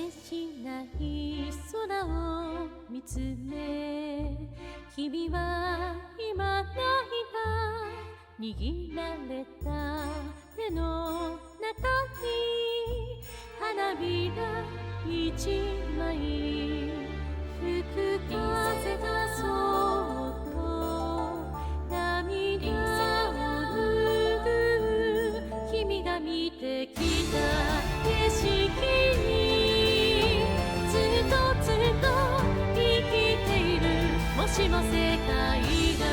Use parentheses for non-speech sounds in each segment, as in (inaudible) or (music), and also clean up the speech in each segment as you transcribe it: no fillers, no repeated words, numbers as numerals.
てしない空を見つめ、君は今泣いた握られた手の中に花びら一枚吹く風がそっと涙を拭う、君が見てきた景色にずっとずっと生きている。もしも世界が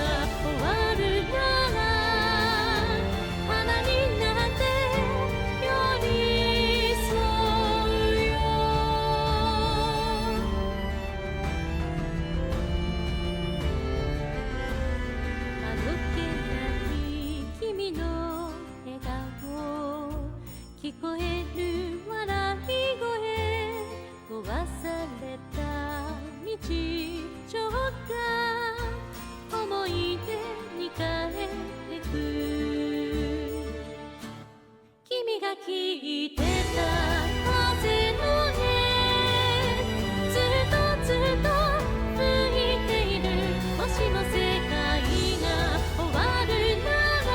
終わるなら花になって寄り添うよ。あどけない君の笑顔、聞こえる笑い声、壊された日常が思い出に変えてく。君が聞いてた風の音、ずっとずっと吹いている。もしも世界が終わるなら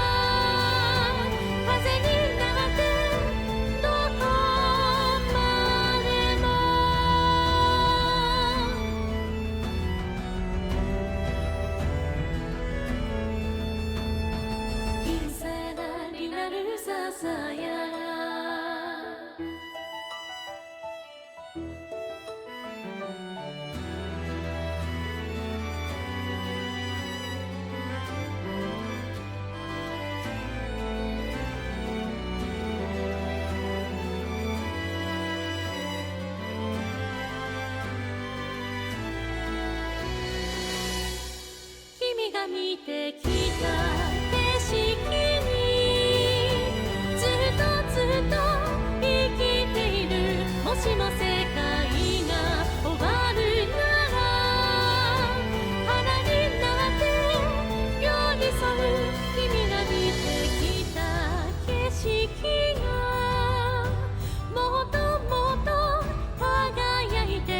風になってどこまでも。銀皿になるささやら、君が見てきた景色にずっとずっと生きている。もしも世界が終わるなら花になって寄り添う。君が見てきた景色がもっともっと輝いて、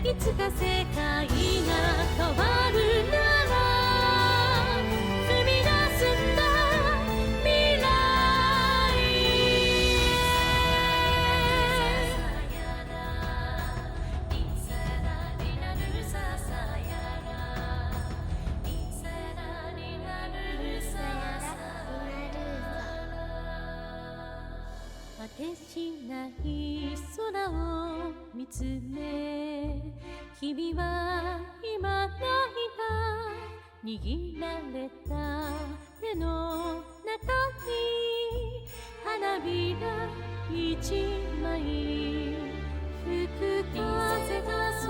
いつか世界が変わるなら踏み出すんだ未来へ。ささやら銀皿になるささやら、銀皿になるささやら。果てしない空を見つめ、君は今泣いた握られた手の中に花びら一枚吹く風がそ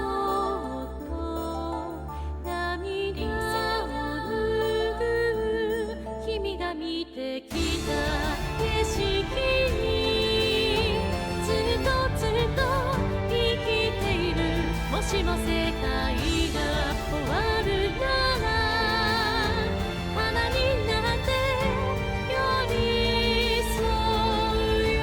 っと涙を拭う。君が見てきた景色にずっとずっと生きている。もしも世界が終わるなら花になって寄り添うよ。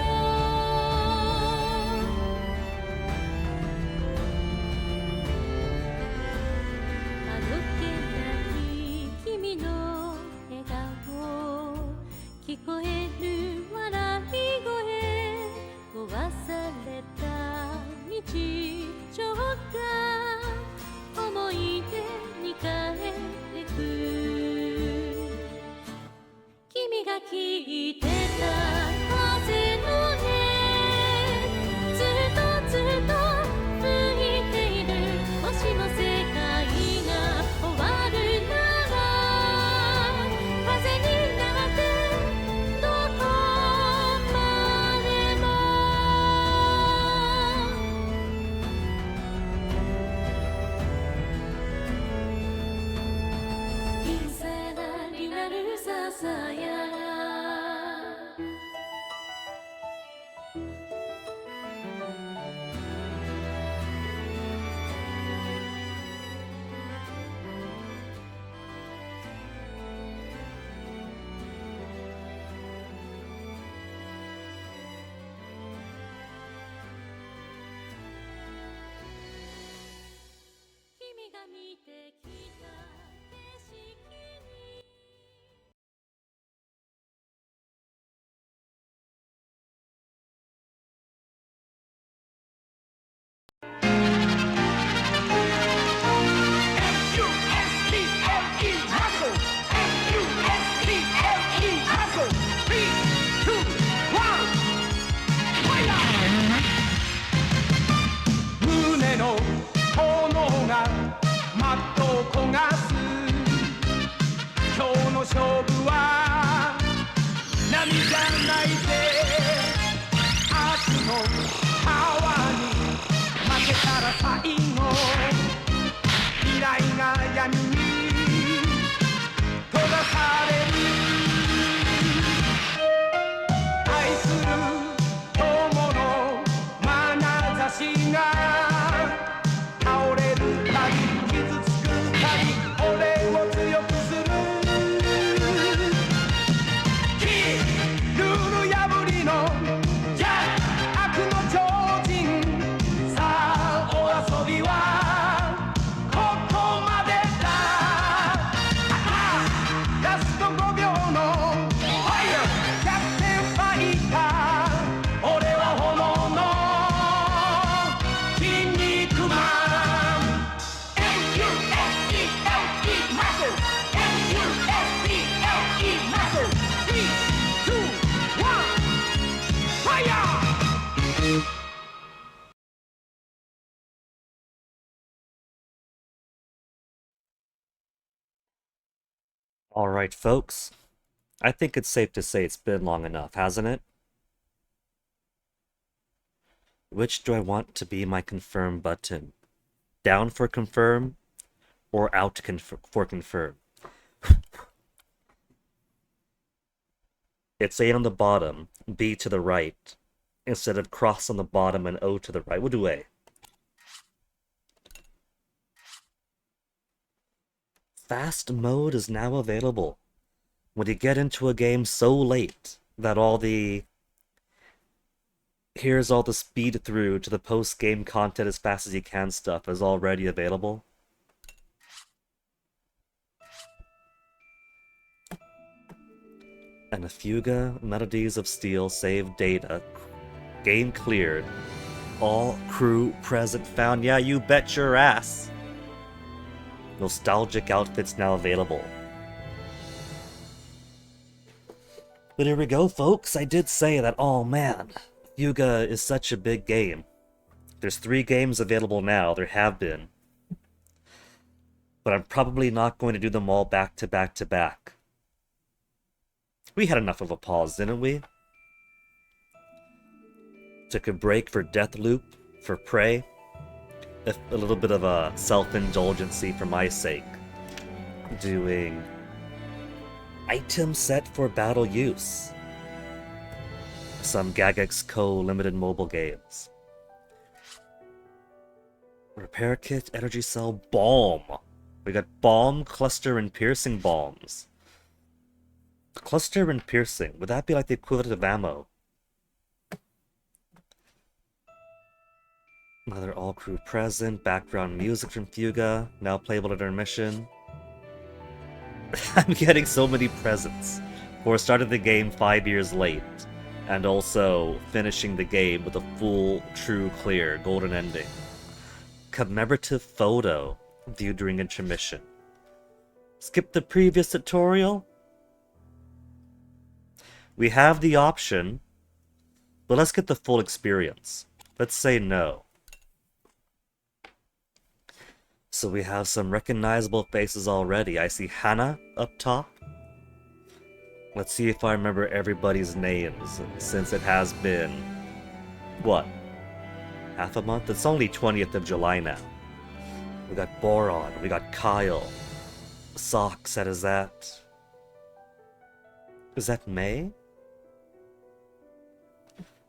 Alright, folks. I think it's safe to say it's been long enough, hasn't it? Which do I want to be my confirm button? Down for confirm or out for confirm? It's A on the bottom, B to the right, instead of cross on the bottom and O to the right. We'll do A. Fast mode is now available. When you get into a game so late that here's all the speed through to the post-game content as fast as you can stuff is already available. And the Fuga Melodies of Steel saved data. Game cleared. All crew present found. Yeah, you bet your ass. Nostalgic outfits now available. But here we go, folks. I did say that, oh man, Fuga is such a big game. There's 3 games available now. There have been. But I'm probably not going to do them all back to back to back. We had enough of a pause, didn't we? Took a break for Deathloop, for Prey. A little bit of a self-indulgency for my sake. Doing item set for battle use. Some Gagex Co. limited mobile games. Repair kit, energy cell, bomb. We got bomb, cluster, and piercing bombs. Cluster and piercing, would that be like the equivalent of ammo? Another all crew present, background music from Fuga, now playable at intermission. I'm getting so many presents for starting the game 5 years late, and also finishing the game with a full, true, clear, golden ending. Commemorative photo viewed during intermission. Skip the previous tutorial? We have the option, but let's get the full experience. Let's say no. So we have some recognizable faces already. I see Hannah up top. Let's see if I remember everybody's names, since it has been, what, half a month? It's only 20th of July now. We got Boron, we got Kyle. Sock said, is that May?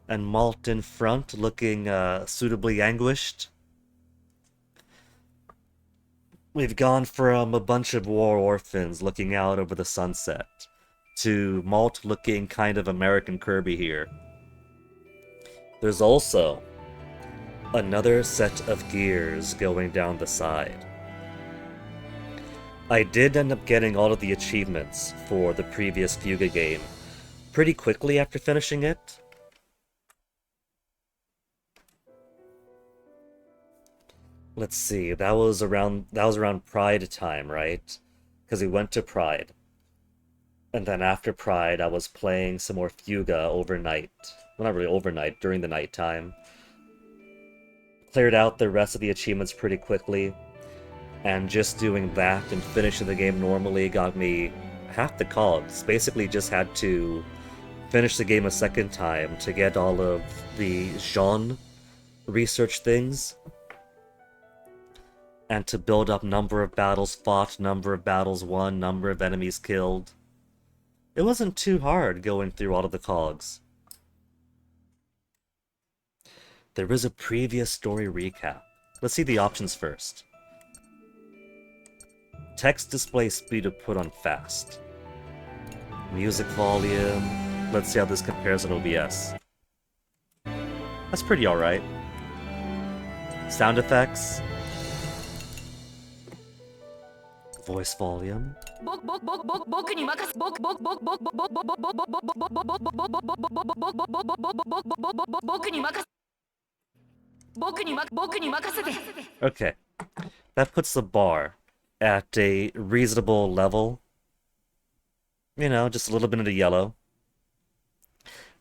And Malt in front, looking suitably anguished. We've gone from a bunch of war orphans looking out over the sunset to Malt looking kind of American Kirby here. There's also another set of gears going down the side. I did end up getting all of the achievements for the previous Fuga game pretty quickly after finishing it. Let's see, that was around Pride time, right? Because we went to Pride. And then after Pride, I was playing some more Fuga overnight. Well, not really overnight, during the nighttime. Cleared out the rest of the achievements pretty quickly. And just doing that and finishing the game normally got me half the cogs. Basically just had to finish the game a second time to get all of the genre research things. And to build up number of battles fought, number of battles won, number of enemies killed. It wasn't too hard going through all of the cogs. There is a previous story recap. Let's see the options first. Text display speed to put on fast. Music volume. Let's see how this compares on OBS. That's pretty alright. Sound effects. Voice volume. Okay. That puts the bar at a reasonable level. You know, just a little bit into yellow.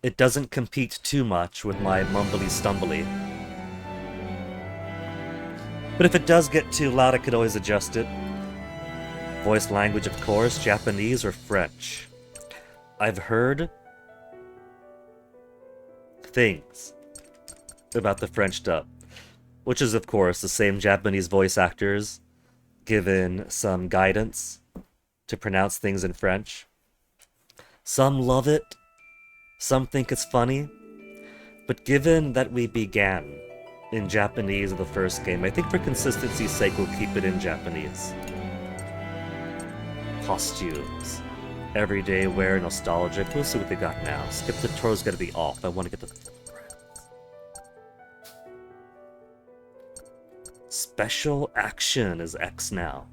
It doesn't compete too much with my mumbly stumbly. But if it does get too loud, I could always adjust it. Voice language, of course, Japanese or French. I've heard things about the French dub, which is, of course, the same Japanese voice actors given some guidance to pronounce things in French. Some love it, some think it's funny, but given that we began in Japanese in the first game, I think for consistency's sake we'll keep it in Japanese. Costumes. Everyday wear, nostalgic. We'll see what they got now. Skip tutorial's gotta be off. I want to get the... Special action is X now.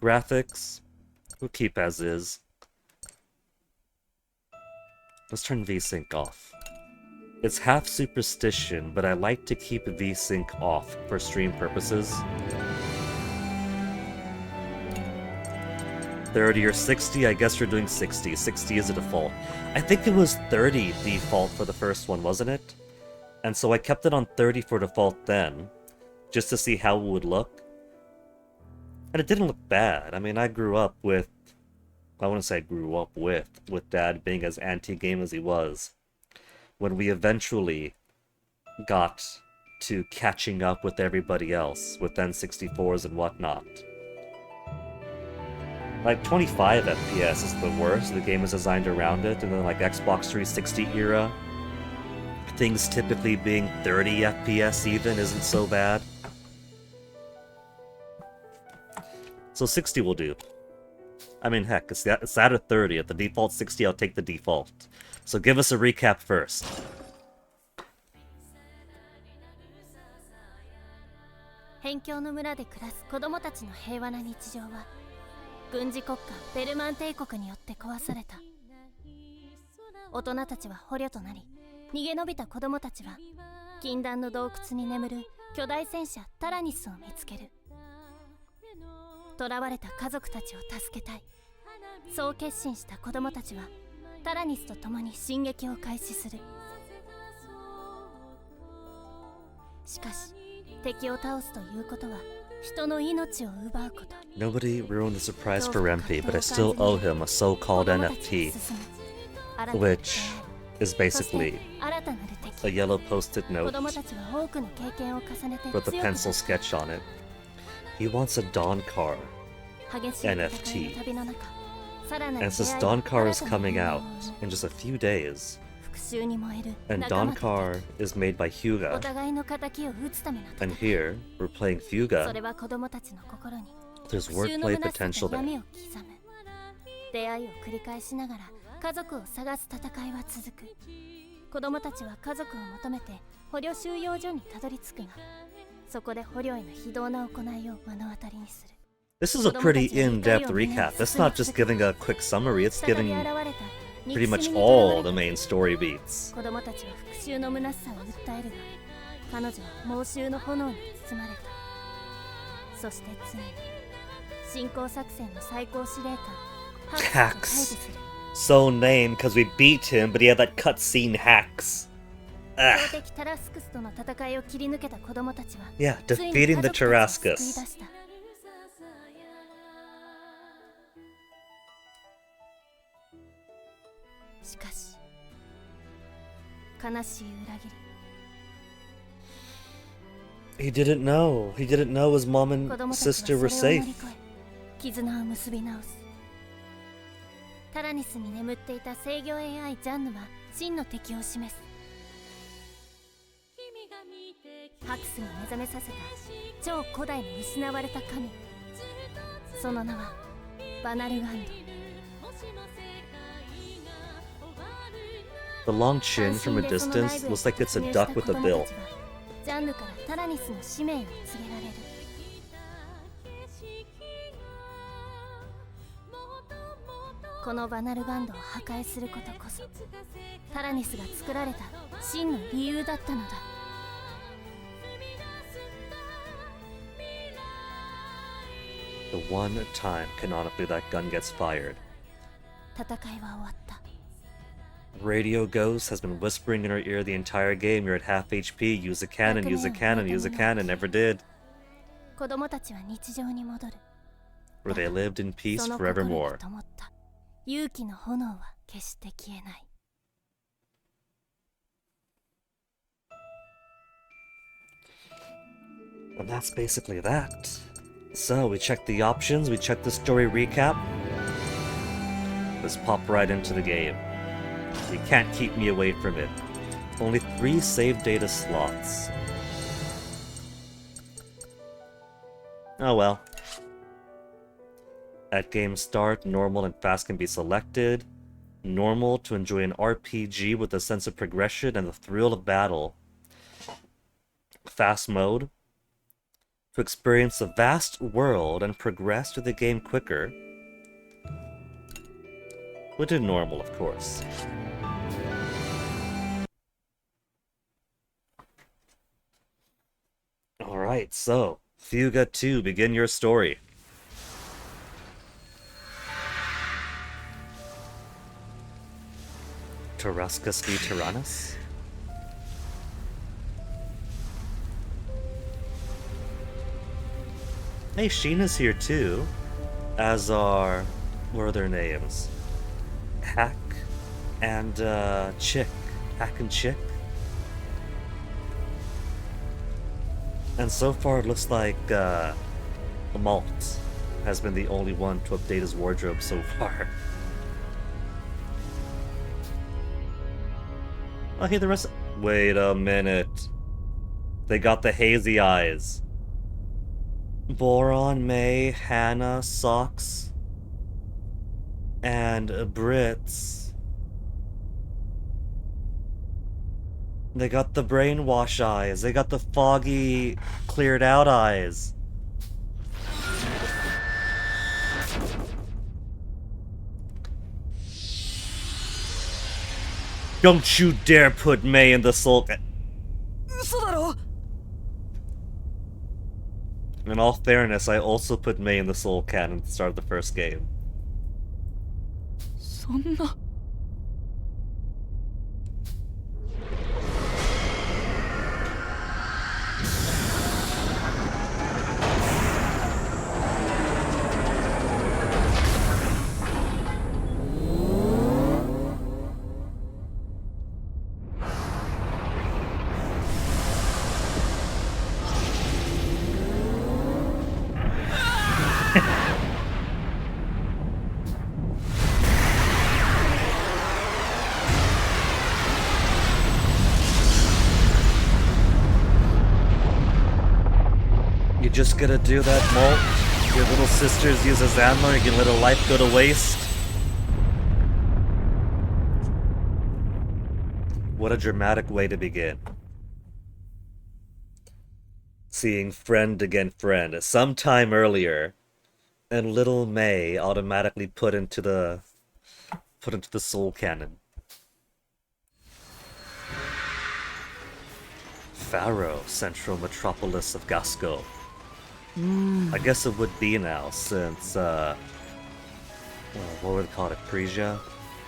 Graphics, we'll keep as is. Let's turn VSync off. It's half superstition, but I like to keep VSync off for stream purposes. 30 or 60, I guess we're doing 60. 60 is a default. I think it was 30 default for the first one, wasn't it? And so I kept it on 30 for default then, just to see how it would look. And it didn't look bad. I mean, I grew up with... I wouldn't say I grew up with Dad being as anti-game as he was. When we eventually got to catching up with everybody else, with N64s and whatnot. Like, 25 FPS is the worst. The game is designed around it. And then, like, Xbox 360 era, things typically being 30 FPS even isn't so bad. So 60 will do. I mean, heck, it's at a 30. At the default 60, I'll take the default. So give us a recap first. 辺境の村で暮らす子供たちの平和な日常は軍事国家ベルマン帝国によって壊された。大人たちは捕虜となり、逃げ延びた子供たちは禁断の洞窟に眠る巨大戦車タラニスを見つける。囚われた家族たちを助けたい。そう決心した子供たちはタラニスと共に進撃を開始する。しかし敵を倒すということは人の命を奪うこと。 Nobody ruined the surprise for Rempe, but I still owe him a so-called NFT, which is basically a yellow post-it note with a pencil sketch on it. He wants a Dawn Car NFT. And it says Dawn Car is coming out in just a few days. And Dawn Car is made by Fuga. And here, we're playing Fuga. There's wordplay potential there. 出会いを繰り返しながら家族を探す戦いは続く。子供たちは家族を求めて捕虜収容所にたどり着くが、そこで捕虜への非道な行いを目の当たりにする。 This is a pretty in-depth recap. That's not just giving a quick summary, it's giving pretty much all the main story beats. 子供たちは復讐の虚しさを訴えるが、彼女は猛襲の炎に包まれた。そしてついに進行作戦の最高司令官 Hacks. So named because we beat him, but he had that cutscene Hacks. Yeah, defeating the Tarascus. しかし悲しい裏切り。 He didn't know. He didn't know his mom and sister were safe. 絆を結び直す。タラニスに眠っていた制御 AI ジャンヌは真の敵を示す。ハクスが目覚めさせた超古代の失われた神。その名はバナルガンド。 The long chin from a distance looks like it's a duck with a bill. ジャンヌからタラニスの使命を告げられる。このバナルガンドを破壊することこそタラニスが作られた真の理由だったのだ。 The one time canonically that gun gets fired. 戦いは終わった。 Radio Ghost has been whispering in her ear the entire game. You're at half HP. Use a cannon, use a cannon, use a cannon. Never did. 子供たちは日常に戻る。 where they lived in peace その心が forevermore. 灯った勇気の炎は決して消えない。 And that's basically that. So, we checked the options, we checked the story recap. Let's pop right into the game. You can't keep me away from it. Only 3 save data slots. Oh well. At game start, normal and fast can be selected. Normal to enjoy an RPG with a sense of progression and the thrill of battle. Fast mode to experience a vast world and progress through the game quicker. We did normal, of course. Alright, so, Fuga 2, begin your story. Tarascus v Tyrannus? Hey, Sheena's here too. As are... what are their names? Hack and Chick. Hack and Chick? And so far it looks like Malt has been the only one to update his wardrobe so far. Oh, hey, the rest... Wait a minute. They got the hazy eyes. Boron, May, Hannah, Socks, and Brits. They got the brainwash eyes. They got the foggy, cleared out eyes. Don't you dare put May in the soul. In all fairness, I also put May in the soul cannon at the start of the first game. そんな。Just gonna do that, Molt? Your little sisters use as ammo, you can let a life go to waste? What a dramatic way to begin. Seeing friend again friend sometime earlier, and little May automatically put into the soul cannon. Pharaoh, central metropolis of Gasco. I guess it would be now, since, what would they call it, Prisia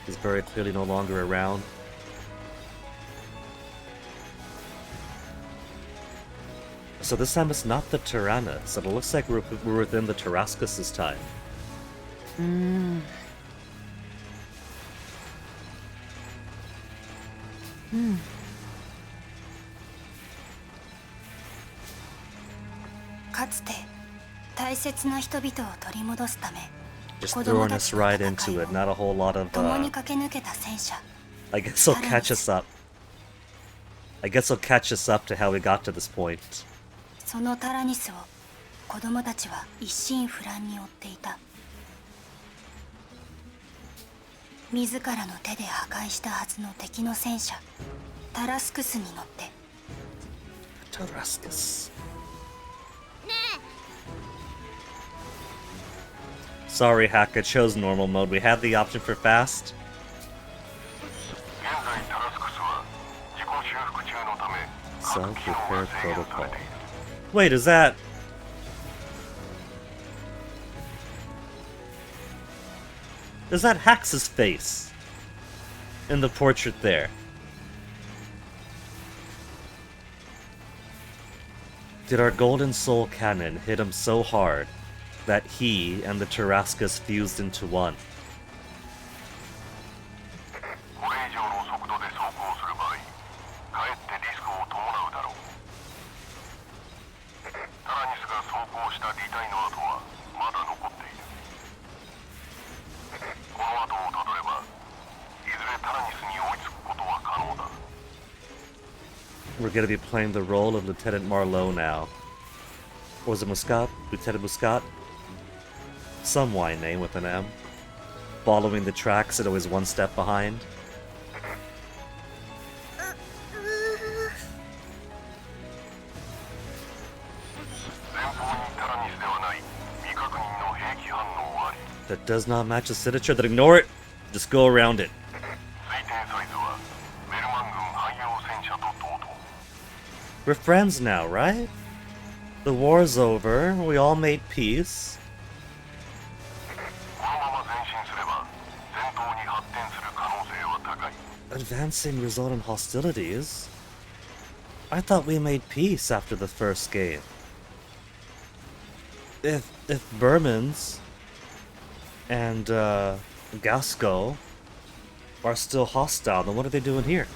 is very clearly no longer around. So this time it's not the Tyrannus, and it looks like we're within the Tarascus' time. かつて大切な人々を取り戻すため Just 子供 throwing た us ちの right 戦 into い it, を not a whole lot of, 共に駆け抜けた戦車 I guess he'll catch us up. I guess he'll catch us up to how we got to this point. そのタラニスを子供たちは一心不乱に追っていた。自らの手で破壊したはずの敵の戦車タラスクスに乗って Tarascus. Sorry, Hack, I chose normal mode. We had the option for fast. Self-repair protocol. Wait, is that... Is that Hax's face? In the portrait there. Did our Golden Soul cannon hit him so hard that he and the Tarrascus fused into one? これ以上の速度で走行する場合、かえってリスクを伴うだろう。タラニスが走行した履帯の跡はまだ残っている。この跡をたどれば、いずれタラニスに追いつくことは可能だ。We're gonna be playing the role of Lieutenant Marlowe now. Or was it Muscat? Lieutenant Muscat? Some wine name with an M. Following the tracks and always one step behind. 前方にタラニスではない未確認の兵器反応あり。 That does not match the signature, then ignore it! Just go around it. 推定サイズはメルマン軍汎用戦車と同等。 We're friends now, right? The war's over, we all made peace. このまま前進すれば戦闘に発展する可能性は高い。 Advancing result in hostilities? I thought we made peace after the first game. If Burmans and Gasco are still hostile, then what are they doing here?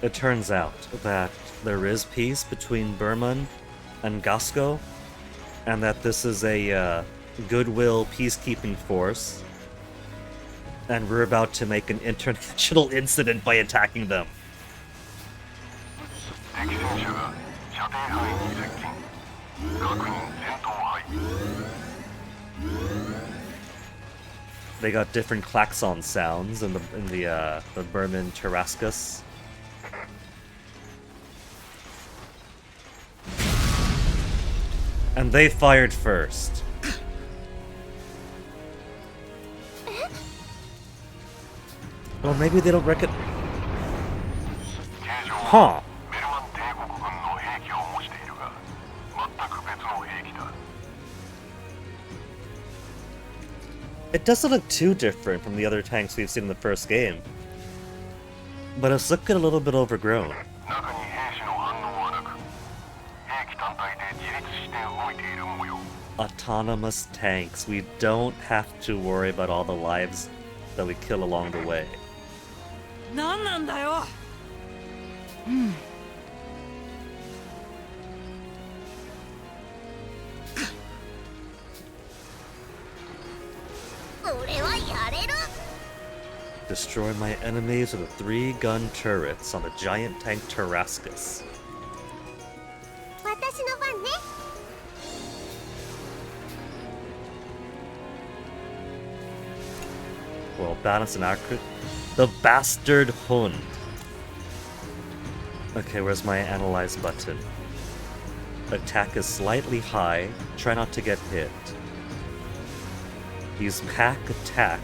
It turns out that there is peace between Burman and Gasco, and that this is a goodwill peacekeeping force, and we're about to make an international incident by attacking them. 敵戦車が射程範囲に接近。確認戦闘範囲。 They got different klaxon sounds in the Burman Tarrascus. And they fired first. Well, maybe they don't reckon. 形状 Huh. はメルマン帝国軍の兵器を模しているが、全く別の兵器だ。 It doesn't look too different from the other tanks we've seen in the first game. But it's looking a little bit overgrown. 中に兵士の反応はなく、兵器単体で自立して動いている模様。 Autonomous tanks. We don't have to worry about all the lives that we kill along the way. 何なんだよ。俺はやれる。 Destroy my enemies with the 3-gun turrets on the giant tank Tarrascus. 私の番ね。 Well, balance and accurate. The bastard Hund. Okay, where's my analyze button? Attack is slightly high. Try not to get hit. Use pack attack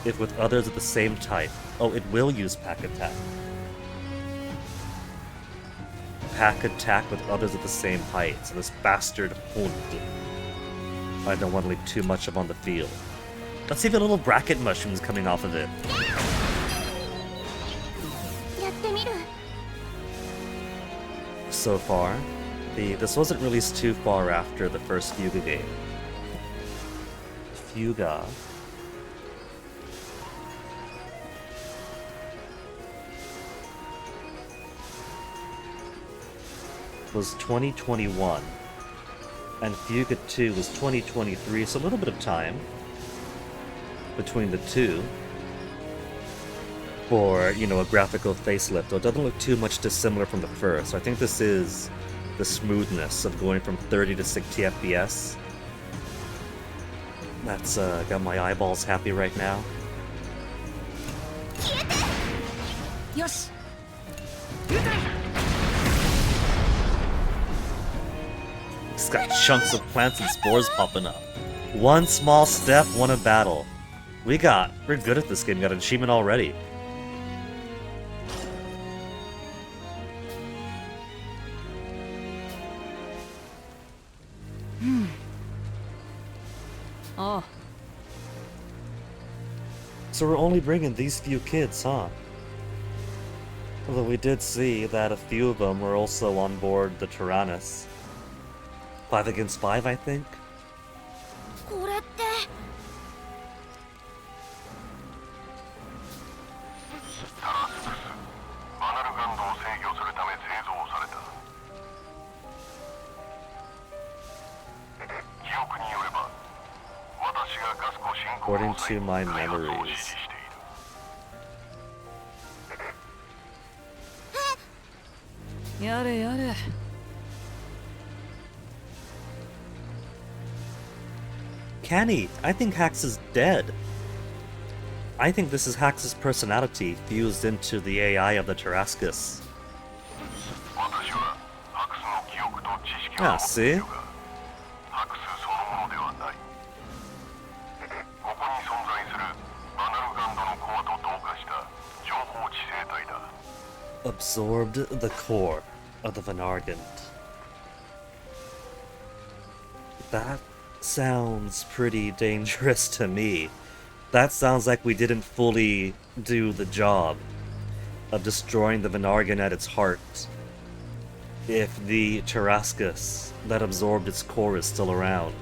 if with others of the same type. Oh, it will use pack attack. Pack attack with others of the same height. So this bastard Hund. I don't want to leave too much of on the field. Let's see the little bracket mushrooms coming off of it. やってみる。 So far, this wasn't released too far after the first Fuga game. Fuga was 2021, and Fuga 2 was 2023, so a little bit of time between the two for, you know, a graphical facelift, though it doesn't look too much dissimilar from the first. So I think this is the smoothness of going from 30 to 60 FPS. That's got my eyeballs happy right now. よし。 It's got chunks of plants and spores popping up. One small step, one a battle. We're good at this game. We got an achievement already. So we're only bringing these few kids, huh? Although we did see that a few of them were also on board the Tyrannus. 5 against 5, I think? これって。タラスクス、バナルガンドを制御するため製造された。記憶によれば、私がガスコ進行 According の際 to my 開発を memories. 指示している。やれやれ。 Canny, I think Hax is dead. I think this is Hax's personality fused into the AI of the Tarascus. 私はハクスの記憶と知識を Ah, 持ってい see? るが、ハクスそのものではない。ここに存在するバナルガンドのコアと同化した情報知性体だ。Absorbed the core of the Vanargant. That sounds pretty dangerous to me. That sounds like we didn't fully do the job of destroying the Vanargan at its heart. If the Tarascus that absorbed its core is still around.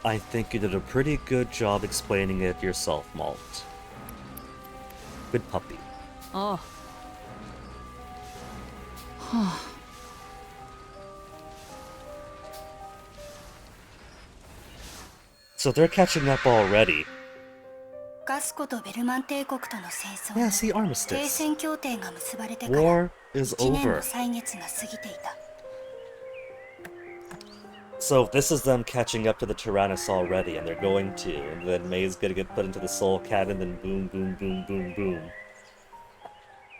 I think you did a pretty good job explaining it yourself, Malt. Good puppy. ああ。はあ。 So they're catching up already. ガスコとベルマン帝国との戦争 Yeah, see 停 armistice. 戦協定が結ばれてから War is 1年 over. の歳月が過ぎていた。 So this is them catching up to the Tyrannus already, and they're going to, and then May's gonna get put into the Soul Cannon, then boom, boom, boom, boom, boom.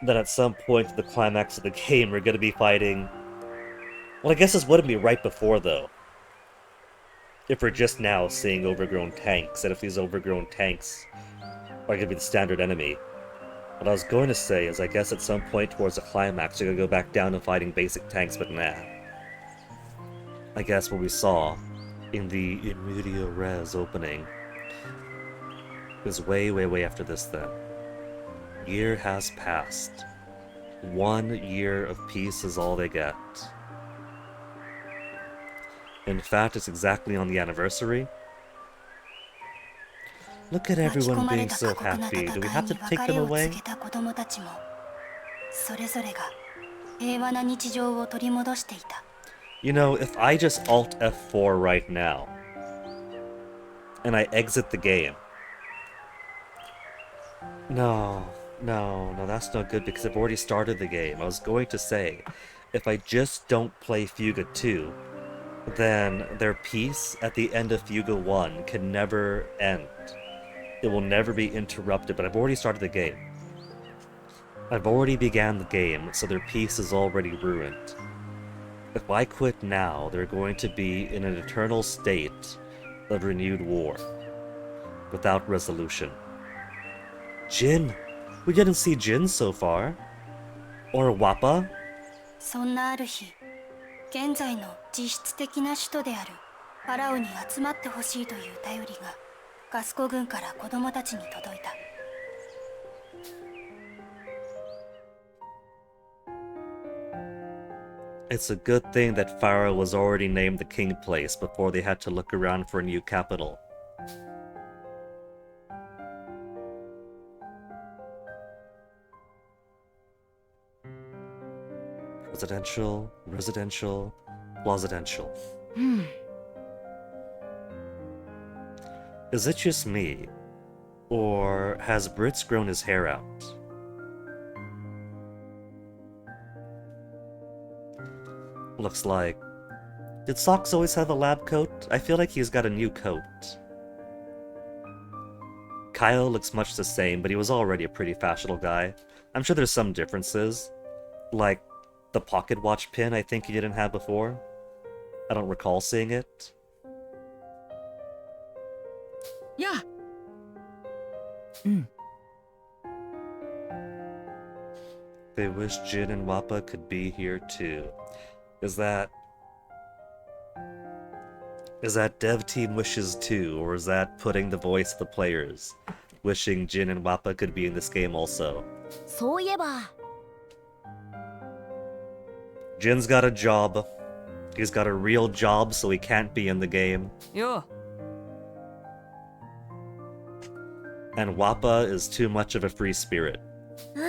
Then at some point in the climax of the game, we're gonna be fighting... Well, I guess this wouldn't be right before, though. If we're just now seeing overgrown tanks, and if these overgrown tanks are gonna be the standard enemy. What I was going to say is I guess at some point towards the climax, you're gonna go back down to fighting basic tanks, but nah. I guess what we saw in the In Media Res opening is way, way, way after this then. Year has passed. 1 year of peace is all they get. In fact, it's exactly on the anniversary. Look at 巻き込 everyone まれ being た so 過酷な happy. 戦 Do we い have に to take 別 them れを away? 告げた子供たちもそれぞれが平和な日常を取り戻していた。 You know, if I just Alt F4 right now, and I exit the game. No, that's not good because I've already started the game. I was going to say, if I just don't play Fuga 2, then their peace at the end of Fuga 1 can never end. It will never be interrupted, but I've already started the game. I've already began the game, so their peace is already ruined. If I quit now, they're going to be in an eternal state of renewed war, without resolution. Jin! We didn't see Jin so far. Or Wappa? そんなある日、現在の実質的な首都であるパラオに集まってほしいという頼りがガスコ軍から子供たちに届いた。 It's a good thing that Pharaoh was already named the king place before they had to look around for a new capital. Presidential, residential, plasidential. Is it just me? Or has Brits grown his hair out? Looks like... Did Socks always have a lab coat? I feel like he's got a new coat. Kyle looks much the same, but he was already a pretty fashionable guy. I'm sure there's some differences. Like, the pocket watch pin I think he didn't have before. I don't recall seeing it. やあ。うん。 They wish Jin and Wappa could be here too. Is that... Is that dev team wishes too, or is that putting the voice of the players? Wishing Jin and Wappa could be in this game also. そういえば Jin's got a job. He's got a real job, so he can't be in the game. よ And Wappa is too much of a free spirit. うん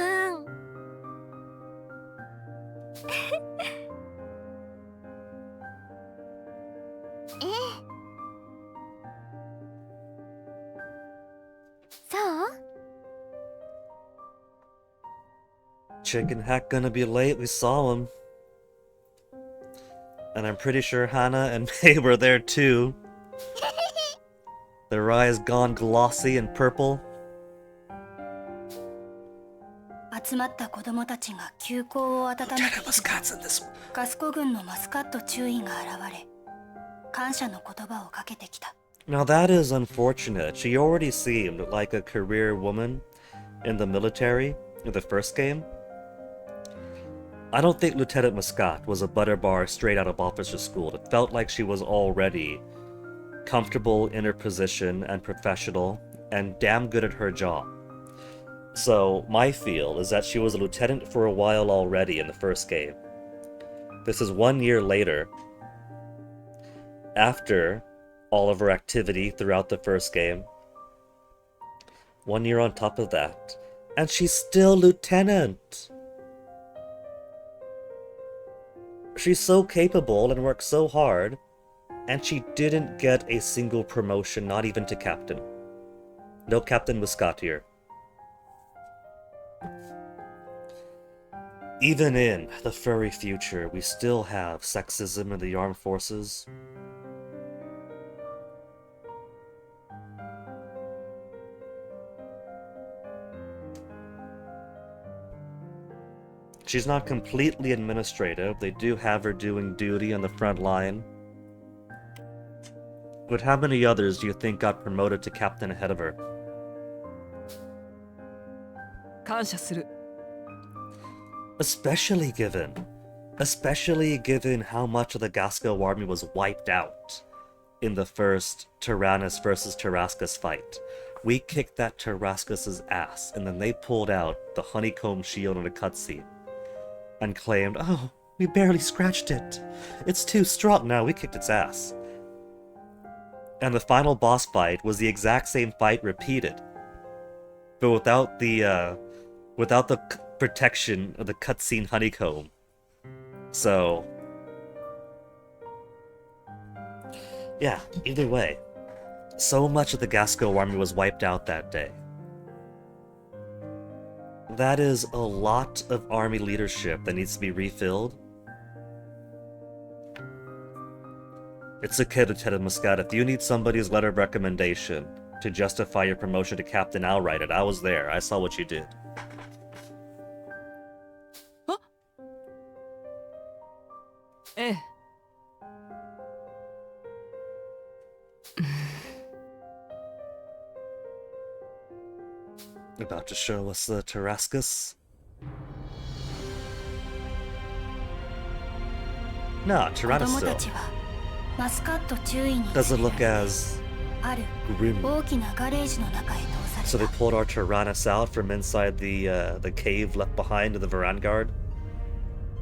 ええそう Chicken Hack gonna be late, we saw him. And I'm pretty sure Hannah and May were there too. Their eyes gone glossy and purple. 集まった子供たちが休校を温めているガスコ軍のマスカット中尉が現れ感謝の言葉をかけてきた Now that is unfortunate. She already seemed like a career woman in the military in the first game. I don't think Lieutenant Muscat was a butter bar straight out of officer school. It felt like she was already comfortable in her position and professional and damn good at her job. So my feel is that she was a lieutenant for a while already in the first game. This is 1 year later, after all of her activity throughout the first game. 1 year on top of that, and she's still lieutenant. She's so capable and works so hard, and she didn't get a single promotion, not even to captain. No Captain Muscat here. Even in the furry future, we still have sexism in the armed forces. She's not completely administrative. They do have her doing duty on the front line. But how many others do you think got promoted to captain ahead of her? 感謝する Especially given how much of the Gasco army was wiped out in the first Tyrannus versus Tarascus fight. We kicked that Tarascus's ass, and then they pulled out the honeycomb shield in a cutscene and claimed, "Oh, we barely scratched it. It's too strong." Now we kicked its ass. And the final boss fight was the exact same fight repeated, but without the protection of the cutscene honeycomb. So, yeah, either way, so much of the Gasco army was wiped out that day. That is a lot of army leadership that needs to be refilled. It's okay, Lieutenant Muscat. If you need somebody's letter of recommendation to justify your promotion to captain, I'll write it. I was there. I saw what you did. Huh? ええ About to show us the Tarascus? Nah, 子供た Tyrannus ちはマスカット中尉に doesn't look as ある grim. 大きなガレージの中へ通 So さ they れた pulled our Tyrannus out from inside the cave left behind in the Varangard,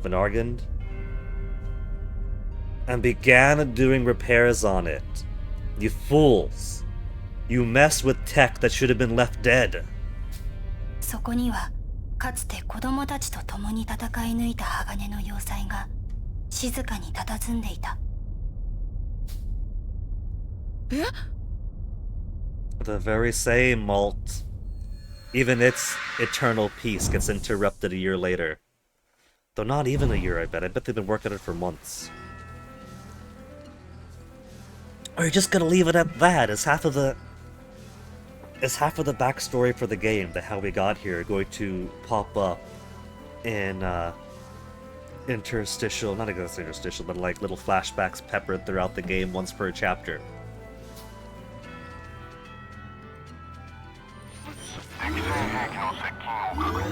Vanargand, and began doing repairs on it. You fools! You mess with tech that should have been left dead. そこにはかつて子供たちと共に戦い抜いた鋼の要塞が静かに佇んでいた え The very same Malt. Even its eternal peace gets interrupted a year later. Though not even a year, I bet. I bet they've been working on it for months. Or you're just gonna leave it at that as half of the backstory for the game, that how we got here, going to pop up in interstitial, not exactly interstitial, but like little flashbacks peppered throughout the game once per chapter. 敵戦兵器の接近を確認。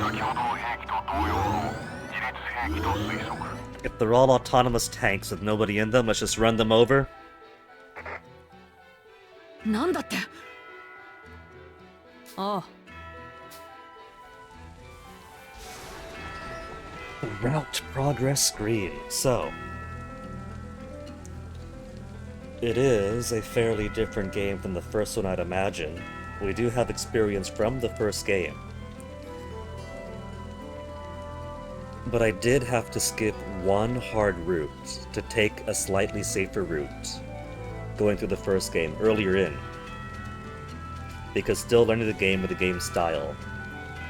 先ほどの兵器と同様の自律兵撃と推測。 If they're all autonomous tanks with nobody in them, let's just run them over. なんだって。ああ。 Route progress screen. So, it is a fairly different game from the first one, I'd imagine. We do have experience from the first game. But I did have to skip one hard route to take a slightly safer route going through the first game earlier in. Because still learning the game with the game style,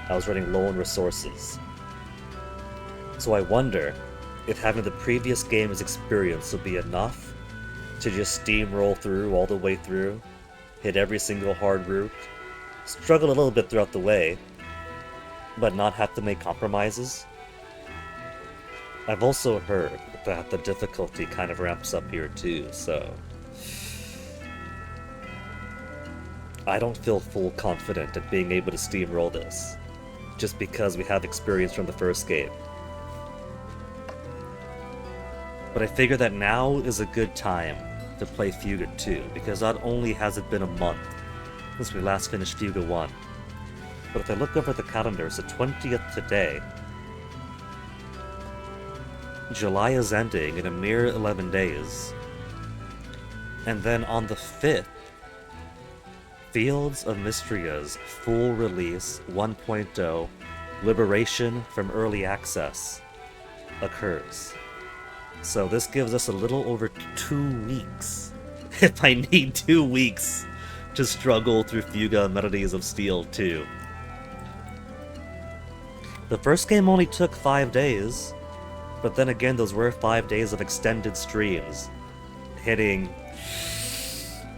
I was running low on resources. So I wonder if having the previous game's experience will be enough to just steamroll through all the way through, hit every single hard route, struggle a little bit throughout the way, but not have to make compromises. I've also heard that the difficulty kind of ramps up here too, so I don't feel full confident at being able to steamroll this, just because we have experience from the first game. But I figure that now is a good time to play Fuga 2, because not only has it been a month since we last finished Fuga 1, but if I look over the calendar, it's the 20th today. July is ending in a mere 11 days. And then on the 5th, Fields of Mystria's full release 1.0 Liberation from Early Access occurs. So this gives us a little over 2 weeks, if I need 2 weeks, to struggle through Fuga Melodies of Steel 2. The first game only took 5 days, but then again those were 5 days of extended streams, hitting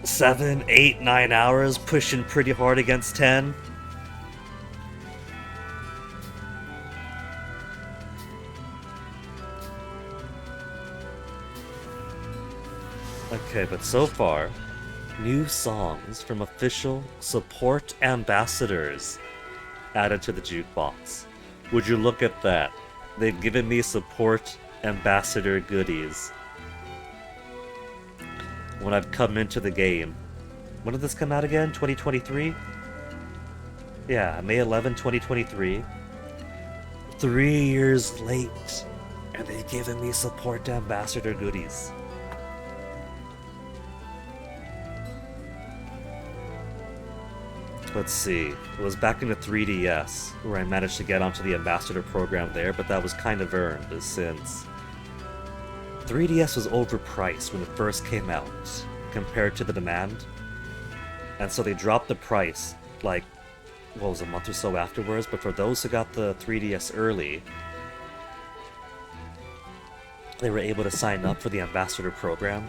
7, 8, 9 hours, pushing pretty hard against 10. Okay, but so far, new songs from official support ambassadors added to the jukebox. Would you look at that? They've given me support ambassador goodies when I've come into the game. When did this come out again? 2023? Yeah, May 11, 2023. 3 years late, and they've given me support ambassador goodies. Let's see, it was back in the 3DS where I managed to get onto the ambassador program there, but that was kind of earned, since 3DS was overpriced when it first came out compared to the demand, and so they dropped the price like, what was it, a month or so afterwards. But for those who got the 3DS early, they were able to sign up for the ambassador program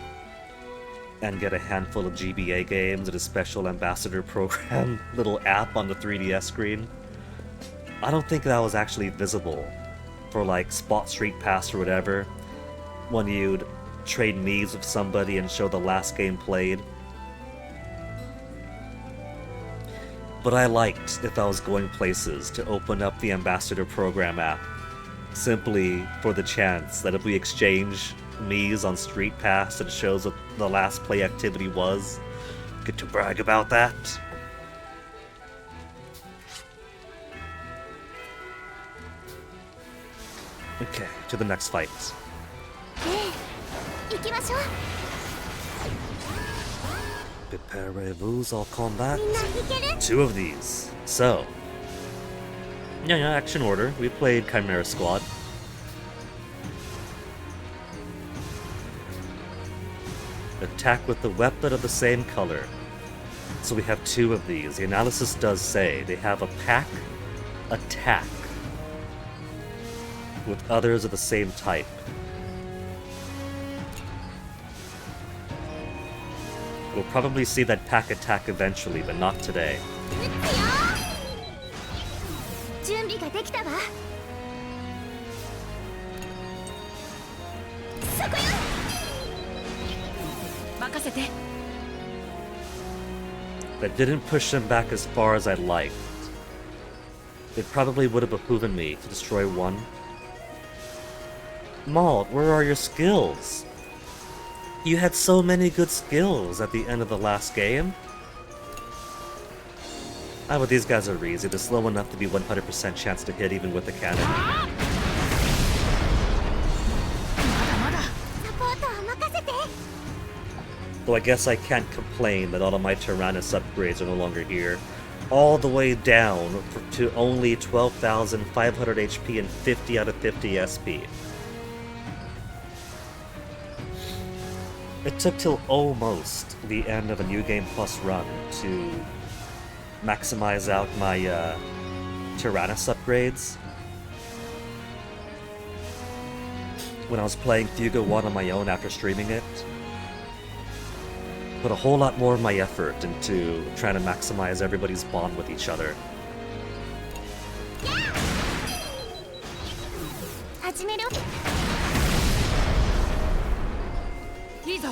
and get a handful of GBA games and a special ambassador program little app on the 3DS screen. I don't think that was actually visible for like Spot Street Pass or whatever, when you'd trade Mii's with somebody and show the last game played. But I liked, if I was going places, to open up the ambassador program app, simply for the chance that if we exchange Mii's on Street Pass and it shows what the last play activity was, get to brag about that. Okay, to the next fight. 行きましょう。 Preparez-vous au combat. みんないける？ 2 of these. So, yeah, action order. We played Chimera Squad. Attack with the weapon of the same color. So we have 2 of these. The analysis does say they have a pack attack with others of the same type. We'll probably see that pack attack eventually, but not today. 撃つよ。準備ができたわ。そこよ。任せて。 That didn't push them back as far as I'd liked. It probably would have behooven me to destroy one Malt, where are your skills? You had so many good skills at the end of the last game. Ah, but these guys are easy. They're slow enough to be 100% chance to hit even with the cannon. まだまだ。サポートは任せて。 Though I guess I can't complain that all of my Tyrannus upgrades are no longer here. All the way down to only 12,500 HP and 50 out of 50 SP. It took till almost the end of a New Game Plus run to maximize out my Tyrannus upgrades. When I was playing Fuga 1 on my own after streaming it. Put a whole lot more of my effort into trying to maximize everybody's bond with each other. 始める。いいぞ。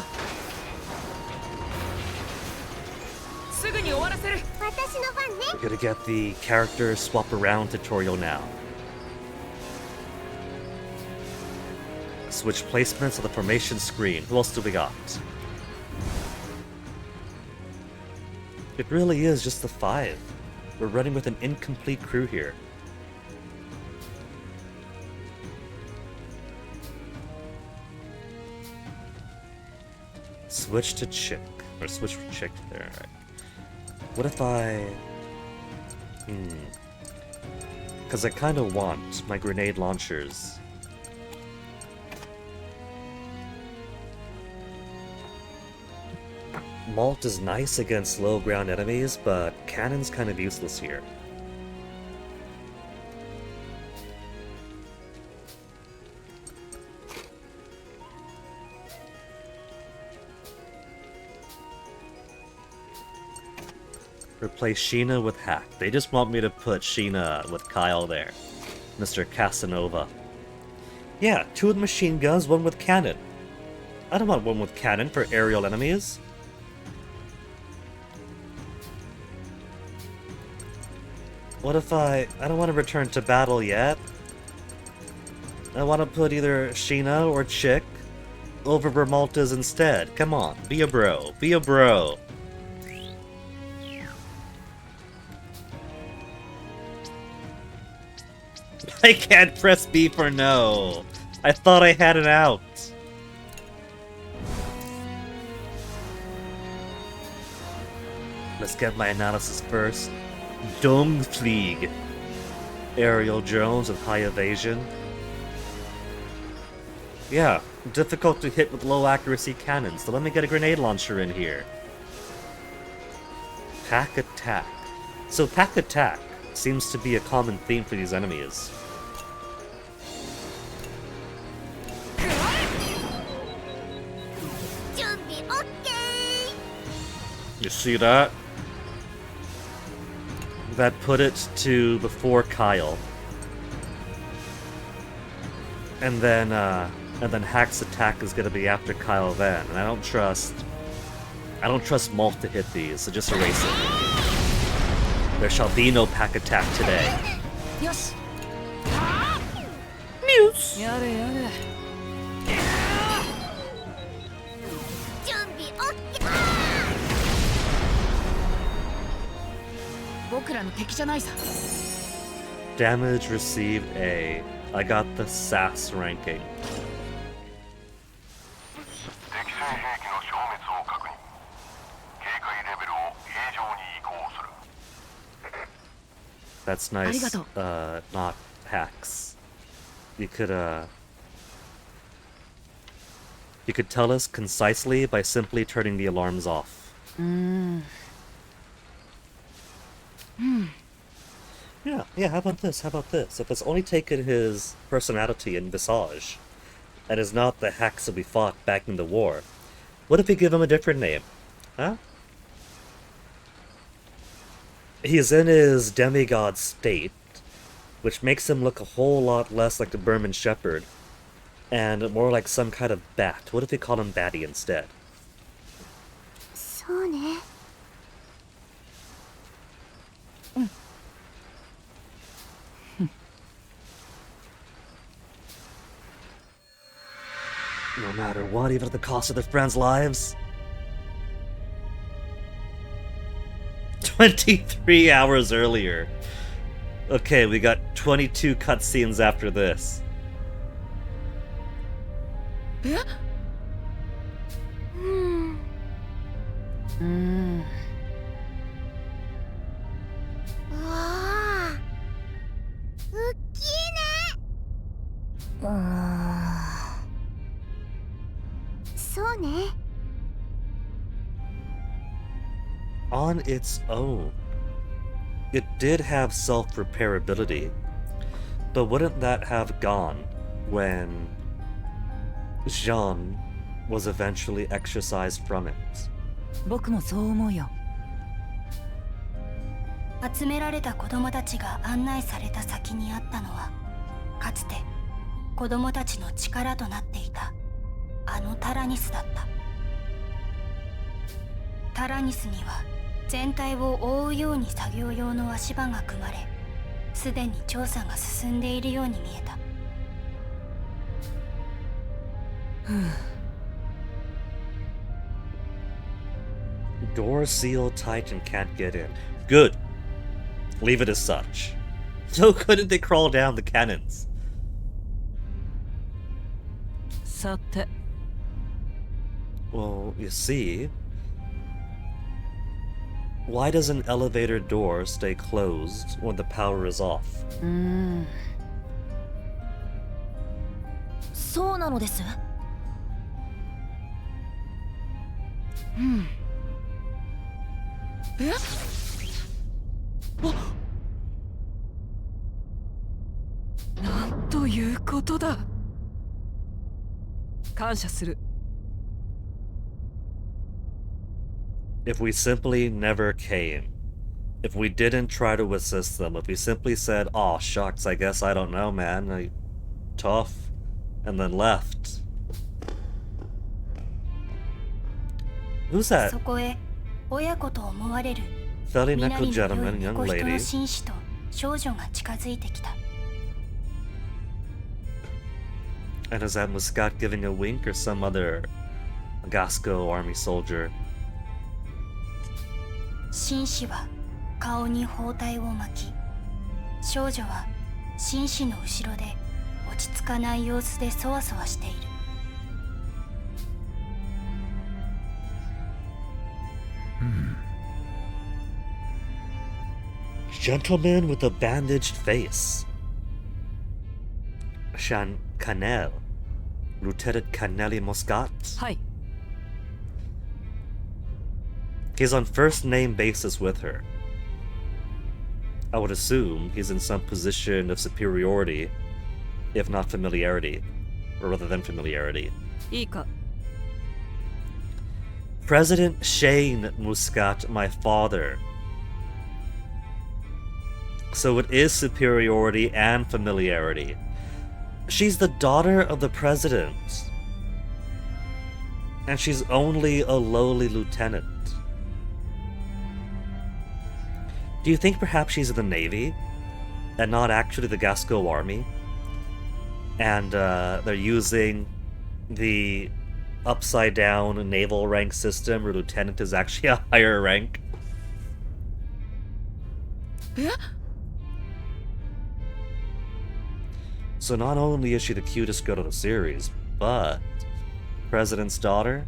すぐに終わらせる。私の番ね。 We're gonna get the character swap around tutorial now. Switch placements of the formation screen. Who else do we got? It really is just the 5. We're running with an incomplete crew here. Switch to chick. Or switch from chick there. Right. What if I... Because I kind of want my grenade launchers. Malt is nice against low ground enemies, but cannon's kind of useless here. Replace Sheena with Hack. They just want me to put Sheena with Kyle there. Mr. Casanova. Yeah, 2 with machine guns, 1 with cannon. I don't want 1 with cannon for aerial enemies. What if I don't want to return to battle yet. I want to put either Sheena or Chick over Bermaltas instead. Come on, be a bro. Be a bro. I can't press B for no. I thought I had it out. Let's get my analysis first. Dungflieg. Aerial drones with high evasion. Yeah, difficult to hit with low accuracy cannons, so let me get a grenade launcher in here. Pack attack. So pack attack seems to be a common theme for these enemies. You see that? That put it to before Kyle. And then Hack's attack is gonna be after Kyle then. And I don't trust Malt to hit these, so just erase it. There shall be no pack attack today. よし。 Muse! やれやれ。準備 OK。僕らの敵じゃないさ。 Damage received A. I got the SAS ranking. 敵性兵器の消滅を確認。警戒レベルを平常に移行する。 That's nice. Arigato. Not hacks. You could tell us concisely by simply turning the alarms off. Yeah, how about this? How about this? If it's only taken his personality and visage, and is not the hacks that we fought back in the war, what if we give him a different name? Huh? He's in his demigod state, which makes him look a whole lot less like a Burman Shepherd, and more like some kind of bat. What if we call him Batty instead? そうね。 Alright, No matter what, even at the cost of their friends' lives. 23 hours earlier. Okay, we got 22 cutscenes after this. えうわあ、うっきいね。そうね。 On its own, it did have self-repairability, but wouldn't that have gone when Jean was eventually exorcised from it? 僕もそう思うよ。集められた子供たちが案内された先にあったのは、かつて子供たちの力となっていたあのタラニスだった。タラニスには全体を覆うように作業用の足場が組まれ、すでに調査が進んでいるように見えた。Door sealed tight and can't get in. Good. Leave it as such. So couldn't they crawl down the cannons? さて、 Well, you see, why does an elevator door stay closed when the power is off? そうなのです。えなんということだ。感謝する。 If we simply never came, if we didn't try to assist them, if we simply said, "Aw, shucks, I guess I don't know, man, tough," and then left. Who's that? そこへ親子と思われる Fairly みな knuckled りの良い gentleman, young 猫人の lady. 紳士と少女が近づいてきた。 And is that Muscat giving a wink or some other Gasco army soldier? 紳士は顔に包帯を巻き、少女は紳士の後ろで落ち着かない様子でそわそわしている。 Gentleman with a bandaged face. Canel. Lieutenant Canelli Muscat. はい。 He's on first name basis with her. I would assume he's in some position of superiority, if not familiarity, or rather than familiarity. いいか。 President Shane Muscat, my father. So it is superiority and familiarity. She's the daughter of the president. And she's only a lowly lieutenant. Do you think perhaps she's in the Navy, and not actually the Gasco army? And they're using the upside-down naval rank system where lieutenant is actually a higher rank? え So not only is she the cutest girl of the series, but President's daughter?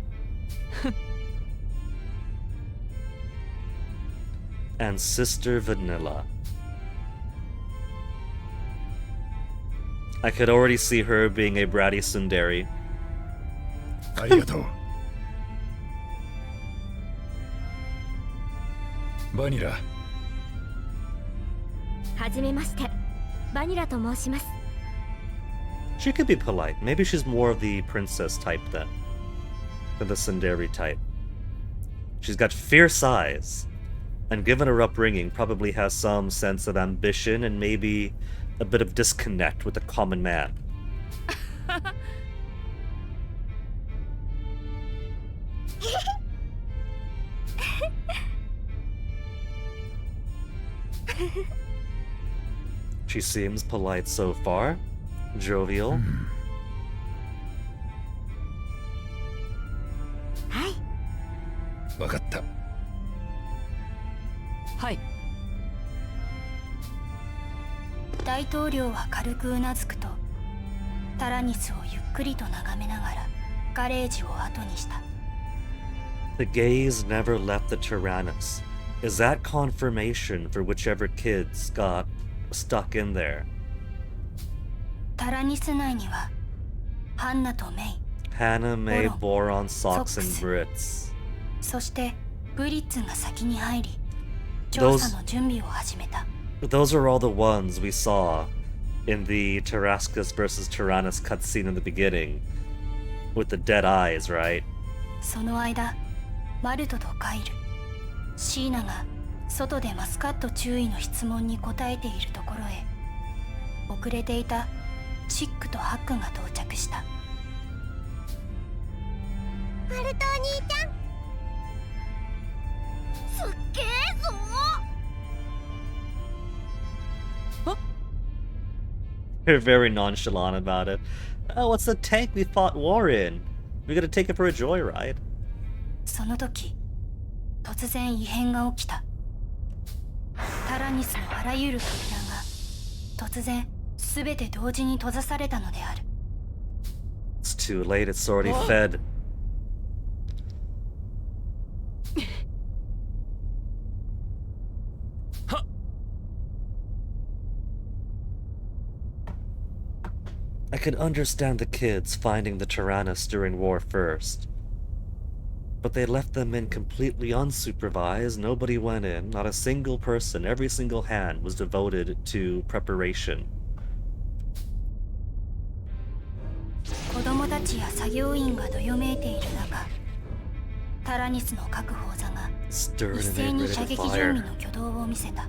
And Sister Vanilla. I could already see her being a bratty tsundere. ありがとう。バニラ。はじめまして、バニラと申します。 She could be polite. Maybe she's more of the princess type then, than the tsundere type. She's got fierce eyes, and given her upbringing, probably has some sense of ambition and maybe a bit of disconnect with the common man. She seems polite so far, jovial. わかった。はい。大統領は軽くうなずくと、タラニスをゆっくりと眺めながらガレージを後にした。 The gaze never left the Tyrannus. Is that confirmation for whichever kids got stuck in there? タラニス内にはハンナとメイ、 Hannah, May, Boron, Boron, Sox, and Sox. Brits. そしてブリッツが先に入り調査の準備を始めた。 Those are all the ones we saw in the Tarascus versus Tyrannus cutscene in the beginning with the dead eyes, right? その間マルトとカイル、シーナが外でマスカット中尉の質問に答えているところへ遅れていたチックとハックが到着した。マルトお兄ちゃん、すっげえぞ。 They're very nonchalant about it. Oh, it's the tank we fought war in. We're gonna take it for a joyride. その時突然異変が起きた。タラニスのあらゆる扉が突然全て同時に閉ざされたのである。 It's too late, it's already fed. I could understand the kids finding the Tyrannus during war first. But they left them in completely unsupervised, nobody went in, not a single person, every single hand was devoted to preparation. 子供たちや作業員がどよめいている中、タラニスの各砲座が Stirred 一 and 斉 made に ready 射 to 撃準 fire. 備の挙動を見せた。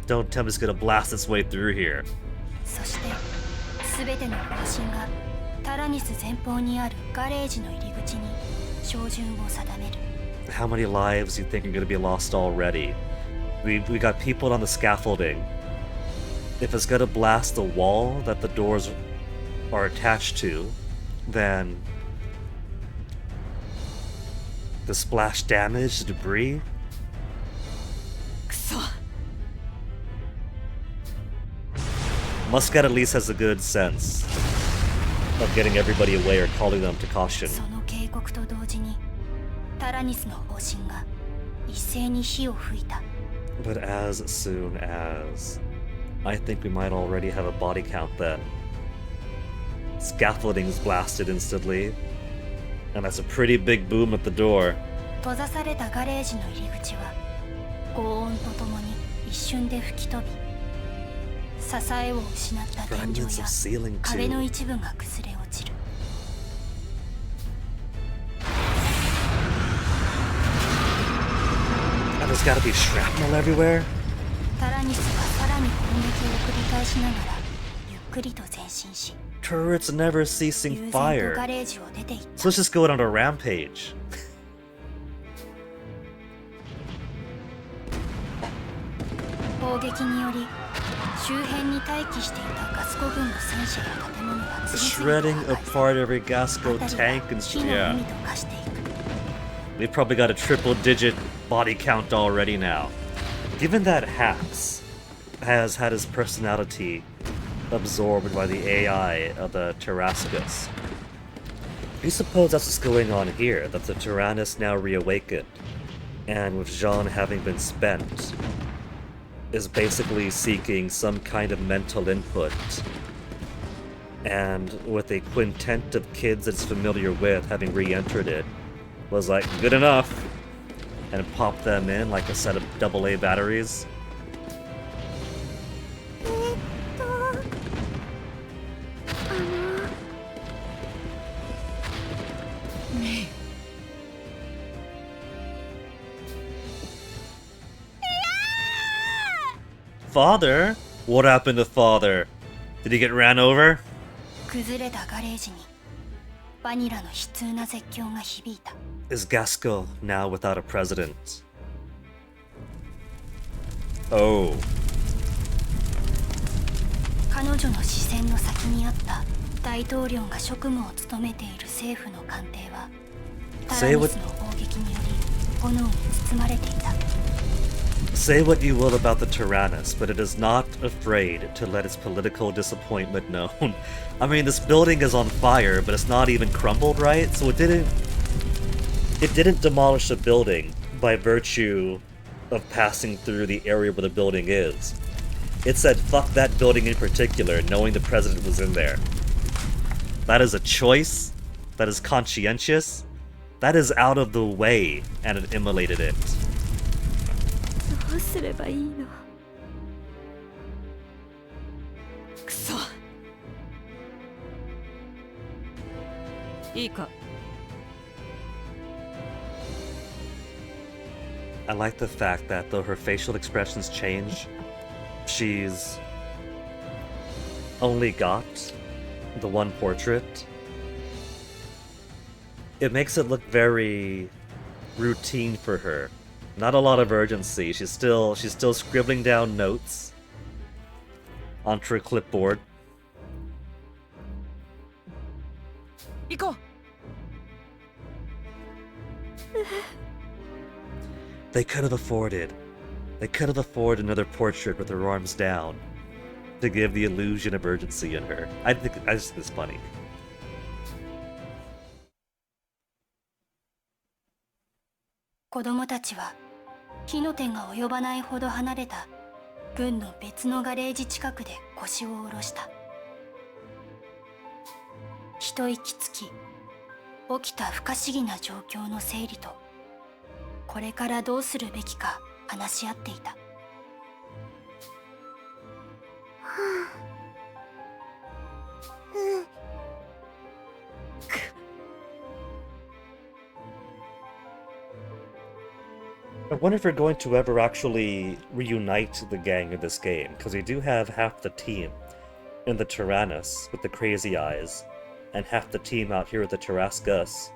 Don't tell me it's gonna blast its way through here. そして全ての砲身がタラニス前方にあるガレージの入り口に照準を定める。 How many lives do you think are gonna be lost already? We got people on the scaffolding. If it's gonna blast the wall that the doors are attached to, then the splash damage, the debris. くそ。 Muscat at least has a good sense of getting everybody away or calling them to caution. その警告と同時にタラニスの砲身が一斉に火を吹いた。 But as soon as, I think we might already have a body count then. Scaffolding's blasted instantly, and that's a pretty big boom at the door. 閉ざされたガレージの入り口は轟音とともに一瞬で吹き飛び、支えを失った天井 Fragments や of ceiling 壁の too. 一部が崩れ落ちる。 And there's gotta be shrapnel everywhere? タラニスはさらに攻撃を繰り返しながらゆっくりと前進し、 Turrets never 悠 ceasing 然と fire. ガレージを出ていっ So let's just go on a rampage. た。砲撃により周辺に待機していたガスコ軍の戦車や建物が次々 Shredding と破壊 apart every Gasco され、 tank and 火の yeah. 海と化していく。 We've probably got a triple digit body count already now. Given that Hax has had his personality absorbed by the AI of the Tarascus, do you suppose that's what's going on here? That the Tyrannus now reawakened, and with Jean having been spent, is basically seeking some kind of mental input. And with a quintet of kids it's familiar with having re-entered it, was like, good enough, and popped them in like a set of AA batteries. メイ。 Father? What happened to Father? Did he get ran over? 崩れたガレージにバニラの悲痛な絶叫が響いた。 Is Gasco now without a president? Oh. 彼女の視線の先にあった大統領が職務を務めている政府の官邸はタラニスの砲撃により炎に包まれていた。 Say what you will about the Tyrannus, but it is not afraid to let its political disappointment known. I mean, this building is on fire, but it's not even crumbled, right? So it didn't demolish the building by virtue of passing through the area where the building is. It said fuck that building in particular, knowing the president was in there. That is a choice. That is conscientious. That is out of the way, and it immolated it. どうすればいいの。くそ。いいか。 I like the fact that though her facial expressions change, she's only got the one portrait. It makes it look very routine for her. Not a lot of urgency. She's still scribbling down notes onto her clipboard. 行こう。 They could have afforded another portrait with her arms down to give the illusion of urgency in her. I just think it's funny. 子供たちは火の手が及ばないほど離れた軍の別のガレージ近くで腰を下ろした。一息つき、起きた不可思議な状況の整理と、これからどうするべきか話し合っていた。 I wonder if we're going to ever actually reunite the gang in this game, because we do have half the team in the Tyrannus with the crazy eyes, and half the team out here with the Tarrascus.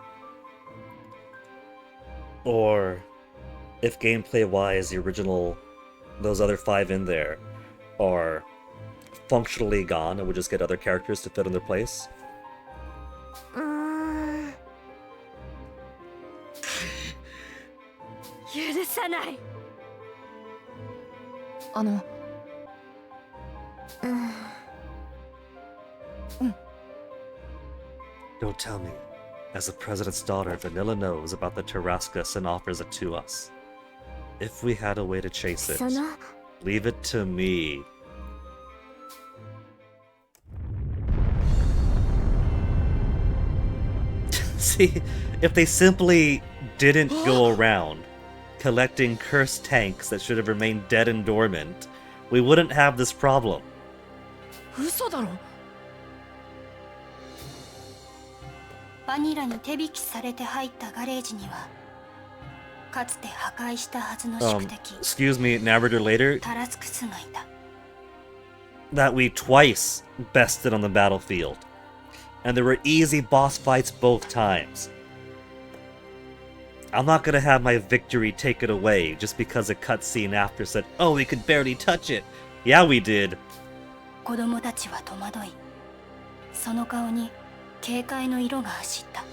Or if gameplay-wise the original, those other 5 in there, are functionally gone and we just get other characters to fill in their place. 許さない。 Don't tell me. As the president's daughter, Vanilla knows about the Tarrascus and offers it to us. If we had a way to chase it, leave it to me. See, if they simply didn't go around collecting cursed tanks that should have remained dead and dormant, we wouldn't have this problem. 嘘だろ。 バニラに手引きされて入ったガレージには、かつて破壊したはずの宿敵、 Excuse me, narrator later, タラスクスがいた。 that we twice bested on the battlefield. And there were easy boss fights both times. I'm not gonna have my victory taken away just because a cutscene after said, oh, we could barely touch it. Yeah, we did. 子供たちは戸惑い、その顔に警戒の色が走った。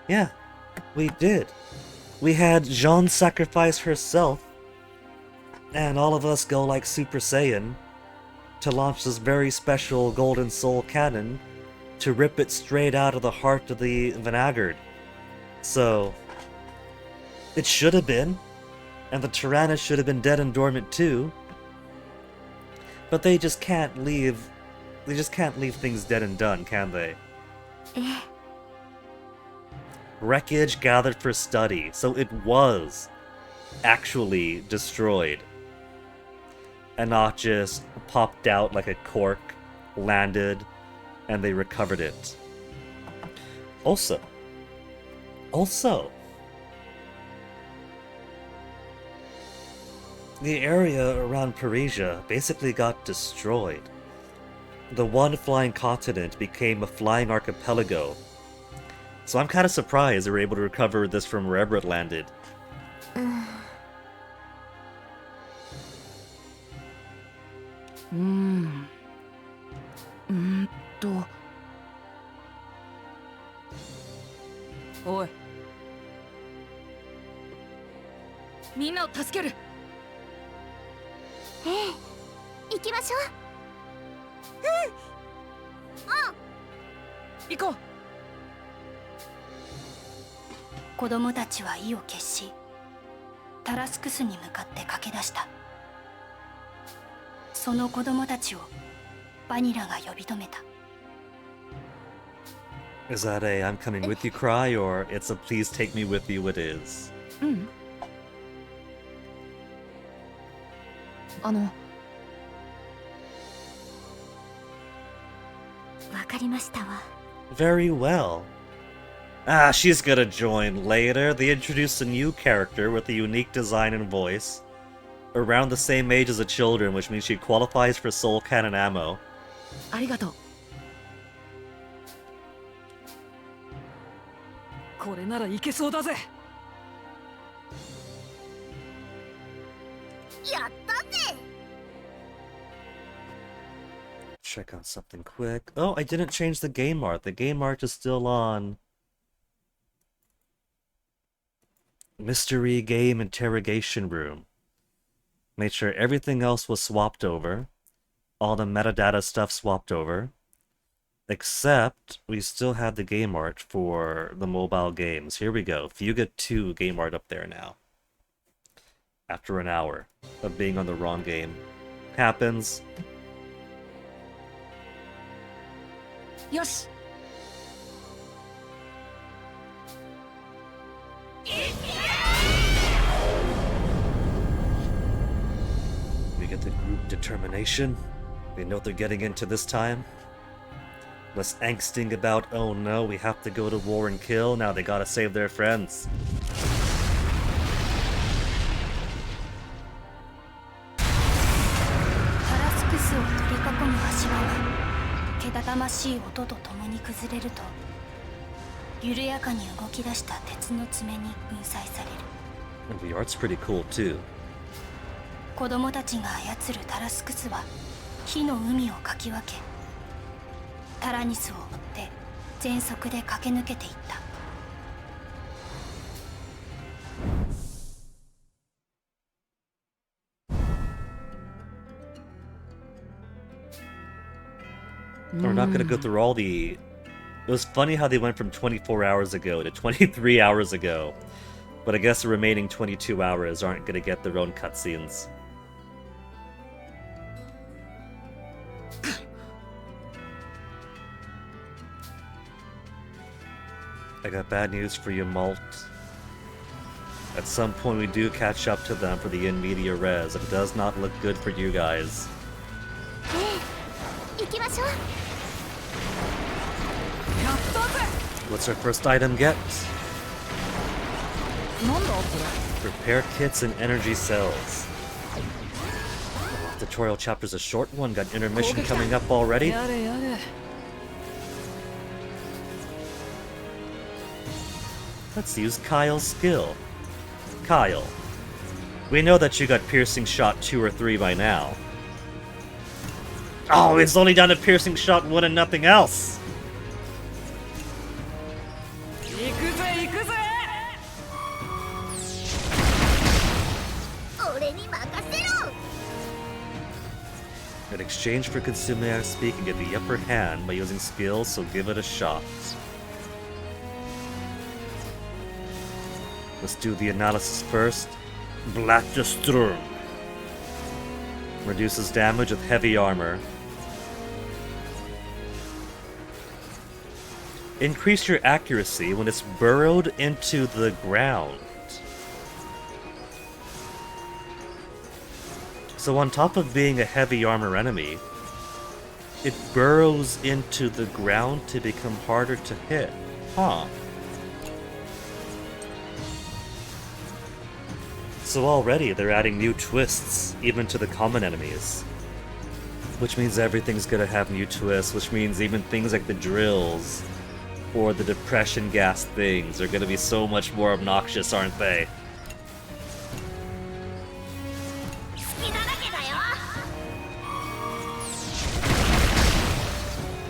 Yeah, we did. We had Jeanne sacrifice herself, and all of us go like Super Saiyan to launch this very special Golden Soul cannon to rip it straight out of the heart of the Vanagard. So, it should have been, and the Tyrannus should have been dead and dormant too. But they just can't leave things dead and done, can they? Wreckage gathered for study, so it was actually destroyed. And not just popped out like a cork, landed, and they recovered it. Also, the area around Parisia basically got destroyed. The one flying continent became a flying archipelago. So I'm kind of surprised they were able to recover this from wherever it landed. おいみんなを助ける。ええ、行きましょう。行こう。子供たちは意を決し、タラスクスに向かって駆け出した。その子供たちをバニラが呼び止めた。 Is that a I'm coming with you cry, or it's a please take me with you it is? うんわかりましたわ。 Very well. Ah, she's gonna join later. They introduced a new character with a unique design and voice. Around the same age as the children, which means she qualifies for soul cannon ammo. ありがとう。これならいけそうだぜ。やったぜ。 Check out something quick. Oh, I didn't change the game art. The game art is still on. Mystery Game Interrogation Room. Made sure everything else was swapped over. All the metadata stuff swapped over. Except we still have the game art for the mobile games. Here we go. Fuga 2 game art up there now. After an hour of being on the wrong game. Happens. よし。 We get the group determination. They know what they're getting into this time. Less angsting about, oh no, we have to go to war and kill. Now they gotta save their friends. タラスクスを取り囲む足場がけたたましい音とともに崩れると、緩やかに動き出した鉄の爪に粉砕される。 And the art's pretty cool too. 子供たちが操るタラスクスは火の海をかき分け、タラニスを追って全速で駆け抜けていった。 We're not gonna go through all the... It was funny how they went from 24 hours ago to 23 hours ago. But I guess the remaining 22 hours aren't gonna get their own cutscenes. I got bad news for you, Malt. At some point we do catch up to them for the in media res. It does not look good for you guys. 行きましょう。 やったぜ。 What's our first item get? なんだこれ。 Repair kits and energy cells. Oh, tutorial chapter's a short one. Got intermission coming up already. やれやれ。 Let's use Kyle's skill. Kyle, we know that you got piercing shot 2 or 3 by now. Oh, it's only down to piercing shot 1 and nothing else. 行くぜ行くぜ。俺に任せろ。 In exchange for consuming XP, can get the upper hand by using skills, so give it a shot. Let's do the analysis first. Black Sturm. Reduces damage with heavy armor. Increase your accuracy when it's burrowed into the ground. So on top of being a heavy armor enemy, it burrows into the ground to become harder to hit. Huh. So already they're adding new twists, even to the common enemies. Which means everything's gonna have new twists, which means even things like the drills or the depression gas things are gonna be so much more obnoxious, aren't they? 好きなだけだよ。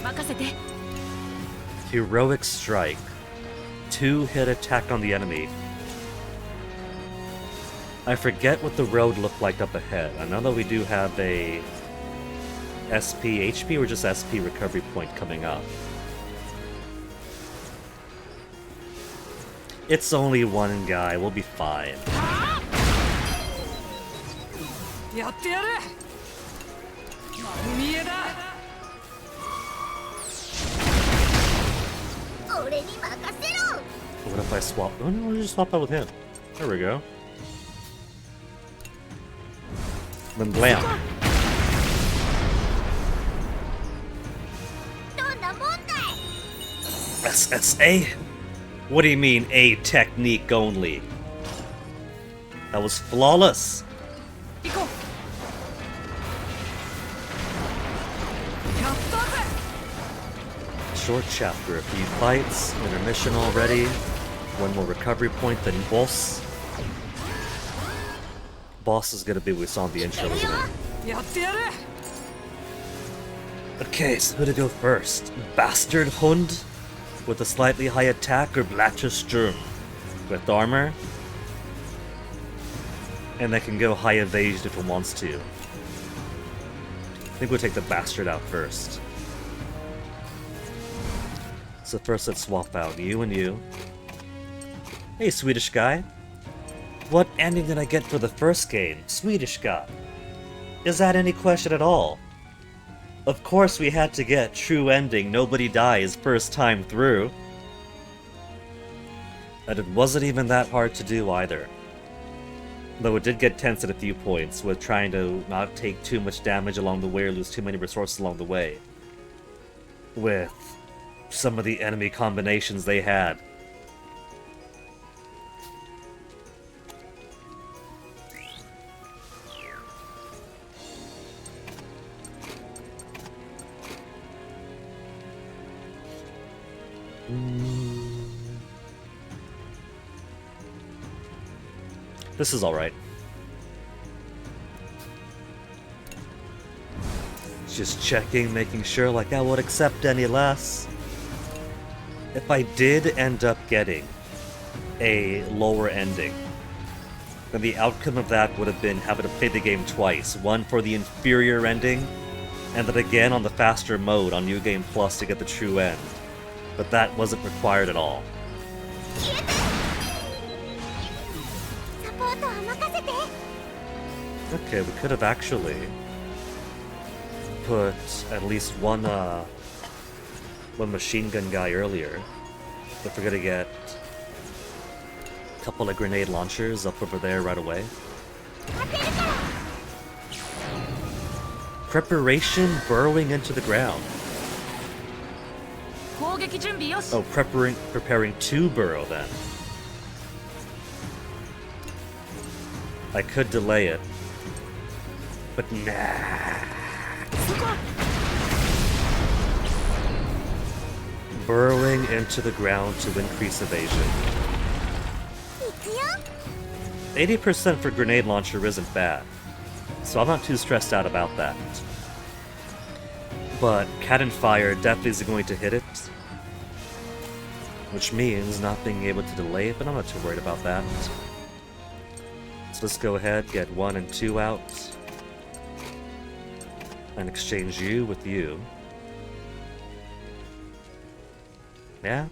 任せて。 Heroic Strike. 2-hit attack on the enemy. I forget what the road looked like up ahead. I know that we do have a SP, HP, or just SP recovery point coming up. It's only one guy, we'll be fine. やってやる丸見えだ 俺に任せろ What if I swap? Oh no, just swap out with him. There we go. Then blam. どんなもんだい SSA? What do you mean, a technique only? That was flawless. 行こうやったぜ Short chapter, a few fights, intermission already. One more recovery point, then boss. Boss is gonna be what we saw in the intro, isn't it? やってやる Okay, so who to go first? Bastard Hund? With a slightly high attack, or Blatter Sturm? With armor? And that can go high evasion if it wants to. I think we'll take the Bastard out first. So first let's swap out you and you. Hey, Swedish guy. What ending did I get for the first game? Swedish guy. Is that any question at all? Of course we had to get true ending, nobody dies first time through. And it wasn't even that hard to do either. Though it did get tense at a few points with trying to not take too much damage along the way or lose too many resources along the way. With some of the enemy combinations they had. This is alright. Just checking, making sure like I would accept any less. If I did end up getting a lower ending, then the outcome of that would have been having to play the game twice. One for the inferior ending, and then again on the faster mode on New Game Plus to get the true end. But that wasn't required at all. サポートは任せて Okay, we could have actually put at least one machine gun guy earlier. If we're gonna get a couple of grenade launchers up over there right away. Preparation burrowing into the ground. 攻撃準備よし Oh, preparing to burrow then. I could delay it, but nah. Burrowing into the ground to increase evasion. 行くよ 80% for grenade launcher isn't bad, so I'm not too stressed out about that. But cannon fire definitely is going to hit it, which means not being able to delay it, but I'm not too worried about that. So let's go ahead, get 1 and 2 out, and exchange you with you. Yeah?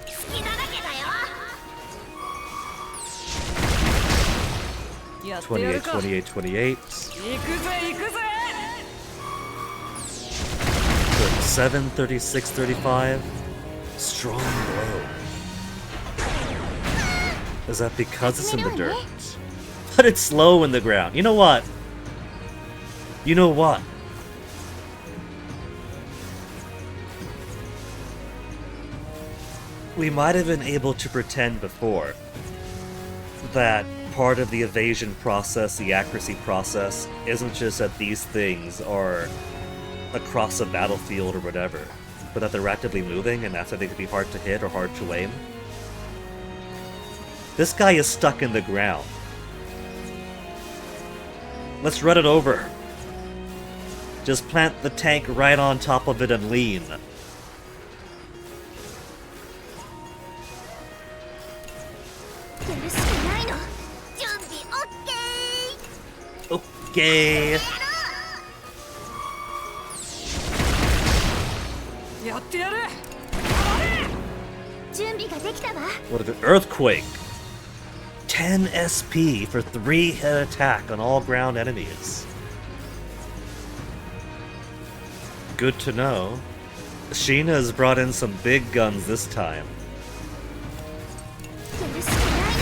好きなだけだよやってやる28, か 28, 28. 行くぜ行くぜ 37, 36, 35. Strong blow. Is that because it's in the dirt? But it's slow in the ground. You know what? You know what? We might have been able to pretend before that part of the evasion process, the accuracy process, isn't just that these things are across a battlefield or whatever, but that they're actively moving and that's why they could be hard to hit or hard to aim. This guy is stuck in the ground. Let's run it over. Just plant the tank right on top of it and lean. Okay. やってやる。 準備ができたわ。 What an earthquake! 10 SP for 3-hit attack on all ground enemies. Good to know. Sheena has brought in some big guns this time. やるしかない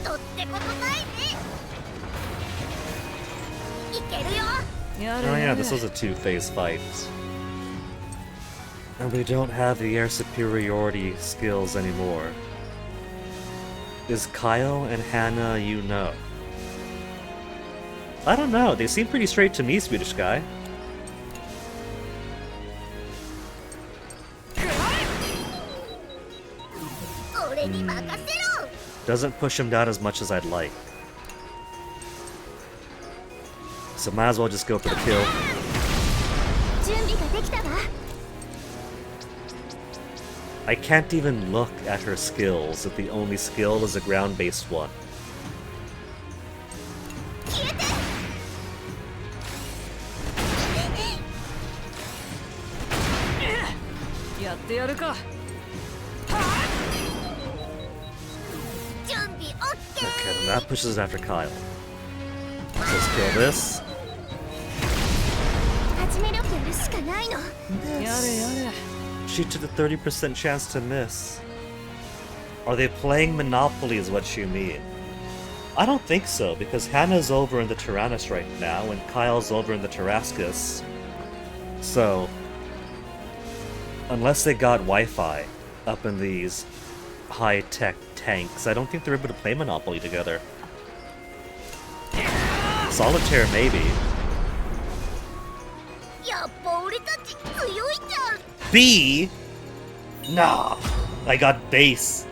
の。とってことないね。いけるよ。やれ Oh や yeah, れ。 this was a two-phase fight. And we don't have the air superiority skills anymore. Is Kyle and Hannah you know? I don't know, they seem pretty straight to me, Swedish guy. Doesn't push him down as much as I'd like. So might as well just go for the kill. 準備ができたわ。 I can't even look at her skills if the only skill is a ground-based one. 消えて。やってやるか。準備 OK。 Okay, then that pushes after Kyle. So let's kill this. 始めるやるしかないの。やれやれ。 She took a 30% chance to miss. Are they playing Monopoly is what you mean? I don't think so, because Hannah's over in the Tyrannus right now, and Kyle's over in the Tarascus. So, unless they got Wi-Fi up in these high-tech tanks, I don't think they're able to play Monopoly together. Solitaire, maybe. やっぱ俺たち強いじゃん。 B? Nah, I got base.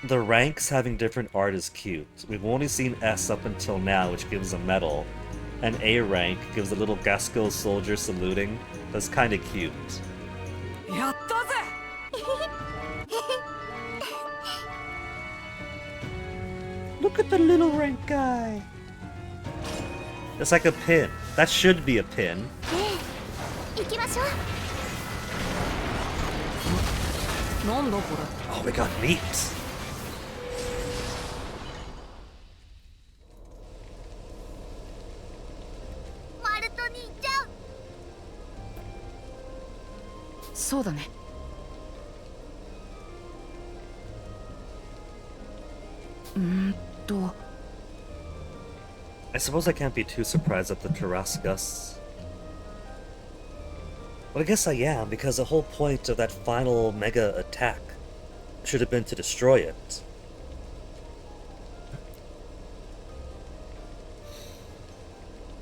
The ranks having different art is cute. We've only seen S up until now, which gives a medal. And A rank gives a little Gasco soldier saluting. That's kinda cute. やったぜ。 Look at the little rank guy! It's like a pin. That should be a pin. 行きましょう。なんだこれ。 Oh, we got meat! マルト兄ちゃん。そうだね。I suppose I can't be too surprised at the Tarascus. Well, I guess I am, because the whole point of that final mega attack should have been to destroy it.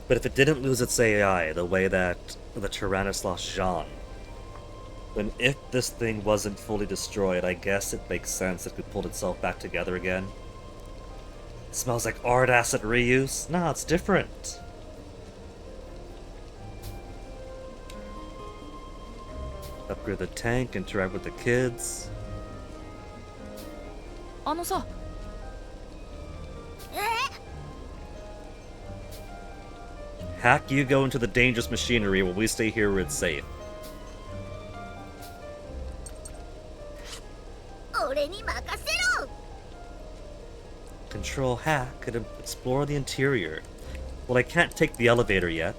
But if it didn't lose its AI the way that the Tyrannus lost Jean, then if this thing wasn't fully destroyed, I guess it makes sense it could pull itself back together again. Smells like art asset reuse? Nah, it's different. Upgrade the tank, interact with the kids. あのさ。 Hack, you go into the dangerous machinery while we stay here where it's safe. 俺に任せろ。 Control Hack and explore the interior. Well, I can't take the elevator yet.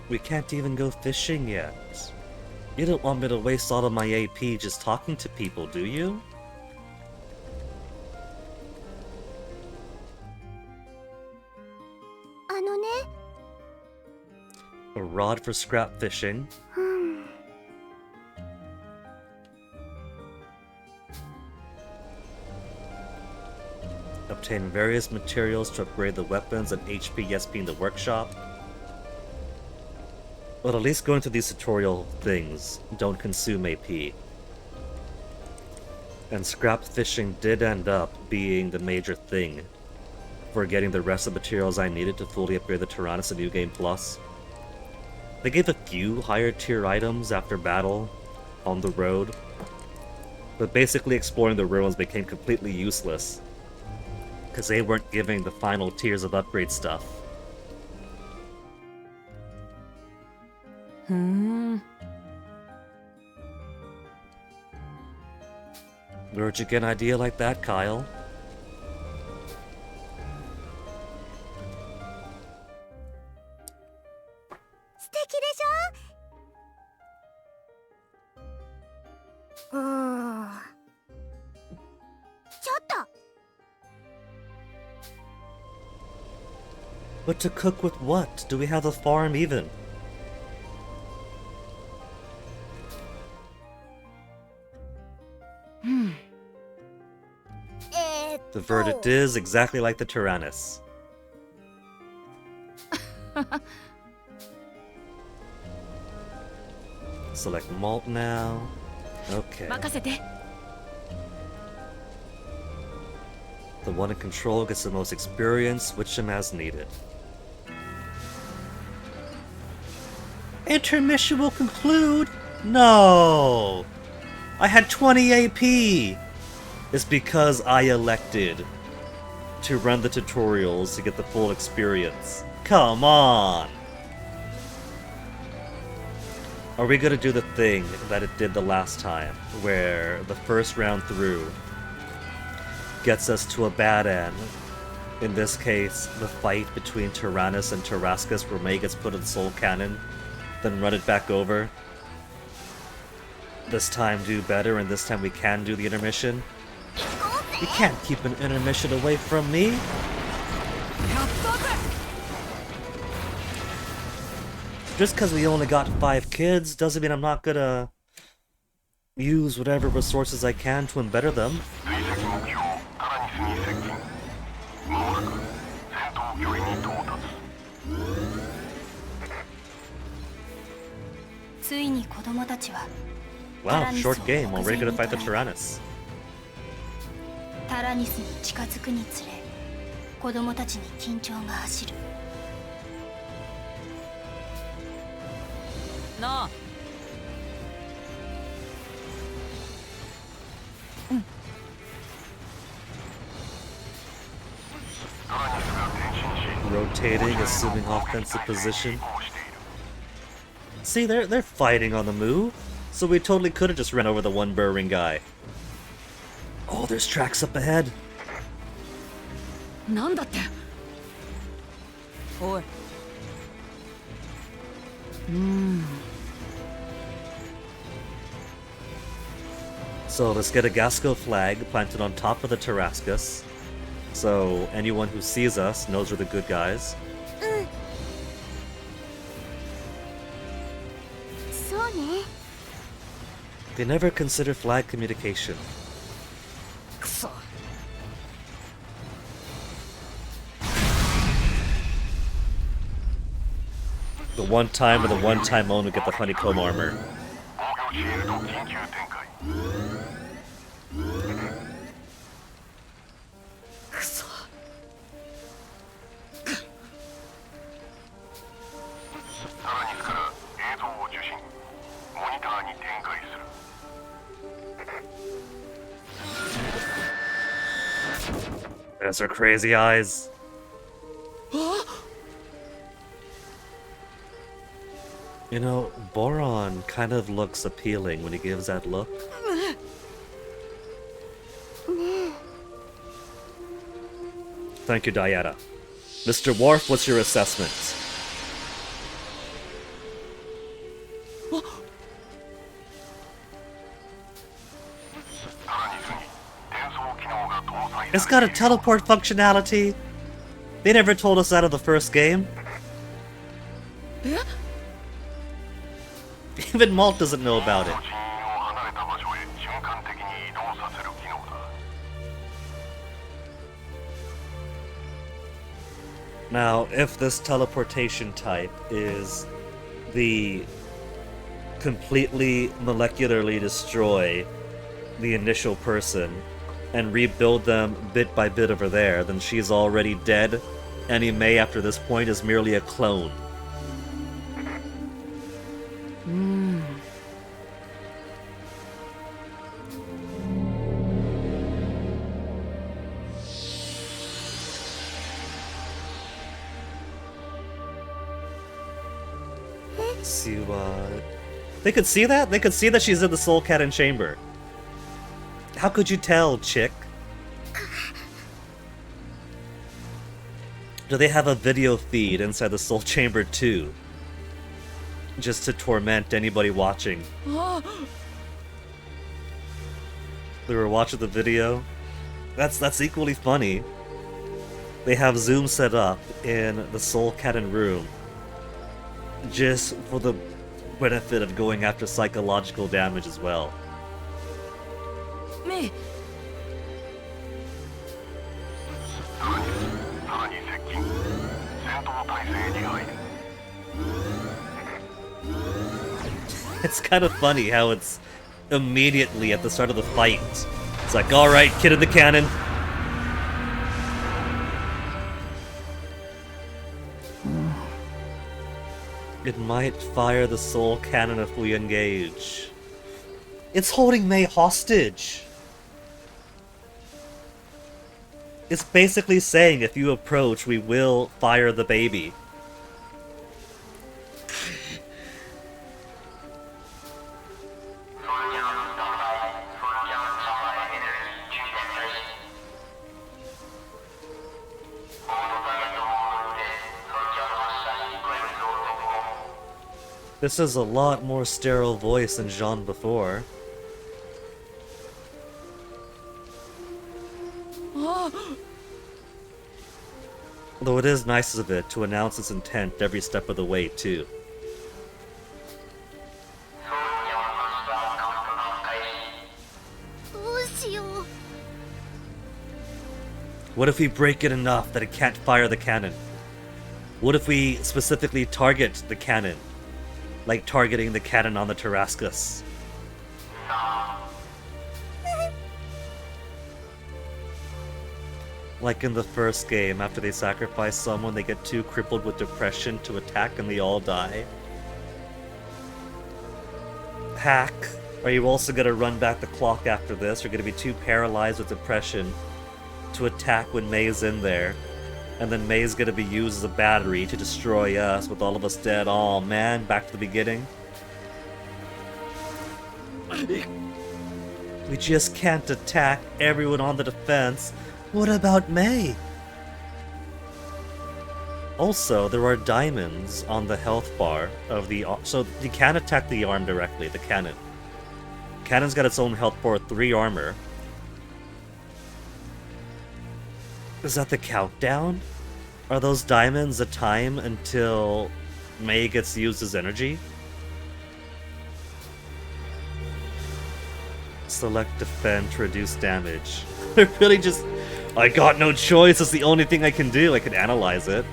We can't even go fishing yet. You don't want me to waste all of my AP just talking to people, do you? A rod for scrap fishing. Obtain various materials to upgrade the weapons and HP SP in the workshop. But at least going through these tutorial things don't consume AP. And scrap fishing did end up being the major thing for getting the rest of the materials I needed to fully upgrade the Tyrannus in New Game Plus. They gave a few higher tier items after battle, on the road. But basically exploring the ruins became completely useless, because they weren't giving the final tiers of upgrade stuff. ふーん Where'd you get an idea like that, Kyle? 素敵でしょ。ちょっと。 But to cook with what? Do we have a farm even? The verdict is exactly like the Tyrannus. Select malt now. Okay. 任せて The one in control gets the most experience, switch him as needed. Intermission will conclude? No! I had 20 AP! It's because I elected to run the tutorials to get the full experience. Come on! Are we gonna do the thing that it did the last time, where the first round through gets us to a bad end? In this case, the fight between Tyrannus and Tarascus, where May gets put in Soul Cannon, then run it back over. This time do better, and this time we can do the intermission. You can't keep an intermission away from me! やったぜ Just because we only got 5 kids doesn't mean I'm not gonna use whatever resources I can to embetter them. 追跡目標タラニスに接近。まもなく戦闘距離に到達。ついに子供たちは Wow, short game, already gonna fight the Tyrannus. タラニスに近づくにつれ子供たちに緊張が走る。なあ Rotating, assuming offensive position. See, they're fighting on the move, so we totally could have just run over the one burrowing guy. Oh, there's tracks up ahead. なんだっておい So let's get a Gasco flag planted on top of the Tarascus, so anyone who sees us knows we're the good guys. そうね。 They never consider flag communication. くそ The one time and the one time only get the honeycomb armor. 防御シールド緊急展開。くそタラニスから映像を受信。モニターに展開する。 Those are crazy eyes. You know, Boron kind of looks appealing when he gives that look. Thank you, Diana. Mr. Worf, what's your assessment? It's got a teleport functionality. They never told us that in the first game. Even Malt doesn't know about it. 人員を離れた場所へ瞬間的に移動させる機能だ。 Now, if this teleportation type is the completely molecularly destroy the initial person and rebuild them bit by bit over there, then she's already dead. Anime after this point is merely a clone. So, they could see that? They could see that she's in the Soul Cannon chamber. How could you tell, chick? Do they have a video feed inside the Soul Chamber too? Just to torment anybody watching. They were watching the video. That's equally funny. They have Zoom set up in the Soul Cannon room just for the benefit of going after psychological damage as well. Me. さらに接近戦闘態勢に入る It's kind of funny how it's immediately at the start of the fight. It's like, alright, kid in the cannon. It might fire the soul cannon if we engage. It's holding Mei hostage. It's basically saying if you approach, we will fire the baby. This is a lot more sterile voice than Jean before. Though it is nice of it to announce its intent every step of the way, too. What if we break it enough that it can't fire the cannon? What if we specifically target the cannon? Like targeting the cannon on the Tarrascus. Like in the first game, after they sacrifice someone, they get too crippled with depression to attack and they all die. Hack, are you also gonna run back the clock after this? You're gonna be too paralyzed with depression to attack when Mei's in there. And then Mei's gonna be used as a battery to destroy us with all of us dead. Aw, man, back to the beginning. We just can't attack everyone on the defense. What about Mei? Also, there are diamonds on the health bar of the... So you can attack the arm directly, the cannon. Cannon's got its own health bar, 3 armor. Is that the countdown? Are those diamonds a time until Mei gets used as energy? Select defend to reduce damage. They're really just... I got no choice, it's the only thing I can do. I can analyze it.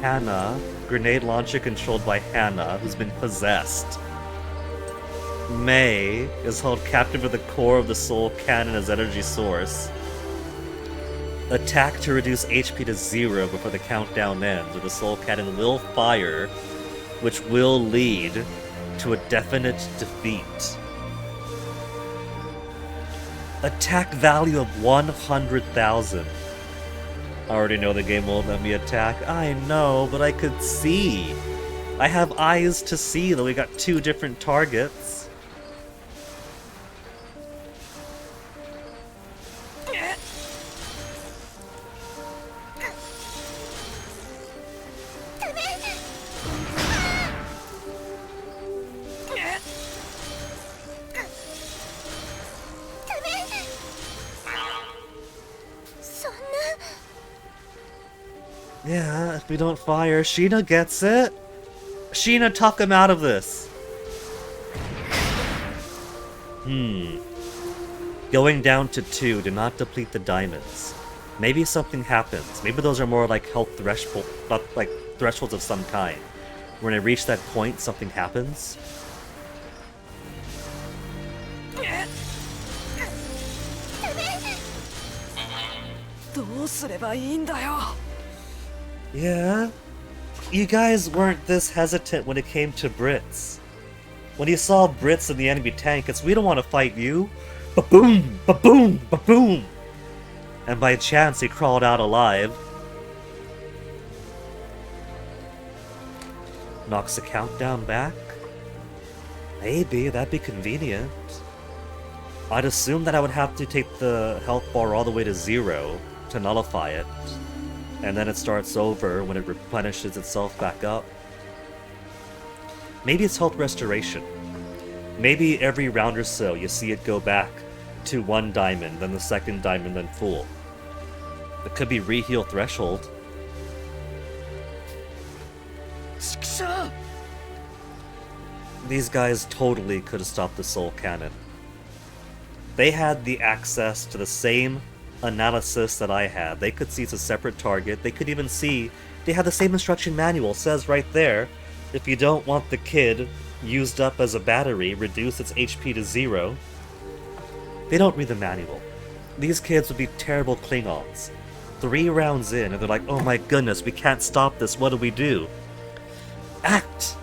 Hannah. Grenade launcher controlled by Hannah, who's been possessed. Mei is held captive at the core of the soul cannon as energy source. Attack to reduce HP to 0 before the countdown ends, or the soul cannon will fire, which will lead to a definite defeat. Attack value of 100,000. I already know the game won't let me attack. I know, but I could see. I have eyes to see, though we got 2 different targets. Yeah, if we don't fire, Sheena gets it. Sheena, talk him out of this. Going down to 2, do not deplete the diamonds. Maybe something happens. Maybe those are more like health threshold, not like thresholds of some kind. When I reach that point, something happens. Yeah, you guys weren't this hesitant when it came to Brits. When you saw Brits in the enemy tank, it's we don't want to fight you. Ba-boom! Ba-boom! Ba-boom! And by chance, he crawled out alive. knocks the countdown back? Maybe, that'd be convenient. I'd assume that I would have to take the health bar all the way to 0 to nullify it, and then it starts over when it replenishes itself back up. Maybe it's health restoration. Maybe every round or so you see it go back to 1 diamond, then the 2nd diamond, then full. It could be re-heal threshold. These guys totally could have stopped the soul cannon. They had the access to the same analysis that I had. They could see it's a separate target. They could even see they had the same instruction manual. It says right there, if you don't want the kid used up as a battery, reduce its HP to 0. They don't read the manual. These kids would be terrible Klingons. 3 rounds in, and they're like, oh my goodness, we can't stop this, what do we do? Act!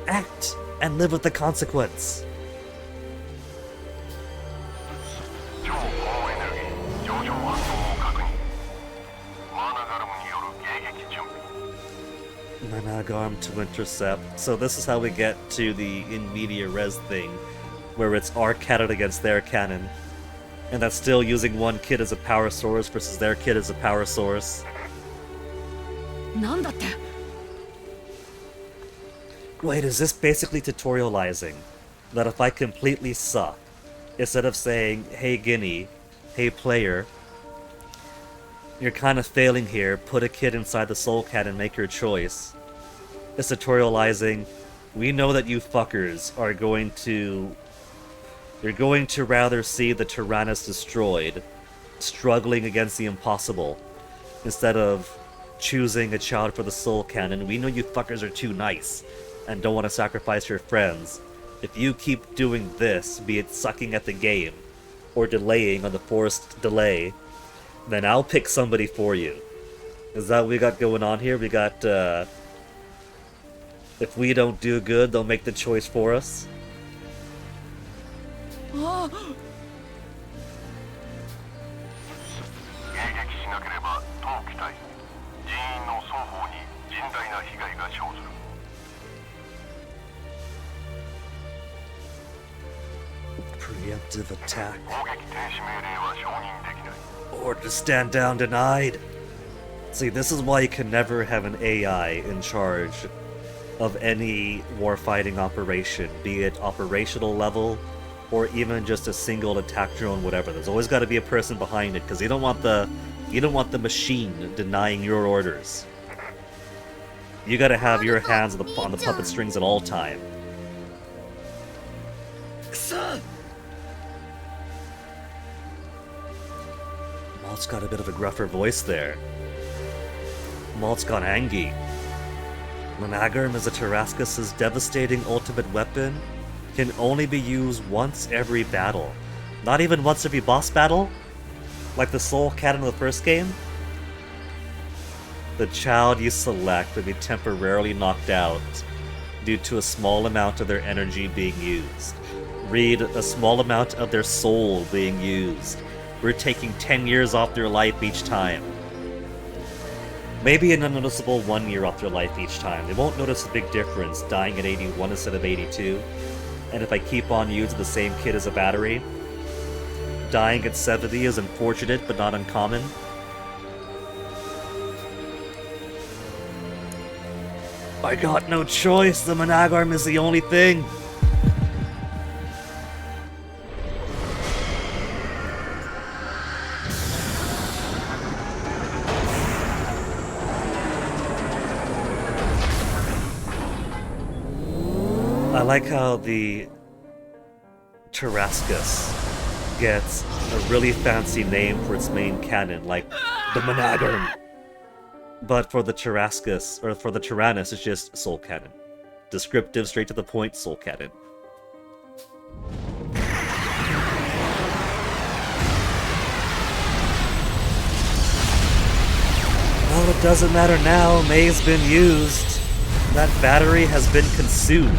Act! And live with the consequence. 超高エネルギー上昇反応を確認。マナガルムによる迎撃準備。 Managarm to intercept. So this is how we get to the in media res thing, where it's our cannon against their cannon. And that's still using one kid as a power source versus their kid as a power source. なんだって Wait, is this basically tutorializing that if I completely suck, instead of saying, hey Guinea, hey player, you're kind of failing here, put a kid inside the soul cannon, make your choice. It's tutorializing, we know that you fuckers are going to... You're going to rather see the Tyrannus destroyed, struggling against the impossible, instead of choosing a child for the soul cannon. We know you fuckers are too nice, and don't want to sacrifice your friends. If you keep doing this, be it sucking at the game, or delaying on the forced delay, then I'll pick somebody for you. Is that what we got going on here? We got, if we don't do good, they'll make the choice for us? あ迎撃しなければ当機体人員の双方に甚大な被害が生ずる。 Preemptive attack. 攻撃停止命令は承認できない。 Order to stand down denied. See, this is why you can never have an AI in charge of any warfighting operation, be it operational level or even just a single attack drone, whatever. There's always got to be a person behind it because you don't want the machine denying your orders. You got to have your hands on the puppet strings at all time. くそ Malt's got a bit of a gruffer voice there. Malt's gone angry. Managarm is a Tarascus's devastating ultimate weapon. Can only be used once every battle. Not even once every boss battle? Like the soul cannon of the first game? The child you select will be temporarily knocked out due to a small amount of their energy being used. Read, a small amount of their soul being used. We're taking 10 years off their life each time. Maybe an unnoticeable 1 year off their life each time. They won't notice a big difference dying at 81 instead of 82. And if I keep on using the same kid as a battery, dying at 70 is unfortunate but not uncommon. I got no choice, the Managarm is the only thing. I like how the Tarascus gets a really fancy name for its main cannon, like the Managarm. But for the Tarascus, or for the Tyrannus, it's just Soul Cannon. Descriptive, straight to the point, Soul Cannon. Well, it doesn't matter now, May's been used. That battery has been consumed.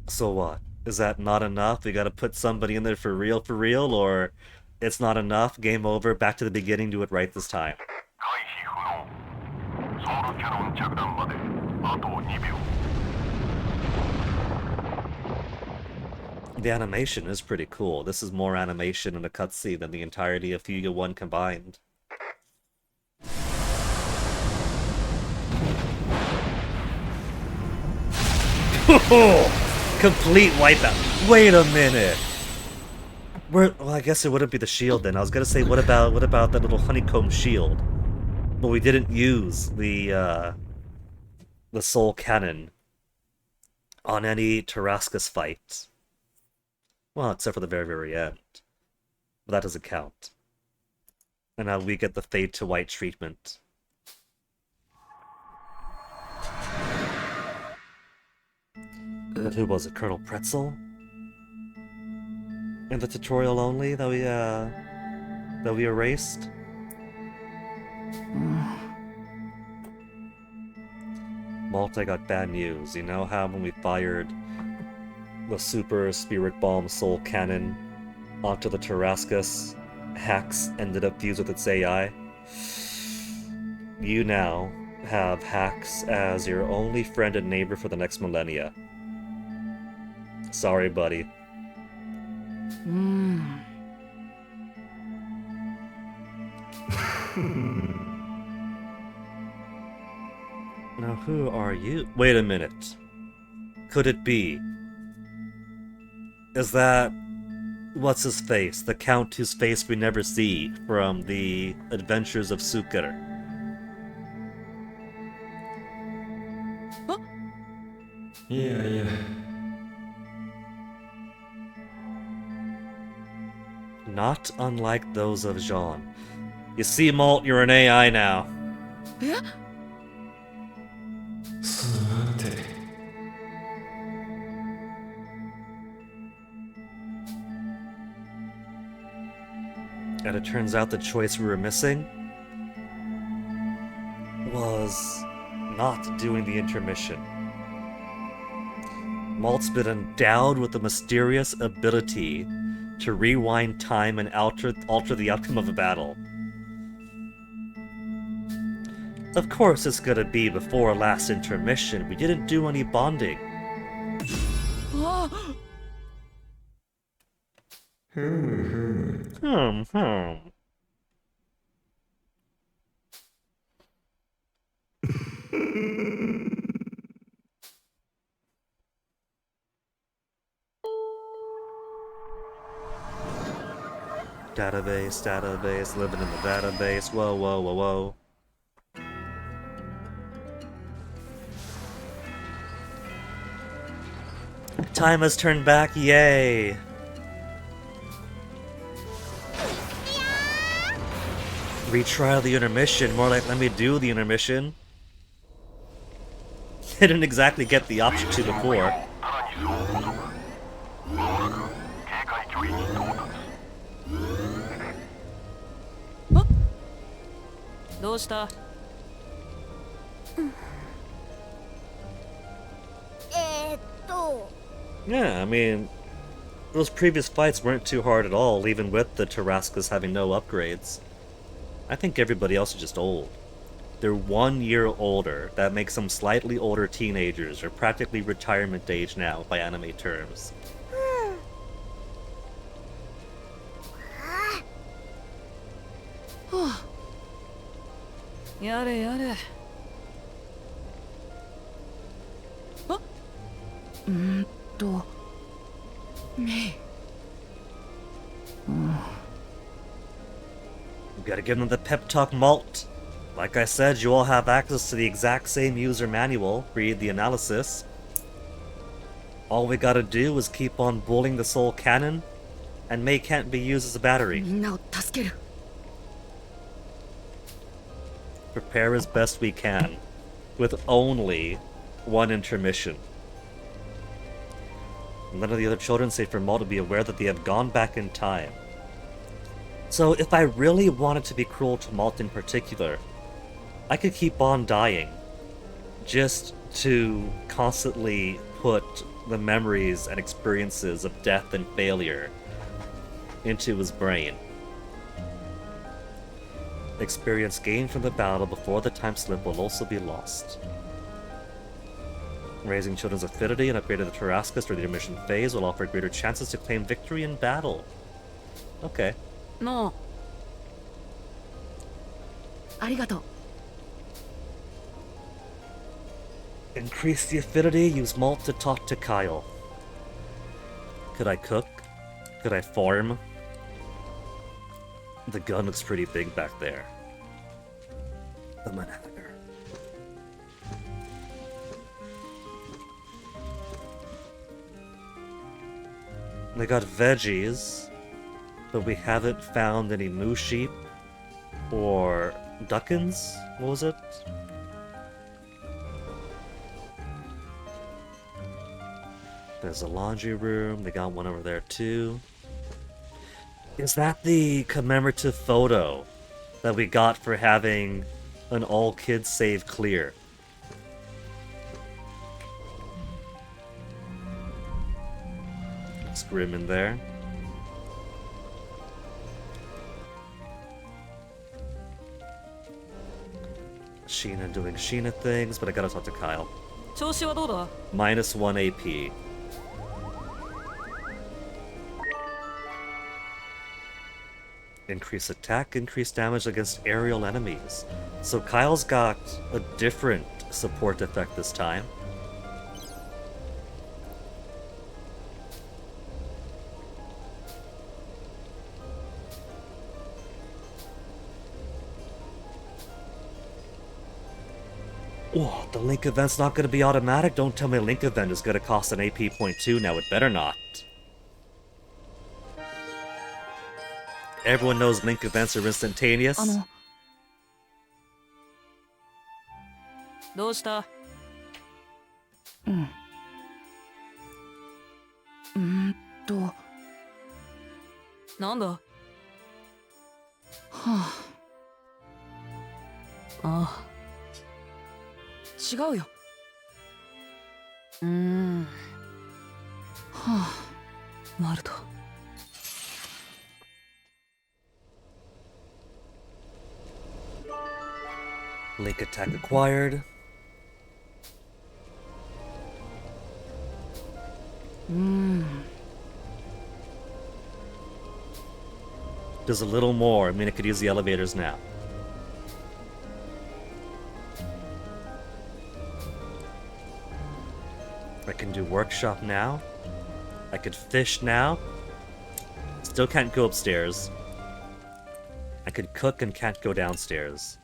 So what? Is that not enough? We gotta put somebody in there for real, or it's not enough, game over, back to the beginning, do it right this time. 回避不能。ソウルキャノン着弾まであと2秒。 The animation is pretty cool. This is more animation in a cutscene than the entirety of Fuga 1 combined. Complete wipeout. Wait a minute. Well, I guess it wouldn't be the shield then. I was gonna say, what about that little honeycomb shield? But we didn't use the soul cannon on any Tarascus fight. Well, except for the very end. But that doesn't count. And now we get the fade to white treatment. But who was it? Colonel Pretzel? In the tutorial only that we erased? Malta got bad news. You know how when we fired the Super Spirit Bomb Soul Cannon onto the Tarascus, Hax ended up fused with its AI? You now have Hax as your only friend and neighbor for the next millennia. Sorry, buddy. Now, who are you? Wait a minute. Could it be? Is that... what's his face? The Count whose face we never see from the Adventures of Sukar. Yeah. Not unlike those of Jean. You see, Malt, you're an AI now. さて And it turns out the choice we were missing was not doing the intermission. Malt's been endowed with the mysterious ability to rewind time and alter the outcome of a battle. Of course it's gonna be before last intermission. We didn't do any bonding. Hmm. Database, living in the database. Whoa. Time has turned back, yay! Retry the intermission, more like let me do the intermission. Didn't exactly get the option to before. どうした？Yeah, I mean, those previous fights weren't too hard at all, even with the Tarascus having no upgrades. I think everybody else is just old. They're 1 year older. That makes them slightly older teenagers, or practically retirement age now, by anime terms. Yare. ね We gotta give them the pep talk, Malt. Like I said, you all have access to the exact same user manual. Read the analysis. All we gotta do is keep on bullying the soul cannon, and May can't be used as a battery. みんなを助ける Prepare as best we can, with only one intermission. None of the other children, save for Maul, to be aware that they have gone back in time. So if I really wanted to be cruel to Malt in particular, I could keep on dying, just to constantly put the memories and experiences of death and failure into his brain. Experience gained from the battle before the time slip will also be lost. Raising children's affinity and upgrading the Tarascus during the intermission phase will offer greater chances to claim victory in battle. Okay. のうありがとう Increase the affinity, use malt to talk to Kyle. Could I cook? Could I farm? The gun looks pretty big back there. The Manhattan. They got veggies, but we haven't found any moo sheep or duckins. What was it? There's a laundry room. They got one over there too. Is that the commemorative photo that we got for having an all kids save clear? Grim in there. Sheena doing Sheena things, but I gotta talk to Kyle. 調子はどうだ -1 AP. Increase attack, increase damage against aerial enemies. So Kyle's got a different support effect this time. Oh, the link event's not going to be automatic? Don't tell me a link event is going to cost an AP point 2 now. It better not. Everyone knows link events are instantaneous. どうしたなんだはあ違うよはあマルト Link attack acquired. Does a little more. I mean, I could use the elevators now. I can do workshop now. I could fish now. Still can't go upstairs. I could cook and can't go downstairs.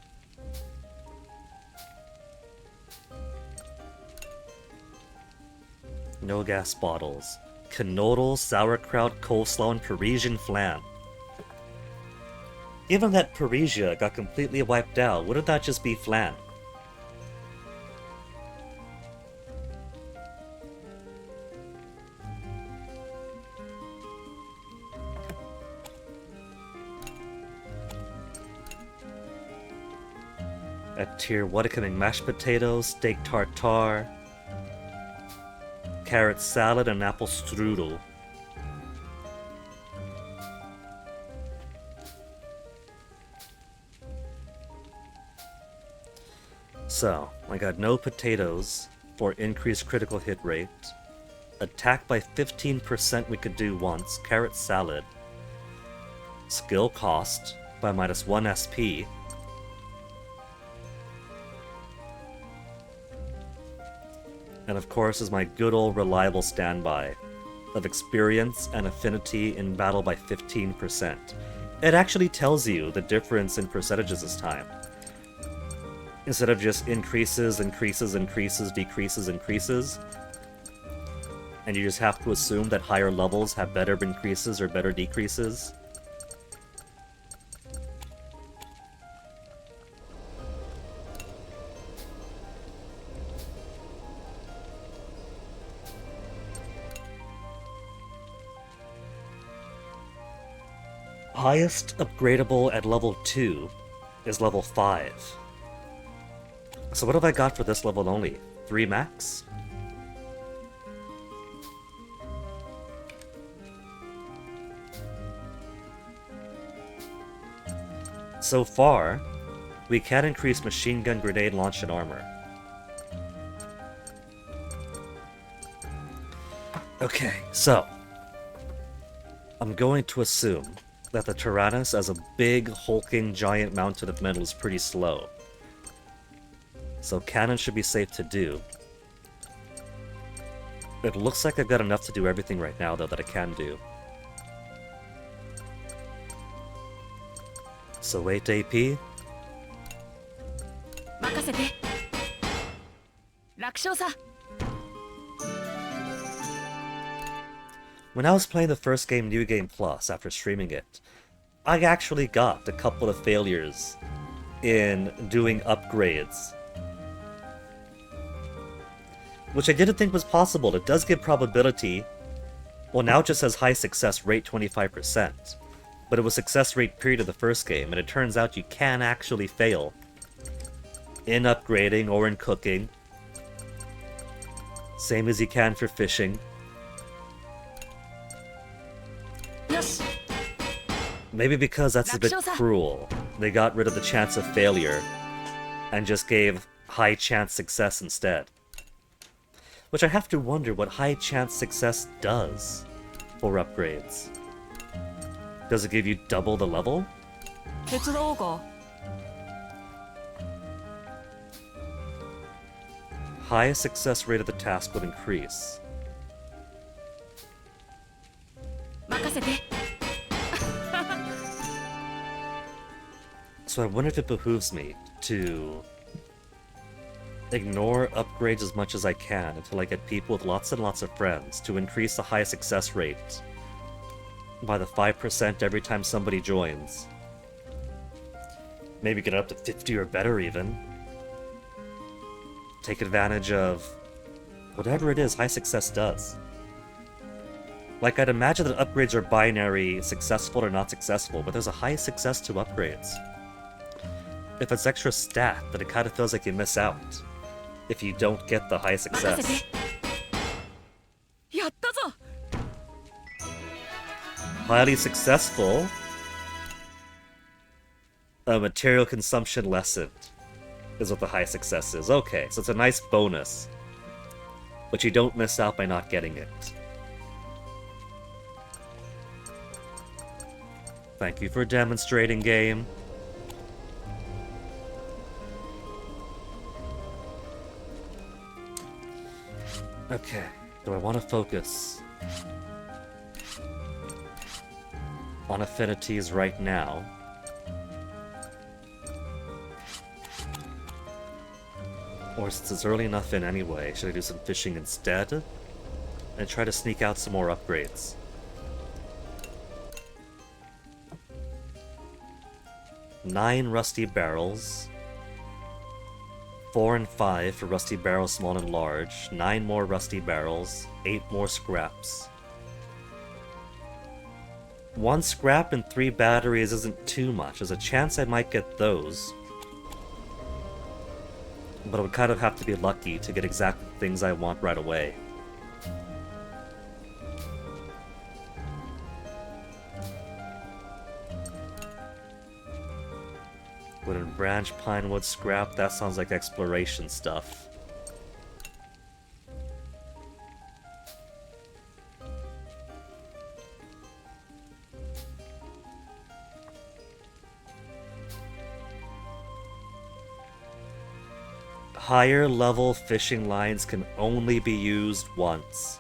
No gas bottles. Canodal, sauerkraut, coleslaw, and Parisian flan. Even that Parisia got completely wiped out, wouldn't that just be flan? At tier 1 coming mashed potatoes, steak tartare, carrot salad, and apple strudel. So, I got no potatoes for increased critical hit rate. Attack by 15% we could do once. Carrot salad. Skill cost by -1 SP. And of course is my good old reliable standby of experience and affinity in battle by 15%. It actually tells you the difference in percentages this time. Instead of just increases, increases, increases, decreases, increases. And you just have to assume that higher levels have better increases or better decreases. Highest upgradable at level 2 is level 5. So what have I got for this level only? 3 max? So far, we can increase machine gun, grenade launch, and armor. Okay, so I'm going to assume that the Tyrannus as a big, hulking, giant mountain of metal is pretty slow. So cannon should be safe to do. It looks like I've got enough to do everything right now, though, that I can do. So 8 AP. 任せて楽勝さ When I was playing the first game, New Game Plus, after streaming it, I actually got a couple of failures in doing upgrades. Which I didn't think was possible. It does give probability. Well, now it just says high success rate 25%. But it was success rate period of the first game, and it turns out you can actually fail in upgrading or in cooking. Same as you can for fishing. よし Maybe because that's a bit cruel. They got rid of the chance of failure and just gave high chance success instead. Which I have to wonder what high chance success does for upgrades. Does it give you double the level? 手伝おうか Highest success rate of the task would increase. 任せて So I wonder if it behooves me to ignore upgrades as much as I can until I get people with lots and lots of friends to increase the high success rate by the 5% every time somebody joins. Maybe get it up to 50 or better even. Take advantage of whatever it is high success does. Like, I'd imagine that upgrades are binary, successful or not successful, but there's a high success to upgrades. If it's extra stat, then it kind of feels like you miss out if you don't get the high 任せ success. てやったぞ Highly successful, a material consumption lessened is what the high success is. Okay, so it's a nice bonus, but you don't miss out by not getting it. Thank you for demonstrating, game. Okay, do I want to focus on affinities right now? Or since it's early enough in anyway, should I do some fishing instead? And try to sneak out some more upgrades? Nine rusty barrels. 4 and 5 for rusty barrels small and large. 9 more rusty barrels. 8 more scraps. 1 scrap and 3 batteries isn't too much. There's a chance I might get those. But I would kind of have to be lucky to get exactly the things I want right away. Wooden branch, pine wood, scrap, that sounds like exploration stuff. Higher level fishing lines can only be used once.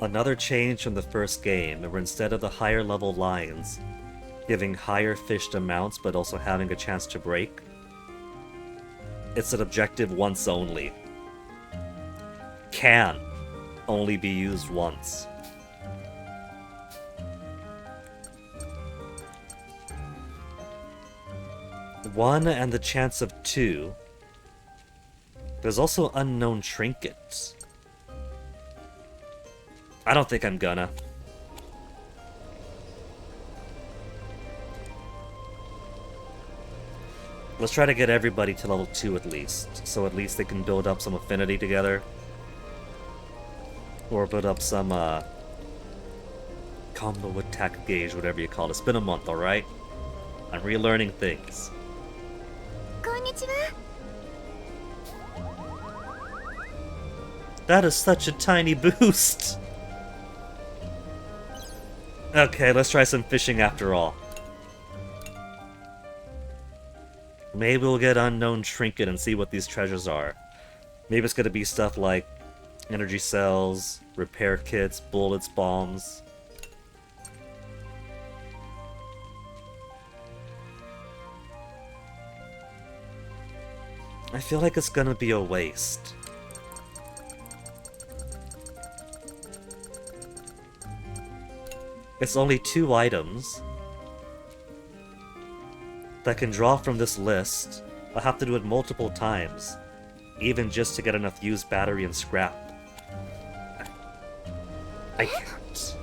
Another change from the first game, where instead of the higher level lines giving higher fished amounts but also having a chance to break, it's an objective once only. Can only be used once. One and the chance of 2. There's also unknown trinkets. I don't think I'm gonna. Let's try to get everybody to level 2 at least, so at least they can build up some affinity together. Or build up some, combo attack gauge, whatever you call it. It's been a month, alright? I'm relearning things. こんにちは。 That is such a tiny boost! Okay, let's try some fishing after all. Maybe we'll get Unknown Trinket and see what these treasures are. Maybe it's gonna be stuff like energy cells, repair kits, bullets, bombs. I feel like it's gonna be a waste. It's only 2 items that can draw from this list. I'll have to do it multiple times, even just to get enough used battery and scrap. I can't.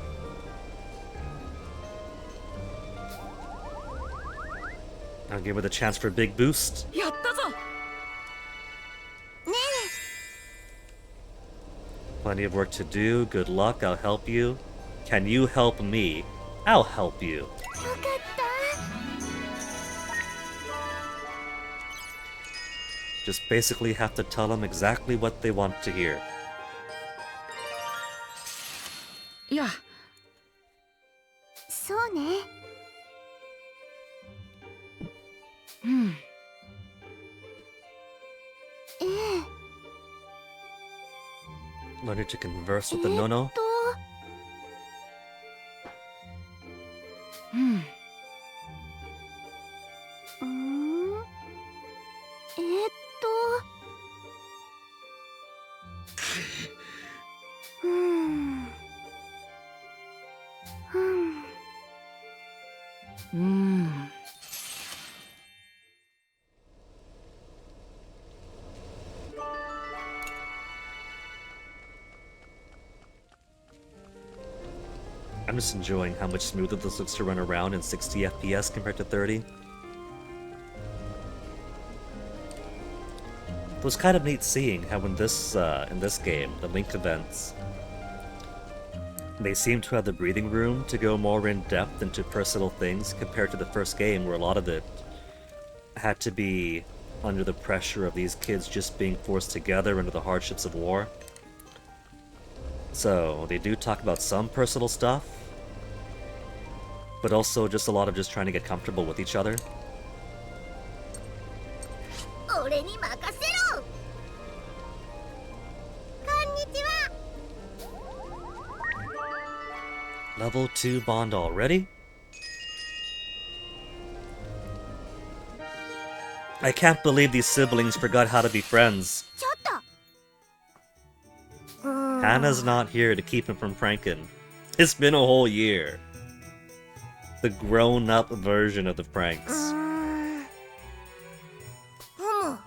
I'll give it a chance for a big boost. やったぞ。 Plenty of work to do. Good luck. I'll help you. Can you help me? I'll help you. よかった。 Just basically have to tell them exactly what they want to hear. いや、そうね。 うん。 ええ。 Learning to converse with the Nono. うん。 うん。 I'm just enjoying how much smoother this looks to run around in 60 FPS compared to 30. It was kind of neat seeing how in this game, the Link events, they seem to have the breathing room to go more in depth into personal things compared to the first game, where a lot of it had to be under the pressure of these kids just being forced together under the hardships of war. So they do talk about some personal stuff, but also just a lot of just trying to get comfortable with each other. 俺に任せろ。こんにちは。 Level 2 bond already? I can't believe these siblings forgot how to be friends. ちょっと。Hannah's not here to keep him from pranking. It's been a whole year. The grown-up version of the pranks. ふむ。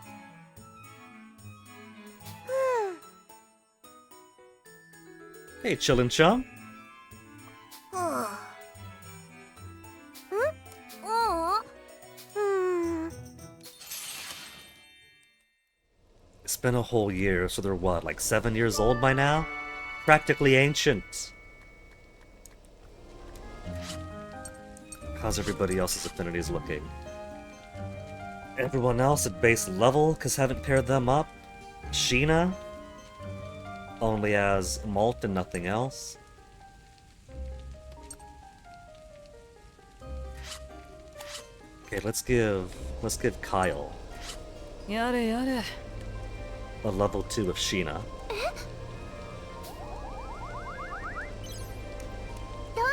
Hey, chillin' chum. うん。 It's been a whole year, so they're what, like 7 years old by now? Practically ancient. How's everybody else's affinities looking? Everyone else at base level, cause haven't paired them up? Sheena? Only as Malt and nothing else? Okay, let's give Kyle やれやれ。 a level 2 of Sheena. どうも。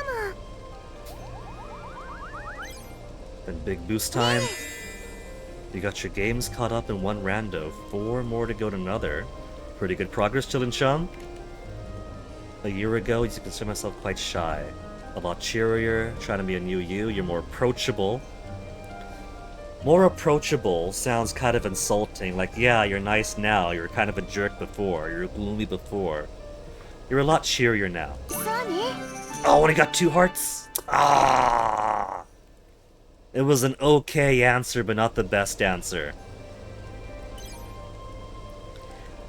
Then big boost time. You got your games caught up in one rando. 4 more to go to another. Pretty good progress, Chillin' Chum. A year ago, you consider myself quite shy. A lot cheerier, trying to be a new you. You're more approachable. More approachable sounds kind of insulting. Like, yeah, you're nice now. You were kind of a jerk before. You were gloomy before. You're a lot cheerier now. そうね。 Oh, and he got 2 hearts? Ah! It was an okay answer, but not the best answer.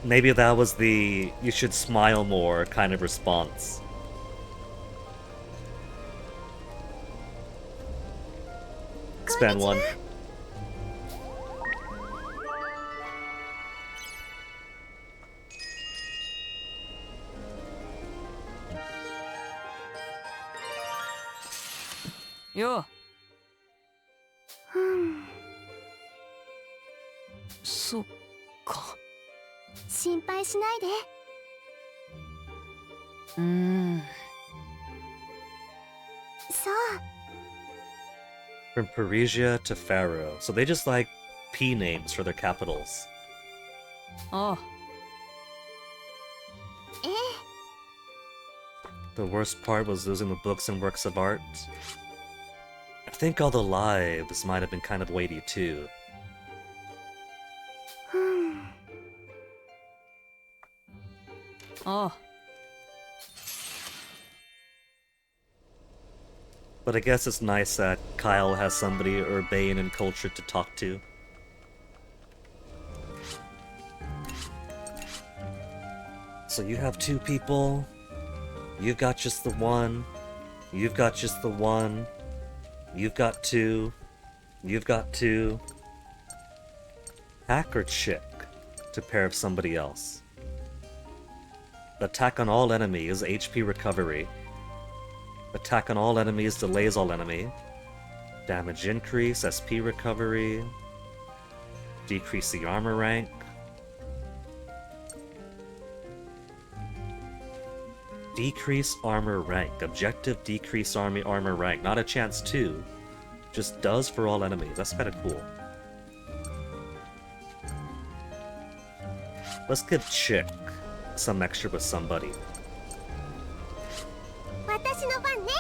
Maybe that was the you should smile more kind of response. lifespan one.ようんそっか心配しないで。そう From Parisia to Pharaoh. So they just like P names for their capitals. ああ ええ The worst part was losing the books and works of art. I think all the lives might have been kind of weighty too. うんああ But I guess it's nice that Kyle has somebody urbane and cultured to talk to. So you have two people. You've got just the one. You've got just the one. You've got two. You've got two. Hack or chick to pair with somebody else. Attack on all enemies, HP recovery. Attack on all enemies, delays all enemy. Damage increase, SP recovery. Decrease the armor rank. Decrease armor rank. Objective decrease armor rank. Not a chance to. Just does for all enemies. That's kind of cool. Let's give Chick some extra with somebody. 私の番ね。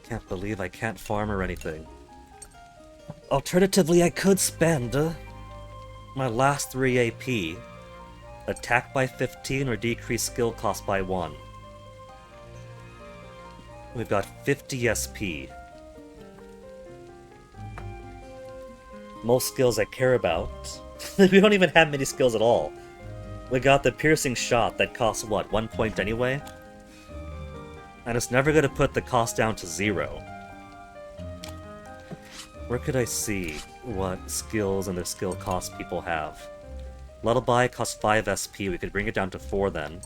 Can't believe I can't farm or anything. Alternatively, I could spend my last 3 AP. Attack by 15 or decrease skill cost by 1. We've got 50 SP. Most skills I care about. We don't even have many skills at all. We got the piercing shot that costs what, 1 point anyway? And it's never gonna put the cost down to 0. Where could I see what skills and their skill cost people have? Lullaby costs 5 SP, we could bring it down to 4 then.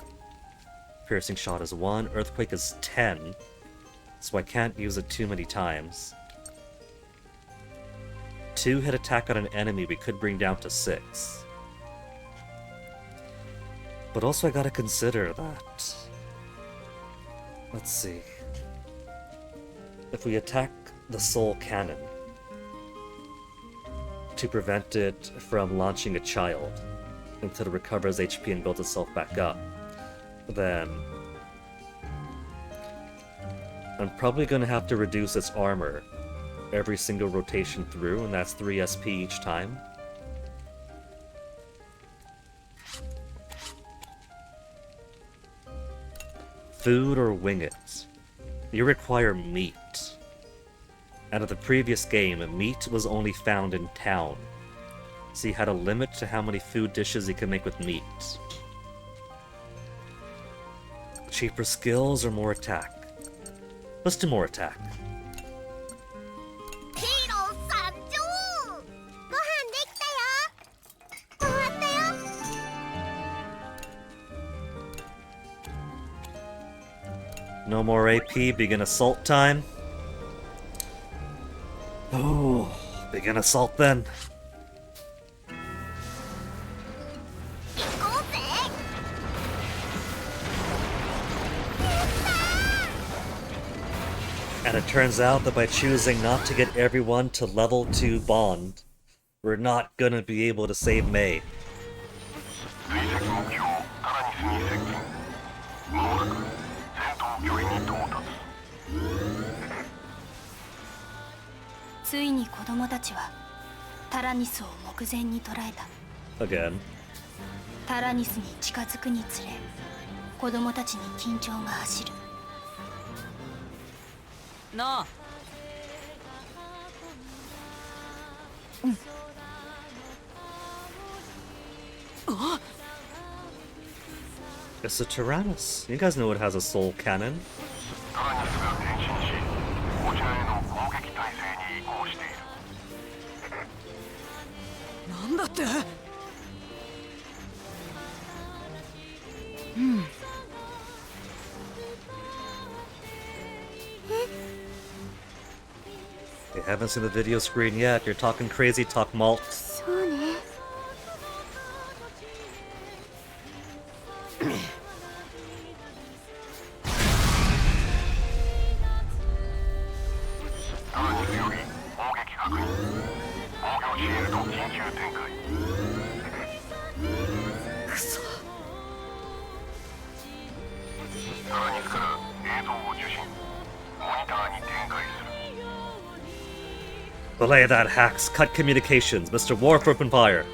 Piercing shot is 1, Earthquake is 10, so I can't use it too many times. 2-hit attack on an enemy we could bring down to 6. But also I gotta consider that... Let's see. If we attack the Soul Cannon to prevent it from launching a child until it recovers HP and builds itself back up, then I'm probably going to have to reduce its armor every single rotation through, and that's 3 SP each time. Food or wing it? You require meat. Out of the previous game, meat was only found in town, so you had a limit to how many food dishes you could make with meat. Cheaper skills or more attack? Let's do more attack. ヒーロー参上。ご飯できたよ。終わったよ。 No more AP, begin assault time. Oh, begin assault then. 行こうぜ。 And it turns out that by choosing not to get everyone to level 2 bond, we're not gonna be able to save Mei. 追跡目標タラニスに接近。間もなく戦闘距離に到達。ついに子供たちはタラニスを目前に捉えた。 Again. タラニスに近づくにつれ子供たちに緊張が走る。なあ It's a Tyrannus. You guys know it has a soul cannon. タラニスが転身しこちらへの攻撃態勢に移行している。なんだって You haven't seen the video screen yet. You're talking crazy, talk malt. そうね。タラニスより攻撃確認。防御シールド緊急展開。クソタラニスから映像を受信。モニターに展開する。 Belay that, hacks. Cut communications. Mr. War for open fire.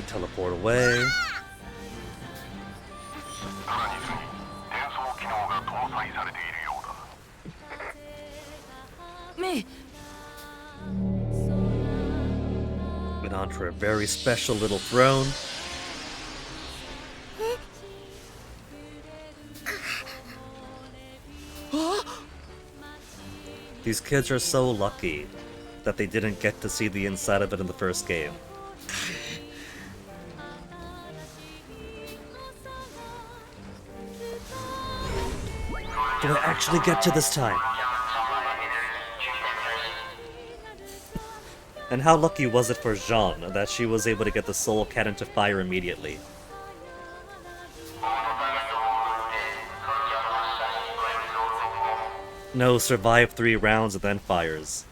Teleport away. タラニスに転送機能が搭載されているようだ。メイ Went on for a very special little throne. These kids are so lucky that they didn't get to see the inside of it in the first game. Do I actually get to this time? And how lucky was it for Jeanne that she was able to get the soul cannon to fire immediately? No, survive 3 rounds and then fires.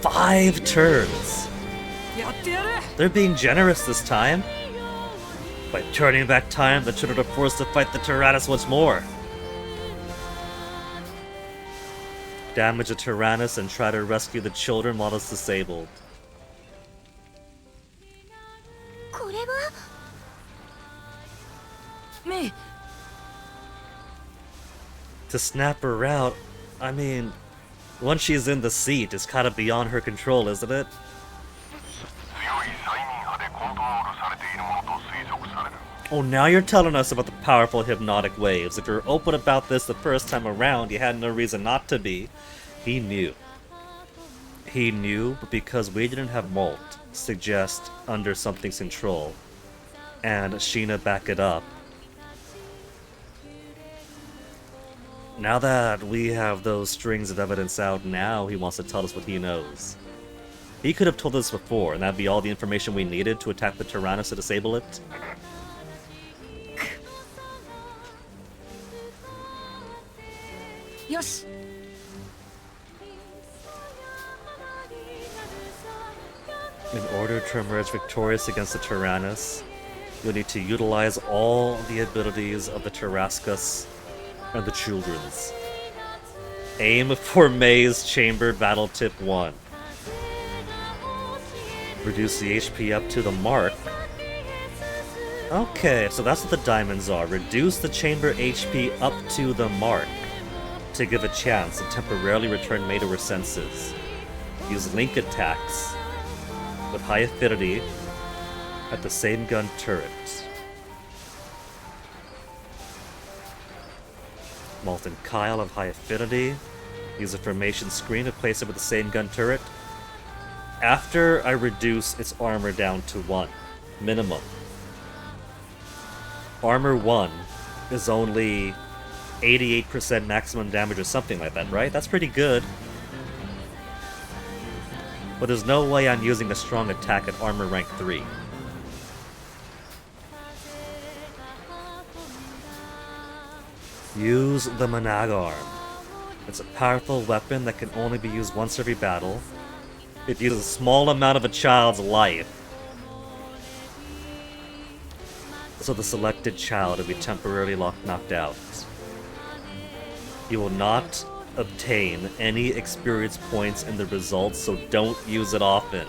Five turns! やってやる They're being generous this time. By turning back time, the children are forced to fight the Tyrannus once more. Damage the Tyrannus and try to rescue the children while it's disabled. これはメイ To snap her out, I mean, once she's in the seat, it's kind of beyond her control, isn't it? 強い催眠波でコントロールされているものと推測される。 Oh, now you're telling us about the powerful hypnotic waves. If you're open about this the first time around, you had no reason not to be. He knew. He knew, but because we didn't have Molt suggest under something's control, and Sheena back it up. Now that we have those strings of evidence out, now he wants to tell us what he knows. He could have told us before, and that'd be all the information we needed to attack the Tyrannus to disable it. Yosh. In order to emerge victorious against the Tyrannus, you'll need to utilize all the abilities of the Tarascus and the Children's. Aim for May's Chamber Battle Tip 1. Reduce the HP up to the mark. Okay, so that's what the diamonds are. Reduce the chamber HP up to the mark to give a chance to temporarily return May to her senses. Use link attacks with high affinity at the same gun turret. Molten Kyle of high affinity. Use a formation screen to place it with the same gun turret. After I reduce its armor down to 1, minimum. Armor 1 is only 88% maximum damage or something like that, right? That's pretty good. But there's no way I'm using a strong attack at armor rank 3. Use the Manag Arm. It's a powerful weapon that can only be used once every battle. It uses a small amount of a child's life. so the selected child will be temporarily knocked out. You will not obtain any experience points in the results, so don't use it often.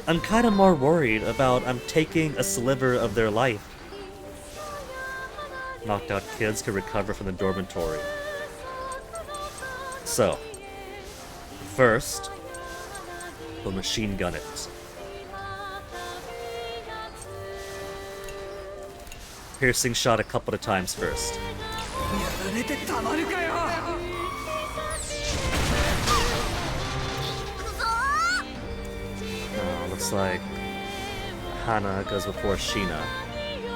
I'm kind of more worried about I'm taking a sliver of their life. Knocked out kids can recover from the dormitory. So, first, we'll machine gun it. Piercing shot a couple of times first. やられてたまるかよ。 Looks like Hana goes before Sheena.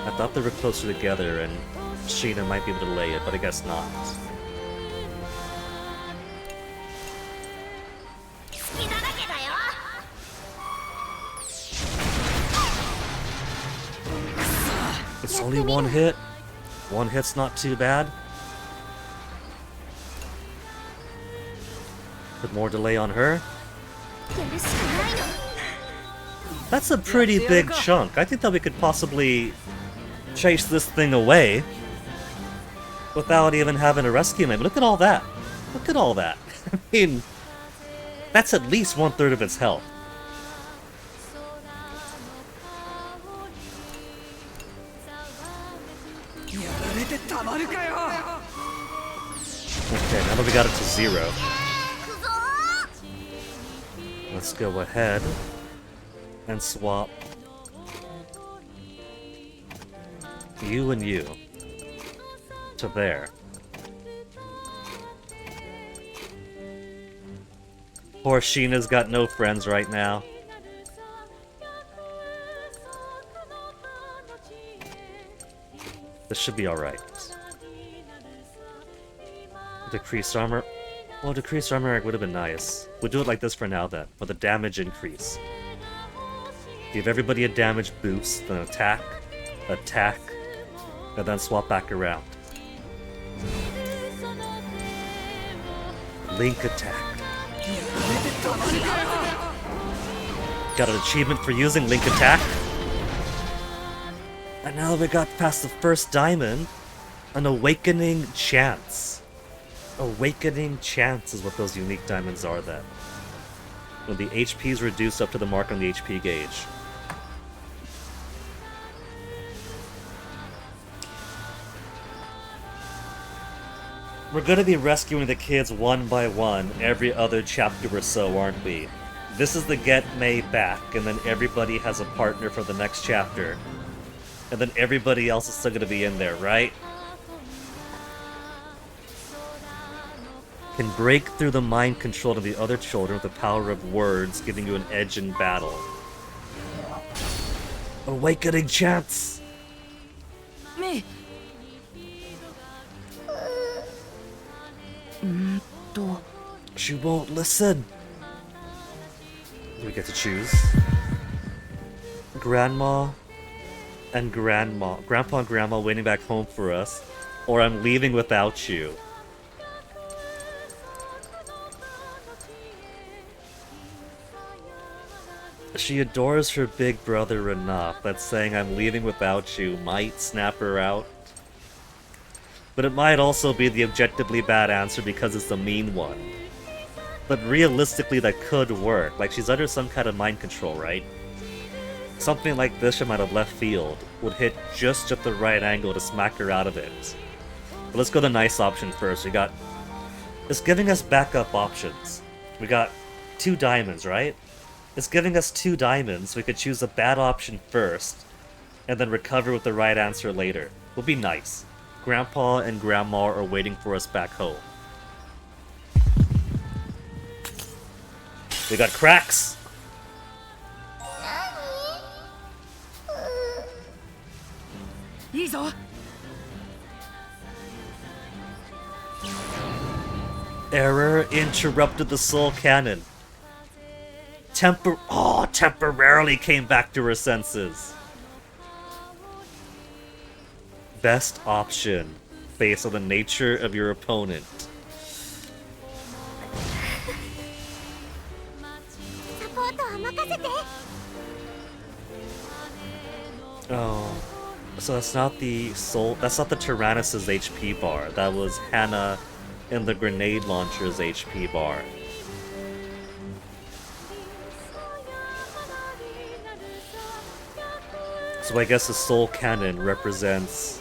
I thought they were closer together and Sheena might be able to delay it, but I guess not. It's only one hit. One hit's not too bad. Put more delay on her. That's a pretty big chunk. I think that we could possibly chase this thing away without even having to rescue him. Look at all that. Look at all that. I mean, that's at least 1/3 of its health. Okay, now that we got it to 0, let's go ahead and swap you and you to there. Poor Sheena's got no friends right now. This should be alright. Decreased armor. Well, decreased armor would have been nice. We'll do it like this for now then, for the damage increase. Give everybody a damage boost, then attack, attack, and then swap back around. Link attack. Got an achievement for using Link attack. And now that we got past the first diamond, an awakening chance. Awakening chance is what those unique diamonds are then. When the HP is reduced up to the mark on the HP gauge. We're gonna be rescuing the kids one by one every other chapter or so, aren't we? This is the Get May back, and then everybody has a partner for the next chapter. And then everybody else is still gonna be in there, right? Can break through the mind control of the other children with the power of words, giving you an edge in battle. Awakening chance! Me. She won't listen. We get to choose. Grandpa and Grandma waiting back home for us, or I'm leaving without you. She adores her big brother enough that saying I'm leaving without you might snap her out. But it might also be the objectively bad answer because it's the mean one. But realistically that could work, like she's under some kind of mind control, right? Something like this from out of left field would hit just at the right angle to smack her out of it. But let's go the nice option first. It's giving us backup options. We got 2 diamonds, right? It's giving us 2 diamonds. We could choose the bad option first, and then recover with the right answer later. Would be nice. Grandpa and Grandma are waiting for us back home. We got cracks! Error interrupted the soul cannon. Temporarily came back to her senses. Best option, based on the nature of your opponent. Oh, So that's not the soul. That's not the Tyrannus's HP bar. That was Hannah and the grenade launcher's HP bar. So I guess the soul cannon represents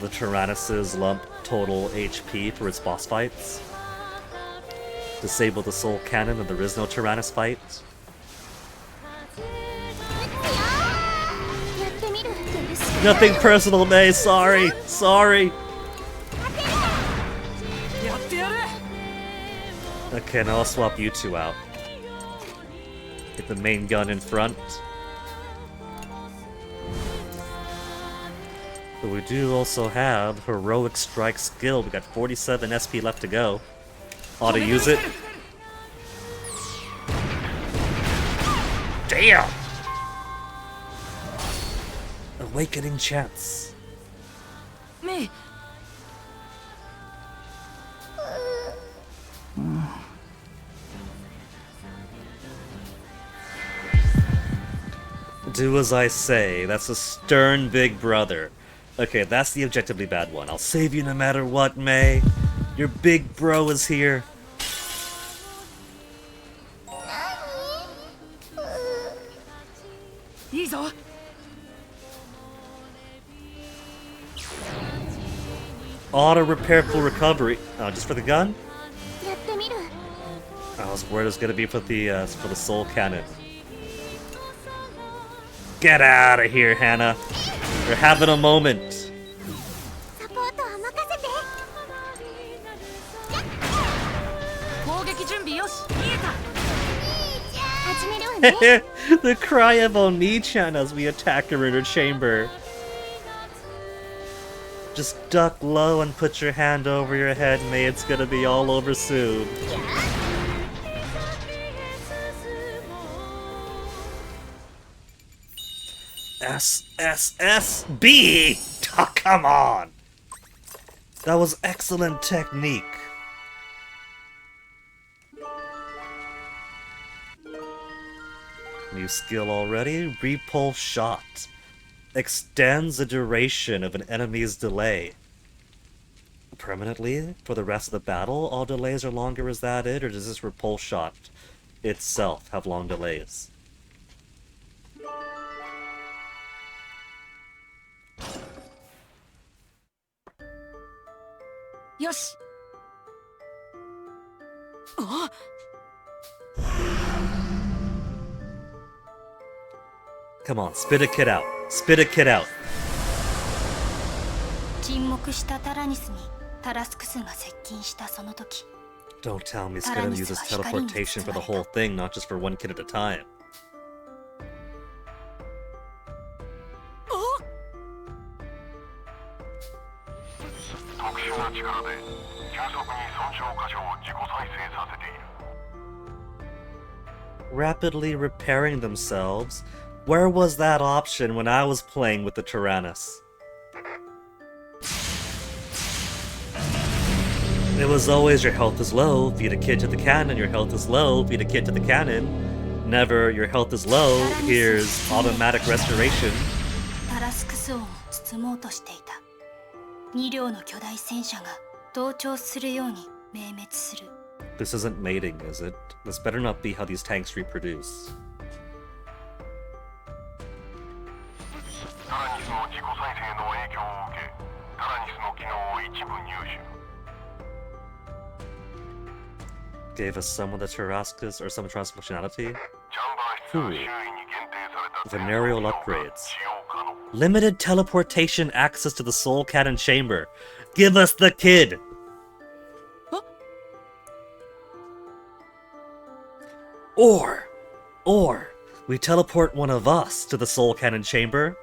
the Tyrannus's lump total HP for its boss fights. Disable the soul cannon and there is no Tyrannus fight. やってみる。 Nothing personal, May. Sorry. Sorry. やってやる。 Okay, now I'll swap you two out. Get the main gun in front. But we do also have Heroic Strike skill. We got 47 SP left to go. Ought to use it. Damn! Awakening chance. メイ。 Do as I say. That's a stern big brother. Okay, that's the objectively bad one. I'll save you no matter what, May. Your big bro is here. Auto repair full recovery. Oh, just for the gun? やってみる。 I was worried it was gonna be for the soul cannon. Get out of here, Hannah. We're having a moment. サポートは任せて。攻撃準備よし。見えた。始めるわね。 The cry of Oni-chan as we attack her in her chamber. Just duck low and put your hand over your head, May. It's gonna be all over soon. SSSB! Oh, come on! That was excellent technique. New skill already? Repulse shot. Extends the duration of an enemy's delay. Permanently? For the rest of the battle, all delays are longer, is that it? Or does this repulse shot itself have long delays? Yosh. Oh. Come on, spit a kid out. Spit a kid out. 沈黙したタラニスにタラスクスが接近したその時、 Don't tell me he's gonna use his teleportation for the whole thing, not just for one kid at a time. 特殊な力で急速に損傷箇所を自己再生させている。 Rapidly repairing themselves? Where was that option when I was playing with the Tyrannus? It was always your health is low, feed a kid to the cannon, your health is low, feed a kid to the cannon. Never, your health is low, here's automatic restoration. タラスクス王を包もうとしていた。2両の巨大戦車が同調するように明滅する。 This isn't mating, is it? This better not be how these tanks reproduce. タラニスの自己再生の影響を受け、タラニスの機能を一部入手。 Gave us some of the Tarascus or some transfunctionality. チャンバー室は周囲に限定された Venereal upgrades. 使用可能。 Limited teleportation access to the Soul Cannon Chamber. Give us the kid! Or, we teleport one of us to the Soul Cannon Chamber,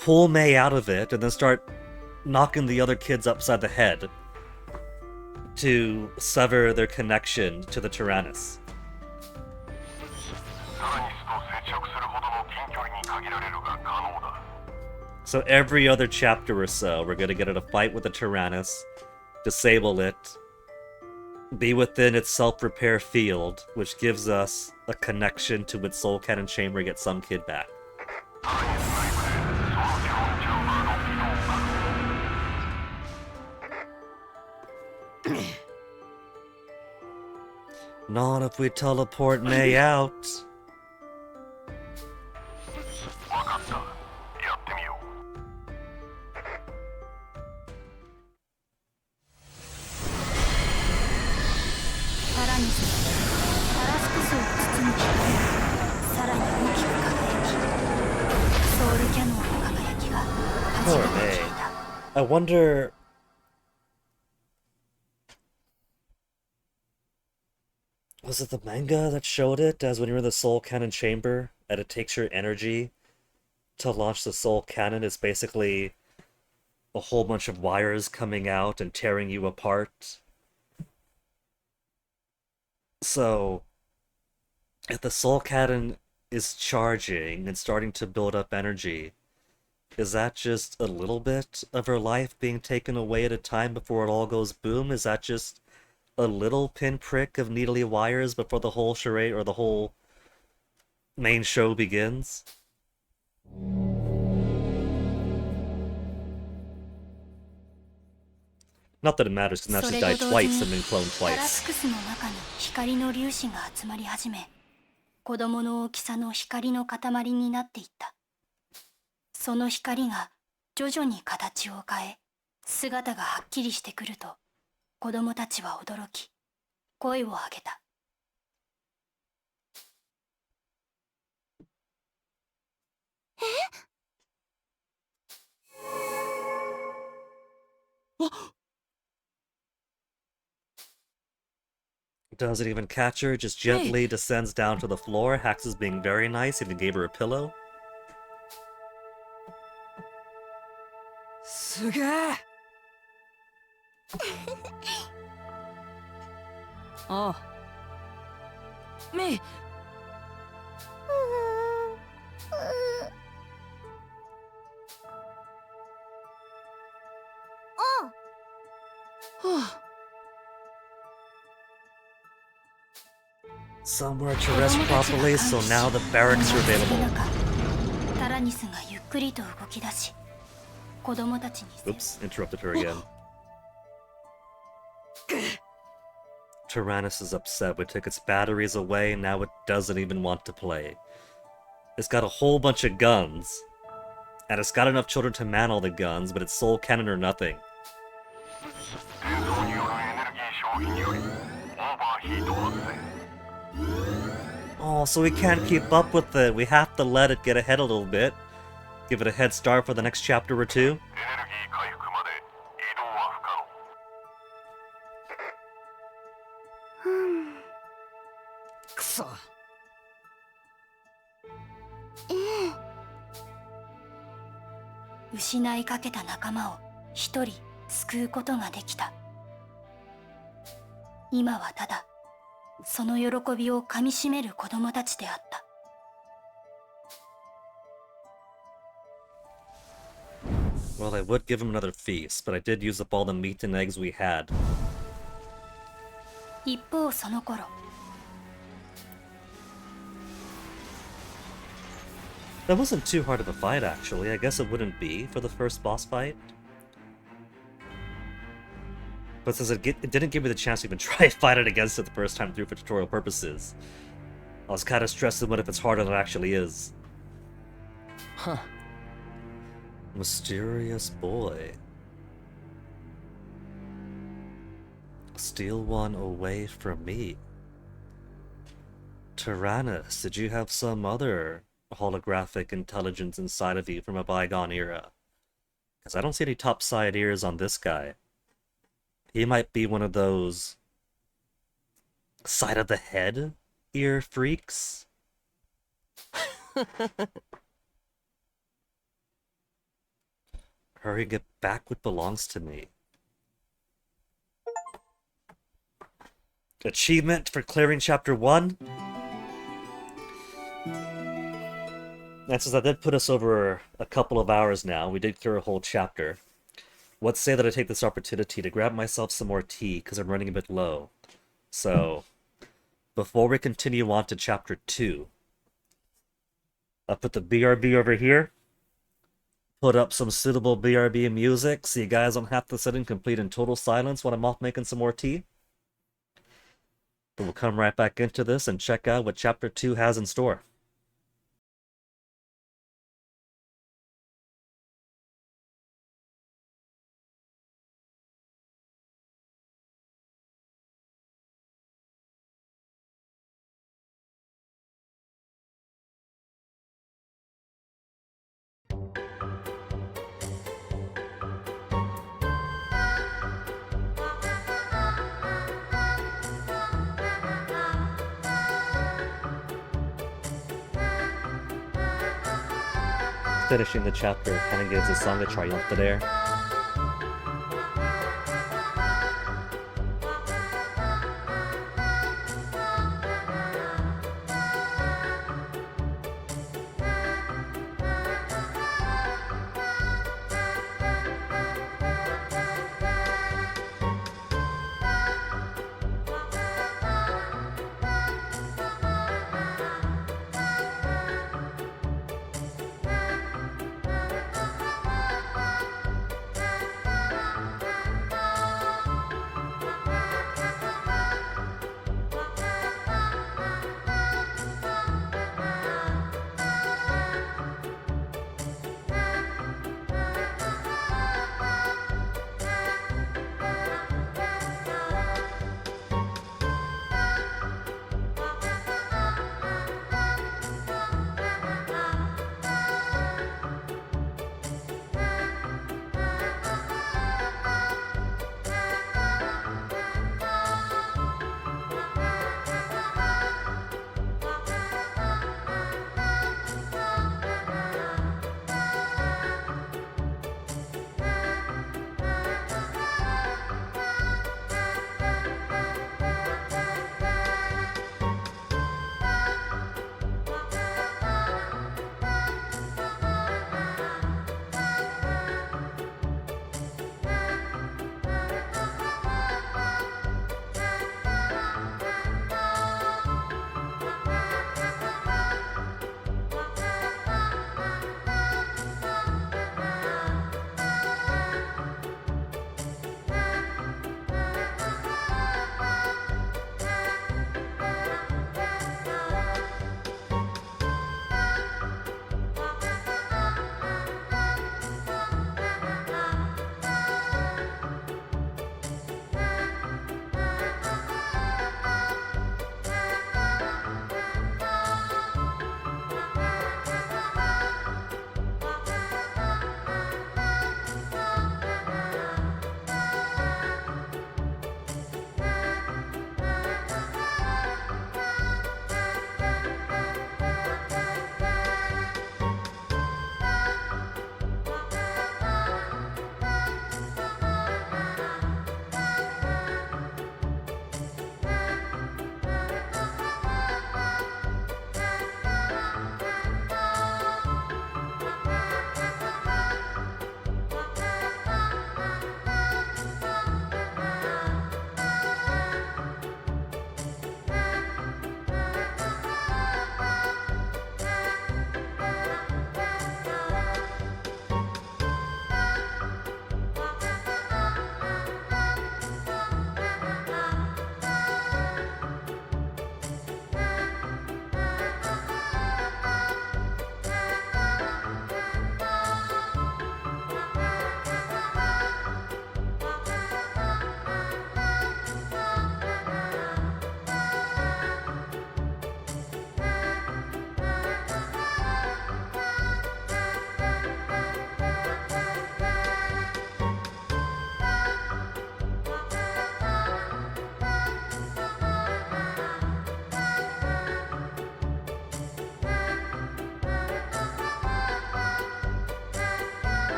pull May out of it, and then start knocking the other kids upside the head to sever their connection to the Tyrannus. タラニスと接触するほどの近距離に限られるが可能だ。 So every other chapter or so, we're gonna get in a fight with the Tyrannus, disable it, be within its self-repair field, which gives us a connection to its Soul Cannon Chamber, get some kid back. タラニス内部でその Not if we teleport May out. わかった。やってみよう。タラニスはタラスクスを包む光がさらに大きく輝き、ソウルキャノンの輝きが初 Poor めて May. 消えた。 I wonder. Was it the manga that showed it as when you're in the soul cannon chamber and it takes your energy to launch the soul cannon? It's basically a whole bunch of wires coming out and tearing you apart. So, if the soul cannon is charging and starting to build up energy, is that just a little bit of her life being taken away at a time before it all goes boom? Is that just a little pinprick of needly wires before the whole charade or the whole main show begins? Not that it matters, because now そ she's れと died 同時 twice に and been cloned タラス twice. クスの中に光の粒子が集まり始め、子供の大きさの光の塊になっていった。その光が徐々に形を変え、姿がはっきりしてくると、子供たちは驚き、声を上げた。Doesn't even catch her, just gently descends down to the floor. Hax is being very nice, even gave her a pillow. すげえ。ああ。メイ。はあ。 Somewhere to rest properly, so now the barracks are available. タラニスがゆっくりと動き出し、子供たちに Oops, interrupted her again. Tyrannus is upset. We took its batteries away, now it doesn't even want to play. It's got a whole bunch of guns, and it's got enough children to man all the guns, but it's soul cannon or nothing. 戦争によるエネルギー消費によりオーバーヒート発生。 Oh, so we can't keep up with it. We have to let it get ahead a little bit. Give it a head start for the next chapter or two. エネルギー回復まで移動は不可能。くそ。失いかけた仲間を一人救うことができた。今はただその喜びをかみしめる子供たちであった。 Well, I would give him another feast, but I did use up all the meat and eggs we had. 一方その頃、 That wasn't too hard of a fight, actually. I guess it wouldn't be for the first boss fight. But since it didn't give me the chance to even try fighting against it the first time through for tutorial purposes, I was kind of stressed at what if it's harder than it actually is. Huh. Mysterious boy. Steal one away from me. Tyrannus, did you have some other holographic intelligence inside of you from a bygone era? Because I don't see any top side ears on this guy. He might be one of those side of the head ear freaks. Hurry, get back what belongs to me. Achievement for clearing chapter 1. And since that did put us over a couple of hours now, we did clear a whole chapter. Let's say that I take this opportunity to grab myself some more tea, because I'm running a bit low. So, before we continue on to chapter 2, I'll put the BRB over here. Put up some suitable BRB music so you guys don't have to sit in complete and total silence while I'm off making some more tea. But we'll come right back into this and check out what Chapter 2 has in store. Finishing the chapter kind of gives the song a triumphant air.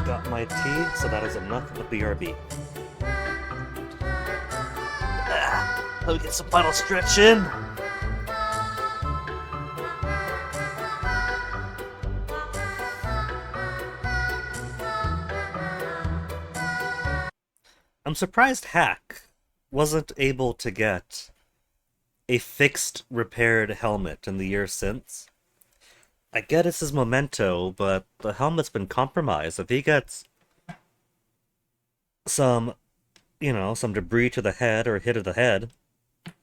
got my tea, so that is enough of the BRB. Let me get some final stretch in. I'm surprised Hack wasn't able to get a fixed, repaired helmet in the years since. I get it's his memento, but the helmet's been compromised. If he gets some, some debris to the head or a hit of the head,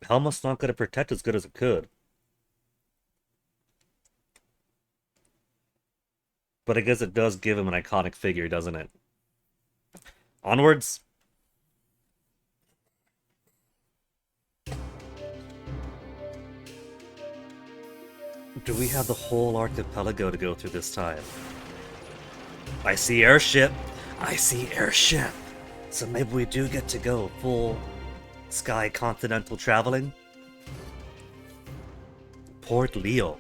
the helmet's not going to protect as good as it could. But I guess it does give him an iconic figure, doesn't it? Onwards. Do we have the whole archipelago to go through this time? I see airship. I see airship. So maybe we do get to go full sky continental traveling. Port Leo.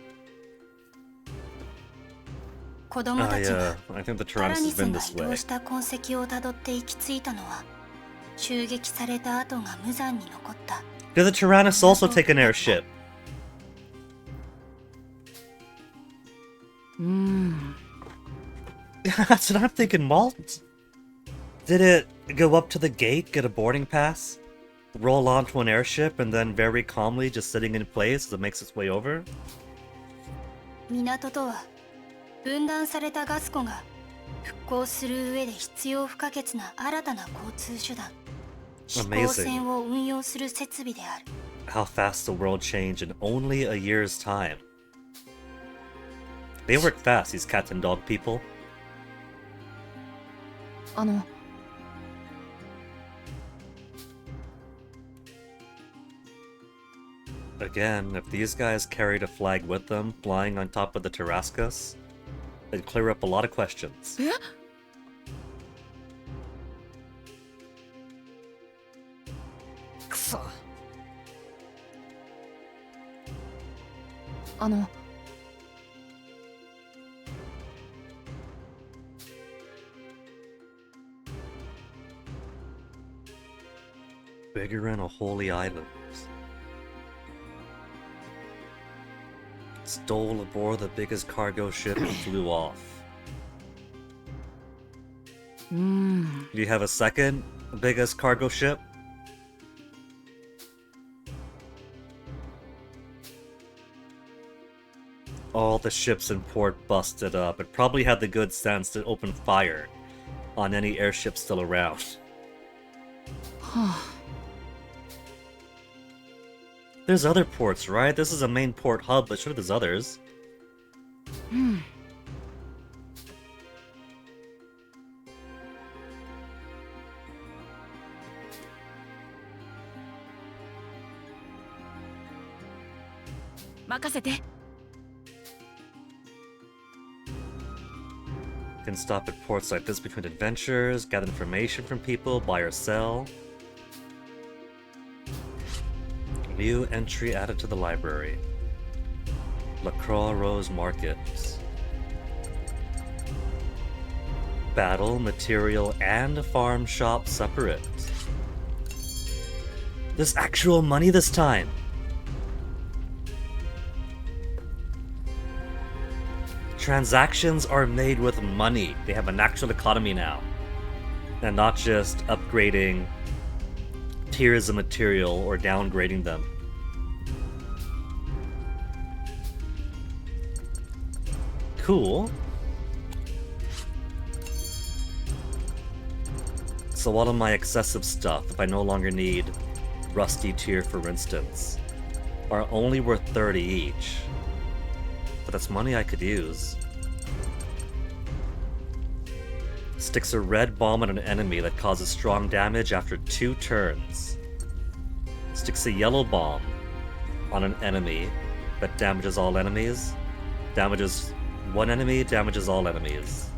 子供たちが I think the タラ Tyrannus ニ has ス been が this 移動 way. した痕跡をたどって行き着いたのは襲撃された跡が無残に残った Did the Tyrannus also take an airship? うーん That's what I'm thinking, Malt. Did it go up to the gate, get a boarding pass, roll onto an airship, and then very calmly just sitting in place as it makes its way over? 港とは分断されたガス湖が復興する上で必要不可欠な新たな交通手段飛行船を運用する設備である How fast the world changed in only a year's time. They work fast, these cat and dog people. あの Again, if these guys carried a flag with them, flying on top of the Tarascus, it'd clear up a lot of questions. えくそあの Bigger than a holy island. Stole aboard the biggest cargo ship and flew off. うーん Do you have a second biggest cargo ship? All the ships in port busted up. It probably had the good sense to open fire on any airship still around. はあ There's other ports, right? This is a main port hub, but sure there's others. うん任せて Can stop at ports like this between adventures, gather information from people, buy or sell. New entry added to the library. La Croix Rose Market. Battle, material, and farm shop separate. There's actual money this time! Transactions are made with money. They have an actual economy now. And not just upgrading tiers of material or downgrading them. Cool. So what of my excessive stuff, if I no longer need Rusty tier for instance, are only worth 30 each. But that's money I could use. Sticks a red bomb on an enemy that causes strong damage after 2 turns. Sticks a yellow bomb on an enemy that damages all enemies. Damages one enemy, damages all enemies.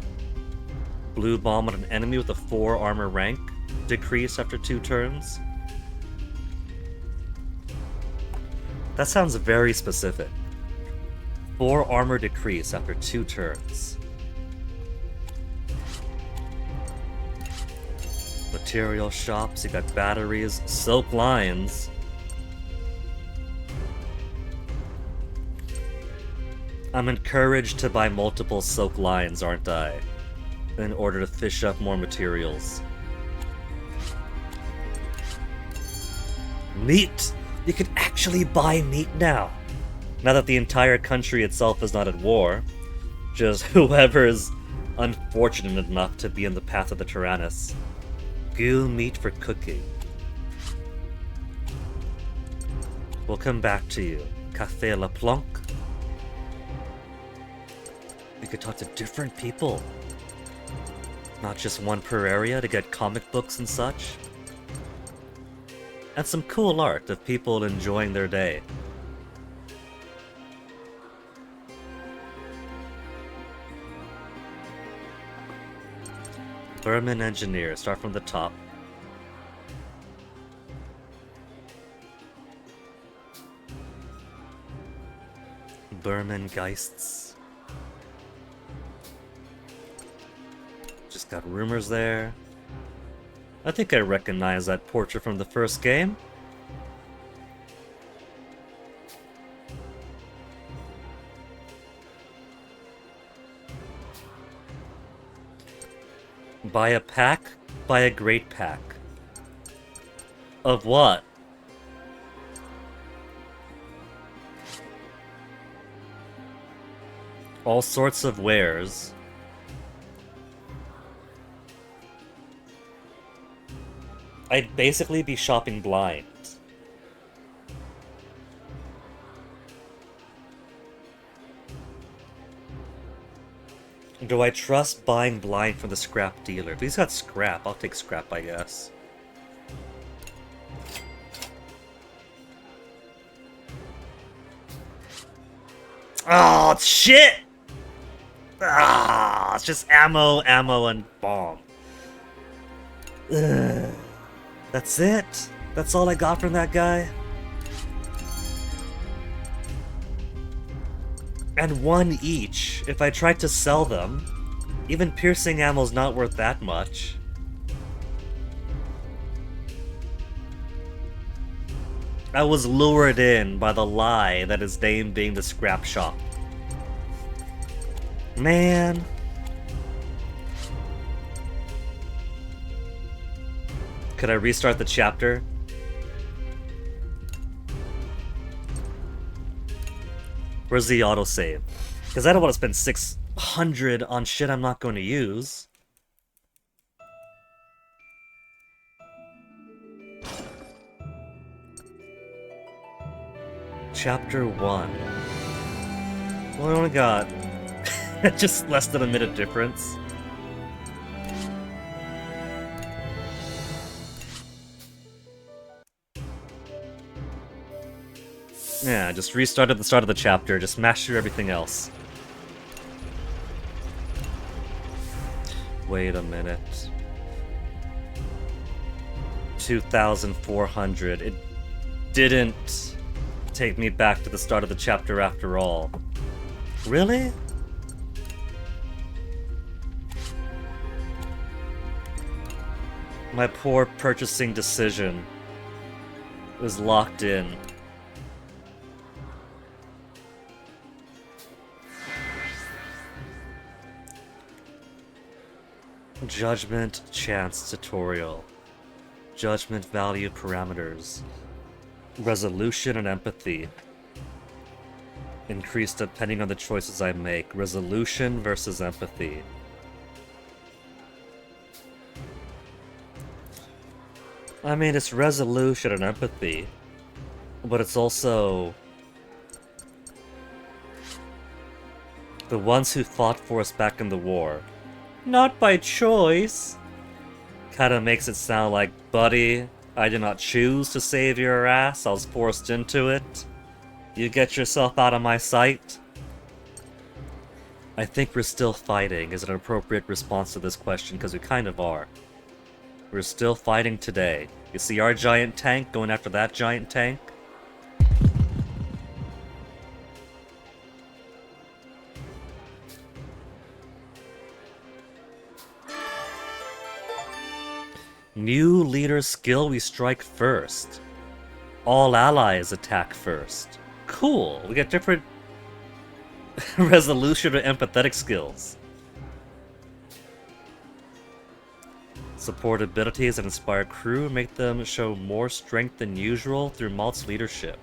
Blue bomb on an enemy with a 4 armor rank. Decrease after 2 turns. That sounds very specific. 4 armor decrease after 2 turns. material shops, you got batteries, silk lines. I'm encouraged to buy multiple silk lines, aren't I? In order to fish up more materials. Meat! You can actually buy meat now! Now that the entire country itself is not at war. Just whoever is unfortunate enough to be in the path of the Tyrannus. Goo meat for cooking. We'll come back to you. Café La Planque. We could talk to different people. Not just one per area to get comic books and such. And some cool art of people enjoying their day. Berman Engineer, start from the top. Berman Geists. Just got rumors there. I think I recognize that portrait from the first game. Buy a pack? Buy a great pack. Of what? All sorts of wares. I'd basically be shopping blind. Do I trust buying blind from the scrap dealer? If he's got scrap, I'll take scrap, I guess. Oh, shit! Ah, it's just ammo, and bomb. Ugh. That's it? That's all I got from that guy? And one each. If I tried to sell them, even piercing ammo's not worth that much. I was lured in by the lie that his name being the scrap shop. Man. Could I restart the chapter? Where's the autosave? Because I don't want to spend 600 on shit I'm not going to use. Chapter 1. Well, I only got just less than a minute difference. Yeah, just restarted the start of the chapter, just mashed through everything else. Wait a minute. 2,400. It didn't take me back to the start of the chapter after all. Really? My poor purchasing decision was locked in. Judgment chance tutorial. Judgment value parameters. Resolution and empathy. Increase depending on the choices I make. Resolution versus empathy. I mean, it's resolution and empathy, but it's also the ones who fought for us back in the war. Not by choice. Kinda makes it sound like, buddy, I did not choose to save your ass, I was forced into it. You get yourself out of my sight. I think we're still fighting is an appropriate response to this question, because we kind of are. We're still fighting today. You see our giant tank going after that giant tank? New leader skill, we strike first. All allies attack first. Cool, we get different resolution or empathetic skills. Support abilities that inspire crew make them show more strength than usual through Malt's leadership.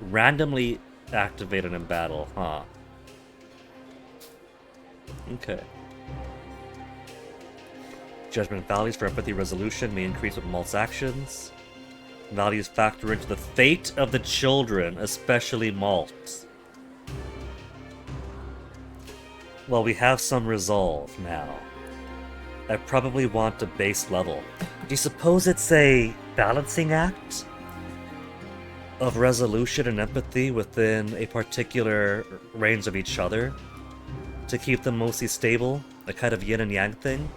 Randomly activated in battle, huh? Okay. Judgment values for empathy resolution may increase with Malt's actions. Values factor into the fate of the children, especially Malt. Well, we have some resolve now. I probably want a base level. Do you suppose it's a balancing act of resolution and empathy within a particular range of each other to keep them mostly stable? A kind of yin and yang thing?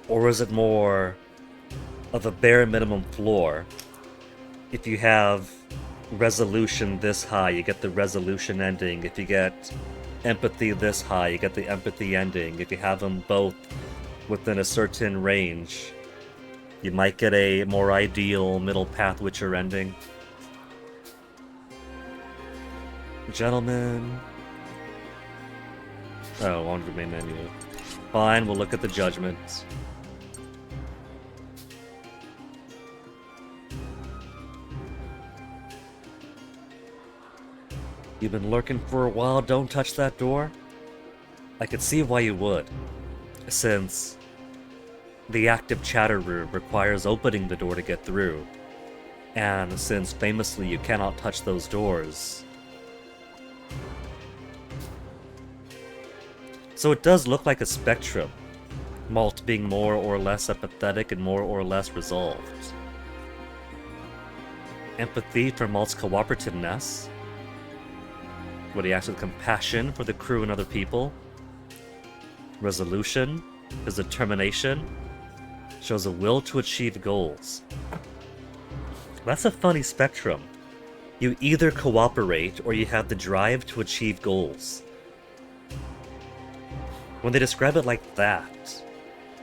Or is it more of a bare minimum floor? If you have resolution this high, you get the resolution ending. If you get empathy this high, you get the empathy ending. If you have them both within a certain range, you might get a more ideal middle path Witcher ending. Gentlemen. Oh, on the main menu. Fine, we'll look at the judgments. You've been lurking for a while, don't touch that door? I could see why you would, since the active chatter room requires opening the door to get through, and since famously you cannot touch those doors. So it does look like a spectrum, Malt being more or less empathetic and more or less resolved. Empathy for Malt's cooperativeness, where he acts with compassion for the crew and other people. Resolution, his determination, shows a will to achieve goals. That's a funny spectrum. You either cooperate or you have the drive to achieve goals. When they describe it like that,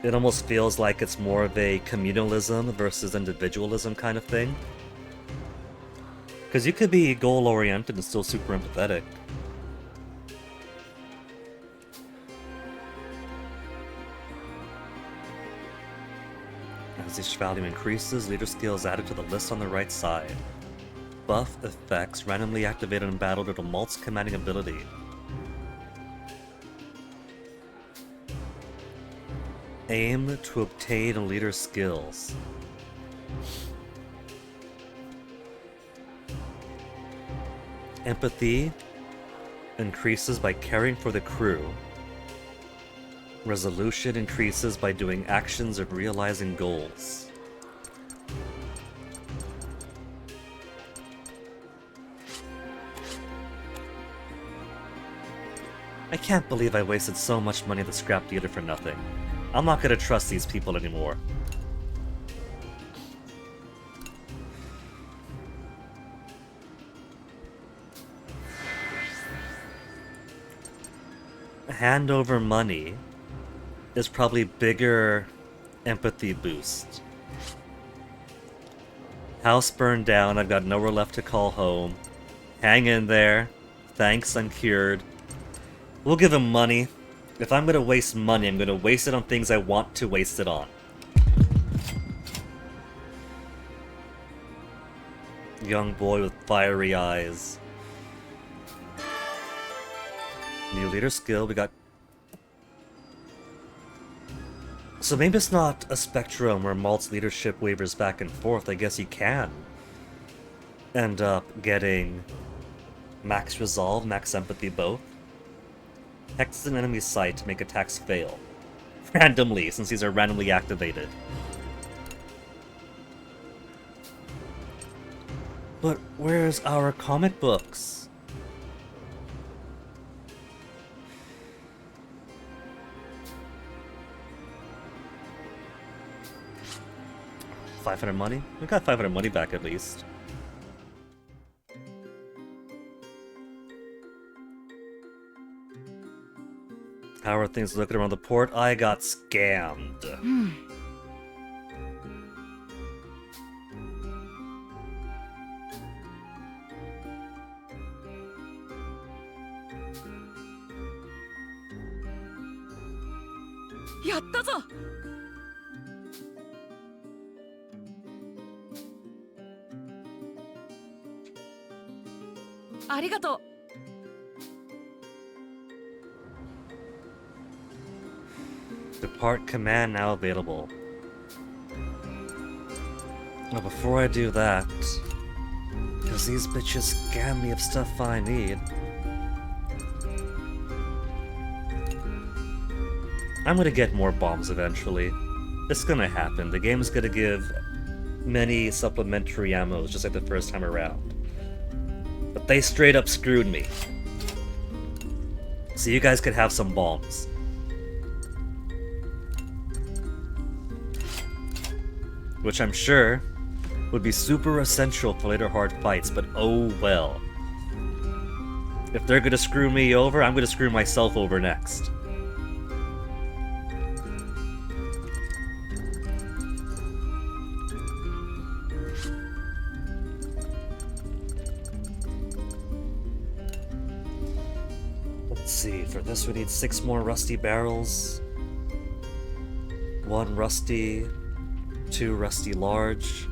it almost feels like it's more of a communalism versus individualism kind of thing. Because you could be goal-oriented and still super empathetic. As each value increases, leader skill is added to the list on the right side. Buff effects randomly activated in battle due to Malt's commanding ability. Aim to obtain leader skills. Empathy increases by caring for the crew. Resolution increases by doing actions and realizing goals. I can't believe I wasted so much money on the scrap dealer for nothing. I'm not gonna trust these people anymore. Hand over money is probably bigger empathy boost. House burned down, I've got nowhere left to call home. Hang in there. Thanks, I'm cured. We'll give him money. If I'm gonna waste money, I'm gonna waste it on things I want to waste it on. Young boy with fiery eyes. New leader skill, we got... So maybe it's not a spectrum where Malt's leadership wavers back and forth. I guess he can end up getting max resolve, max empathy both. Hexes an enemy's sight to make attacks fail. Randomly, since these are randomly activated. But where's our comic books? $500 money? We got 500 money back at least. How are things looking around the port? I got scammed. やったぞ。ありがとう。Depart command now available. Now before I do that, because these bitches scam me of stuff I need, I'm gonna get more bombs eventually. It's gonna happen. The game's gonna give many supplementary ammos just like the first time around. But they straight up screwed me. So you guys could have some bombs. Which I'm sure would be super essential for later hard fights, but oh well. If they're gonna screw me over, I'm gonna screw myself over next. Let's see, for this we need 6 more rusty barrels. 1 rusty, 2 rusty large.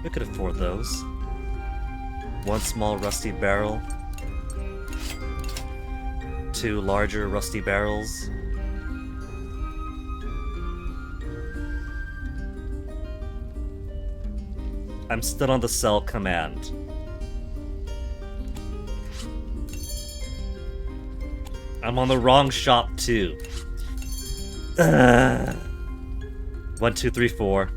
We could afford those. 1 small rusty barrel. 2 larger rusty barrels. I'm still on the sell command. I'm on the wrong shop too. 1, 2, 3, 4.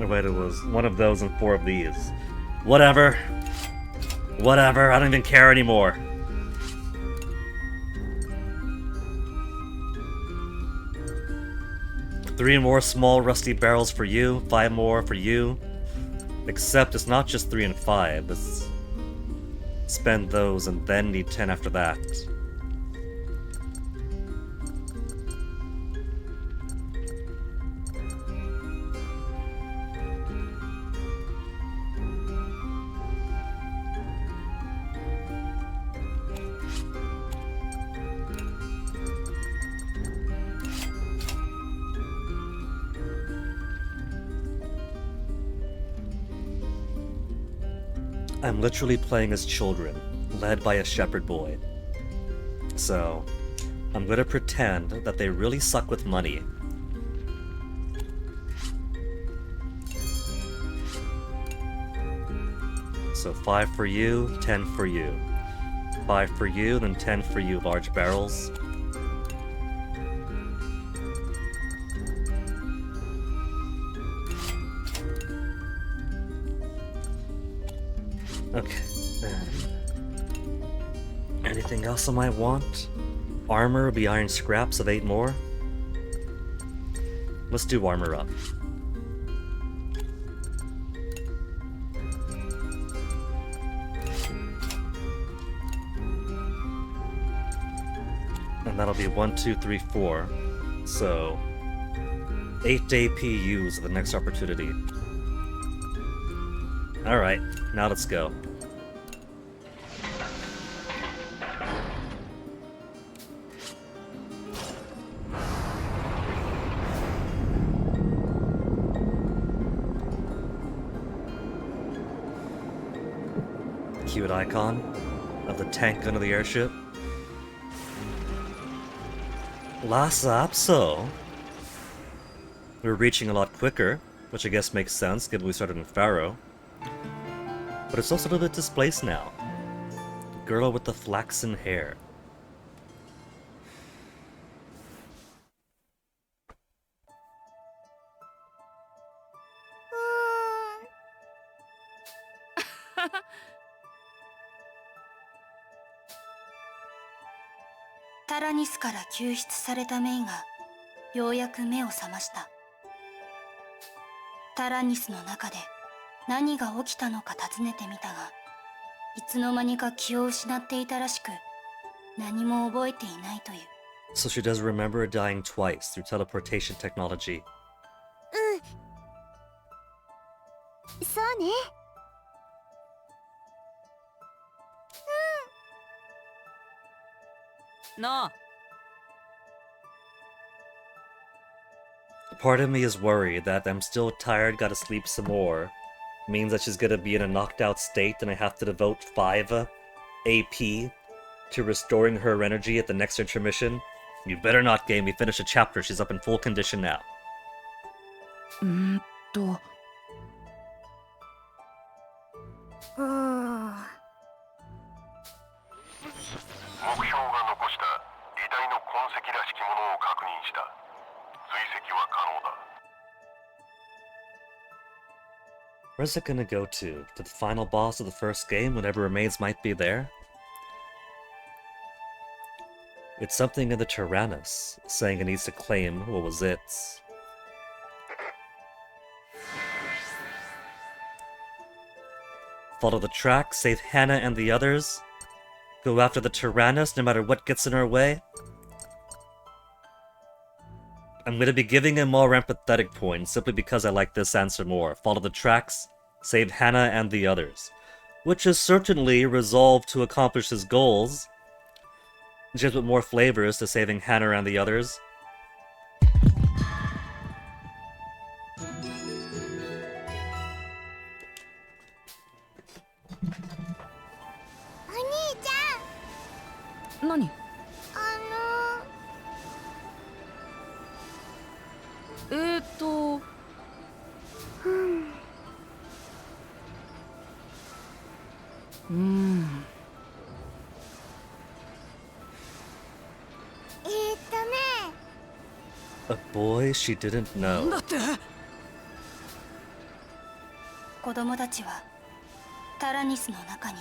Oh, wait, it was 1 of those and 4 of these. Whatever. Whatever, I don't even care anymore. Three more small rusty barrels for you, 5 more for you. Except it's not just 3 and 5, it's spend those and then need 10 after that. I'm literally playing as children, led by a shepherd boy. So, I'm gonna pretend that they really suck with money. So 5 for you, 10 for you. 5 for you, then 10 for you, large barrels. Okay. Anything else I might want? Armor would be iron scraps of 8 more. Let's do armor up. And that'll be 1, 2, 3, 4. So 8 APUs at the next opportunity. Alright, now let's go. Cute icon of the tank under the airship. Last Apso. We're reaching a lot quicker, which I guess makes sense given we started in Pharaoh. But it's also a little bit displaced now. The girl with the flaxen hair.「タラニスから救出されたメイがようやく目を覚ました。タラニスの中で何が起きたのか尋ねてみたが、いつの間にか気を失っていたらしく、何も覚えていないという。 So she does remember dying twice through teleportation technology. そうね。なあ、 Part of me is worried that I'm still tired, gotta sleep some more, means that she's gonna be in a knocked out state and I have to devote 5 AP to restoring her energy at the next intermission. You better not, game. We finished a chapter. She's up in full condition now. と目標が残した遺体の痕跡らしきものを確認した。追跡は可能だ。 Where's it gonna go to? To the final boss of the first game? Whatever remains might be there? It's something in the Tyrannus, saying it needs to claim what was its. Follow the track, save Hannah and the others. Go after the Tyrannus no matter what gets in our way. I'm gonna be giving him more empathetic points simply because I like this answer more. Follow the tracks, save Hannah and the others. Which is certainly resolved to accomplish his goals. Just with more flavors to saving Hannah and the others. お兄ちゃん、何？A boy she didn't なん know. だって？子供たちはタラニスの中に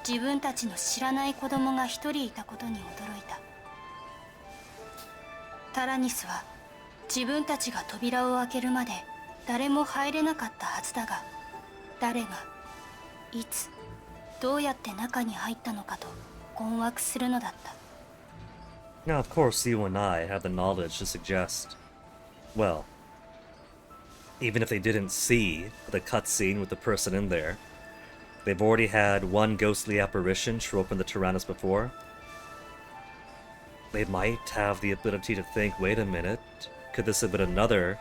自分たちの知らない子供が一人いたことに驚いた。タラニスは自分たちが扉を開けるまで誰も入れなかったはずだが、誰がいつどうやって中に入ったのかと困惑するのだった。 Now, of course, you and I have the knowledge to suggest, well, even if they didn't see the cutscene with the person in there, they've already had one ghostly apparition show up in the Tyrannus before. They might have the ability to think, wait a minute, could this have been another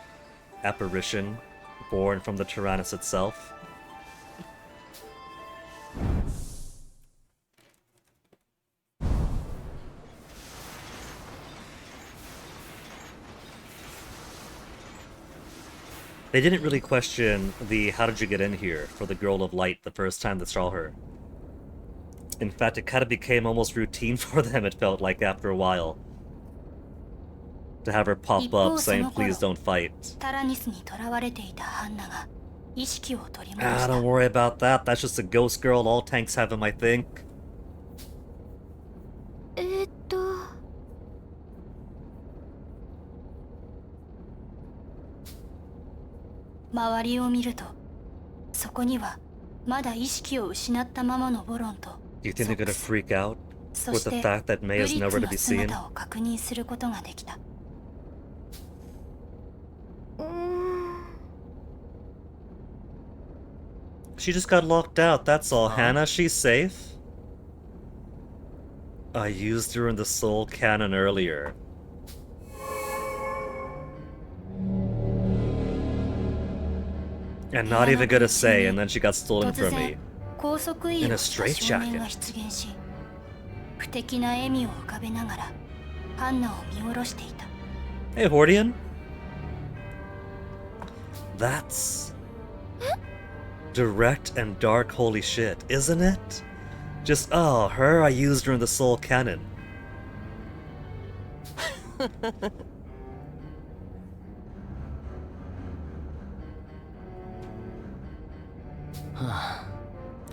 apparition born from the Tyrannus itself? They didn't really question the how did you get in here for the Girl of Light the first time they saw her. In fact, it kind of became almost routine for them, it felt like, after a while. To have her pop up saying, please don't fight. タラニスに囚われていたハンナが意識を取り戻し Ah, た。 don't worry about that. That's just a ghost girl all tanks have him, I think. 周りを見ると、そこにはまだ意識を失ったままのボロンと Do you think they're gonna freak out そ with し the て fact that ブ May リ is ッ nowhere ツ to の be seen? 姿を確認することができた。 She just got locked out, that's all. Hannah, she's safe. I used her in the soul cannon earlier. And not even gonna say, and then she got stolen 突 from 然 me. 高速位 In を a した straight 少年 jacket. が出現し、不敵な笑みを浮かべながらハンナを見下ろしていた。 Hey, Hordian. That's direct and dark, holy shit, isn't it? Just, oh, her, I used her in the soul cannon.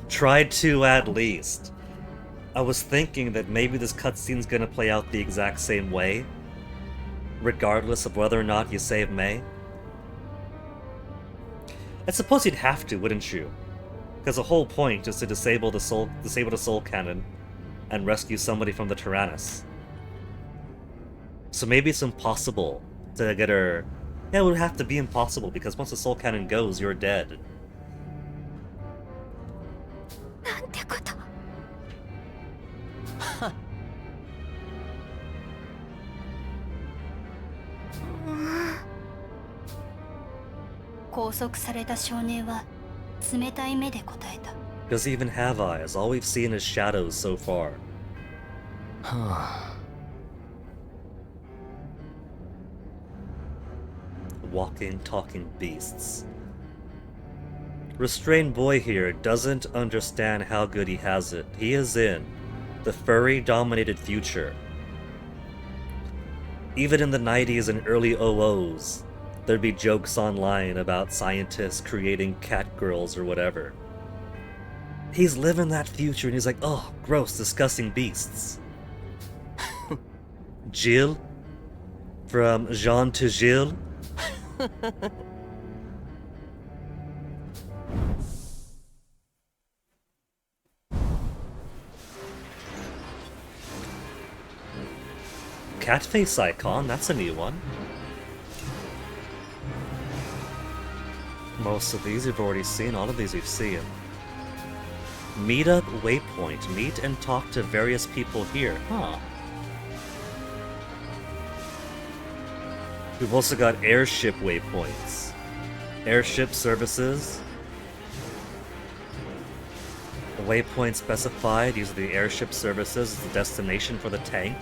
Tried to, at least. I was thinking that maybe this cutscene's gonna play out the exact same way, regardless of whether or not you save May. I suppose you'd have to, wouldn't you? Because the whole point is to disable the soul cannon and rescue somebody from the Tyrannus. So maybe it's impossible to get her... Yeah, it would have to be impossible, because once the soul cannon goes, you're dead. なんてこと。拘束された少年は冷たい目で答えた。Does he even have eyes? All we've seen is shadows so far. はあ Walking, talking beasts. Restrained boy here doesn't understand how good he has it. He is in the furry-dominated future. Even in the 90s and early OOs, there'd be jokes online about scientists creating cat girls or whatever. He's living that future and he's like, oh, gross, disgusting beasts. Jill? From Jean to Gilles? Cat face icon, that's a new one. Most of these you've already seen, all of these we've seen. Meetup waypoint. Meet and talk to various people here. Huh. We've also got airship waypoints. Airship services. The waypoint specified. These are the airship services as the destination for the tank.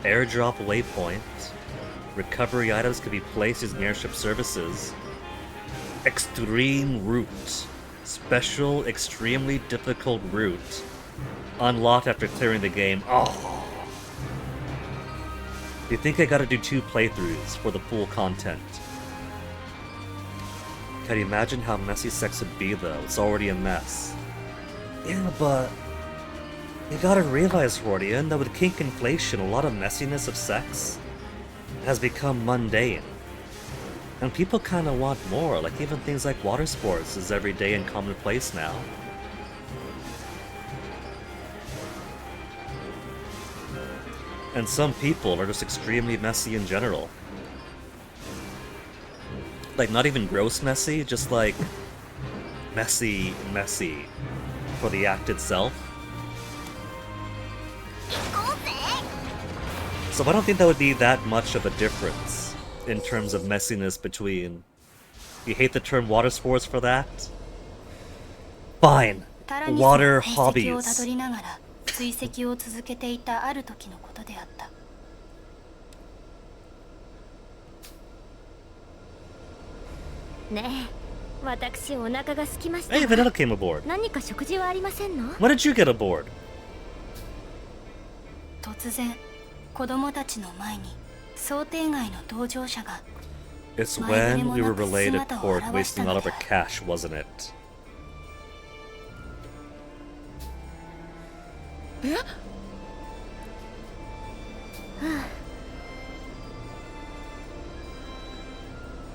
Airdrop waypoint. Recovery items can be placed using airship services. Extreme route. Special, extremely difficult route. Unlocked after clearing the game. Oh! Do you think I gotta do 2 playthroughs for the full content? Can you imagine how messy sex would be though? It's already a mess. Yeah, but... you gotta realize, Hordian, that with kink inflation, a lot of messiness of sex has become mundane. And people kinda want more, like even things like water sports is everyday and commonplace now. And some people are just extremely messy in general. Like, not even gross messy, just like messy for the act itself. So I don't think that would be that much of a difference in terms of messiness between... You hate the term water sports for that? Fine. Water hobbies. 追跡を続けていたある時のことであった。ねえ、私お腹が空きました。Hey, Vanilla came aboard. 何か食事はありませんの？ When did you get aboard? 突然、子供たちの前に想定外の同乗者が。It's when we were relayed at port, wasting all of our cash, wasn't it?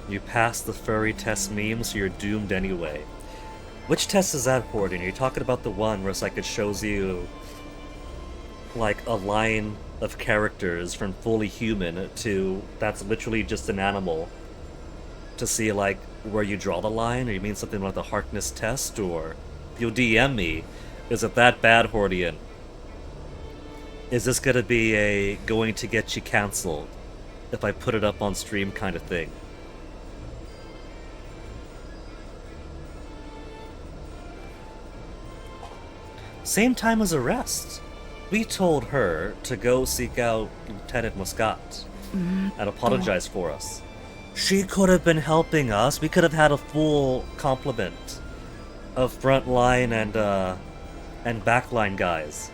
You passed the furry test meme, so you're doomed anyway. Which test is that, Horton? Are you talking about the one where it's like it shows you like a line of characters from fully human to that's literally just an animal to see like where you draw the line? Or you mean something like the Harkness test? Or if you'll DM me, is it that bad, Hordian? Is this gonna be a going to get you cancelled if I put it up on stream kind of thing? Same time as arrest. We told her to go seek out Lieutenant Muscat and apologize for us. She could have been helping us. We could have had a full complement of frontline and backline guys.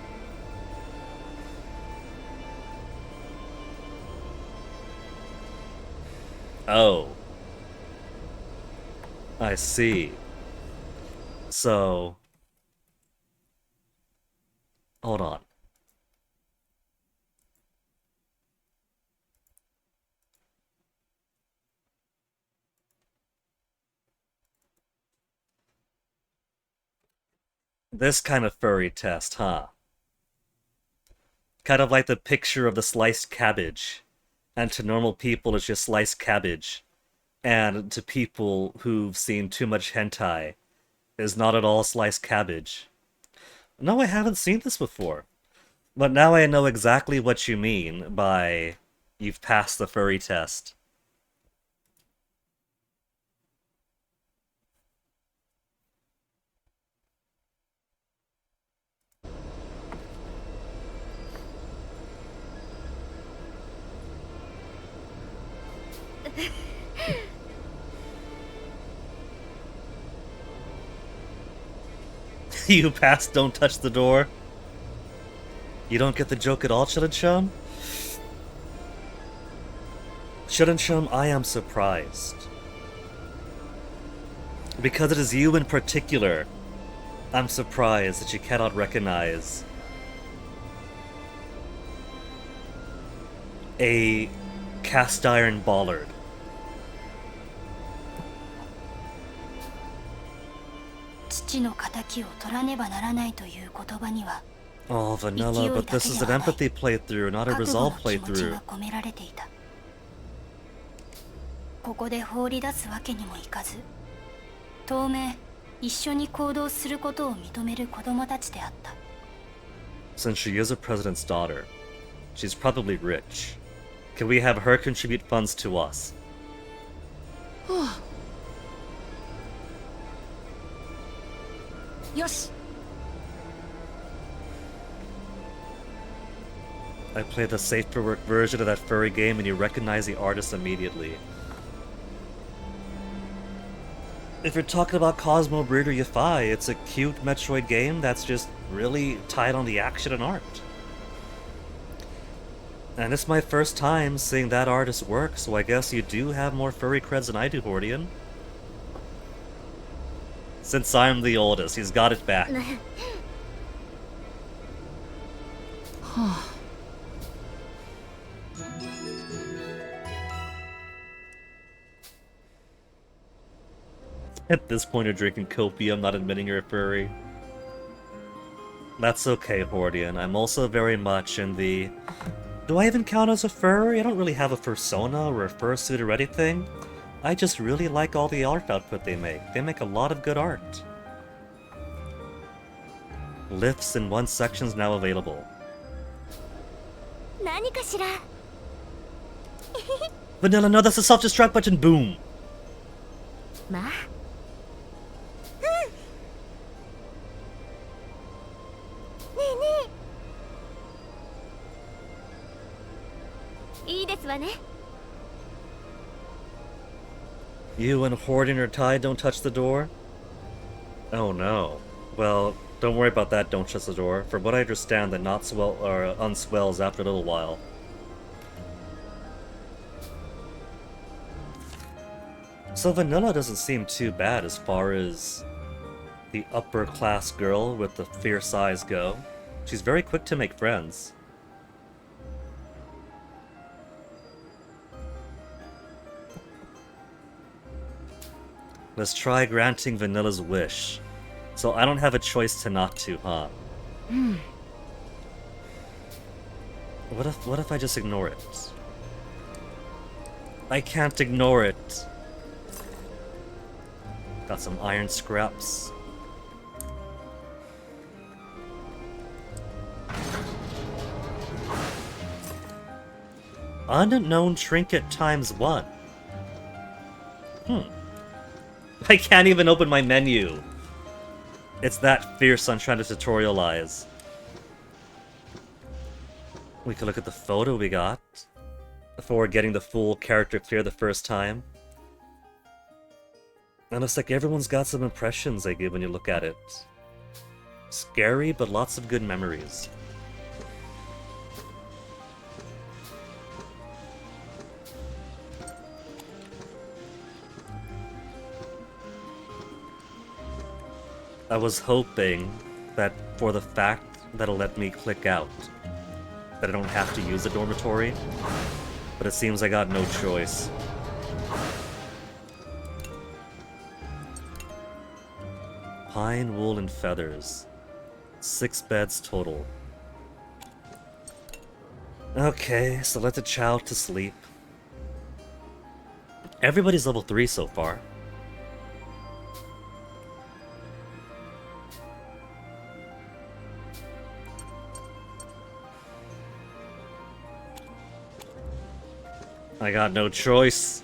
Oh. I see. So... Hold on. This kind of furry test, huh? Kind of like the picture of the sliced cabbage. And to normal people, it's just sliced cabbage. And to people who've seen too much hentai, is not at all sliced cabbage. No, I haven't seen this before. But now I know exactly what you mean by you've passed the furry test. You passed, don't touch the door. You don't get the joke at all, Shun? Shun, I am surprised. Because it is you in particular, I'm surprised that you cannot recognize a cast iron bollard. Oh, Vanilla, but this is an empathy playthrough, not a resolve playthrough. ここで放り出すわけにもいかず、当面一緒に行動することを認める子供たちであった。Since she is a president's daughter, she's probably rich. Can we have her contribute funds to us? Yosh. I played the safe for work version of that furry game and you recognize the artist immediately. If you're talking about Cosmo Breeder Yafai, it's a cute Metroid game that's just really tied on the action and art. And it's my first time seeing that artist work, so I guess you do have more furry creds than I do, Hordian. Since I'm the oldest, he's got it back. At this point, you're drinking copium, not admitting you're a furry. That's okay, Hordian. I'm also very much in the... Do I even count as a furry? I don't really have a fursona or a fursuit or anything. I just really like all the art output they make. They make a lot of good art. Lifts in one section's now available. Vanilla, no, that's the self-destruct button, boom! You and Hordian are tied, don't touch the door? Oh no. Well, don't worry about that, don't touch the door. From what I understand, that not swell or unswells after a little while. So Vanilla doesn't seem too bad as far as the upper class girl with the fierce eyes go. She's very quick to make friends. Let's try granting Vanilla's wish. So I don't have a choice to not to, huh? What if I just ignore it? I can't ignore it. Got some iron scraps. Unknown trinket ×1. I can't even open my menu. It's that fierce on trying to tutorialize. We could look at the photo we got before getting the full character clear the first time. And it's like everyone's got some impressions they give when you look at it. Scary, but lots of good memories. I was hoping that for the fact that it'll let me click out, that I don't have to use the dormitory, but it seems I got no choice. Pine, wool, and feathers. 6 beds total. Okay, so let the child to sleep. Everybody's level 3 so far. I got no choice.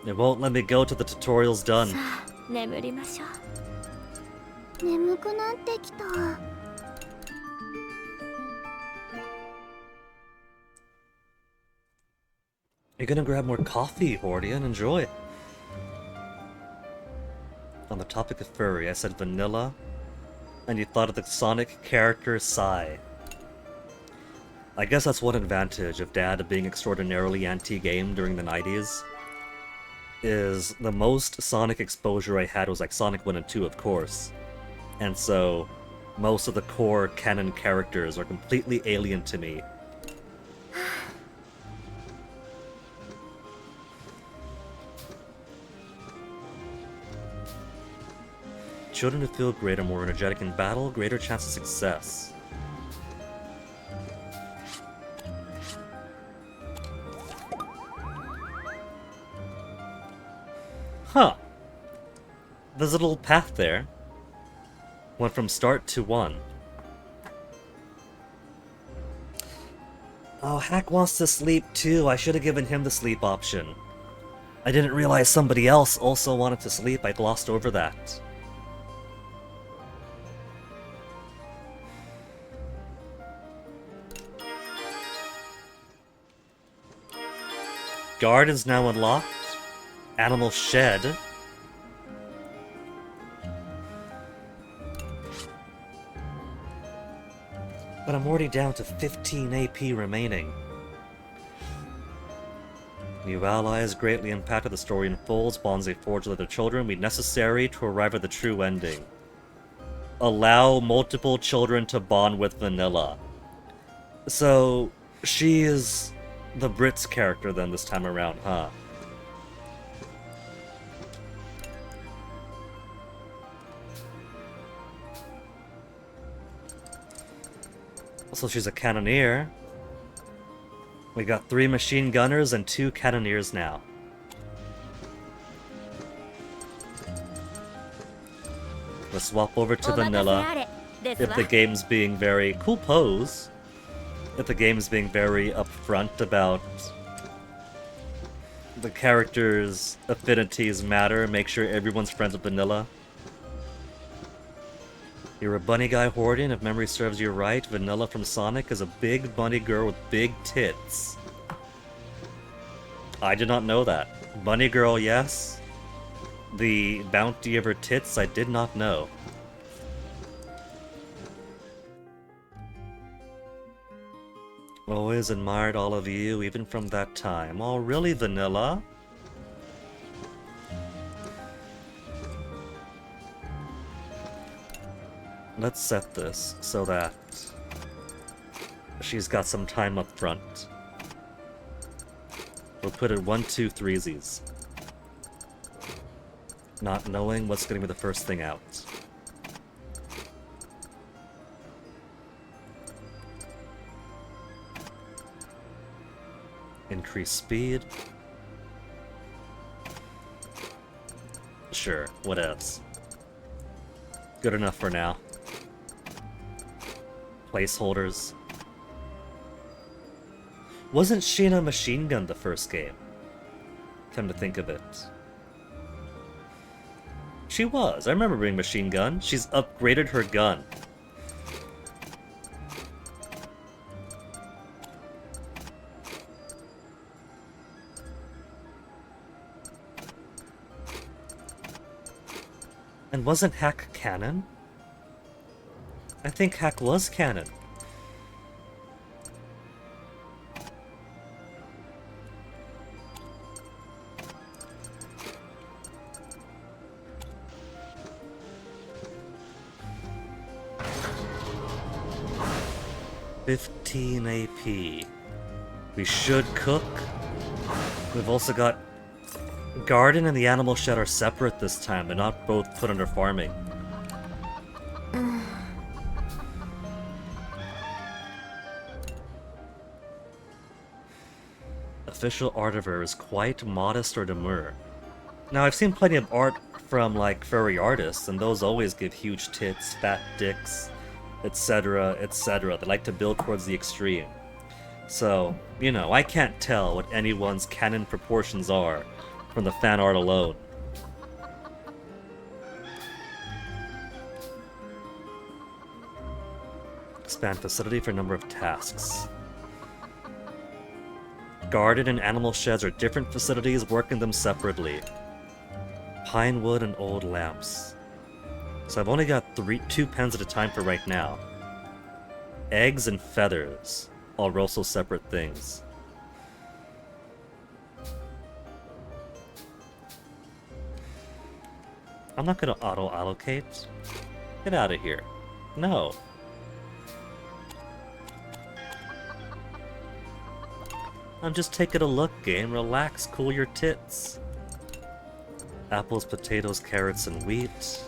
It won't let me go till the tutorial's done. 眠りましょう。眠くなってきた。 You're gonna grab more coffee, Hordy, and enjoy. On the topic of furry, I said vanilla, and you thought of the Sonic character Sai. I guess that's one advantage of Dad being extraordinarily anti-game during the 90s. Is the most Sonic exposure I had was like Sonic 1 and 2, of course. And so, most of the core canon characters are completely alien to me. Children who feel great are more energetic in battle, greater chance of success. Huh. There's a little path there. Went from start to 1. Oh, Hack wants to sleep too. I should have given him the sleep option. I didn't realize somebody else also wanted to sleep. I glossed over that. Garden's now unlocked. Animal Shed. But I'm already down to 15 AP remaining. New allies greatly impacted the story unfolds. Bonds they forge with their children will be necessary to arrive at the true ending. Allow multiple children to bond with Vanilla. So, she is the Brits character then this time around, huh? So she's a cannoneer. We got 3 machine gunners and 2 cannoneers now. Let's swap over to Vanilla. If the game's being very cool pose. If the game's being very upfront about the characters' affinities matter, make sure everyone's friends with Vanilla. You're a bunny guy, Hordian. If memory serves you right, Vanilla from Sonic is a big bunny girl with big tits. I did not know that. Bunny girl, yes. The bounty of her tits, I did not know. Always admired all of you, even from that time. Oh, really, Vanilla? Let's set this so that she's got some time up front. We'll put it 1, 2, 3sies. Not knowing what's going to be the first thing out. Increase speed. Sure, whatevs. Good enough for now. Placeholders. Wasn't Sheena machine gun the first game? Come to think of it. She was. I remember being machine gun. She's upgraded her gun. And wasn't Hack canon? I think Hack was canon. $15 AP. We should cook. We've also got Garden and the Animal Shed are separate this time. They're not both put under farming. official art of her is quite modest or demure. Now, I've seen plenty of art from, like, furry artists, and those always give huge tits, fat dicks, etc., etc. They like to build towards the extreme. So, you know, I can't tell what anyone's canon proportions are from the fan art alone. Expand facility for number of tasks. Garden and animal sheds are different facilities, working them separately. Pine wood and old lamps. So I've only got 2 pens at a time for right now. Eggs and feathers are also separate things. I'm not gonna auto-allocate. Get out of here. No. I'm just taking a look, game. Relax, cool your tits. Apples, potatoes, carrots, and wheat.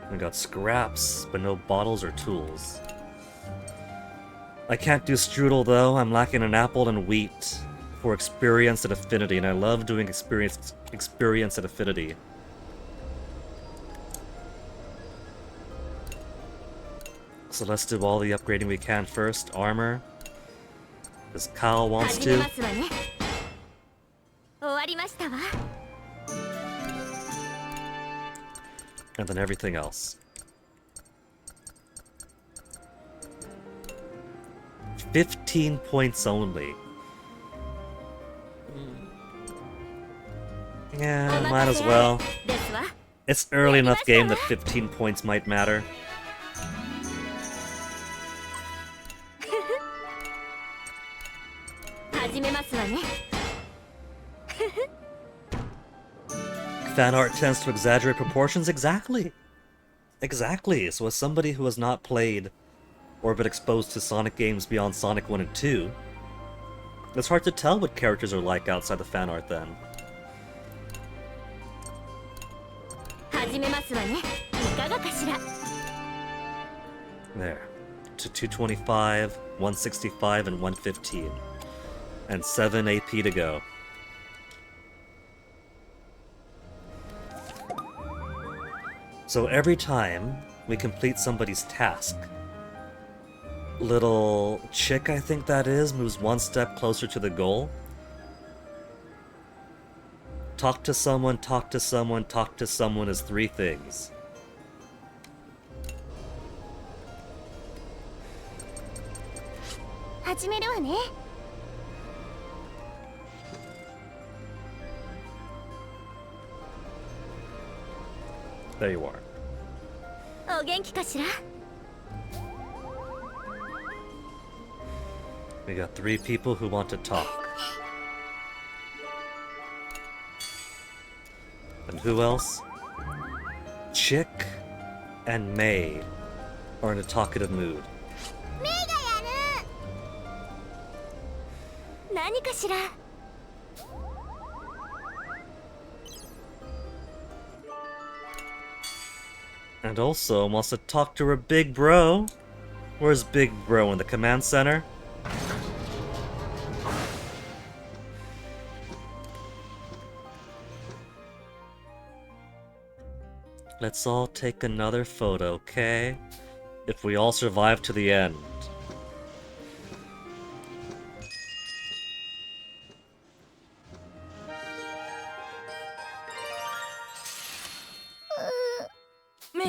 We got scraps, but no bottles or tools. I can't do strudel though. I'm lacking an apple and wheat for experience and affinity, and I love doing experience and affinity. So let's do all the upgrading we can first. Armor. As Kyle wants to. 始めますわね。終わりましたわ。 And then everything else. 15 points only. Yeah, might as well. ですわ。 It's early enough game that 15 points might matter. Fan art tends to exaggerate proportions? Exactly! Exactly! So as somebody who has not played or been exposed to Sonic games beyond Sonic 1 and 2, it's hard to tell what characters are like outside the fan art then. 始めますわね。いかがかしら。 There. To 225, 165, and 115. And 7 AP to go. So every time we complete somebody's task, little chick, I think that is, moves one step closer to the goal. Talk to someone, talk to someone, talk to someone is 3 things. There you are. お元気かしら。 We got 3 people who want to talk. And who else? Chick and May are in a talkative mood. メイがやる。何かしら。 And also wants to talk to her big bro. Where's big bro, in the command center? Let's all take another photo, okay? If we all survive to the end.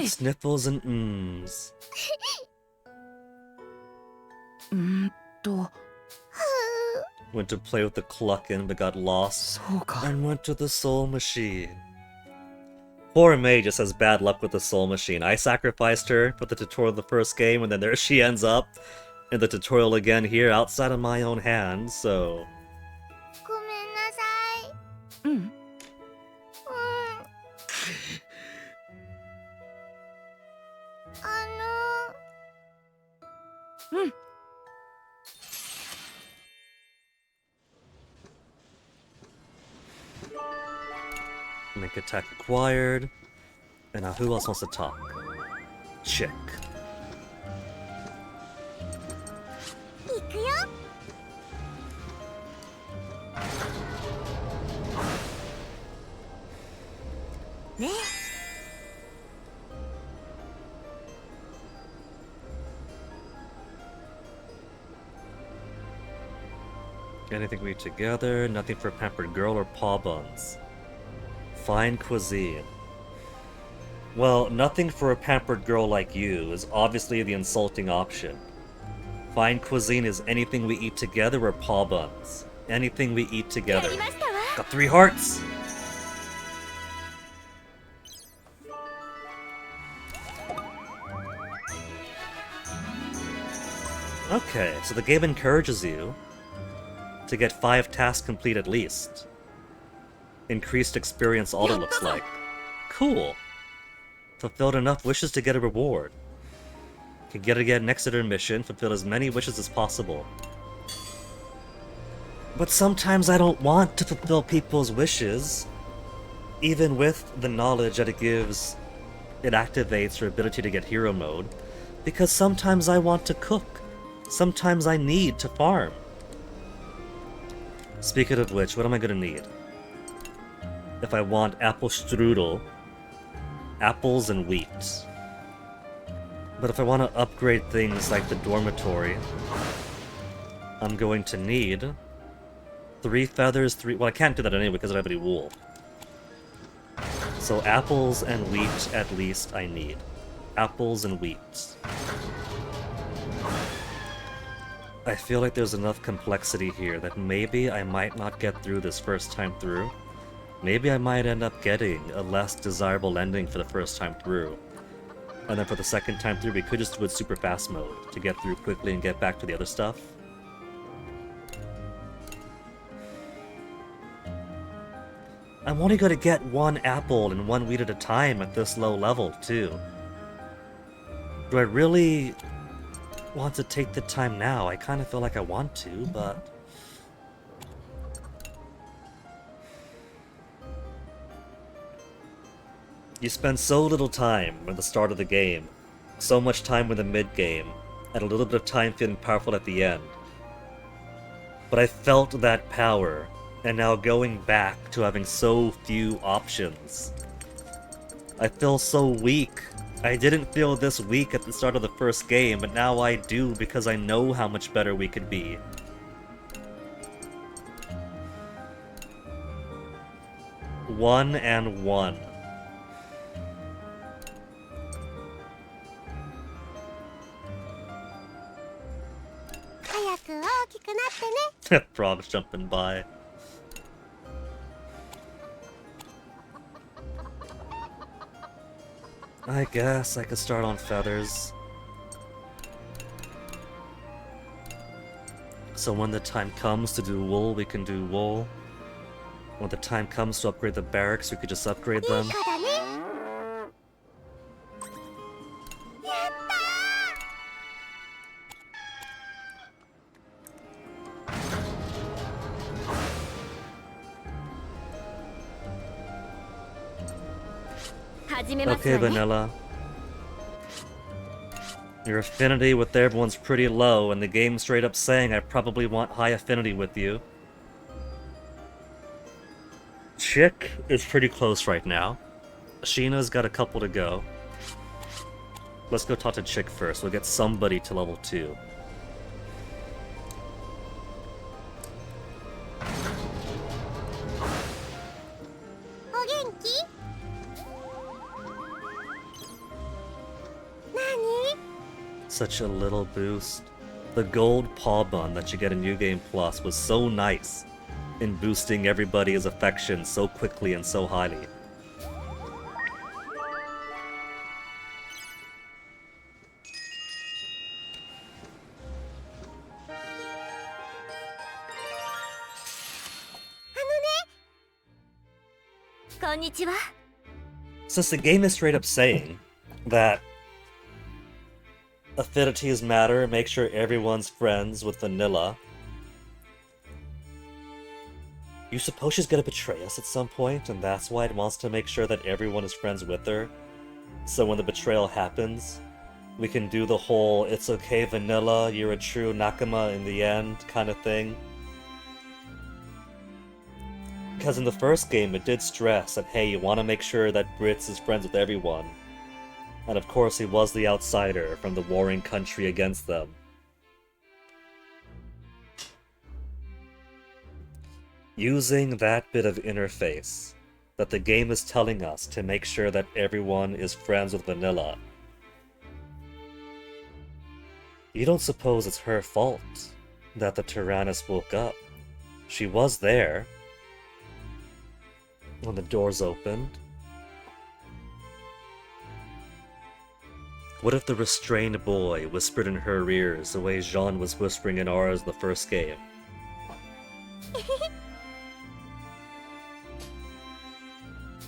Sniffles and mms. と Went to play with the Cluckin' but got lost そうか and went to the Soul Machine. Poor May just has bad luck with the Soul Machine. I sacrificed her for the tutorial of the first game, and then there she ends up in the tutorial again here outside of my own hands, so... ごめんなさい。うん。うん。 Make attack acquired. And now who else wants to talk? Chick. 行くよ。ね Anything we eat together, nothing for a pampered girl or paw buns. Fine cuisine. Well, nothing for a pampered girl like you is obviously the insulting option. Fine cuisine is anything we eat together or paw buns. Anything we eat や together. りましたわ。 Got 3 hearts! Okay, so the game encourages you to get 5 tasks complete at least. Increased experience, all it looks like. Cool. Fulfilled enough wishes to get a reward. Can get it again next intermission, fulfill as many wishes as possible. But sometimes I don't want to fulfill people's wishes, even with the knowledge that it activates your ability to get hero mode, because sometimes I want to cook. Sometimes I need to farm. Speaking of which, what am I gonna need? If I want apple strudel, apples and wheat. But if I want to upgrade things like the dormitory, I'm going to need 3 feathers, 3... Well, I can't do that anyway because I don't have any wool. So apples and wheat at least I need. Apples and wheat. I feel like there's enough complexity here that maybe I might not get through this first time through. Maybe I might end up getting a less desirable ending for the first time through. And then for the second time through, we could just do it super fast mode to get through quickly and get back to the other stuff. I'm only gonna get 1 apple and 1 wheat at a time at this low level, too. Do I really want to take the time now? I kind of feel like I want to, but... You spend so little time at the start of the game, so much time in the mid-game, and a little bit of time feeling powerful at the end. But I felt that power, and now going back to having so few options. I feel so weak. I didn't feel this weak at the start of the first game, but now I do because I know how much better we could be. One and one. 早く大きくなってね。 Frogs jumping by. I guess I could start on feathers. So when the time comes to do wool, we can do wool. When the time comes to upgrade the barracks, we could just upgrade いい them. 子だね。やったー。始めます Okay, わね。 Vanilla. Your affinity with everyone's pretty low, and the game's straight up saying I probably want high affinity with you. Chick is pretty close right now. Sheena's got a couple to go. Let's go talk to Chick first. We'll get somebody to level 2. Such a little boost. The gold paw bun that you get in New Game Plus was so nice in boosting everybody's affection so quickly and so highly. Konnichiwa. Since the game is straight up saying that affinities matter, make sure everyone's friends with Vanilla. You suppose she's gonna betray us at some point, and that's why it wants to make sure that everyone is friends with her? So when the betrayal happens, we can do the whole "it's okay, vanilla, you're a true nakama in the end" kind of thing. Because in the first game, it did stress that, hey, you want to make sure that Brits is friends with everyone. And of course, he was the outsider from the warring country against them. Using that bit of interface that the game is telling us to make sure that everyone is friends with vanilla. You don't suppose it's her fault that the Tyrannus woke up? She was there when the doors opened. What if the restrained boy whispered in her ears the way Jean was whispering in ours in the first game?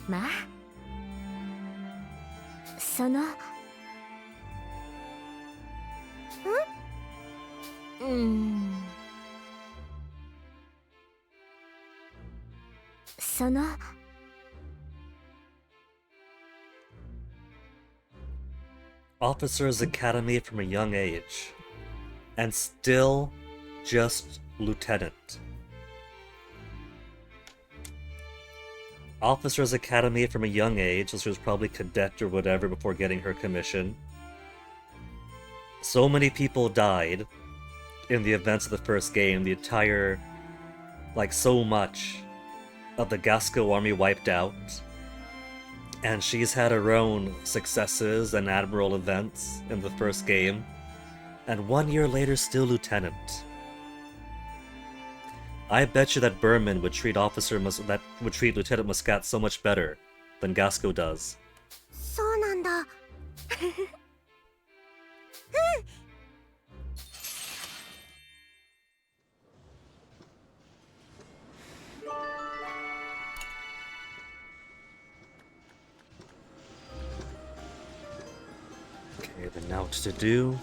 Ma? そのその Officer's Academy from a young age, and still just lieutenant. Officer's Academy from a young age, so she was probably cadet or whatever before getting her commission. So many people died in the events of the first game, the entire, like, so much of the Gasco army wiped out. And she's had her own successes and admiral events in the first game. And 1 year later, still lieutenant. I bet you that Berman would treat Lieutenant Muscat so much better than Gasco does. そうなんだ Okay, then now what to do?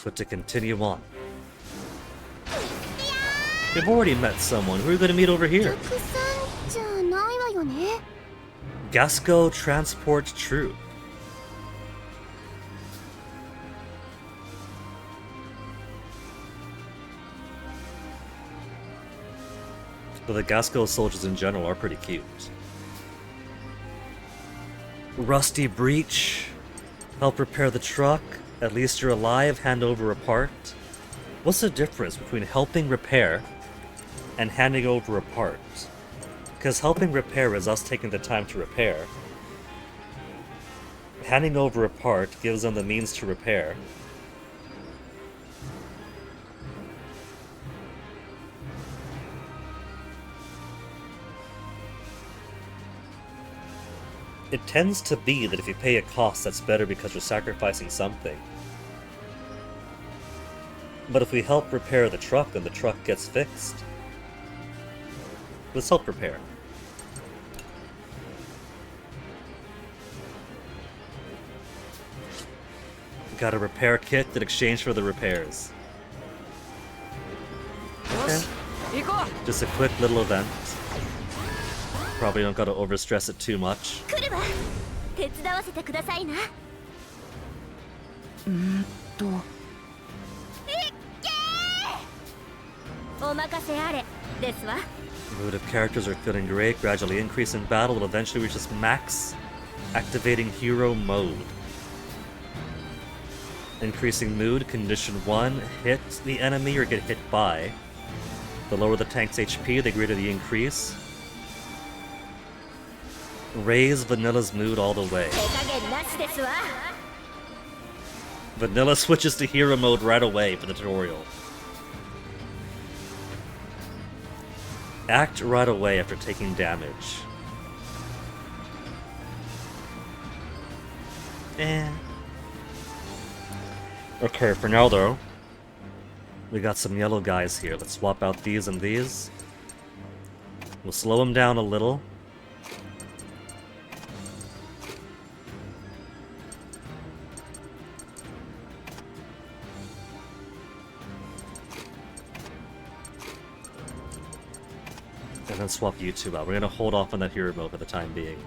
But to continue on. We've already met someone. Who are we going to meet over here? たくさんじゃないわよね Gasco Transport Troop. But the Gasco soldiers in general are pretty cute. Rusty Breach. Help repair the truck. At least you're alive. Hand over a part. What's the difference between helping repair and handing over a part? Because helping repair is us taking the time to repair. Handing over a part gives them the means to repair. It tends to be that if you pay a cost, that's better because you're sacrificing something. But if we help repair the truck, then the truck gets fixed. Let's help repair. Got a repair kit in exchange for the repairs. Okay. Just a quick little event. Probably don't gotta overstress it too much. 来るわ手伝わせてくださいなお任せあれですわ Mood of characters are feeling great, gradually increase in battle, will eventually reach its max, activating hero mode. Increasing mood, condition 1, hit the enemy or get hit by. The lower the tank's HP, the greater the increase. Raise Vanilla's mood all the way. 手加減なしですわ Vanilla switches to hero mode right away for the tutorial. Act right away after taking damage. Okay, for now though, we got some yellow guys here. Let's swap out these and these. We'll slow them down a little. And then swap you two out. We're gonna hold off on that hero mode for the time being.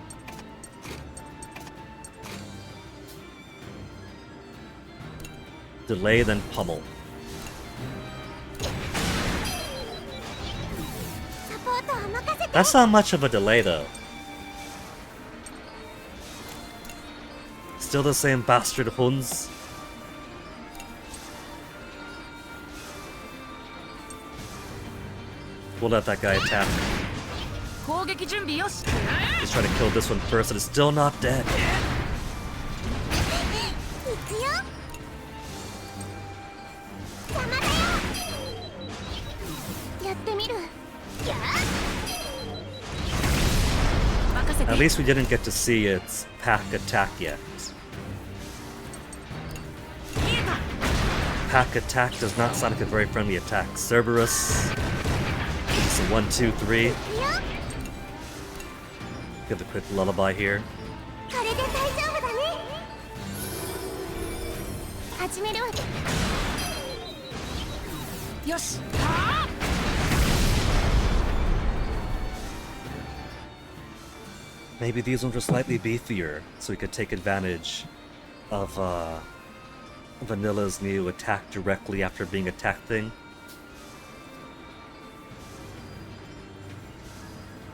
Delay, then pummel. サポートを任せて。 That's not much of a delay, though. Still the same bastard Huns. We'll let that guy attack. 攻撃準備よし。 Let's try to kill this one first, and it's still not dead. 行くよ。邪魔だよ。やってみる。やあ。 任せて。 At least we didn't get to see its pack attack yet. Pack attack does not sound like a very friendly attack. Cerberus. It's a 1, 2, 3. 行くよ。 Give a quick lullaby here. これで大丈夫だね。始めるわ。よし。 Maybe these ones are slightly beefier, so we could take advantage of Vanilla's new attack directly after being attacked thing.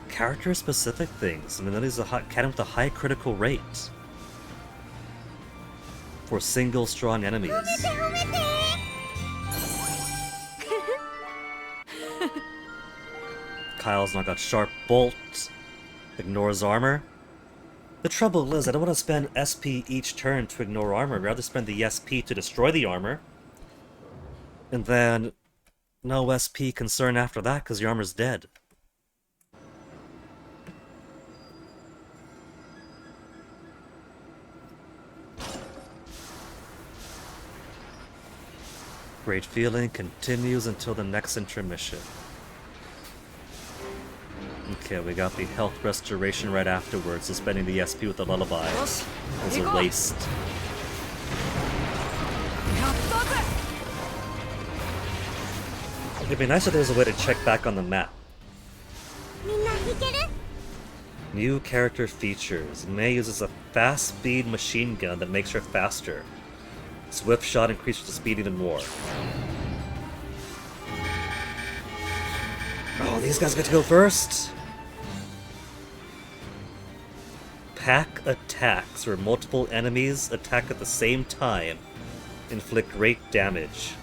Character-specific things. I mean, that is a cannon with a high critical rate for single strong enemies. 褒めて。 Kyle's now got Sharp Bolt, ignores armor. The trouble is, I don't want to spend SP each turn to ignore armor. I'd rather spend the SP to destroy the armor. And then no SP concern after that because the armor's dead. Great feeling continues until the next intermission. Okay, we got the health restoration right afterwards, suspending the SP with the lullaby. よし。 It was 行 a こう。 waste. やったぜ。 It'd be nice if there was a way to check back on the map. みんな行ける？ New character features. May uses a fast speed machine gun that makes her faster. Swift shot increases the speed even more. Oh, these guys get to go first? Pack attacks, where multiple enemies attack at the same time, inflict great damage.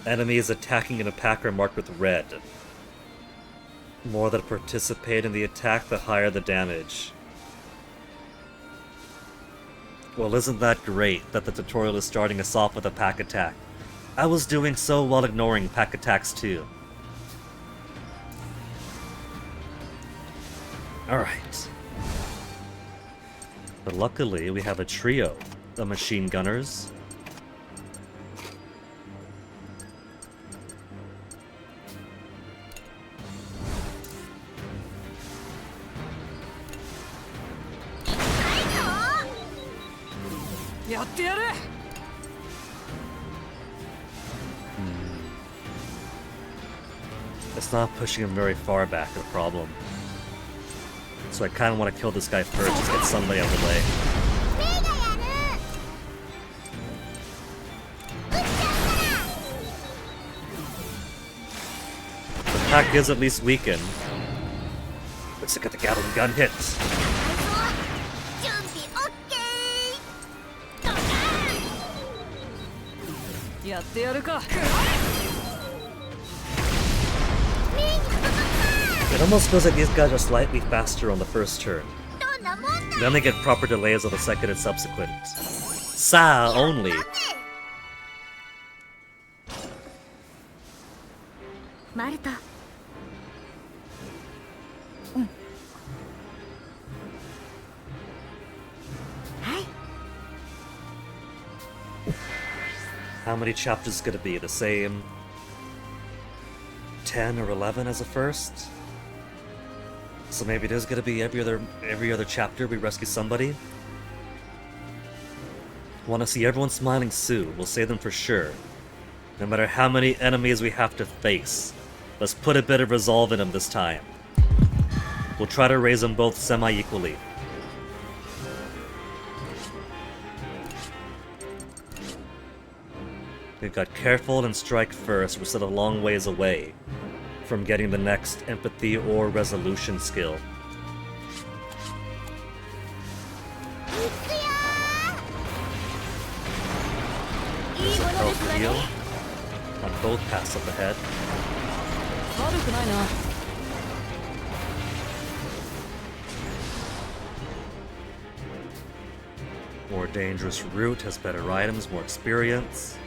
Enemies attacking in a pack are marked with red. More that participate in the attack, the higher the damage. Well, isn't that great that the tutorial is starting us off with a pack attack? I was doing so well ignoring pack attacks too. Alright. But luckily, we have a trio of machine gunners. It's not pushing him very far back, a problem. So I kind of want to kill this guy first, just get somebody out of the way. メイがやる。撃っちゃったら。 The pack is at least weakened. Let's look at the Gatling gun hits. 準備オッケー。ドカーン。やってやるか。 メイに当たった。 It almost feels like these guys are slightly faster on the first turn. どんなもんだ。 Then they get proper delays on the second and subsequent. Sa only. マルト。 How many chapters is it gonna be? The same 10 or 11 as the first? So maybe there's gonna be every other chapter we rescue somebody. Want to see everyone smiling soon. We'll save them for sure. No matter how many enemies we have to face. Let's put a bit of resolve in them this time. We'll try to raise them both semi-equally. We've got careful and strike first. We're still a long ways away from getting the next empathy or resolution skill. There's a health heal on both paths up ahead. 悪くないな。 More dangerous route, has better items, more experience.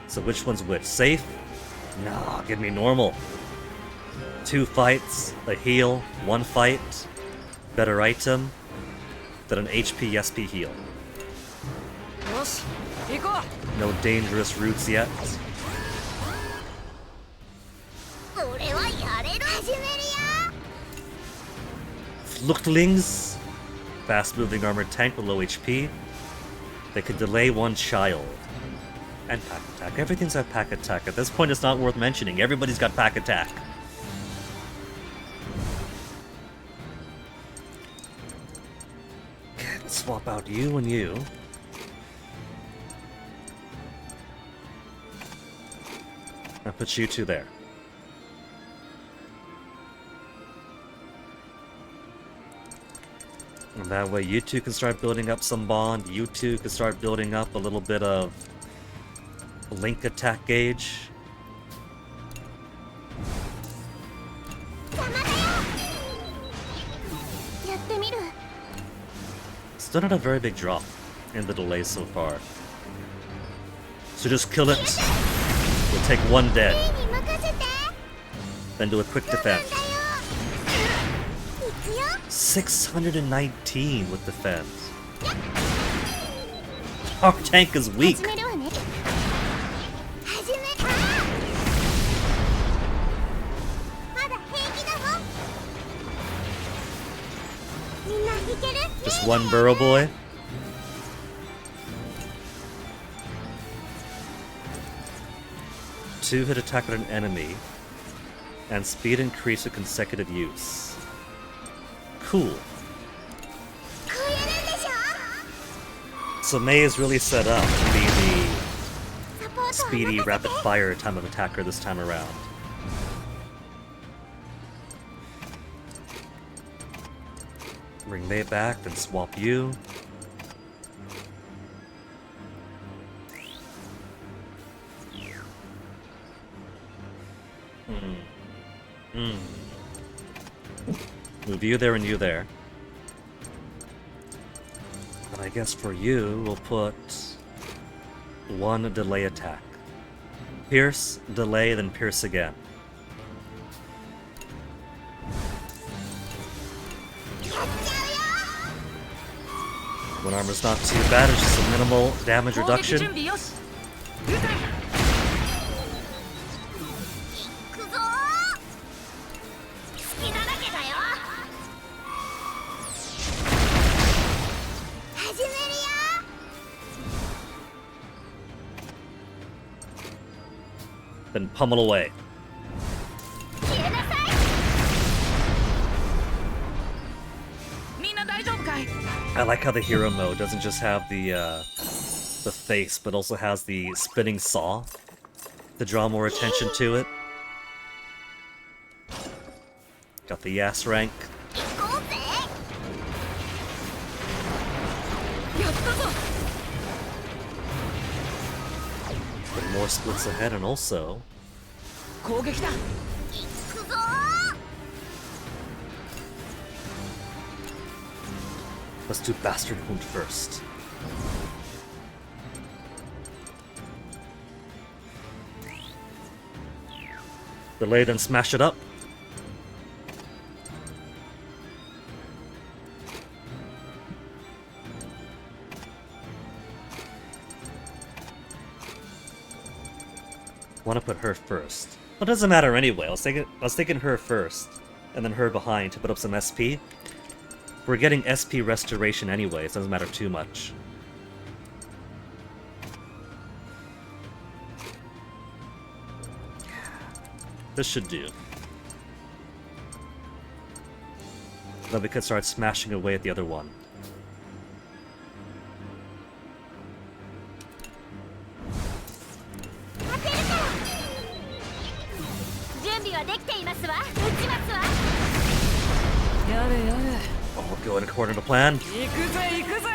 So which one's which? Safe? Nah, give me normal. 2 fights, a heal, 1 fight, better item, then an HP SP heal. よし、行こ No dangerous routes yet. 俺はやれる始めるよ Fluktlings, fast moving armored tank with low HP. They can delay 1 child. And pack attack. Everything's got pack attack. At this point, it's not worth mentioning. Everybody's got pack attack. Okay, let's swap out you and you. I'll put you 2 there. And that way you 2 can start building up some bond. You 2 can start building up a little bit of link attack gauge. Still not a very big drop in the delay so far. So just kill it. We'll take 1 dead. Then do a quick defense. 619 with defense. Our tank is weak. Just 1 burrow boy. Two-hit attack on an enemy, and speed increase with consecutive use. Cool. So Mei is really set up to be the speedy, rapid-fire time of attacker this time around. Bring Mei back, then swap you. Move you there and you there. And I guess for you, we'll put 1 delay attack. Pierce, delay, then pierce again. One armor's not too bad, it's just a minimal damage う。攻撃準 reduction. 備よし。撃て。行くぞ好きなだけだよ始めるよ Then pummel away. 消えなさい みんな大丈夫かい？ I like how the hero mode doesn't just have the face, but also has the spinning saw to draw more attention to it. Got the Yas rank. 行こうぜやったぞ。 But more splits ahead, and also 攻撃だ。行くぞ let's do Bastard Wound first. Delay, then smash it up. Want to put her first. Well, it doesn't matter anyway. I was thinking her first, and then her behind to put up some SP. We're getting SP restoration anyway, so it doesn't matter too much. This should do. Then we can start smashing away at the other one. 備はできていますわ。撃ちますわ。やれやれ All going according to plan. 行くぜ行くぜ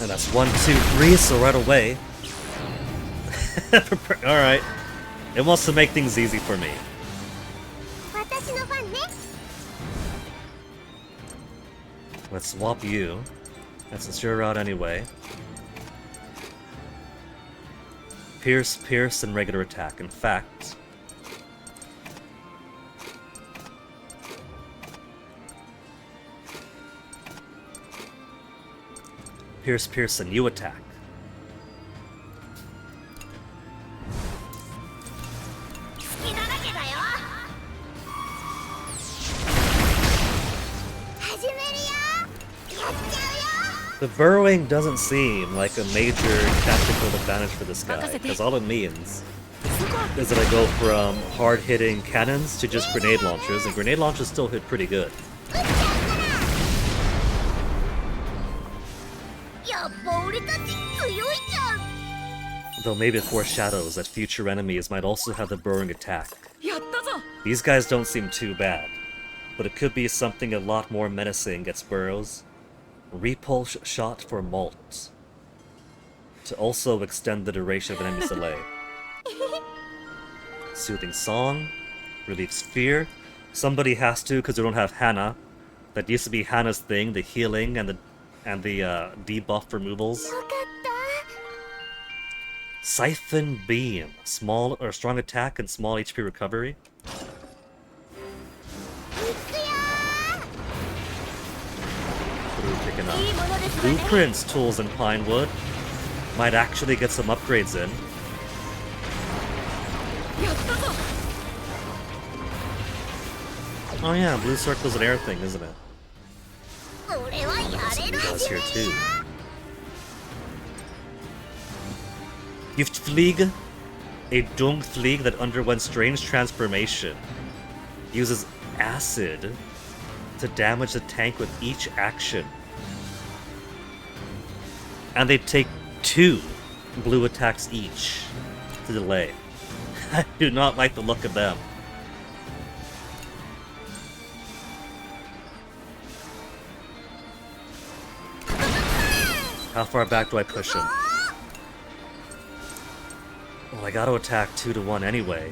And that's 1, 2, 3, so right away. Alright. It wants to make things easy for me. 私のファンね。 Let's swap you. And since you're out anyway. Pierce, pierce, and regular attack. In fact... Pierce, pierce, and you attack. 好きなだけだよ。始めるよ。やっちゃうよ。 The burrowing doesn't seem like a major tactical advantage for this guy, because all it means is that I go from hard-hitting cannons to just grenade launchers, and grenade launchers still hit pretty good. やっぱ俺たち強いじゃん。 Though maybe it foreshadows that future enemies might also have the burrowing attack. やったぞ These guys don't seem too bad, but it could be something a lot more menacing gets burrows. Repulse shot for malt. To also extend the duration of an enemy's delay. Soothing song. Relieves fear. Somebody has to, because we don't have Hannah. That used to be Hannah's thing, the healing and the debuff removals. よかった。 Siphon Beam. Small or strong attack and small HP recovery. 行くよ Blue picking ー。いい up. ものですわね。 Blueprints, tools, and Pinewood. Might actually get some upgrades in. やったぞ Oh yeah, blue circle's an air thing, isn't it? 俺はやれる。 Does 始め here るよ too. Giftflieg, a Dungflieg that underwent strange transformation, uses acid to damage the tank with each action. And they take 2 blue attacks each to delay. I do not like the look of them. How far back do I push him? Well, I gotta attack 2 to 1 anyway.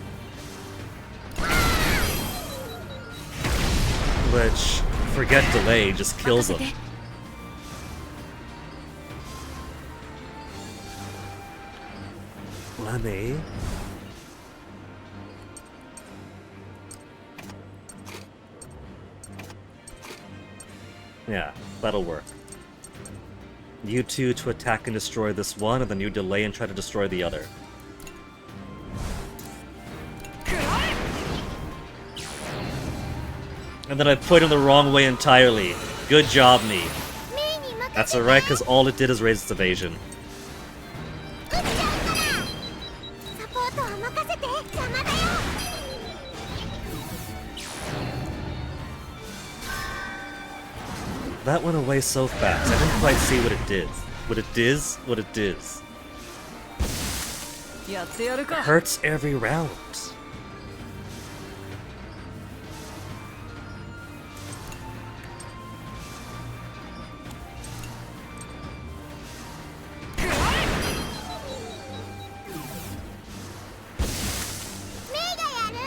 Which, forget delay, just kills him. Let me. Yeah, that'll work. You two to attack and destroy this one, and then you delay and try to destroy the other. And then I put him the wrong way entirely. Good job, me. メイに任せて。 That's alright, because all it did is raise its evasion. 撃っちゃうから。サポートは任せて。邪魔だよ。 That went away so fast. I didn't quite see what it did. What it does, what it does. やってやるか Hurts every round.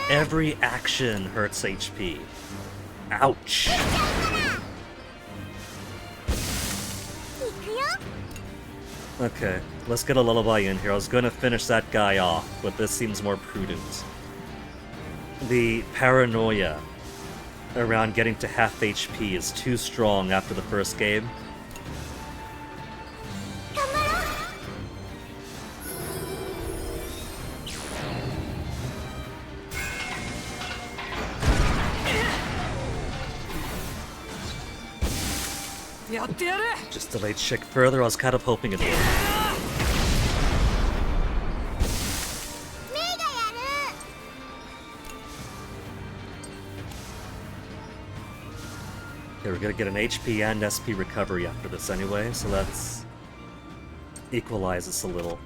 Every action hurts HP. Ouch. 行くよ。 Okay, let's get a lullaby in here. I was gonna finish that guy off, but this seems more prudent. The paranoia around getting to half HP is too strong after the first game. 頑張ろう。 やってやる Just delayed Chick further, I was kind of hoping it would. メイがやる。 Okay, we're gonna get an HP and SP recovery after this anyway, so let's equalize this a little.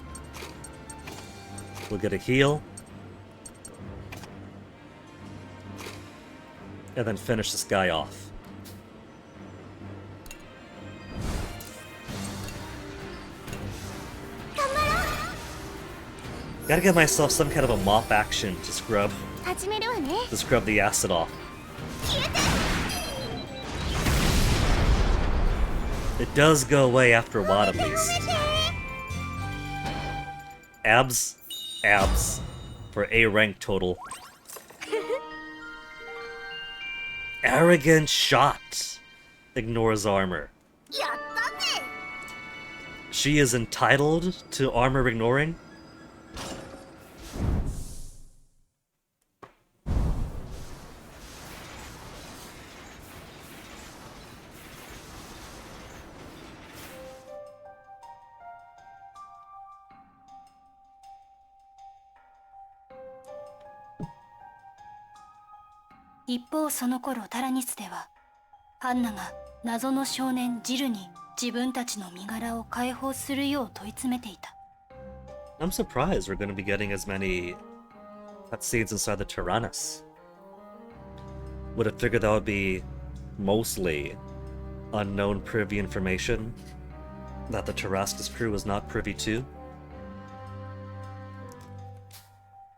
We'll get a heal. and then finish this guy off. Gotta give myself some kind of a mop action to scrub 始めるわね the acid off. It does go away after a while at least. Abs for A rank total. Arrogant shot. Ignores armor. やったぜ She is entitled to armor ignoring?「一方その頃タラニスではハンナが謎の少年ジルに自分たちの身柄を解放するよう問い詰めていた。 I'm surprised we're going to be getting as many cutscenes inside the Tyrannus. Would have figured that would be mostly unknown privy information that the Tarascus crew was not privy to.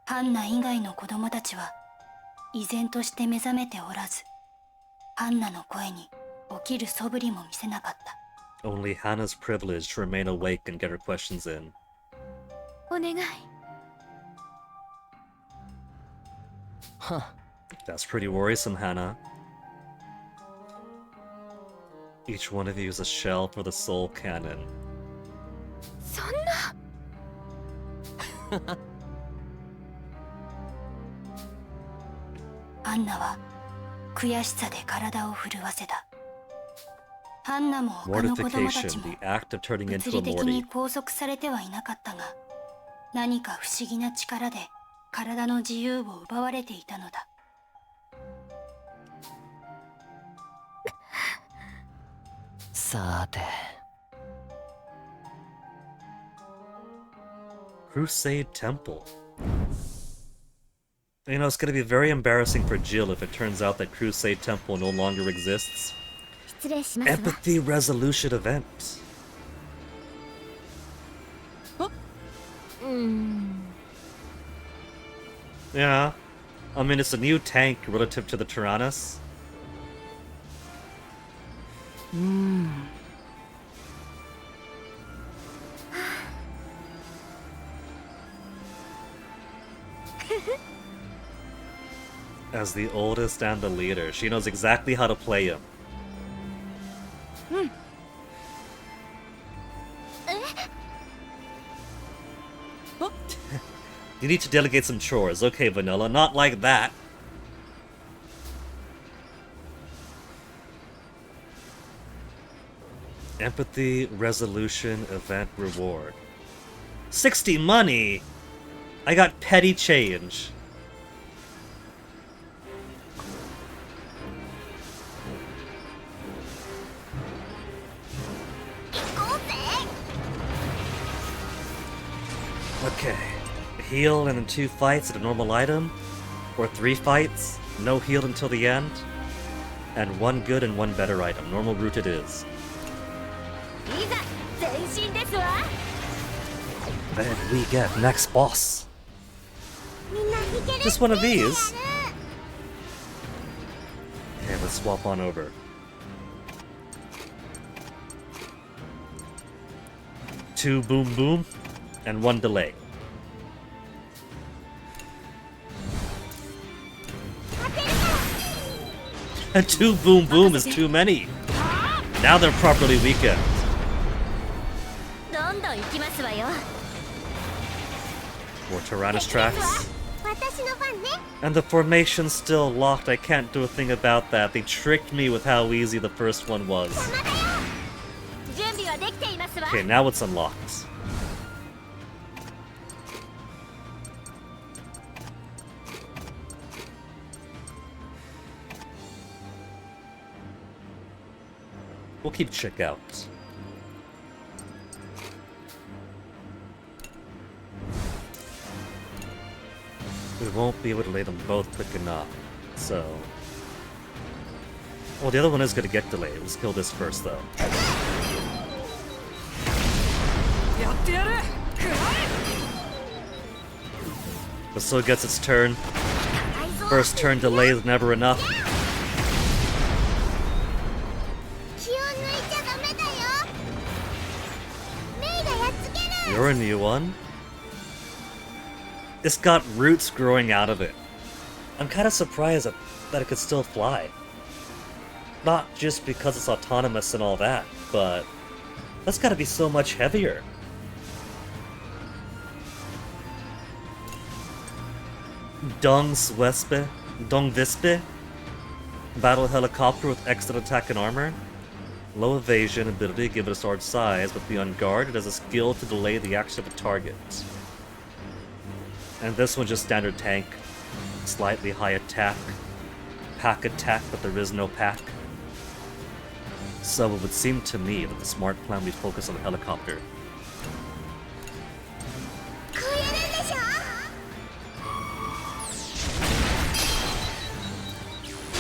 ハンナ以外の子供たちは依然として目覚めておらず、ハンナの声に起きる素振りも見せなかった。 Only Hannah's privilege to remain awake and get her questions in. お願い Huh. That's pretty worrisome, Hannah. Each one of you is a shell for the soul cannon. そんなハンナは悔しさで体を震わせた。ハンナも他の子供たち Mortification, も the act of turning 物 into 理 a 的に Morty. 拘束されてはいなかったが、何か不思議な力で体の自由を奪われていたのだ。さて Crusade Temple. You know, it's gonna be very embarrassing for Jill if it turns out that Crusade Temple no longer exists. 失礼しますわ Empathy resolution event. うーん Yeah. I mean, it's a new tank relative to the Tyrannus. As the oldest and the leader, she knows exactly how to play him. You need to delegate some chores. Okay, Vanilla, not like that. Empathy resolution event reward. 60 money! I got petty change. Okay. Heal and then 2 fights at a normal item. Or 3 fights, no heal until the end. And 1 good and 1 better item. Normal route it is. いざ前進ですわ Then we get next boss. みんないける Just one of these. Okay, let's swap on over. 2 boom boom and 1 delay. And 2 boom boom is too many. Now they're properly weakened. どんどん行きますわよ More Tyrannus tracks. 私のファンね And the formation's still locked. I can't do a thing about that. They tricked me with how easy the first one was. まだよ準備はできていますわ Okay, now it's unlocked. We'll keep Chick out. We won't be able to lay them both quick enough, so Well, the other one is gonna get delayed. Let's kill this first, though. やってやる。くらえ。 But so it gets its turn. First turn delay is never enough. 気を抜いちゃダメだよ。メイがやっつける。 You're a new one. It's got roots growing out of it. I'm kind of surprised that it could still fly. Not just because it's autonomous and all that, but that's gotta be so much heavier. Dongvispe? Battle helicopter with excellent attack and armor. Low evasion ability, give it a sword size, but be on guard. It has a skill to delay the action of a target. And this one's just standard tank. Slightly high attack. Pack attack, but there is no pack. So it would seem to me that the smart plan would be focused on the helicopter. こうやるんでしょ。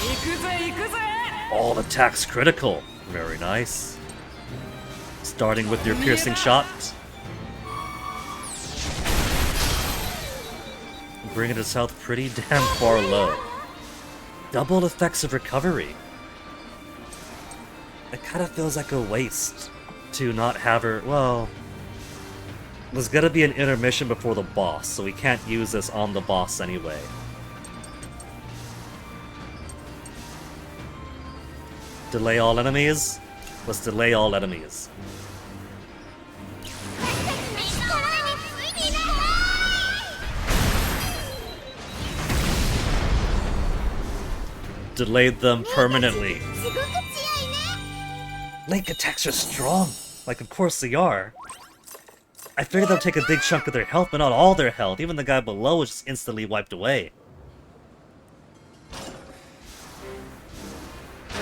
行くぜ行くぜ。 All attacks critical. Very nice. Starting with your piercing shot. Bringing its health pretty damn far low. Double effects of recovery. It kind of feels like a waste to not have her. Well, there's gonna be an intermission before the boss, so we can't use this on the boss anyway. Delay all enemies? Let's delay all enemies. Delayed them permanently. すごく強いね。 Link attacks are strong. Like, of course they are. I figured they'll take a big chunk of their health, but not all their health. Even the guy below was just instantly wiped away.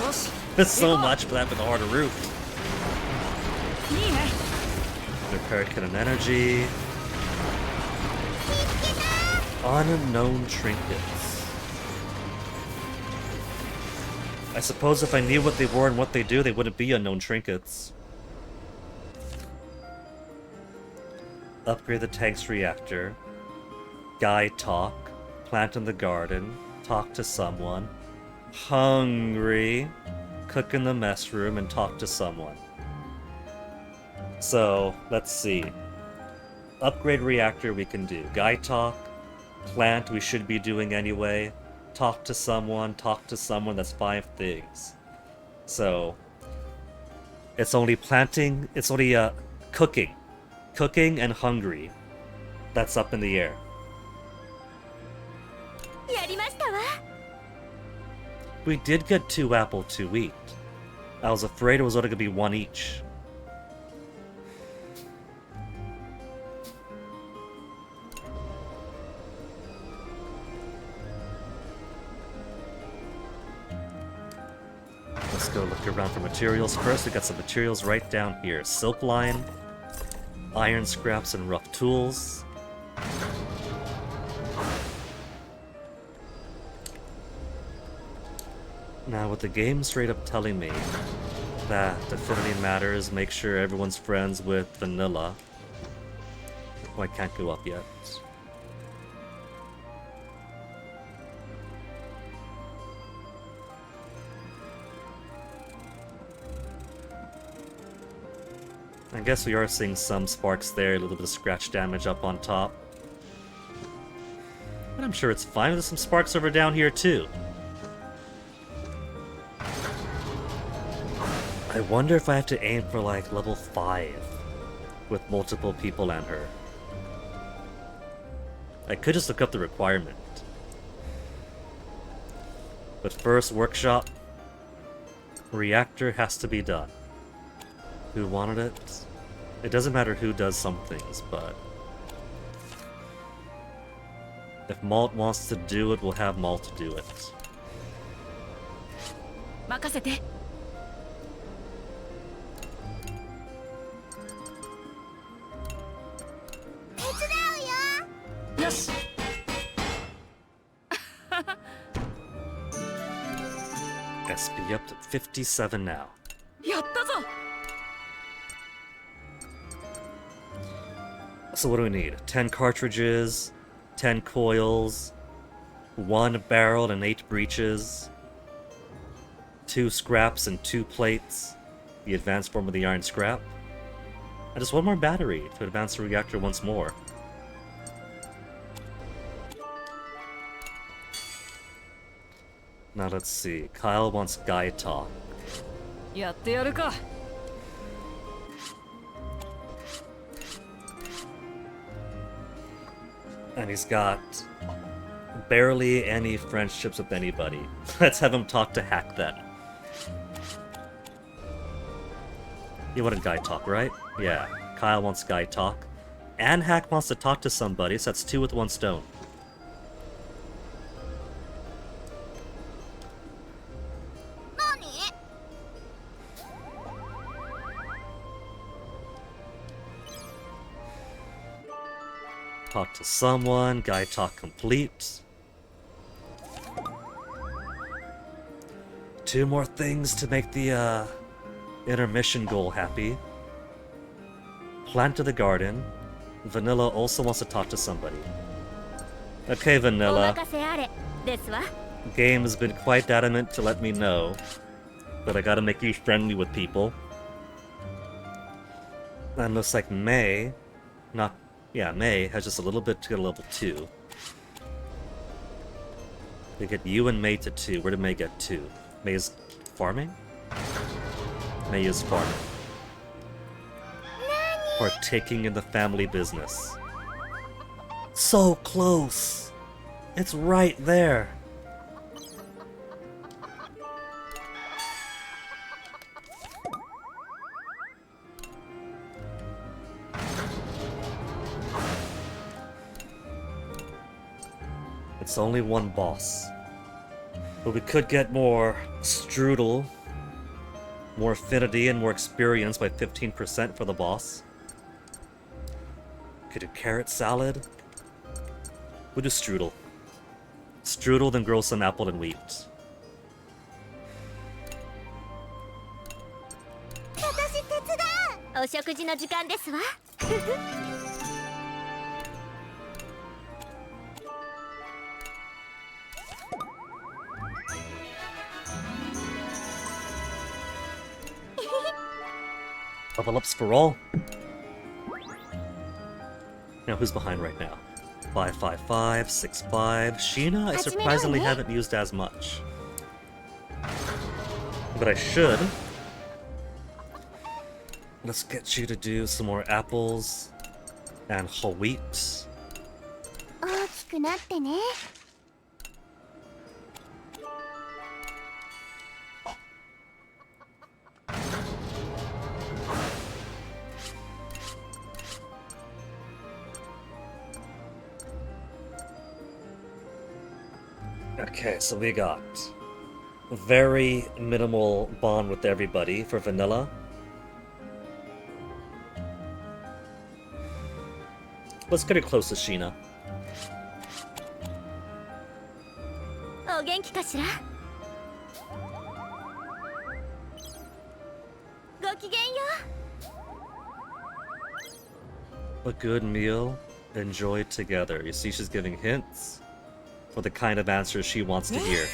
よし。 It's so much for that with a harder roof. いいね。 Repaired cannon energy. Unknown trinkets. I suppose if I knew what they were and what they do, they wouldn't be unknown trinkets. Upgrade the tank's reactor. Guy talk. Plant in the garden. Talk to someone. Hungry. Cook in the mess room and talk to someone. So, let's see. Upgrade reactor we can do. Guy talk. Plant we should be doing anyway. Talk to someone, that's 5 things. So, it's only planting, it's only cooking. Cooking and hungry. That's up in the air. やりましたわ。 We did get 2 apple to eat. I was afraid it was only gonna be 1 each. Let's go look around for materials first. We got some materials right down here. Silk line, iron scraps, and rough tools. Now, with the game straight up telling me that affinity matters, make sure everyone's friends with vanilla. Oh, I can't go up yet. I guess we are seeing some sparks there, a little bit of scratch damage up on top. But I'm sure it's fine. There's some sparks over down here too. I wonder if I have to aim for like level 5 with multiple people and her. I could just look up the requirement. But first, workshop. Reactor has to be done. Who wanted it? It doesn't matter who does some things, but if Malt wants to do it, we'll have Malt do it. 任せて。手伝うよ。よし。SP up to 57 now. やったぞ So what do we need? 10 cartridges, 10 coils, 1 barrel and 8 breeches, 2 scraps and 2 plates, the advanced form of the iron scrap, and just 1 more battery to advance the reactor once more. Now let's see. Kyle wants Guy talk. やってやるか And he's got barely any friendships with anybody. Let's have him talk to Hack then. You wanted Guy talk, right? Yeah. Kyle wants Guy talk. And Hack wants to talk to somebody, so that's 2 with 1 stone. Talk to someone, Guy talk complete. 2 more things to make the intermission goal happy. Plant to the garden. Vanilla also wants to talk to somebody. Okay, Vanilla. 任せあれですわ Game has been quite adamant to let me know, but I gotta make you friendly with people. And looks like May, May has just a little bit to get a level 2. We get you and May to 2. Where did May get 2? May is farming? May is farming. Partaking in the family business. So close! It's right there! It's only 1 boss. But we could get more strudel, more affinity, and more experience by 15% for the boss. Could do carrot salad. We'll do strudel. Strudel, then grow some apple and wheat. 私手伝うお食事の時間ですわ Level ups for all. Now who's behind right now? 555, 65. Sheena, I surprisingly haven't used as much. But I should. Let's get you to do some more apples and whole wheat. 大きくなってね Okay, so we got very minimal bond with everybody for vanilla. Let's get her close to Sheena. お元気かしらごきげんよ A good meal, enjoyed together. You see, she's giving hints for the kind of answers she wants to hear.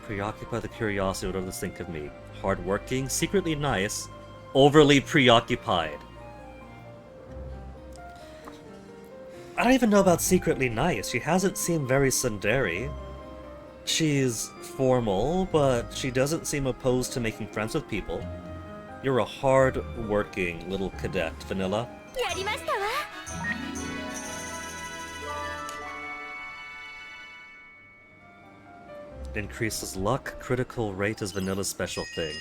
Preoccupied with curiosity, what others think of me. Hardworking, secretly nice, overly preoccupied. I don't even know about secretly nice. She hasn't seemed very tsundere. She's formal, but she doesn't seem opposed to making friends with people. You're a hard-working little cadet, Vanilla. やりましたわ Increases luck, critical rate is Vanilla's special thing.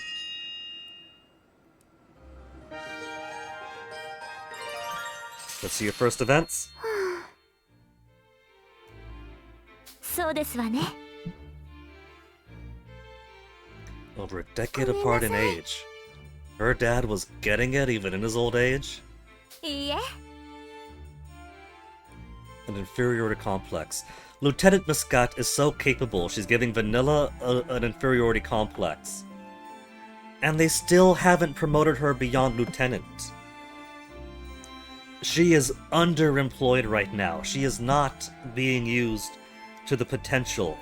Let's see your first events. そうですわね Over a decade apart in age. Her dad was getting it even in his old age. いいえ An inferiority complex. Lieutenant Muscat is so capable, she's giving Vanilla an inferiority complex. And they still haven't promoted her beyond lieutenant. She is underemployed right now. She is not being used to the potential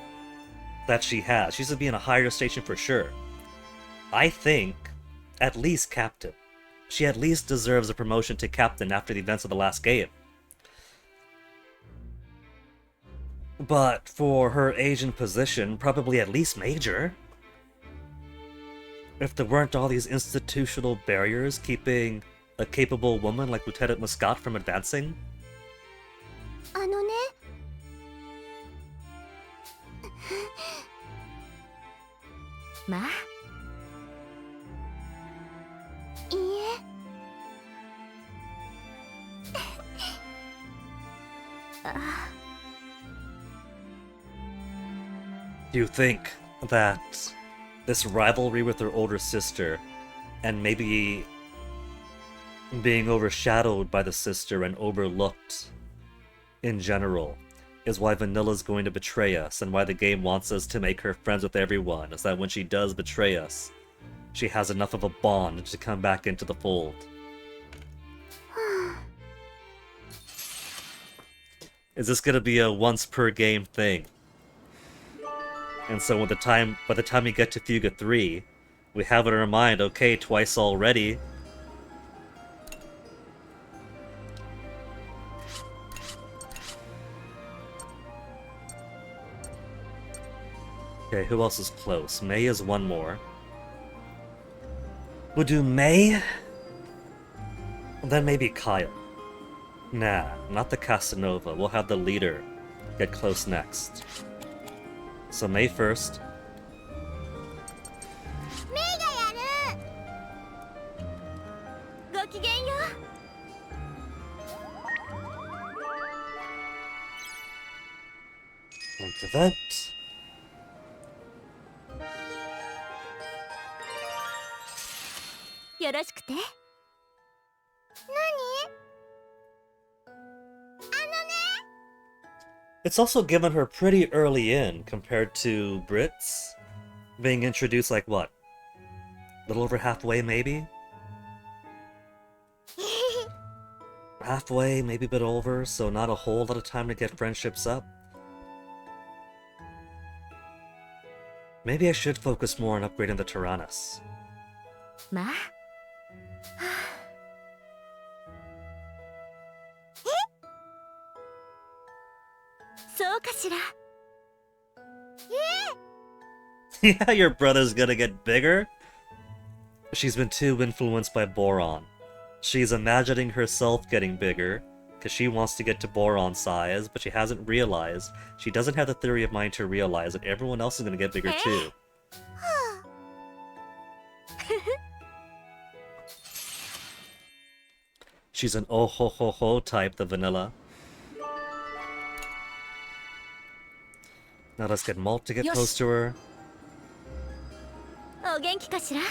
that she has. She should be in a higher station for sure. I think at least captain. She at least deserves a promotion to captain after the events of the last game. But for her age and position, probably at least major. If there weren't all these institutional barriers keeping a capable woman like Lieutenant Muscat from advancing. あのね。まあ。いいえ。あ。 Do you think that this rivalry with her older sister, and maybe being overshadowed by the sister and overlooked in general, is why Vanilla's going to betray us, and why the game wants us to make her friends with everyone, is that when she does betray us, she has enough of a bond to come back into the fold? Is this gonna be a once per game thing? And so by the time we get to Fuga 3, we have it in our mind, okay, twice already. Okay, who else is close? May is one more. We'll do May? And then maybe Kyle. Nah, not the Casanova. We'll have the leader get close next. So May first. メイがやる。ごきげんよう。 Like event. よろしくて。何？ It's also given her pretty early in compared to Brits being introduced like what? A little over halfway maybe? Halfway, maybe a bit over, so not a whole lot of time to get friendships up. Maybe I should focus more on upgrading the Tyrannus. まあ。そうかしら。 Yeah, your brother's gonna get bigger? She's been too influenced by Boron. She's imagining herself getting bigger, because she wants to get to Boron size, but she hasn't realized, she doesn't have the theory of mind to realize that everyone else is gonna get bigger too. She's an oh ho ho ho type, the vanilla. Now let's get Malt to get Yosh. close to her. お元気かしら。よ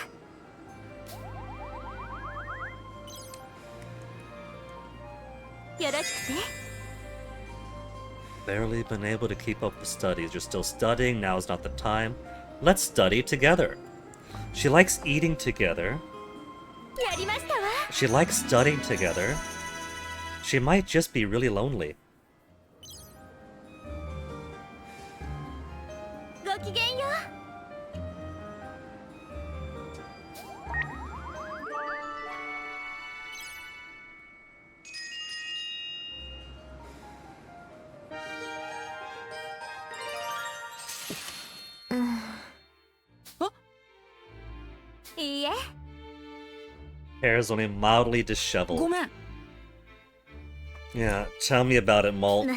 ろしくて。 Barely been able to keep up with studies. You're still studying, now is not the time. Let's study together. She likes eating together. やりましたわ。 She likes studying together. She might just be really lonely. ごきげんよう。いいえ。 Hair is only mildly disheveled. ごめん。 Yeah, tell me about it, Malt.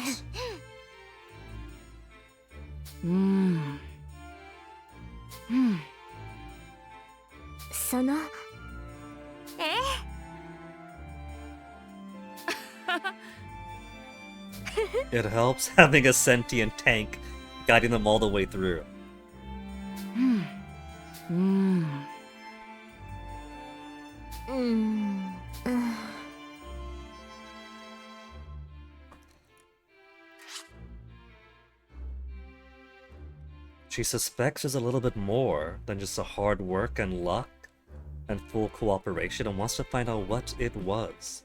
その。It helps having a sentient tank guiding them all the way through. She suspects there's a little bit more than just a hard work and luck and full cooperation and wants to find out what it was.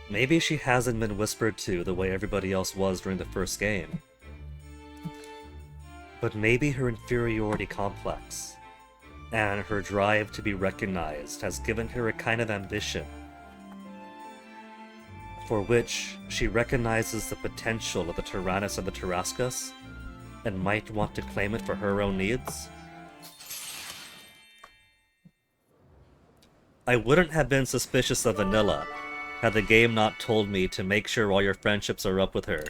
Maybe she hasn't been whispered to the way everybody else was during the first game. But maybe her inferiority complex and her drive to be recognized has given her a kind of ambition for which she recognizes the potential of the Tyrannus and the Tarascus and might want to claim it for her own needs. I wouldn't have been suspicious of Vanilla had the game not told me to make sure all your friendships are up with her.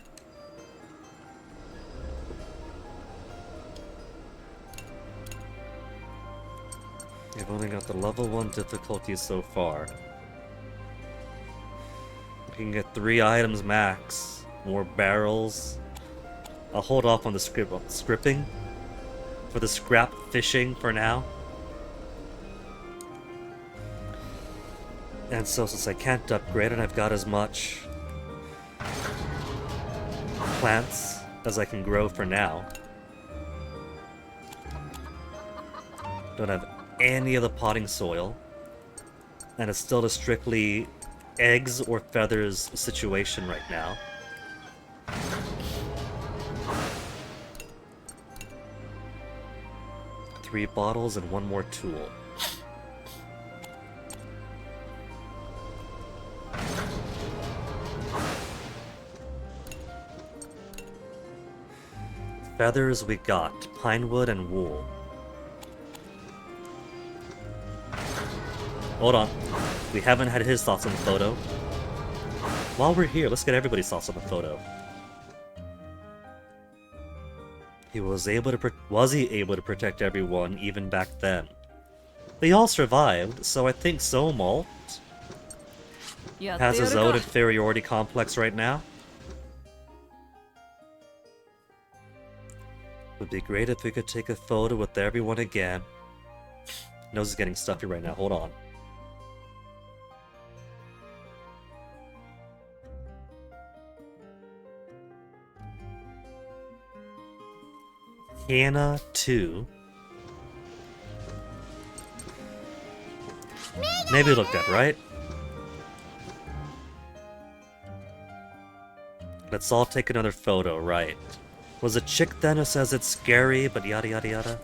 You've only got the level 1 difficulty so far. You can get 3 items max, more barrels. I'll hold off on the scripting for the scrap fishing for now. And so since I can't upgrade it, I've got as much plants as I can grow for now. Don't have any of the potting soil. And it's still a strictly eggs or feathers situation right now. Three bottles and 1 more tool. Feathers we got, pine wood and wool. Hold on. We haven't had his thoughts on the photo. While we're here, let's get everybody's thoughts on the photo. Was he able to protect everyone even back then? They all survived, so I think Somalt has his own inferiority complex right now. Would be great if we could take a photo with everyone again. Nose is getting stuffy right now, hold on. Hannah 2. Maybe looked at, right? Let's all take another photo, right? Was a chick then who says it's scary, but yada yada yada?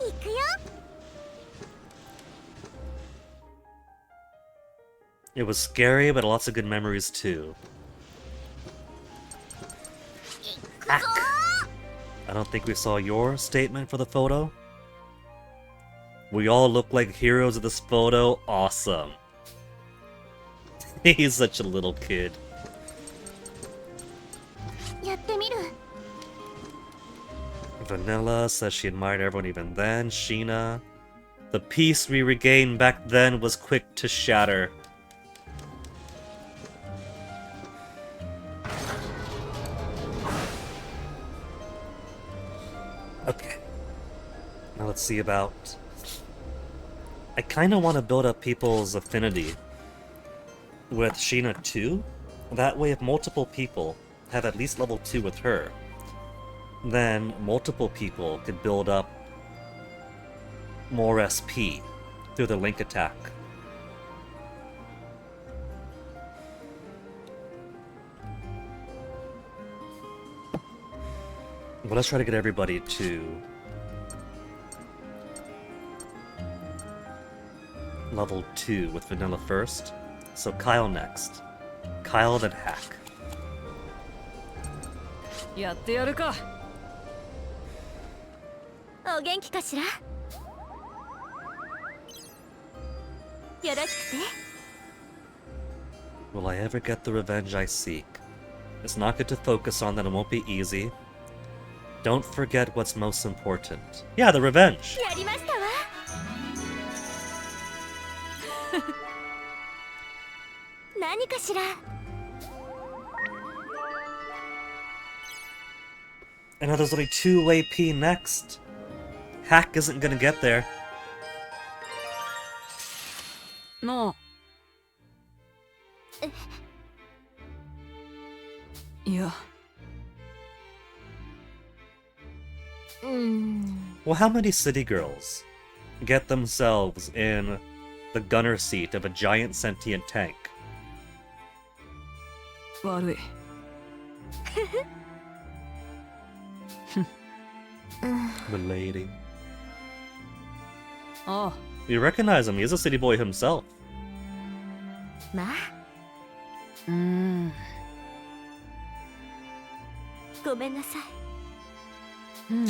It was scary, but lots of good memories too. Hack. I don't think we saw your statement for the photo. We all look like heroes of this photo. Awesome. He's such a little kid. Vanilla says she admired everyone even then. Sheena. The peace we regained back then was quick to shatter. Okay. Now let's see about... I kind of want to build up people's affinity with Sheena 2. That way if multiple people have at least level 2 with her, then multiple people could build up more SP through the link attack. But let's try to get everybody to level 2 with Vanilla first. So Kyle next. Kyle then Hack. やってやるか。お元気かしら。よろしくて。 Will I ever get the revenge I seek? It's not good to focus on that, it won't be easy. Don't forget what's most important. Yeah, the revenge! やりましたわ。何かしら。 I know there's only 2 AP next. Hack isn't gonna get there. なあ。いや、Well, how many city girls get themselves in the gunner seat of a giant sentient tank? 悪い Milady. ああ You recognize him, he's a city boy himself. まあごめんなさい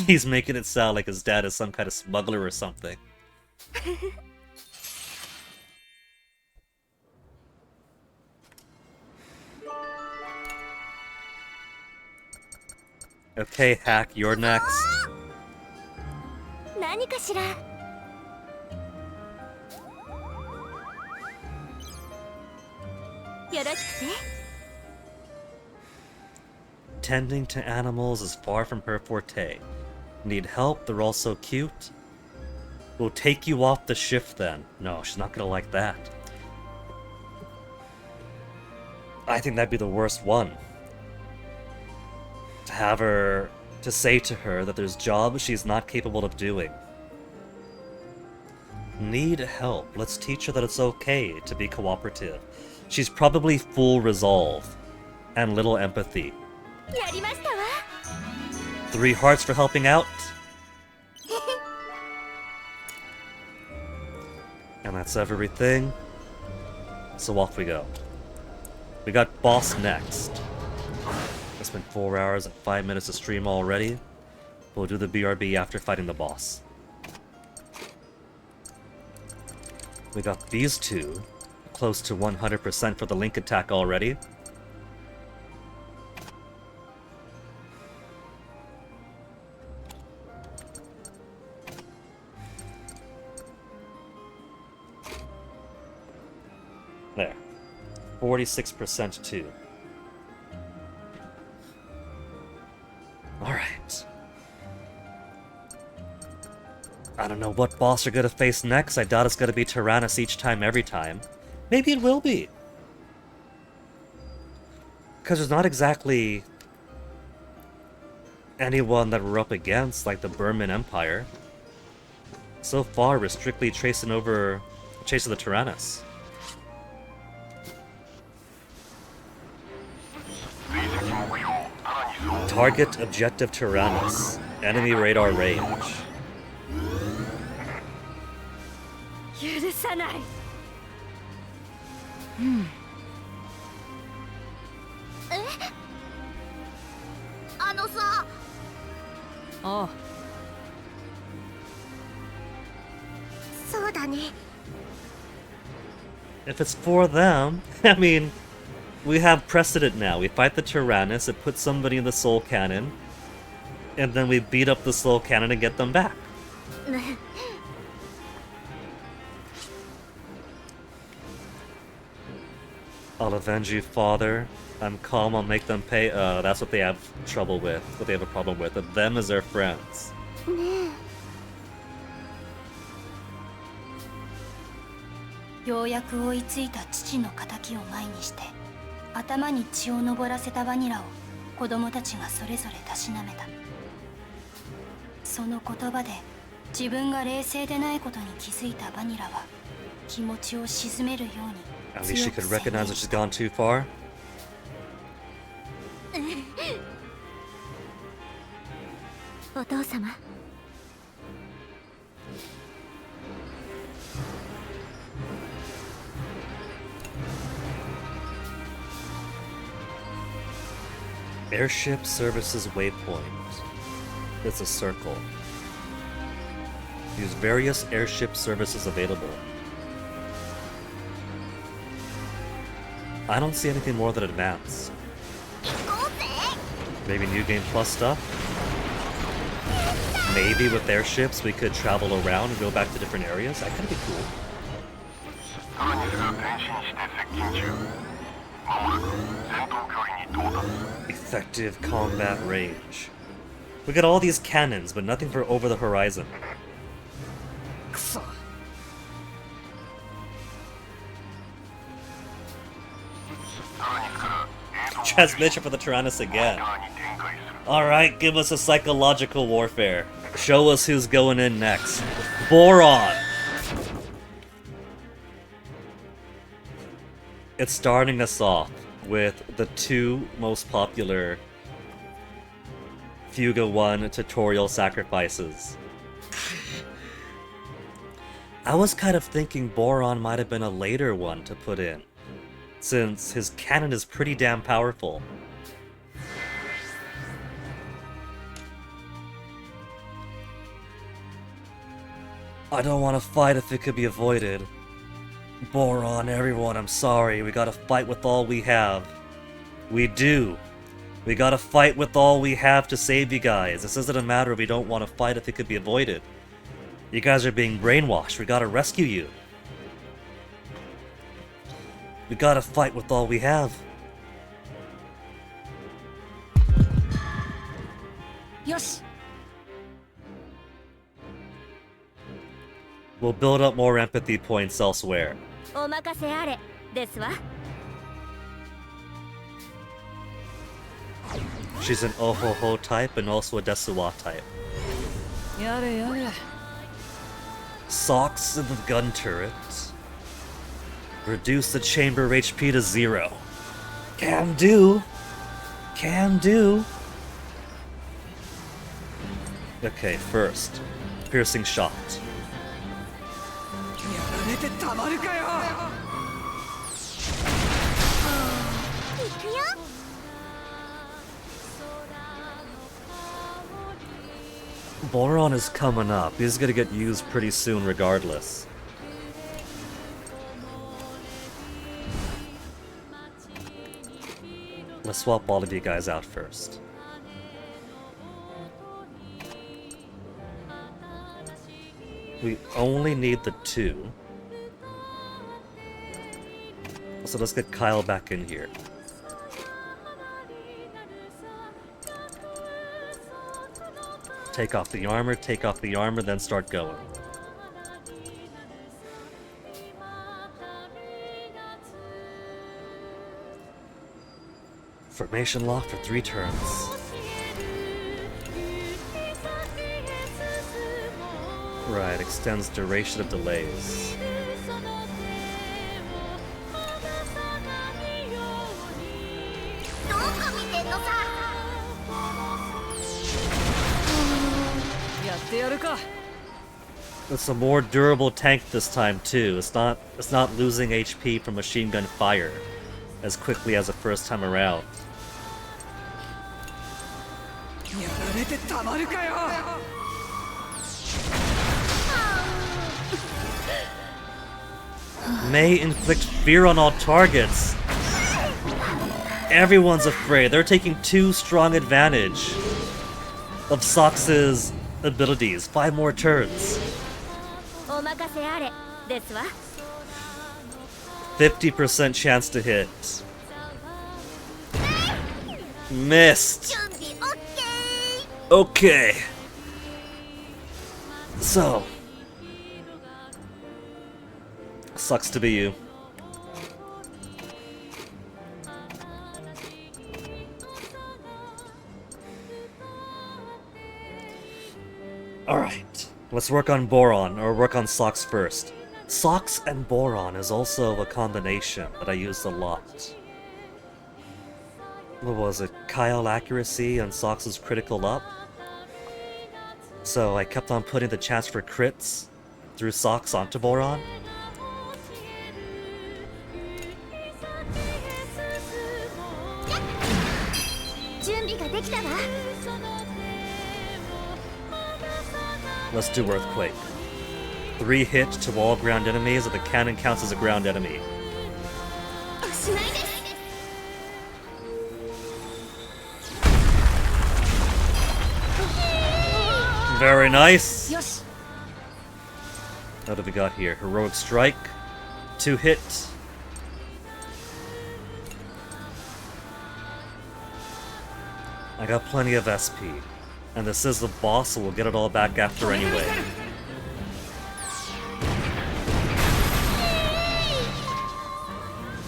He's making it sound like his dad is some kind of smuggler or something. Okay, Hack, you're next. 何かしらよろしくて Tending to animals is far from her forte. Need help? They're all so cute. We'll take you off the shift then. No, she's not gonna like that. I think that'd be the worst one. To have her... to say to her that there's jobs she's not capable of doing. Need help. Let's teach her that it's okay to be cooperative. She's probably full resolve. And little empathy. やりましたわ 3 hearts for helping out. And that's everything. So off we go. We got boss next. It's been 4 hours and 5 minutes of stream already. We'll do the BRB after fighting the boss. We got these two. Close to 100% for the link attack already. There. 46% too. Alright. I don't know what boss you're gonna face next. I doubt it's gonna be Tyrannus each time, every time. Maybe it will be. Because there's not exactly anyone that we're up against, like the Burman Empire. So far, we're strictly chasing the Tyrannus. Target objective Tyrannus. Enemy radar range. 許さないあのさああそうだね If it's for them, I mean, we have precedent now. We fight the Tyrannus, it puts somebody in the Soul Cannon, and then we beat up the Soul Cannon and get them back. I'll avenge you, father. I'm calm, I'll make them pay. That's what they have trouble with, what they have a problem with. Them as their friends. ようやく追いついた父の仇を前にして頭に血を上らせたバニラを子供たちがそれぞれたしなめた。その言葉で自分が冷静でないことに気づいたバニラは気持ちを鎮めるように At least she could recognize that she's gone too far. (laughs) お父様 Airship Services Waypoint. It's a circle. Use various airship services available. I don't see anything more than advanced. Maybe New Game Plus stuff? Maybe with airships we could travel around and go back to different areas? That could be cool. さらにすぐ転身して接近中まもなく戦闘距離に到達 Effective combat range. We got all these cannons, but nothing for over the horizon. くそ Transmission for the Tyrannus again. 側に展開する Alright, give us a psychological warfare. Show us who's going in next. Boron! It's starting us off with the two most popular Fuga 1 tutorial sacrifices. I was kind of thinking Boron might have been a later one to put in, since his cannon is pretty damn powerful. I don't want to fight if it could be avoided. Boron, everyone, I'm sorry. We gotta fight with all we have. We do. We gotta fight with all we have to save you guys. This isn't a matter of we don't want to fight if it could be avoided. You guys are being brainwashed. We gotta rescue you. We gotta fight with all we have. Yoshi. We'll build up more empathy points elsewhere. お任せあれですわ。 She's an Ohoho type and also a Desuwa type. やれやれ。 Socks in the gun turret. Reduce the chamber HP to 0. Can do. Can do. Okay, first. Piercing shot. やられてたまるかよ。行くよ。 Boron is coming up. He's gonna get used pretty soon regardless. Let's swap all of you guys out first. We only need the 2. So let's get Kyle back in here. Take off the armor, then start going. Formation lock for 3 turns. Right, extends duration of delays. It's a more durable tank this time too. It's not losing HP from machine gun fire as quickly as the first time around. やられてたまるかよ。 May inflict fear on all targets. Everyone's afraid. They're taking too strong advantage of Sox's abilities. 5 more turns. お任せあれですわ。 50% chance to hit. Missed. 準備オッケー。 Okay. So. Sucks to be you. Alright. Let's work on Boron, or work on Socks first. Socks and Boron is also a combination that I use a lot. What was it? Kyle accuracy and Socks' critical up? So I kept on putting the chance for crits through Socks onto Boron. Let's do Earthquake. 3 hit to all ground enemies, and the cannon counts as a ground enemy. Very nice! Yoshi. What have we got here? Heroic Strike. 2 hit. I got plenty of SP. And this is the boss, so we'll get it all back after anyway.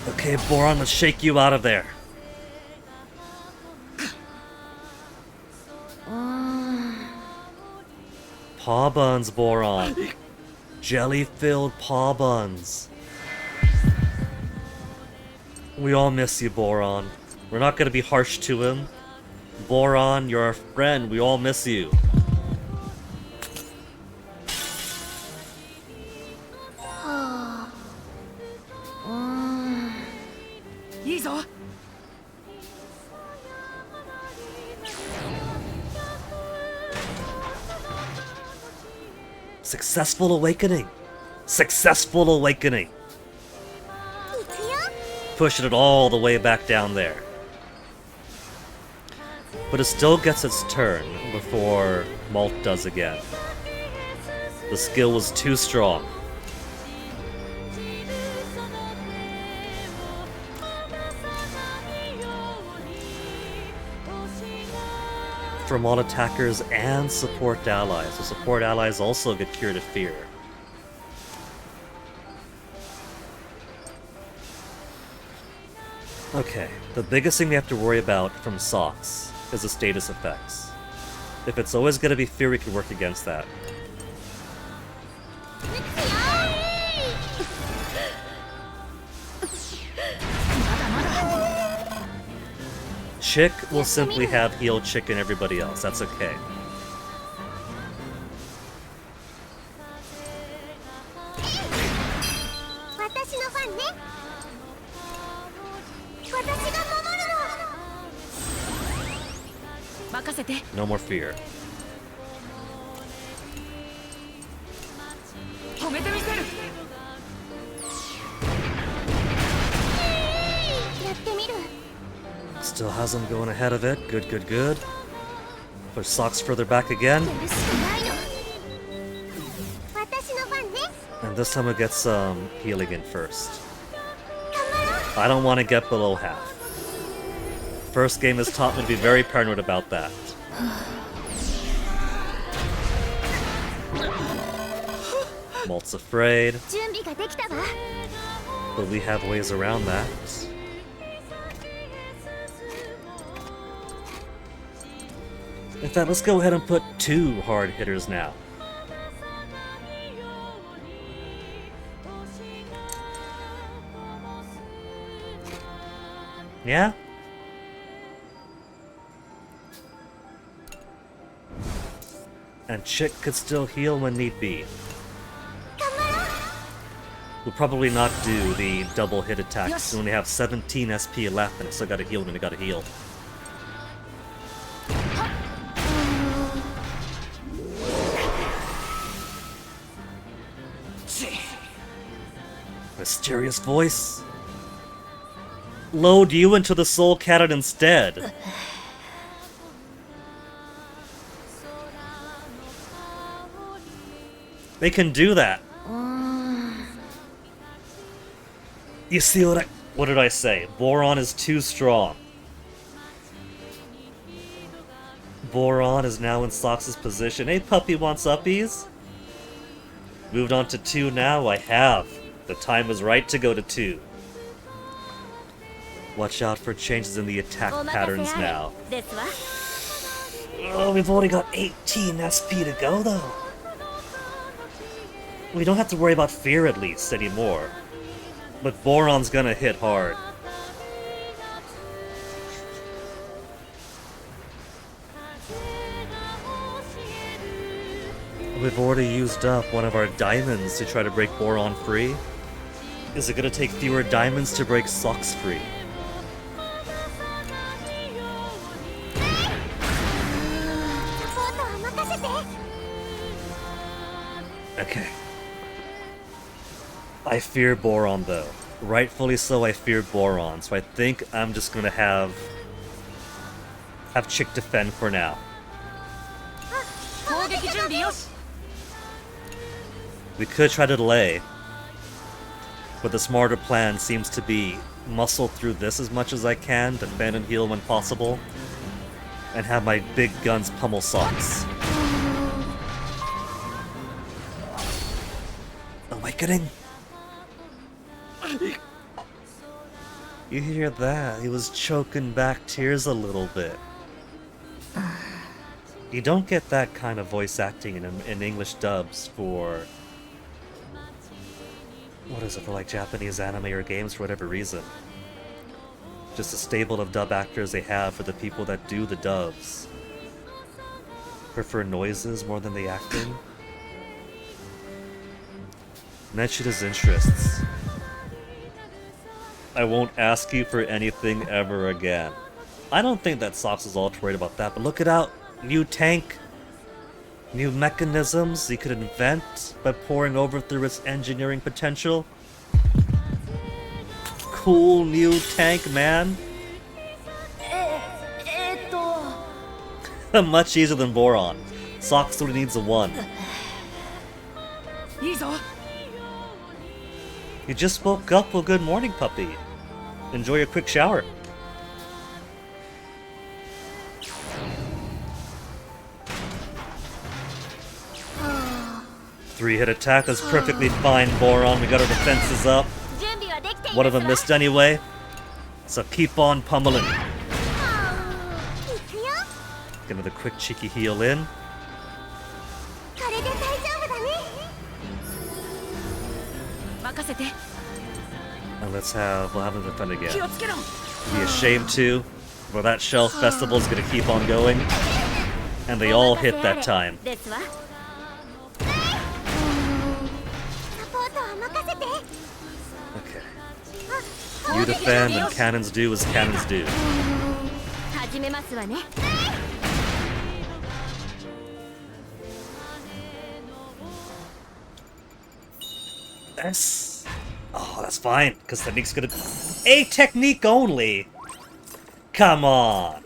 Okay, Boron, let's shake you out of there. Paw buns, Boron. Jelly-filled paw buns. We all miss you, Boron. We're not gonna be harsh to him. Boron, you're our friend. We all miss you. はいいぞ。 Successful awakening. Successful awakening. いくよ Pushing it all the way back down there. But it still gets its turn before Malt does again. The skill was too strong. From all attackers and support allies. So support allies also get cured of fear. Okay, the biggest thing we have to worry about from Socks is the status effects. If it's always going to be fear, we can work against that. Chick will simply have heal Chick and everybody else. That's okay. 私のファンね私が守るの任せて。 No more fear. 止めてみせる。やってみる Still has him going ahead of it. Good, good, good. Push Socks further back again. やるしかないの私のファンね And this time we'll get some healing in first. I don't want to get below half. First game has taught me to be very paranoid about that. Malt's afraid, 準備ができたわ but we have ways around that. In fact, let's go ahead and put 2 hard hitters now. Yeah? And Chick could still heal when need be. We'll probably not do the double hit attacks. We only have 17 SP left and I still gotta heal when I gotta heal. Mysterious voice? Load you into the soul cannon instead. They can do that. You see what did I say? Boron is too strong. Boron is now in Socks' position. Hey, puppy wants uppies. Moved on to 2 now. I have. The time is right to go to 2. Watch out for changes in the attack patterns now. ですわ Oh, we've only got 18 SP to go, though. We don't have to worry about fear, at least, anymore. But Boron's gonna hit hard. We've already used up one of our diamonds to try to break Boron free. Is it gonna take fewer diamonds to break Socks free? Okay. I fear Boron, though. Rightfully so, I fear Boron, so I think I'm just gonna have Chick defend for now. 攻撃準備よし。 We could try to delay, but the smarter plan seems to be muscle through this as much as I can, defend and heal when possible, and have my big guns pummel Socks. Awakening? You hear that? He was choking back tears a little bit. You don't get that kind of voice acting in English dubs for... What is it, for like Japanese anime or games for whatever reason. Just a stable of dub actors they have for the people that do the dubs. Prefer noises more than the acting. Mention interests. I won't ask you for anything ever again. I don't think that Sox is all too worried about that, but look it out! New tank, new mechanisms you could invent by pouring over through its engineering potential. Cool new tank, man. Much easier than Boron. Sox only needs a 1. いいぞ You just woke up. Well, good morning, puppy. Enjoy a quick shower. Three-hit attack is perfectly fine, Boron. We got our defenses up. 準備はできています One of them missed anyway. So keep on pummeling. いくよ Get another quick cheeky heal in. これで大丈夫だね 任せて And we'll have them defend 気 again. をつけろ Be ashamed to. Well, that shelf festival is gonna keep on going. And they all hit that time. ですわサポートは任せて Okay. You defend and cannons do as cannons do. 始めますわね That's... Oh, that's fine, because technique's gonna... A technique only! Come on!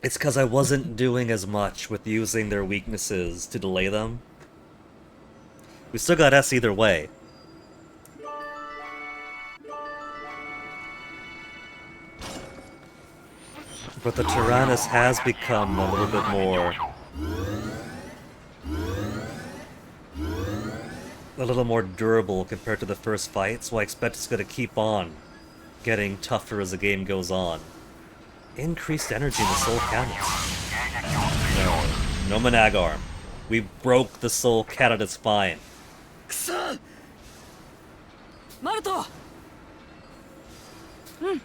It's because I wasn't doing as much with using their weaknesses to delay them. We still got S either way. But the Tyrannus has become a little bit more... a little more durable compared to the first fight, so I expect it's going to keep on getting tougher as the game goes on. Increased energy in the Soul Cannons. No Manag Arm. We broke the Soul Cannon, it's fine. くそマルト 推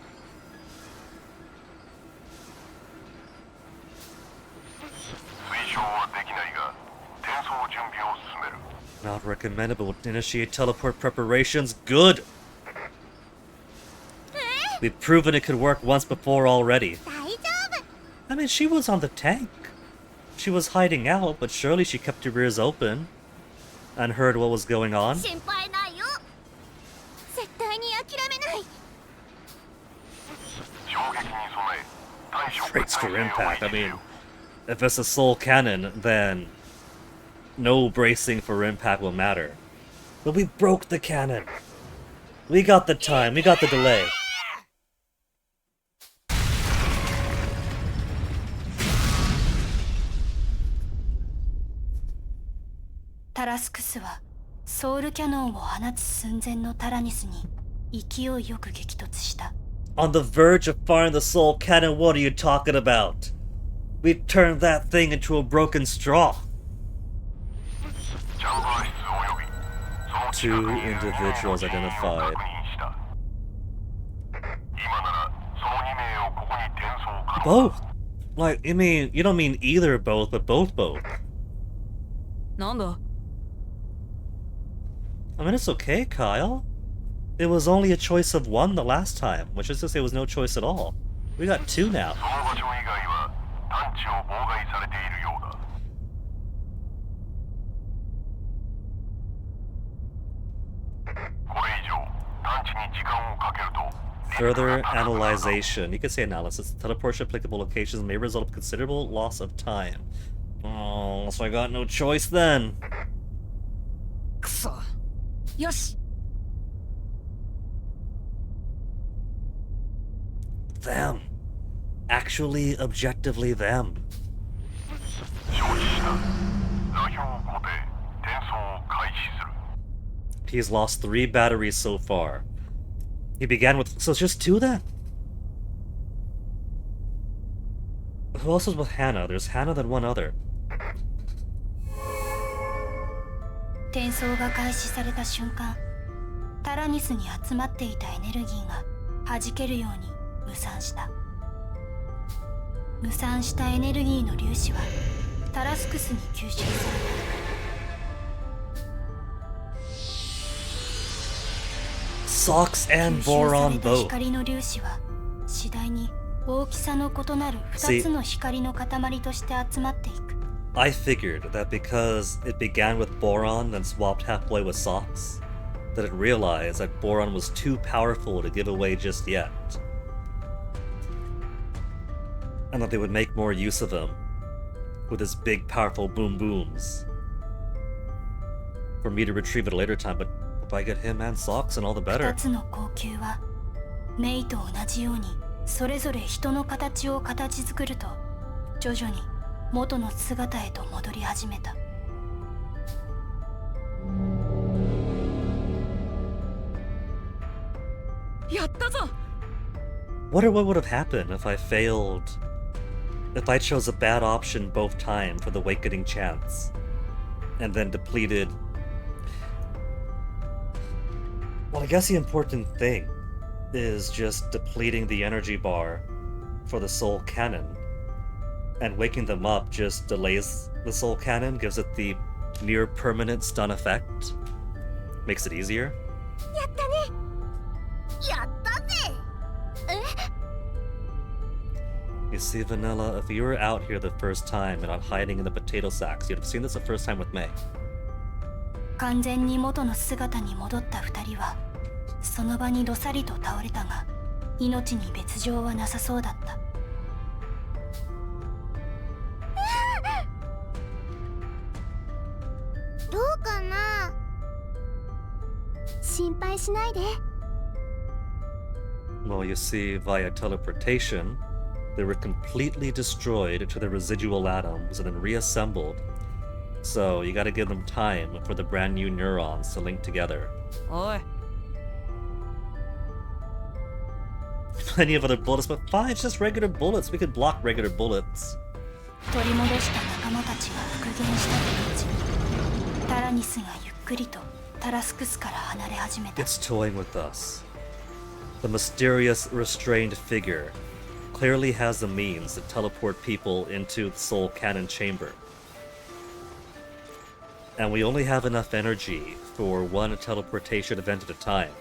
奨はできないが転送準備を進める Not recommended, but we'll initiate teleport preparations. Good! We've proven it could work once before already. 大丈夫 I mean, she was on the tank. She was hiding out, but surely she kept her ears open and heard what was going on. 心配ないよ絶対に諦めない 衝撃に備え対処 Traits for impact. I mean, if it's a soul cannon, then no bracing for impact will matter. But we broke the cannon. We got the time. We got the delay. Tarascus はソウルキャノンを放つ寸前のタラニスに勢いよく激突した。 On the verge of firing the soul cannon, what are you talking about? We turned that thing into a broken straw. チャンバー室およびその近くにいる Two individuals 2名の人員を identified. 確認した今ならその2名をここに転送可能だ Both? Like, you don't mean either both, but both. なんだ I mean, it's okay, Kyle. It was only a choice of one the last time, which is to say it was no choice at all. We got two now. その場所以外は探知を妨害されているようだこれ以上探知に時間をかけると Further analyzation. You could say analysis. Teleportation applicable locations may result in considerable loss of time. Oh, so I got no choice then. くそよし Them. Actually, objectively them. 承知した座標を固定転送を開始する He's lost 3 batteries so far. He began with... So it's just 2 then? Who else was with Hannah? There's Hannah, then one other. 転送が開始された瞬間、タラニスに集まっていたエネルギーが弾けるように無散した。無散したエネルギーの粒子はタラスクスに吸収された。 Socks and 吸収さ Boron れた both. 光の粒子は次第に大きさの異なる2つの光の塊として集まっていく。 I figured that because it began with Boron then swapped halfway with Socks, that it realized that Boron was too powerful to give away just yet. And that they would make more use of him with his big powerful boom booms. For me to retrieve at a later time, but if I get him and Socks and all the 2 better. つの光球はメイと同じようにそれぞれ人の形を形作ると徐々に元の姿へと戻り始めた。やったぞ。 Wonder what would have happened if I failed. If I chose a bad option both time for the awakening chance, and then depleted. Well, I guess the important thing is just depleting the energy bar for the soul cannon, and waking them up just delays the soul cannon, gives it the near permanent stun effect, makes it easier. やったぜ。 You see, Vanilla, if you were out here the first time and not hiding in the potato sacks, you'd have seen this the first time with May. 完全に元の姿に戻った2人はその場にどさりと倒れたが命に別状はなさそうだった。どうかな。心配しないで。 Well, you see, via teleportation, they were completely destroyed to their residual atoms and then reassembled. So you gotta give them time for the brand new neurons to link together. おい、 Plenty of other bullets, but fine, it's just regular bullets. We could block regular bullets. 取り戻した仲間たちが復元したと同時にタラニスがゆっくりとタラスクスから離れ始めた。 It's toying with us. The mysterious, restrained figure clearly has the means to teleport people into the soul cannon chamber. And we only have enough energy for one teleportation event at a time.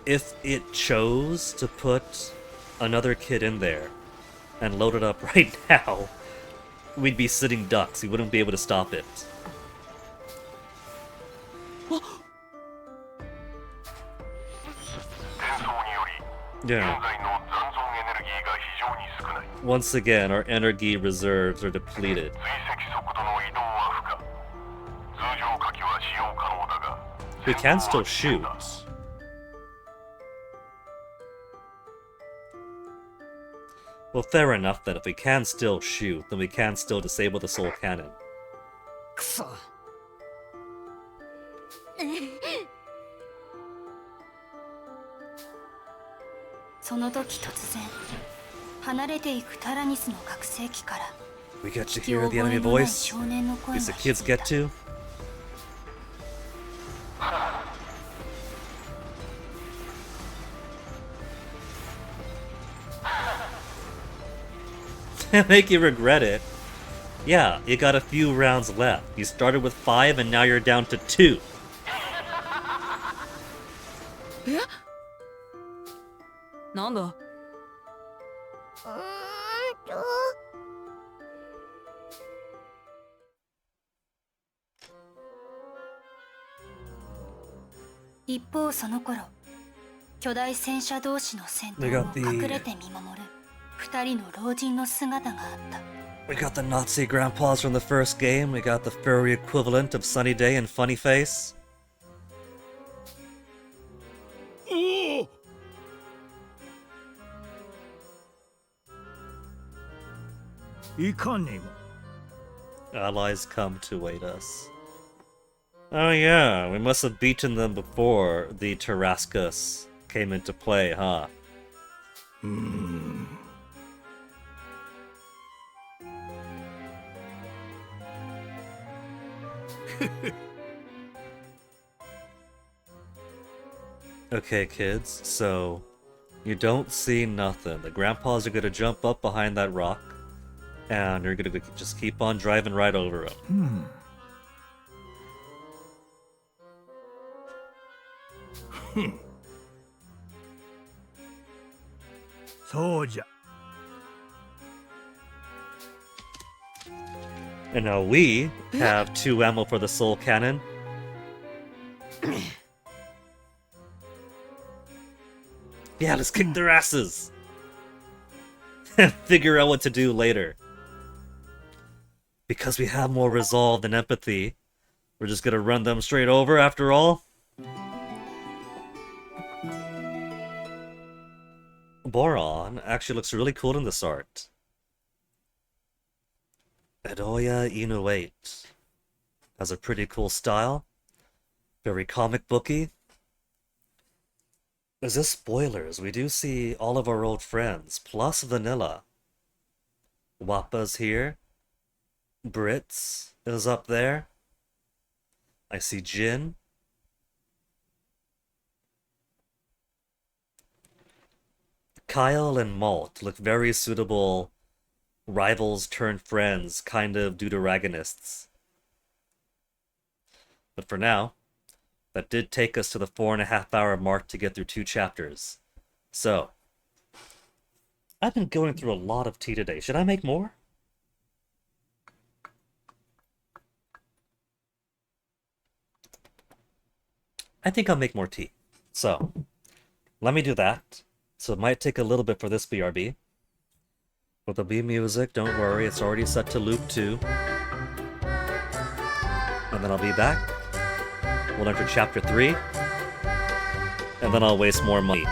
If it chose to put another kid in there and load it up right now, we'd be sitting ducks. We wouldn't be able to stop it. 転送により Yeah. 現在の残存エネルギーが非常に少ない。 Once again, our energy reserves are depleted. 追跡速度の移動は不可。通常火器は使用可能だが We can still 戦闘 shoot. は危険だ。 Well, fair enough then. If we can still shoot, then we can still disable the soul cannon. くそ。その時突然離れていくタラニスの覚醒器から We get to 聞き hear 覚 the え enemy のない voice. 少年の声が These the 響 kids い get た。 to. Make you regret it. Yeah, you got a few rounds left. You started with 5 and now you're down to 2. え？なんだ？一方その頃巨大戦車同士の戦闘 They got を the- 隠れて見守る二人の老人の姿があった。 We got the Nazi grandpas from the first game. We got the furry equivalent of Sunny Day and Funny Face. いかにも Allies come to aid us. Oh yeah, we must have beaten them before the Tarascus came into play, huh? Okay, kids, so you don't see nothing. The grandpas are gonna jump up behind that rock, and you're gonna just keep on driving right over them. そうじゃ。 And now we have 2 ammo for the soul cannon. Yeah, let's kick their asses! And figure out what to do later. Because we have more resolve than empathy, we're just gonna run them straight over after all. Boron actually looks really cool in this art. Edoya Inuit has a pretty cool style. Very comic booky. Is this spoilers? We do see all of our old friends, plus Vanilla. Wappa's here. Brits is up there. I see Jin. Kyle and Malt look very suitable rivals turned friends, kind of deuteragonists. But for now, that did take us to the 4.5-hour mark to get through 2 chapters. So, I've been going through a lot of tea today. Should I make more? I think I'll make more tea. So, let me do that. So it might take a little bit for this BRB. But there'll be music, don't worry, it's already set to loop 2. And then I'll be back. We'll enter chapter 3. And then I'll waste more money.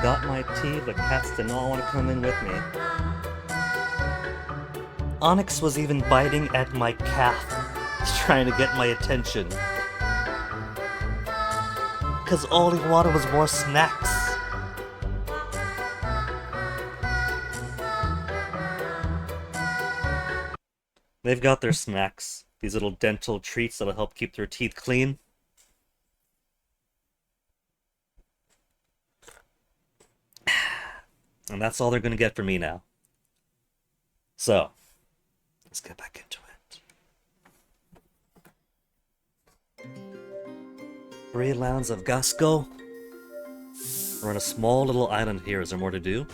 got my tea, but cats did not want to come in with me. Onyx was even biting at my calf, trying to get my attention. Because all he wanted was more snacks. They've got their snacks, these little dental treats that'll help keep their teeth clean. And that's all they're gonna get from me now. So, let's get back into it. Three lands of Gasco. We're on a small little island here. Is there more to do?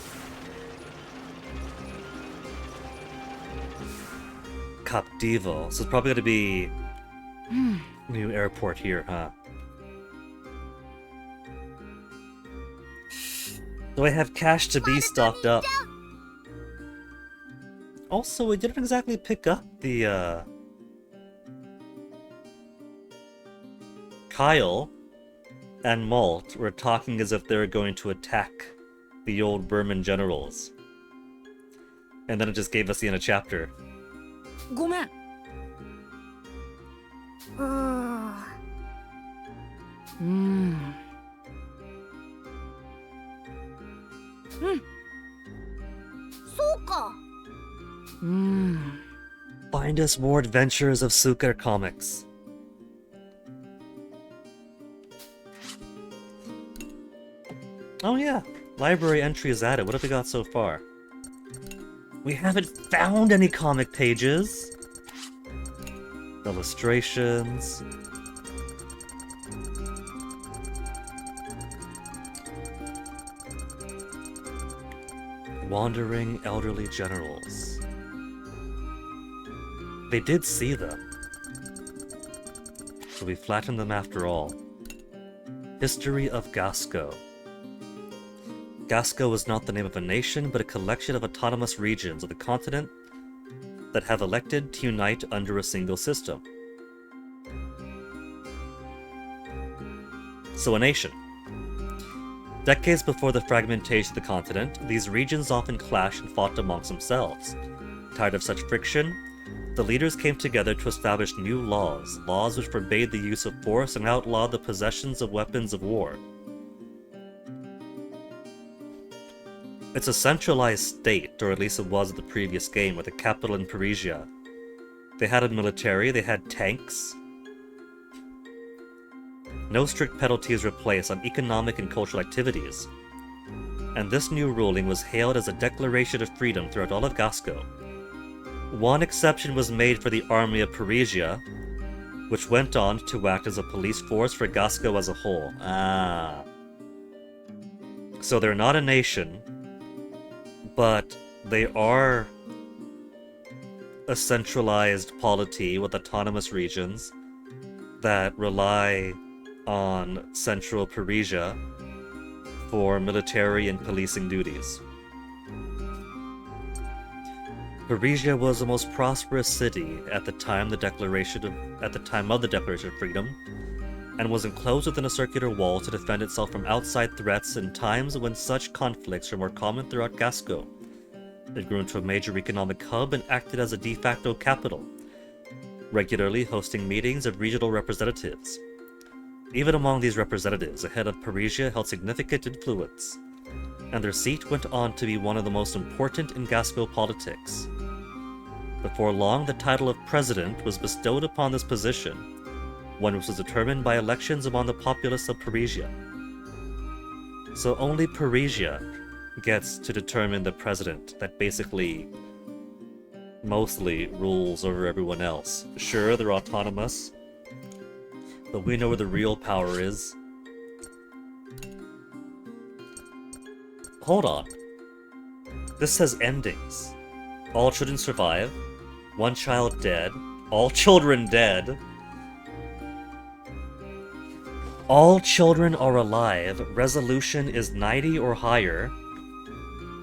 Capdivo. So it's probably gonna be new airport here, huh? Do I have cash to be stocked up? Also, we didn't exactly pick up the, Kyle and Malt were talking as if they were going to attack the old Burman generals. And then it just gave us the end of chapter. ごめん。そうか。 Find us more adventures of Suker comics. Oh yeah, library entry is added. What have we got so far? We haven't found any comic pages. Illustrations. Wandering elderly generals. They did see them. So we flattened them after all. History of Gasco. Gasco is not the name of a nation, but a collection of autonomous regions of the continent that have elected to unite under a single system. So a nation. Decades before the fragmentation of the continent, these regions often clashed and fought amongst themselves. Tired of such friction, the leaders came together to establish new laws, laws which forbade the use of force and outlawed the possessions of weapons of war. It's a centralized state, or at least it was in the previous game, with a capital in Parisia. They had a military, they had tanks. No strict penalties were placed on economic and cultural activities. And this new ruling was hailed as a declaration of freedom throughout all of Gasco. One exception was made for the army of Parisia, which went on to act as a police force for Gasco as a whole. So they're not a nation, but they are a centralized polity with autonomous regions that rely on central Parisia for military and policing duties. Parisia was the most prosperous city at the time of the Declaration of Freedom, and was enclosed within a circular wall to defend itself from outside threats in times when such conflicts were more common throughout Gasco. It grew into a major economic hub and acted as a de facto capital, regularly hosting meetings of regional representatives. Even among these representatives, the head of Parisia held significant influence, and their seat went on to be one of the most important in Gasco politics. Before long, the title of president was bestowed upon this position, one which was determined by elections among the populace of Parisia. So only Parisia gets to determine the president that basically mostly rules over everyone else. Sure, they're autonomous, but we know where the real power is. Hold on. This says endings. All children survive. One child dead. All children dead. All children are alive. Resolution is 90 or higher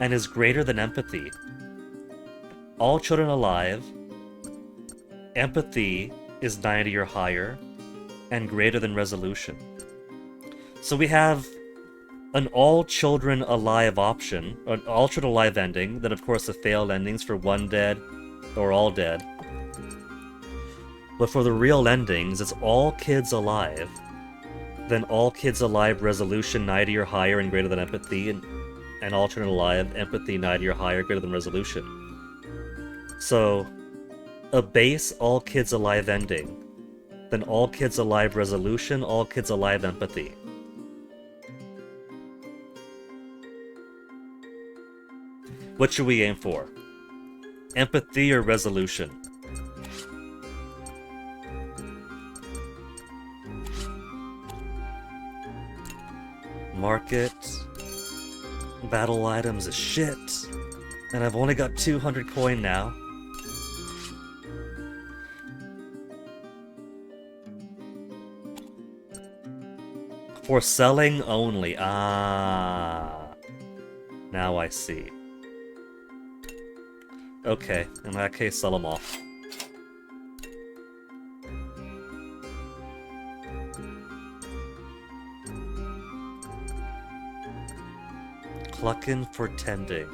and is greater than empathy. All children alive. Empathy is 90 or higher and greater than resolution. So we have an all children alive option, an all children alive ending, then of course the failed endings for one dead or all dead. But for the real endings, it's all kids alive, then all kids alive resolution 90 or higher and greater than empathy, and all children alive empathy 90 or higher greater than resolution. So, a base all kids alive ending, then all kids alive resolution, all kids alive empathy. What should we aim for? Empathy or resolution? Market. Battle items is shit. And I've only got 200 coin now. For selling only. Ah. Now I see. Okay, in that case, sell them all. Cluckin' for tending.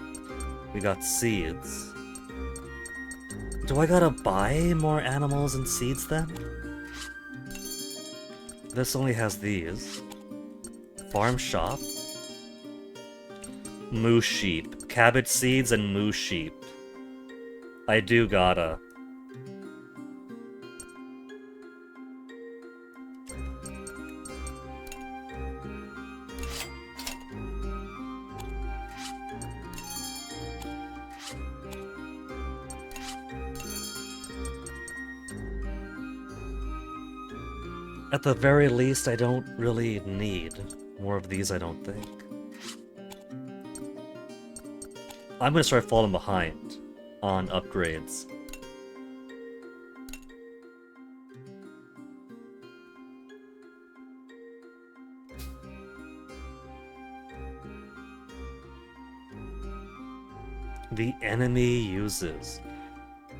We got seeds. Do I gotta buy more animals and seeds then? This only has these. Farm shop. Moose sheep. Cabbage seeds and moose sheep. I do gotta. At the very least, I don't really need more of these, I don't think. I'm gonna start falling behind on upgrades. The enemy uses.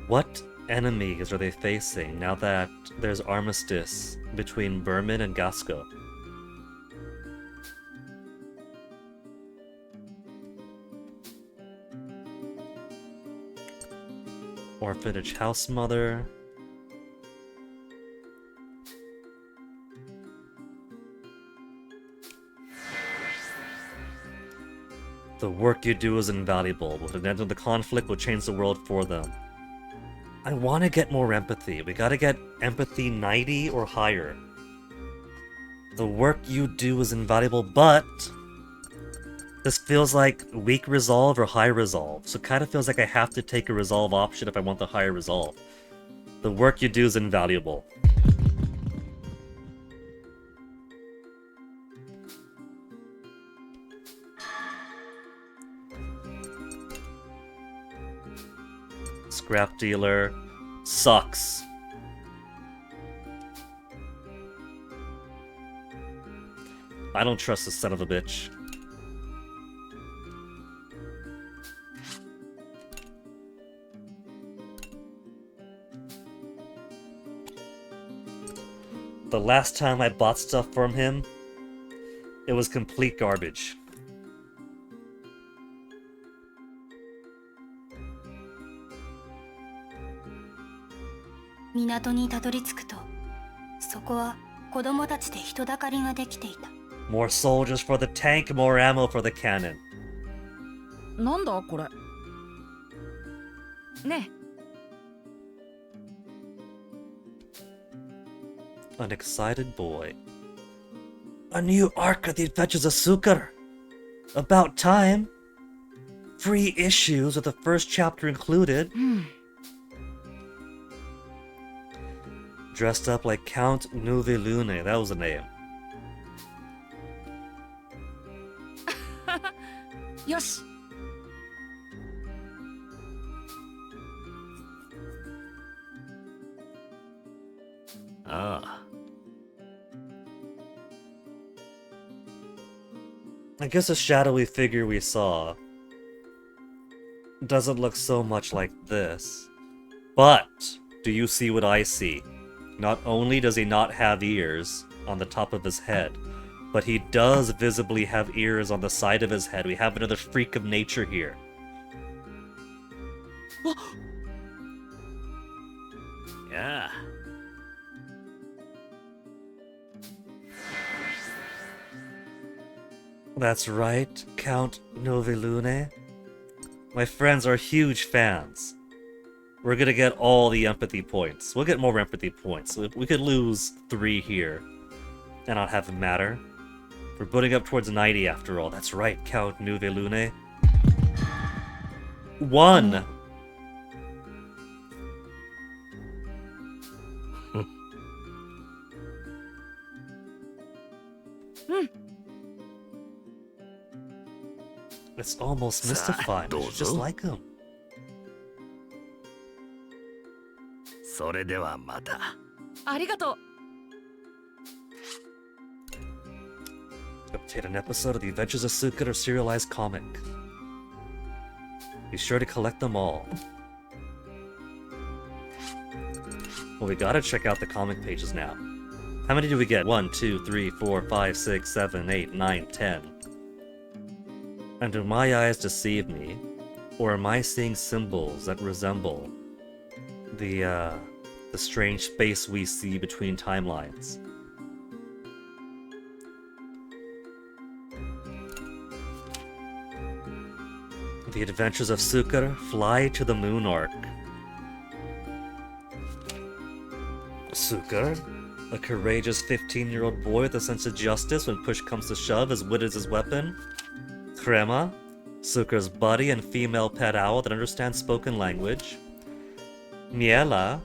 What enemies are they facing now that there's armistice between Berman and Gasco? Orphanage house mother. The work you do is invaluable. With an end of the conflict will change the world for them. I want to get more empathy. We gotta get empathy 90 or higher. The work you do is invaluable, but this feels like weak resolve or high resolve. So it kind of feels like I have to take a resolve option if I want the higher resolve. The work you do is invaluable. Scrap dealer sucks. I don't trust this son of a bitch. The last time I bought stuff from him, it was complete garbage.港にたどり着くと、そこは子供たちで人だかりができていた。More soldiers for the tank, more ammo for the cannon. なんだこれ。ね An excited boy. A new arc of the Adventures of Sukar. About time. Free issues with the first chapter included. Dressed up like Count Nuvilune. That was the name. よし。Ah. I guess the shadowy figure we saw doesn't look so much like this. But, do you see what I see? Not only does he not have ears on the top of his head, but he does visibly have ears on the side of his head. We have another freak of nature here. Yeah. That's right, Count Novelune. My friends are huge fans. We're gonna get all the empathy points. We'll get more empathy points. We could lose 3 here and not have it matter. We're putting up towards 90 after all. That's right, Count Novelune. 1! It's almost mystifying. It's just like him. それではまた。ありがとう。 Obtain an episode of The Adventures of Suka or serialized comic. Be sure to collect them all. Well, we gotta check out the comic pages now. How many do we get? 1, 2, 3, 4, 5, 6, 7, 8, 9, 10. And do my eyes deceive me? Or am I seeing symbols that resemble the strange space we see between timelines? The Adventures of Suka, Fly to the Moon arc. Suka, a courageous 15-year-old boy with a sense of justice when push comes to shove, as wit is his weapon. Crema, Suka's buddy and female pet owl that understands spoken language. Miela,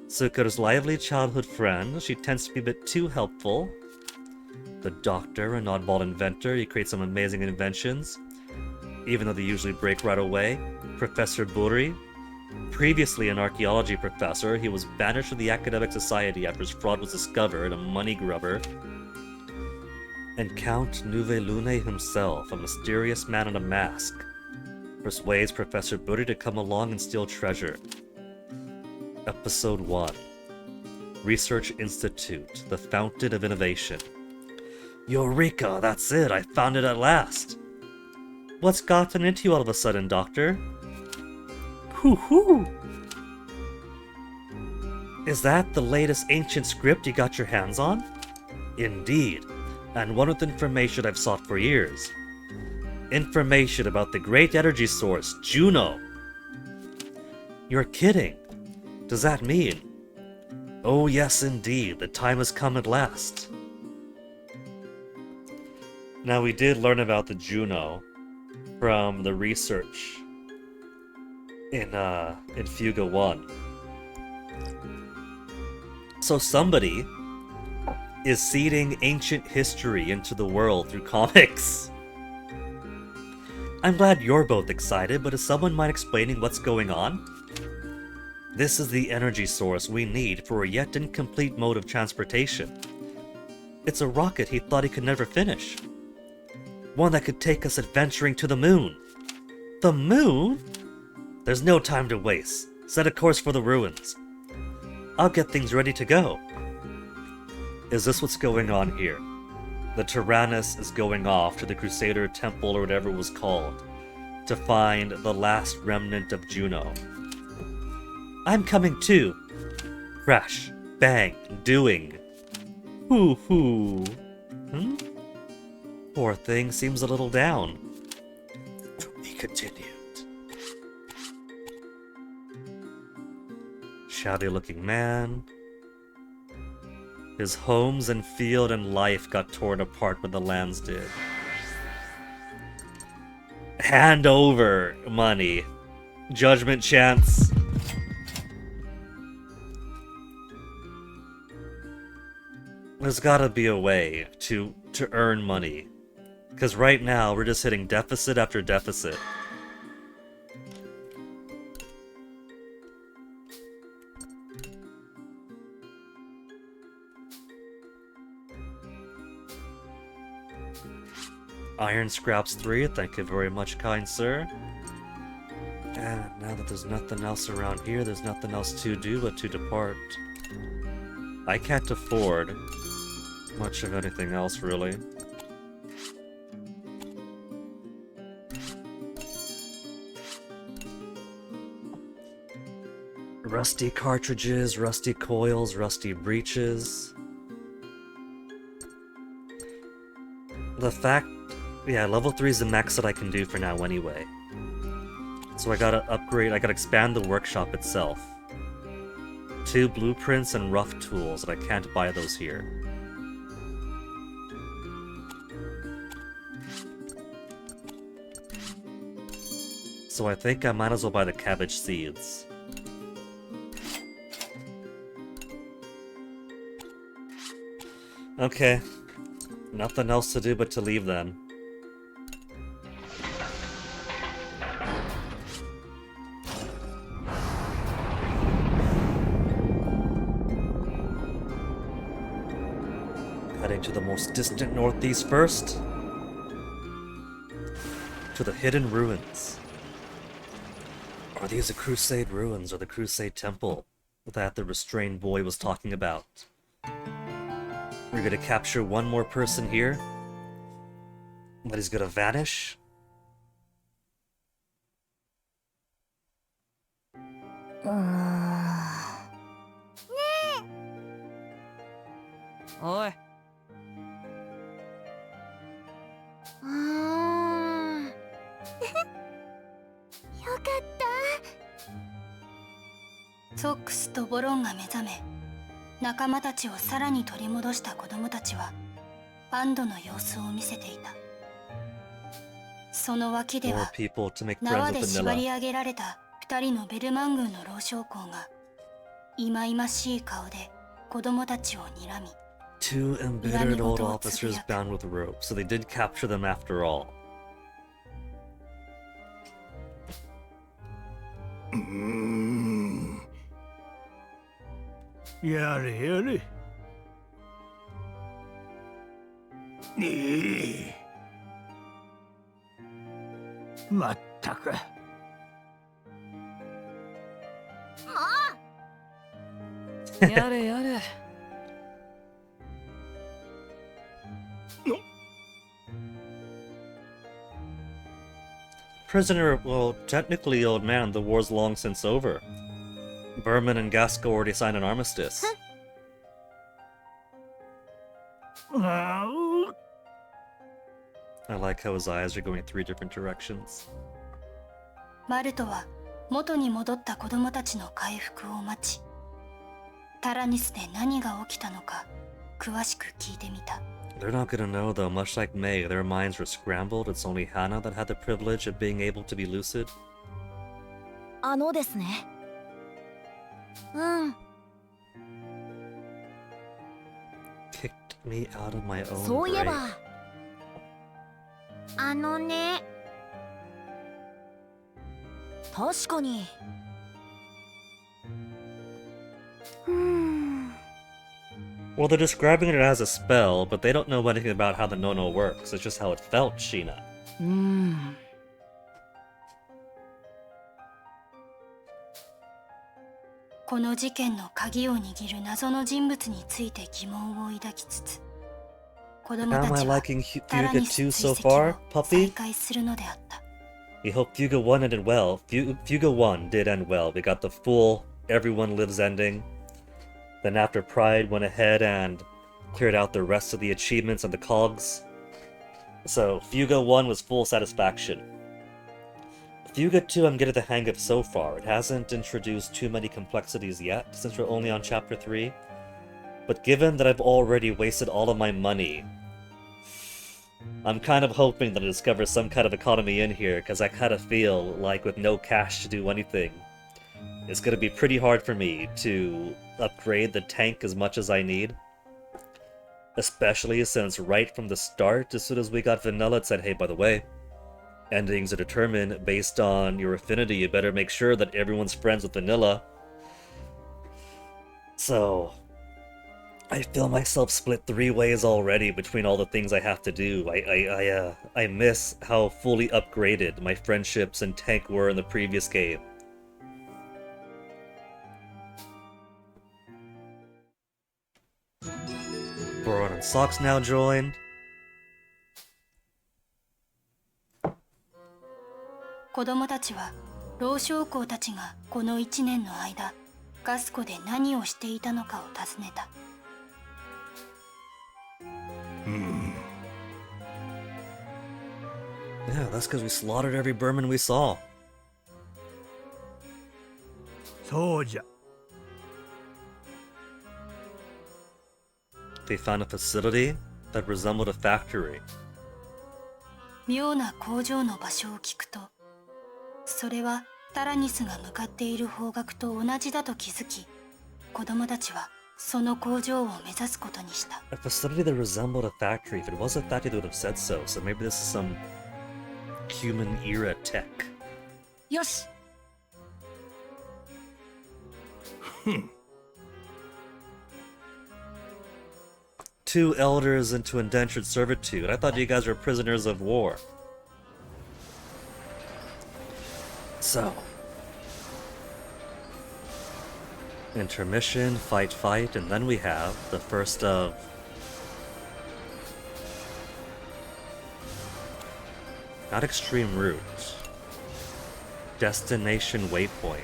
Suka's lively childhood friend. She tends to be a bit too helpful. The Doctor, an oddball inventor. He creates some amazing inventions, even though they usually break right away. Professor Buri, previously an archaeology professor, he was banished from the academic society after his fraud was discovered, a money grubber. And Count Novelune himself, a mysterious man in a mask, persuades Professor Buri to come along and steal treasure. Episode 1. Research Institute, the Fountain of Innovation. Eureka, that's it, I found it at last! What's gotten into you all of a sudden, Doctor? Hoo-hoo! Is that the latest ancient script you got your hands on? Indeed, and one with information I've sought for years. Information about the great energy source, Juno. You're kidding. Does that mean? Oh yes, indeed, the time has come at last. Now we did learn about the Juno from the research in Fuga 1. So somebody is seeding ancient history into the world through comics. I'm glad you're both excited, but is someone mind explaining what's going on? This is the energy source we need for a yet incomplete mode of transportation. It's a rocket he thought he could never finish. One that could take us adventuring to the moon. The moon? There's no time to waste. Set a course for the ruins. I'll get things ready to go. Is this what's going on here? The Tyrannus is going off to the Crusader Temple or whatever it was called to find the last remnant of Juno. I'm coming too. Crash, bang, doing. Hoo-hoo. Poor thing seems a little down. To be continued. Shabby-looking man. His homes and field and life got torn apart when the lands did. Hand over money. Judgment chance. There's gotta be a way to earn money. Because right now, we're just hitting deficit after deficit. Iron scraps 3, thank you very much, kind sir. And now that there's nothing else around here, there's nothing else to do but to depart. I can't afford much of anything else, really. Rusty cartridges, rusty coils, rusty breeches. The fact... Yeah, level 3 is the max that I can do for now anyway. So I gotta upgrade, I gotta expand the workshop itself. 2 blueprints and rough tools, and I can't buy those here. So I think I might as well buy the cabbage seeds. Okay. Nothing else to do but to leave then. Heading to the most distant northeast first. To the hidden ruins. Are these the Crusade ruins or the Crusade temple that the restrained boy was talking about? We're gonna capture one more person here, but he's gonna vanish.おい。よかった。ソックスとボロンが目覚め、仲間たちをさらに取り戻した子供たちは安堵の様子を見せていた。その脇で More は people to make 縄 friends で with 縛り Vanilla. 上げられた2人のベルマン軍の老将校が忌々しい顔で子供たちを睨み、 Two embittered old officers bound with rope, so they did capture them after all. やれやれ。まったく。やれやれ。Prisoner, well, technically, old man, the war's long since over. Berman and Gasco already signed an armistice. I like how his eyes are going 3 different directions. マルトは元に戻った子供たちの回復を待ち、タラニスで何が起きたのか詳しく聞いてみた。 They're not gonna know though, much like May, their minds were scrambled. It's only Hannah that had the privilege of being able to be lucid. ですね。Kicked me out of my own そういえ grave. ば。ね。確かに。Well, they're describing it as a spell, but they don't know anything about how the no-no works. It's just how it felt, Sheena. この事件の鍵を握る謎の人物について疑問を抱きつつ、子供 Am た I ちは liking タラ Fuga ニス 2 so 追跡 far, を再 puppy? 開するのであった。 We hope Fuga 1 ended well. Fuga 1 did end well. We got the full everyone lives ending. Then after Pride went ahead and cleared out the rest of the achievements and the cogs. So Fuga 1 was full satisfaction. Fuga 2 I'm getting the hang of so far. It hasn't introduced too many complexities yet, since we're only on chapter 3. But given that I've already wasted all of my money, I'm kind of hoping that I discover some kind of economy in here, because I kind of feel like with no cash to do anything, it's going to be pretty hard for me to upgrade the tank as much as I need. Especially since right from the start, as soon as we got Vanilla, it said, hey, by the way, endings are determined based on your affinity. You better make sure that everyone's friends with Vanilla. So I feel myself split 3 ways already between all the things I have to do. I miss how fully upgraded my friendships and tank were in the previous game. Boron and Socks now joined. 子供たちは老将校たちがこの1年の間ガス湖で何をしていたのかを尋ねた。Yeah, that's because we slaughtered every Burman we saw. そうじゃ。 They found a facility that resembled a factory. 妙な工場の場所を聞くと、それはタラニスが向かっている方角と同じだと気づき、子供たちはその工場を目指すことにした。 A facility that resembled a factory. If it was a factory, they would have said so. So maybe this is some human era tech. よし。 Two elders into indentured servitude. I thought you guys were prisoners of war. So. Intermission, fight, and then we have the first of... Not extreme route. Destination waypoint.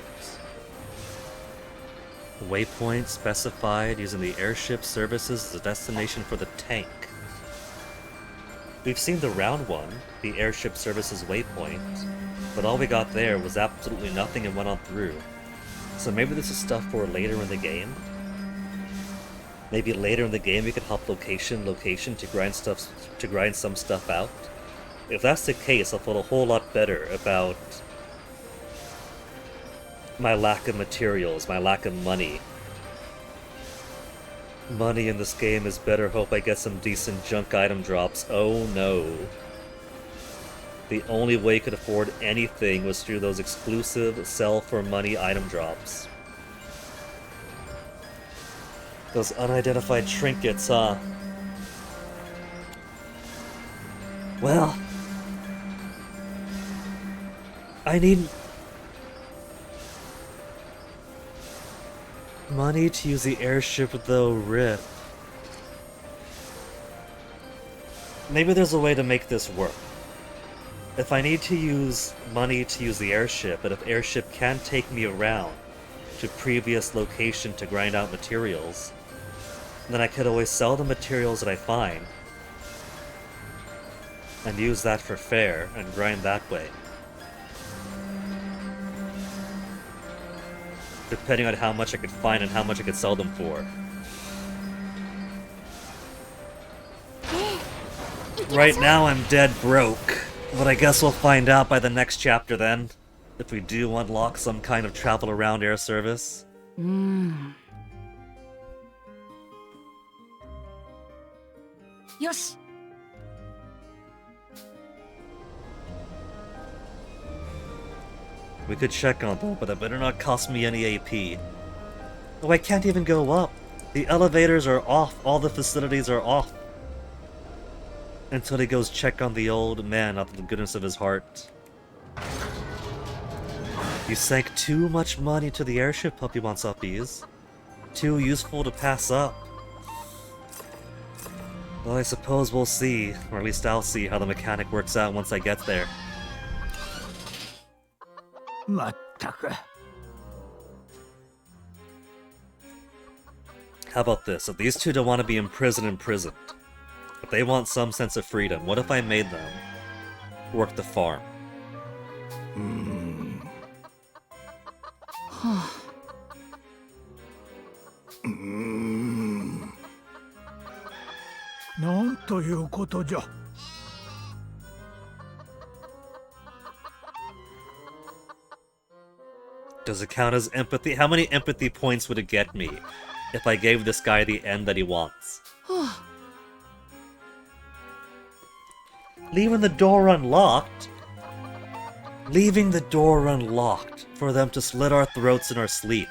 Waypoint specified using the airship services as a destination for the tank. We've seen the round one, the airship services waypoint, but all we got there was absolutely nothing and went on through. So maybe this is stuff for later in the game. Maybe later in the game we could hop location to grind some stuff out. If that's the case, I'll feel a whole lot better about my lack of materials, my lack of money. Money in this game is better. Hope I get some decent junk item drops. Oh no. The only way I could afford anything was through those exclusive sell for money item drops. Those unidentified trinkets, huh? Well, I need money to use the airship though, rip. Maybe there's a way to make this work. If I need to use money to use the airship, but if airship can take me around to previous location to grind out materials, then I could always sell the materials that I find and use that for fare and grind that way. Depending on how much I could find and how much I could sell them for. Right now I'm dead broke, but I guess we'll find out by the next chapter then, if we do unlock some kind of travel around air service. よし。 We could check on them, but it better not cost me any AP. Oh, I can't even go up. The elevators are off. All the facilities are off. Until he goes check on the old man out of the goodness of his heart. You sank too much money to the airship, Puppy Wants Uppies. Too useful to pass up. Well, I suppose we'll see, or at least I'll see how the mechanic works out once I get there. まったく。 How about this? If these two don't want to be imprisoned, if they want some sense of freedom, what if I made them work the farm? なんということじゃ。 Does it count as empathy? How many empathy points would it get me if I gave this guy the end that he wants? Leaving the door unlocked? Leaving the door unlocked for them to slit our throats in our sleep.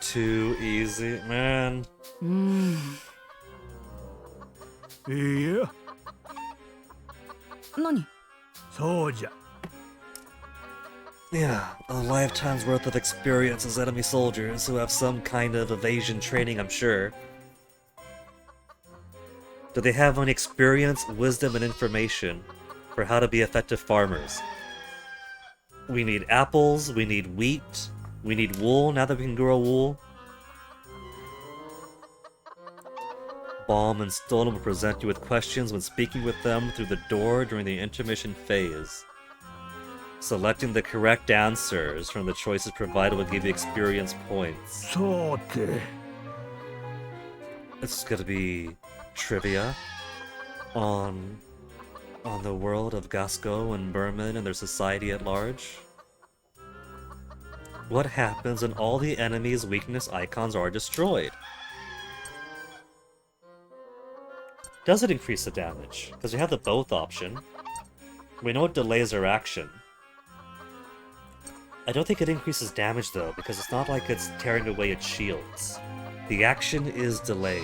Too easy, man. いいや、 何？ そうじゃ。 Yeah, a lifetime's worth of experience as enemy soldiers who have some kind of evasion training, I'm sure. Do they have any experience, wisdom, and information for how to be effective farmers? We need apples, we need wheat, we need wool now that we can grow wool. Balm and Stolem will present you with questions when speaking with them through the door during the intermission phase. Selecting the correct answers from the choices provided will give you experience points. さて This is gonna be trivia on the world of Gasco and Berman and their society at large. What happens when all the enemies' weakness icons are destroyed? Does it increase the damage? Because we have the both option. We know it delays our action. I don't think it increases damage though, because it's not like it's tearing away its shields. The action is delayed.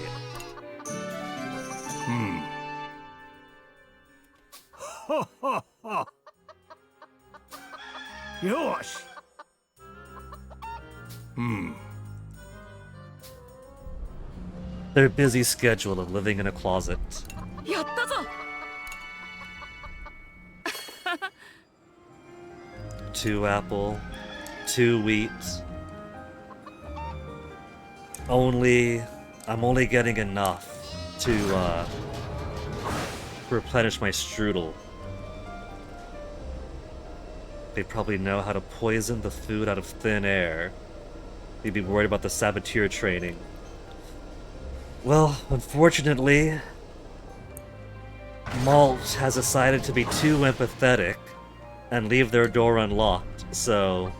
よし Their busy schedule of living in a closet. やったぞ 2 apple, 2 wheat. I'm only getting enough to replenish my strudel. They probably know how to poison the food out of thin air. They'd be worried about the saboteur training. Well, unfortunately, Malt has decided to be too empathetic and leave their door unlocked, so...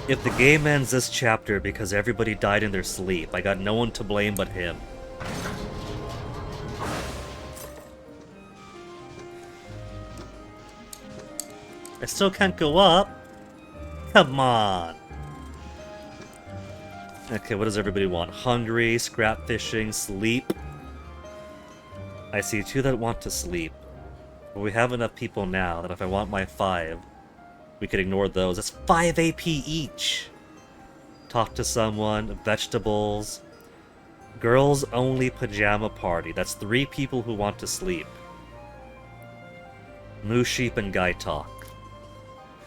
If the game ends this chapter because everybody died in their sleep, I got no one to blame but him. I still can't go up. Come on. Okay, what does everybody want? Hungry, scrap fishing, sleep. I see 2 that want to sleep. But we have enough people now that if I want my 5, we could ignore those. That's 5 AP each. Talk to someone, vegetables. Girls only pajama party. That's 3 people who want to sleep. Moo sheep and guy talk.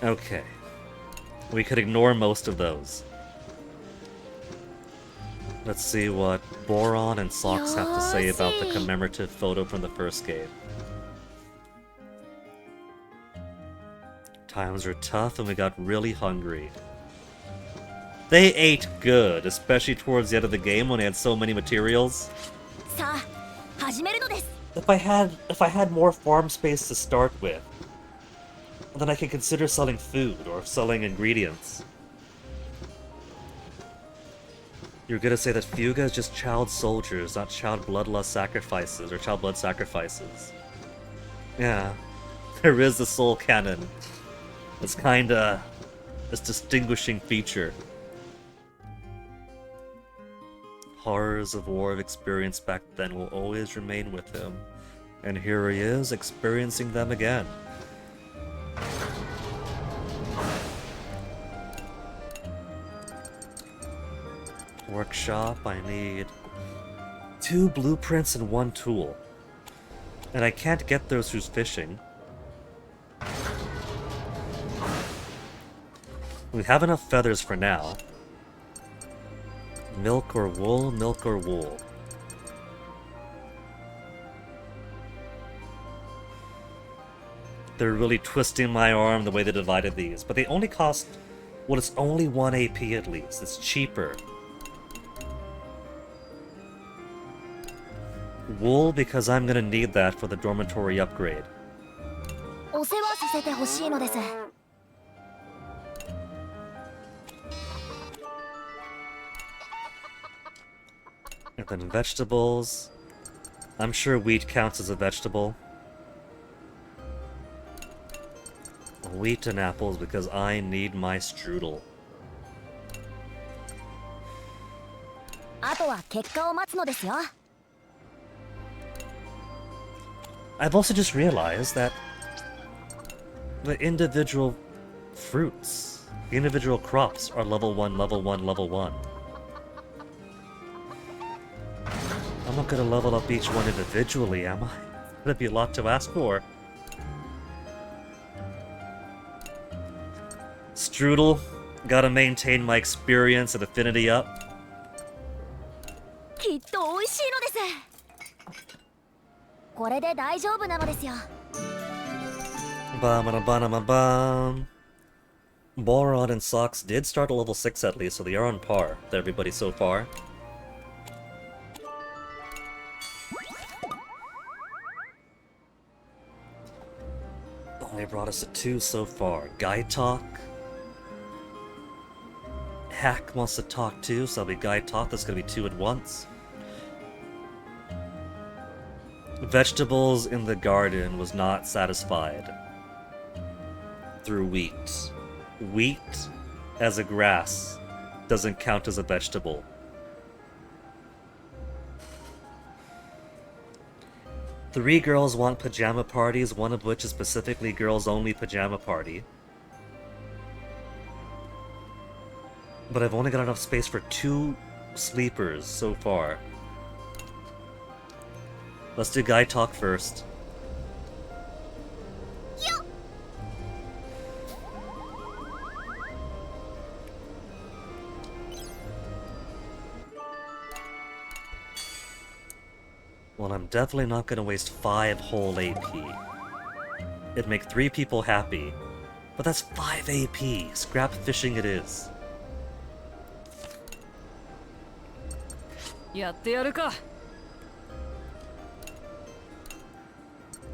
Okay. We could ignore most of those. Let's see what Boron and Socks have to say about the commemorative photo from the first game. Times were tough and we got really hungry. They ate good, especially towards the end of the game when they had so many materials. さあ始めるのです If I had more farm space to start with, then I could consider selling food or selling ingredients. You're gonna say that Fuga is just child soldiers, not child bloodlust sacrifices or child blood sacrifices. Yeah, there is a soul cannon. It's kinda a distinguishing feature. Horrors of war I've experienced back then will always remain with him. And here he is, experiencing them again. Workshop, I need 2 blueprints and 1 tool. And I can't get those through fishing. We have enough feathers for now. Milk or wool, milk or wool. They're really twisting my arm the way they divided these, but they only cost, well, it's only 1 AP at least. It's cheaper. Wool, because I'm gonna need that for the dormitory upgrade. お世話させてほしいのです And then vegetables. I'm sure wheat counts as a vegetable. Wheat and apples because I need my strudel. あとは結果を待つのですよ I've also just realized that the individual fruits, the individual crops are level 1, level 1, level 1. I'm not gonna level up each one individually, am I? That'd be a lot to ask for. Strudel, gotta maintain my experience and affinity up. きっと美味しいのです。これで大丈夫なのですよ。Bam-a-da-ba-da-ma-bam. Boron and Socks did start at level 6 at least, so they are on par with everybody so far. Only brought us to 2 so far. Guy Talk. Hack wants to talk too, so that'll be Guy Talk. That's gonna be 2 at once. Vegetables in the garden was not satisfied through wheat. Wheat as a grass doesn't count as a vegetable. Three girls want pajama parties, one of which is specifically girls only pajama party. But I've only got enough space for 2 sleepers so far. Let's do Guy Talk first. Well, I'm definitely not gonna waste 5 whole AP. It'd make 3 people happy. But that's 5 AP. Scrap fishing it is. やってやるか。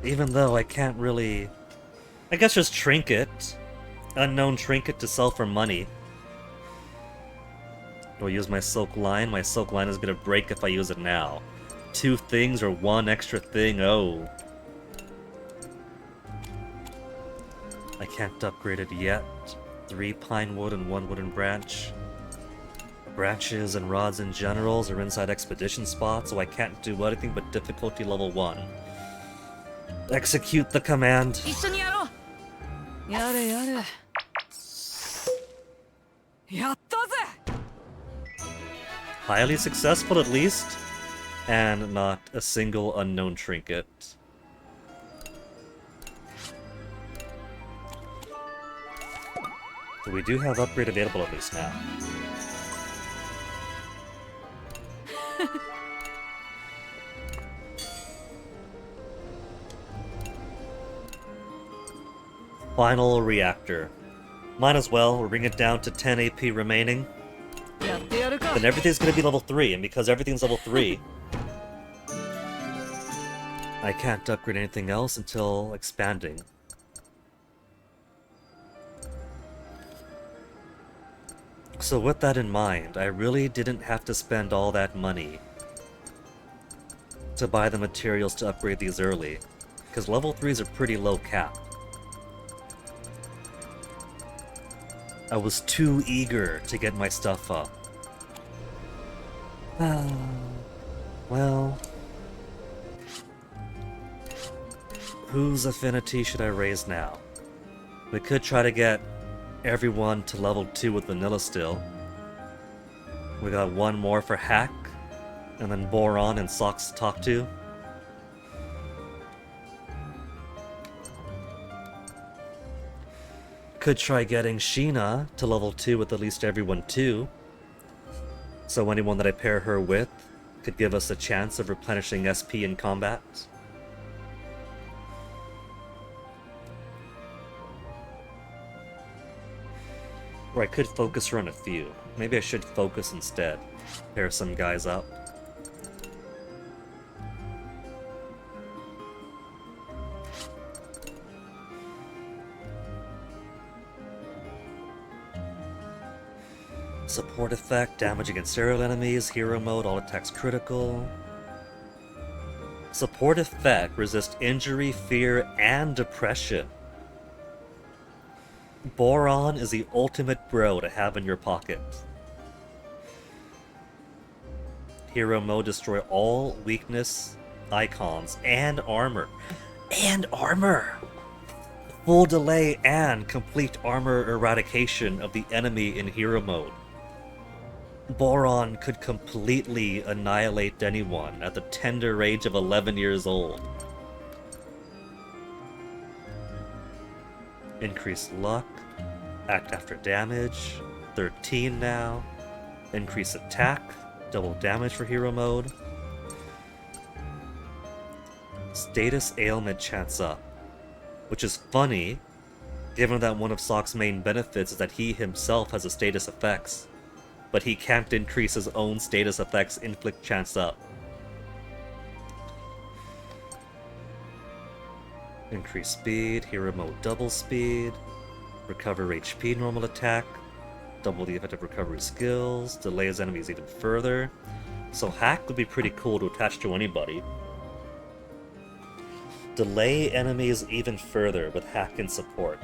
Even though I can't really... I guess just Trinket. Unknown Trinket to sell for money. Do I use my Silk Line? My Silk Line is gonna break if I use it now. 2 things or 1 extra thing, oh. I can't upgrade it yet. 3 pine wood and 1 wooden branch. Branches and rods and generals are inside expedition spots, so I can't do anything but difficulty level 1. Execute the command. 一緒にやろう。やれやれ。やったぜ。 Highly successful at least. And not a single unknown trinket. But we do have upgrade available at least now. Final reactor. Might as well, we'll bring it down to 10 AP remaining. やってやるか。 Then everything's gonna be level 3, and because everything's level 3, I can't upgrade anything else until expanding. So with that in mind, I really didn't have to spend all that money to buy the materials to upgrade these early, because level 3s are pretty low cap. I was too eager to get my stuff up. Well... Whose affinity should I raise now? We could try to get everyone to level 2 with vanilla still. We got 1 more for Hack, and then Boron and Socks to talk to. Could try getting Sheena to level 2 with at least everyone 2. So anyone that I pair her with could give us a chance of replenishing SP in combat. Or I could focus her on a few. Maybe I should focus instead. Pair some guys up. Support effect, damage against aerial enemies, hero mode, all attacks critical. Support effect, resist injury, fear, and depression. Boron is the ultimate bro to have in your pocket. Hero mode, destroy all weakness icons and armor. And armor! Full delay and complete armor eradication of the enemy in hero mode. Boron could completely annihilate anyone at the tender age of 11 years old. Increased luck, act after damage, 13 now, increase attack, double damage for hero mode. Status ailment chance up, which is funny, given that one of Sock's main benefits is that he himself has a status effects, but he can't increase his own status effects inflict chance up. Increase speed, hero mode double speed, recover HP normal attack, double the effective recovery skills, delay his enemies even further. So hack would be pretty cool to attach to anybody. Delay enemies even further with hack and support.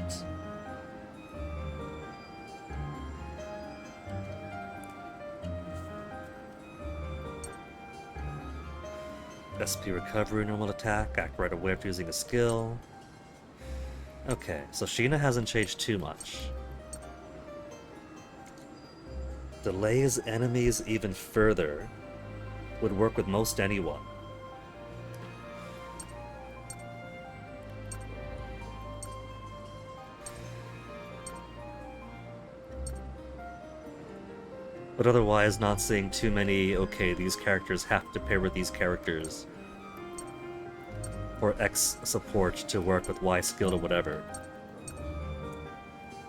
SP recovery, normal attack, act right away after using a skill. Okay, so Sheena hasn't changed too much. Delays enemies even further would work with most anyone. But otherwise, not seeing too many, okay, these characters have to pair with these characters. Or X support to work with Y skill or whatever.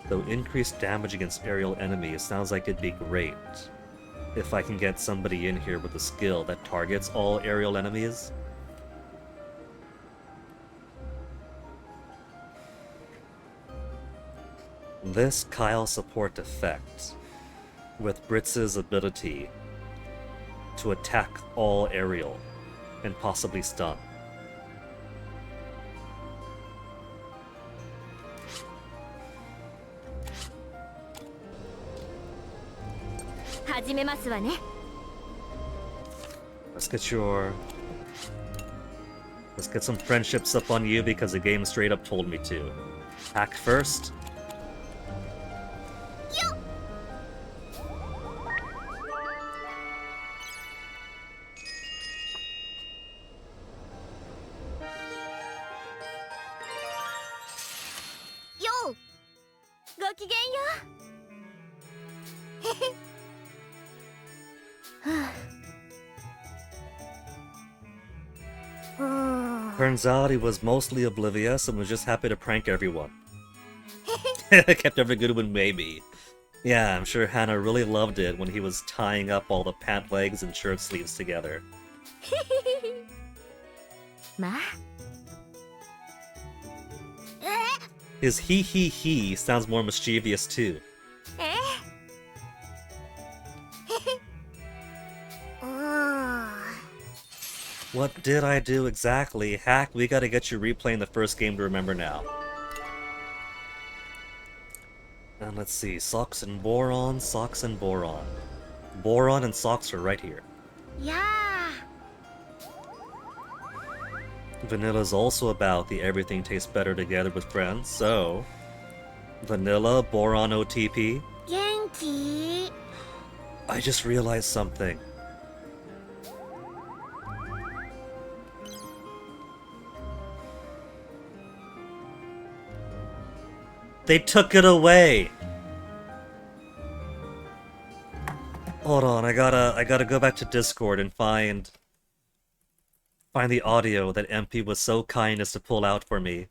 Though increased damage against aerial enemies sounds like it'd be great if I can get somebody in here with a skill that targets all aerial enemies. This Kyle support effect, with Britz's ability to attack all aerial and possibly stun. Let's get some friendships up on you because the game straight up told me to. Hack first. Yo! ごきげんよう。 Turns out he was mostly oblivious and was just happy to prank everyone. Kept every good one maybe. Yeah, I'm sure Hannah really loved it when he was tying up all the pant legs and shirt sleeves together. まあ His he sounds more mischievous too. What did I do exactly? Hack, we gotta get you replaying the first game to remember now. And let's see, Socks and Boron, Socks and Boron. Boron and Socks are right here. Yeah. Vanilla's also about the everything tastes better together with friends, so... Vanilla, Boron OTP. 元気 I just realized something. They took it away! Hold on, I gotta go back to Discord and find the audio that MP was so kind as to pull out for me.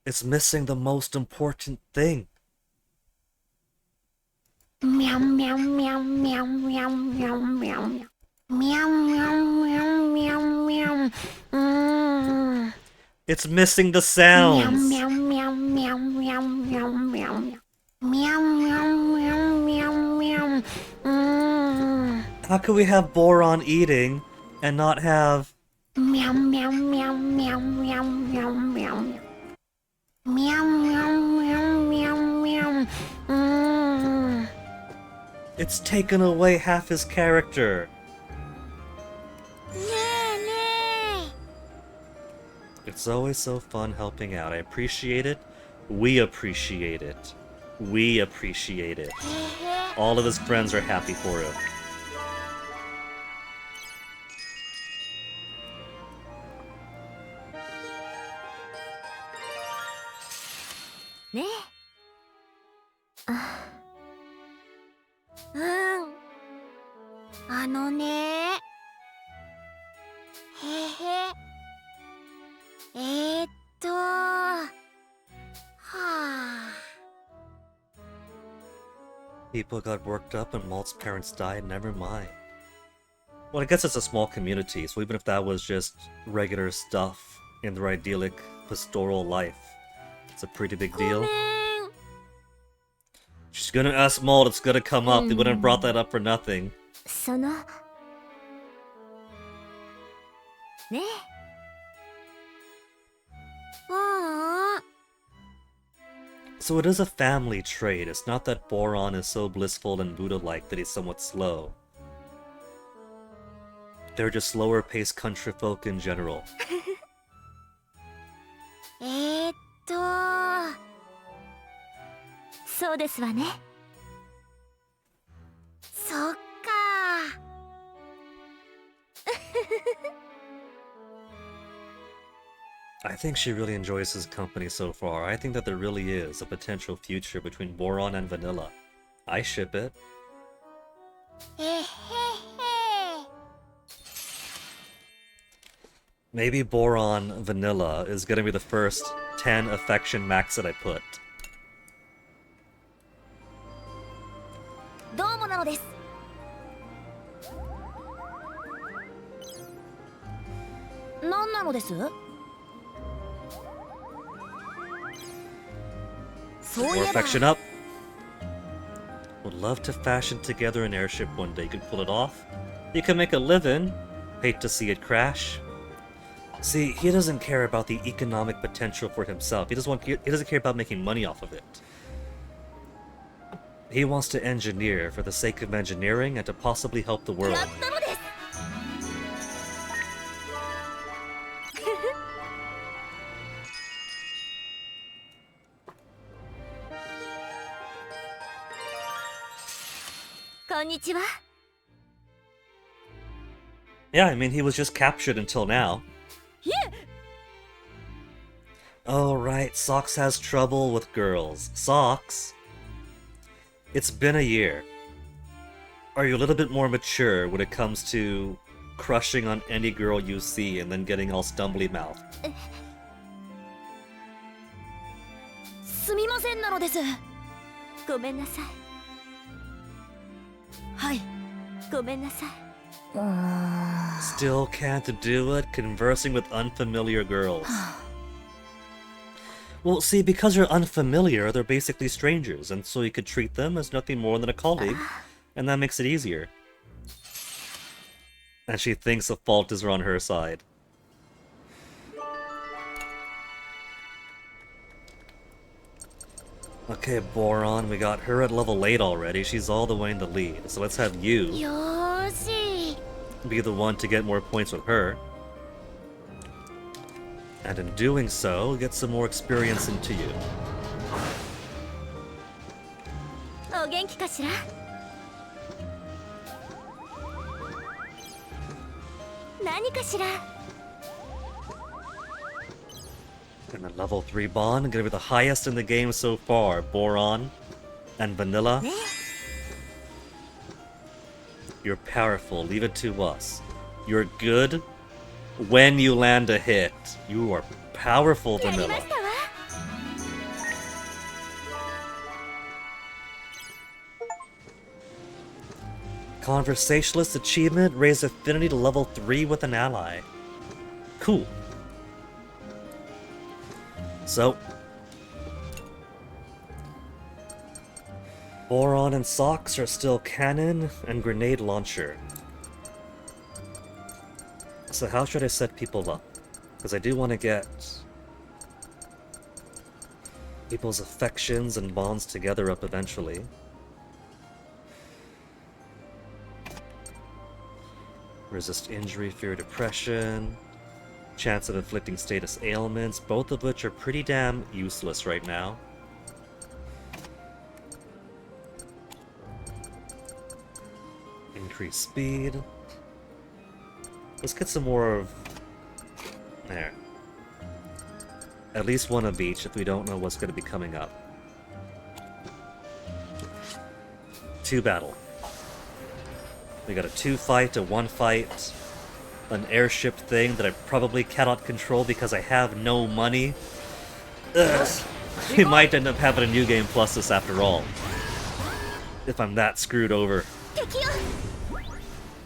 It's missing the most important thing. Meow meow meow meow meow meow meow meow meow meow meow meow. It's missing the sounds. Meow meow meow meow meow meow meow meow meow meow meow. How could we have Boron eating and not have... Meow meow meow meow meow meow meow meow meow meow meow. It's taken away half his character. It's always so fun helping out. I appreciate it. We appreciate it. We appreciate it. All of his friends are happy for him. ねうんあのねへへはあ People got worked up and Malt's parents died, never mind. Well, I guess it's a small community, so even if that was just regular stuff in their idyllic pastoral life, it's a pretty big ごめ deal. ん She's gonna ask Malt, it's gonna come up. They wouldn't have brought that up for nothing. そのねうん So it is a family trait. It's not that Boron is so blissful and Buddha-like that he's somewhat slow. They're just slower-paced country folk in general. そうですわねそっか I think she really enjoys his company so far. I think that there really is a potential future between Boron and Vanilla. I ship it. へへへ Maybe Boron Vanilla is gonna be the first 10 affection max that I put. どうもなのです何なのですそう More いえば affection up. Would love to fashion together an airship one day. You could pull it off. You can make a living. Hate to see it crash. See, he doesn't care about the economic potential for himself. He doesn't care about making money off of it. He wants to engineer for the sake of engineering and to possibly help the world. やったのですこんにちは Yeah, I mean, he was just captured until now. Oh, right, Socks has trouble with girls. Socks? It's been a year. Are you a little bit more mature when it comes to crushing on any girl you see and then getting all stumbly-mouthed? すみませんなのですごめんなさいはいごめんなさい Still can't do it, conversing with unfamiliar girls. Well, see, because you're unfamiliar, they're basically strangers, and so you could treat them as nothing more than a colleague, and that makes it easier. And she thinks the fault is on her side. Okay, Boron, we got her at level 8 already. She's all the way in the lead. So let's have you よーし be the one to get more points with her. And in doing so, get some more experience into you. お元気かしら何かしら And a level 3 bond, gonna be the highest in the game so far. Boron and Vanilla. ね You're powerful, leave it to us. You're good when you land a hit. You are powerful, やりま Vanilla. したわ Conversationalist achievement, raise affinity to level 3 with an ally. Cool. So, Boron and Socks are still cannon and grenade launcher. So how should I set people up? Because I do want to get people's affections and bonds together up eventually. Resist injury, fear depression, chance of inflicting status ailments, both of which are pretty damn useless right now. Increase speed. Let's get some more of... There. At least one of each if we don't know what's going to be coming up. 2 battle. We got a 2 fight, a 1 fight, an airship thing that I probably cannot control because I have no money. Ugh. We might end up having a new game plus this after all. If I'm that screwed over.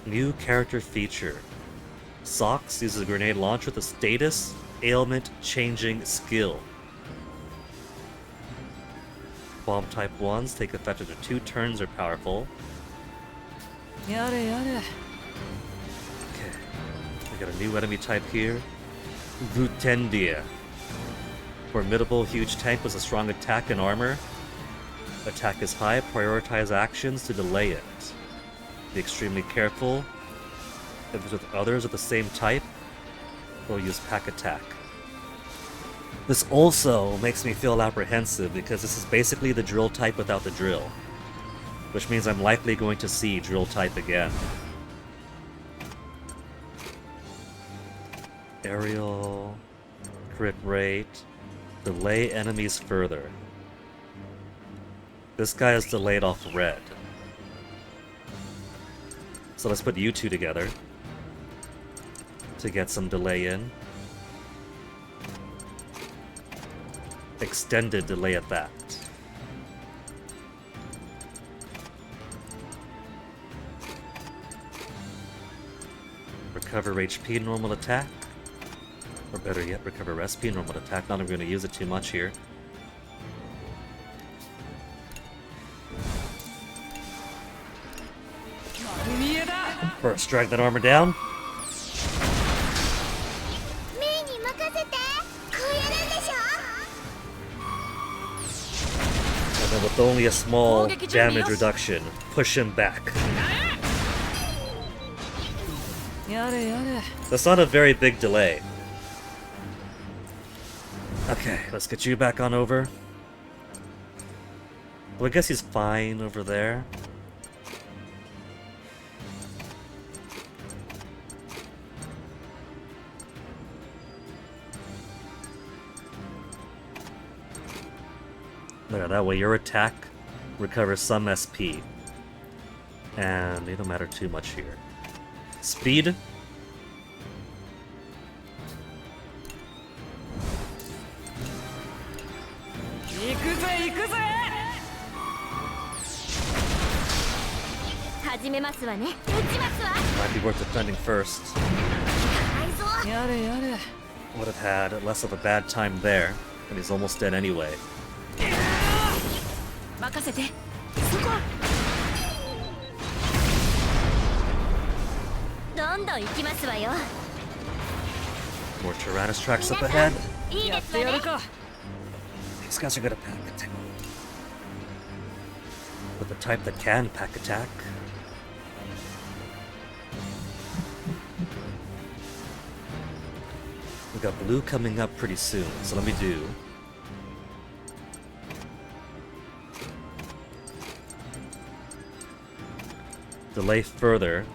New character feature. Socks uses a grenade launcher with a status ailment changing skill. Bomb type 1s take effect after 2 turns are powerful. Yare yare. Okay. We got a new enemy type here. Vutendia. Formidable, huge tank with a strong attack and armor. Attack is high, prioritize actions to delay it. Be extremely careful. If it's with others of the same type, we'll use pack attack. This also makes me feel apprehensive because this is basically the drill type without the drill. Which means I'm likely going to see drill type again. Aerial, crit rate, delay enemies further. This guy is delayed off red. So let's put you two together to get some delay in. Extended delay at that. Recover HP normal attack. Or better yet, recover SP normal attack. Not even going to use it too much here. First, drag that armor down. And then with only a small damage reduction, push him back. That's not a very big delay. Okay, let's get you back on over. Well, I guess he's fine over there. There, that way your attack recovers some SP. And it don't matter too much here. Speed. Might be worth defending first. Would have had less of a bad time there, and he's almost dead anyway. More Tyrannus tracks up ahead. These guys are gonna pack attack. With the type that can pack attack. We got blue coming up pretty soon, so let me do. Delay further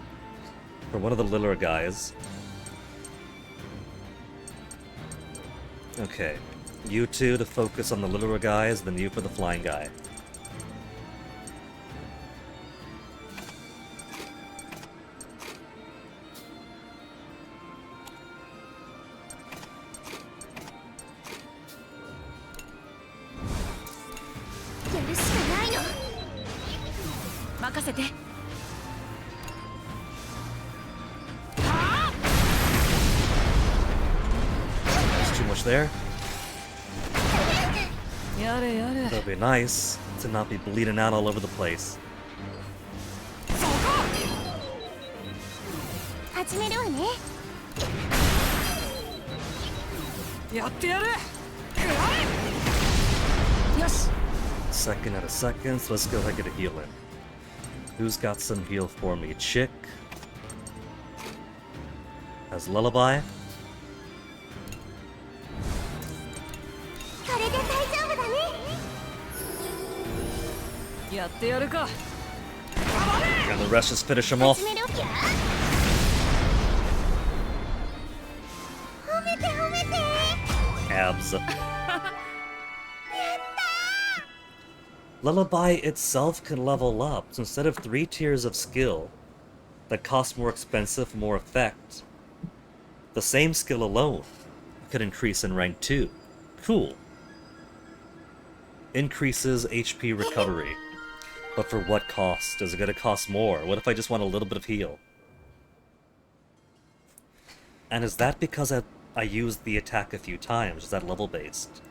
for one of the littler guys. Okay, you two to focus on the littler guys, then you for the flying guy. There's too much there. That'll be nice to not be bleeding out all over the place. Second out of seconds, let's go ahead and get a heal in. Who's got some heal for me? Chick has Lullaby. And the rest just finish him off. 始めるきゃ褒めて褒めて Abs. Lullaby itself can level up, so instead of 3 tiers of skill that cost more expensive for more effect, the same skill alone could increase in rank 2. Cool. Increases HP recovery. But for what cost? Is it gonna cost more? What if I just want a little bit of heal? And is that because I used the attack a few times? Is that level based?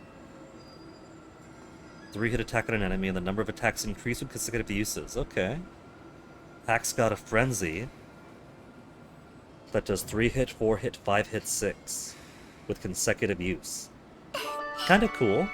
3-hit attack on an enemy and the number of attacks increase with consecutive uses. Okay. Hack's got a frenzy that does 3-hit, 4-hit, 5-hit, 6 with consecutive use. Kinda cool.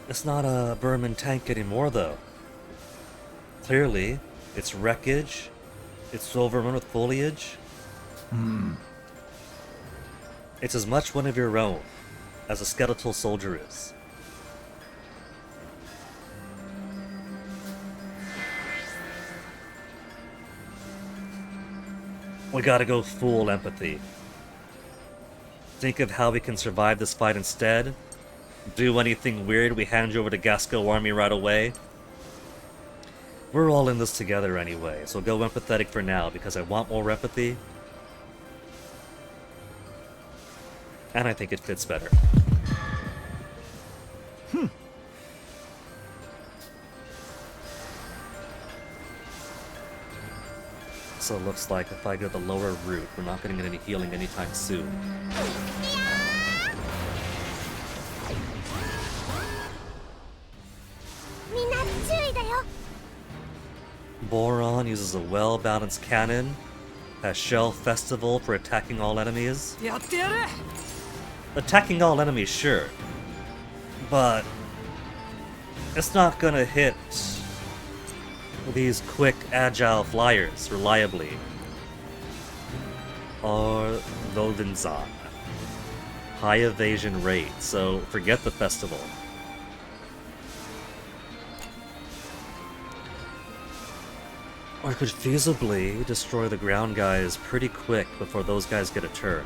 It's not a Berman tank anymore, though. Clearly, it's wreckage, it's Silverman with foliage. It's as much one of your own as a skeletal soldier is. We gotta go full empathy. Think of how we can survive this fight instead. Do anything weird, we hand you over to Gasco Army right away. We're all in this together anyway, so go empathetic for now, because I want more empathy. And I think it fits better. So it looks like if I go the lower route, we're not gonna get any healing anytime soon. Boron uses a well-balanced cannon, has Shell Festival for attacking all enemies. やってやれ Attacking all enemies, sure. But it's not gonna hit these quick, agile flyers reliably. Or Volvenzon. High evasion rate, so forget the festival. Or could feasibly destroy the ground guys pretty quick before those guys get a turn.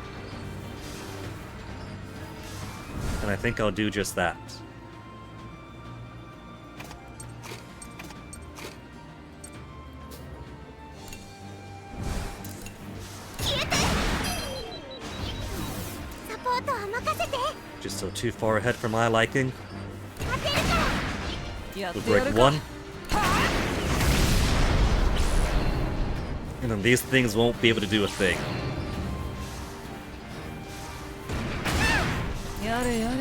And I think I'll do just that. Just so too far ahead for my liking. やっ We'll てや break るか one. And then these things won't be able to do a thing. やれやれ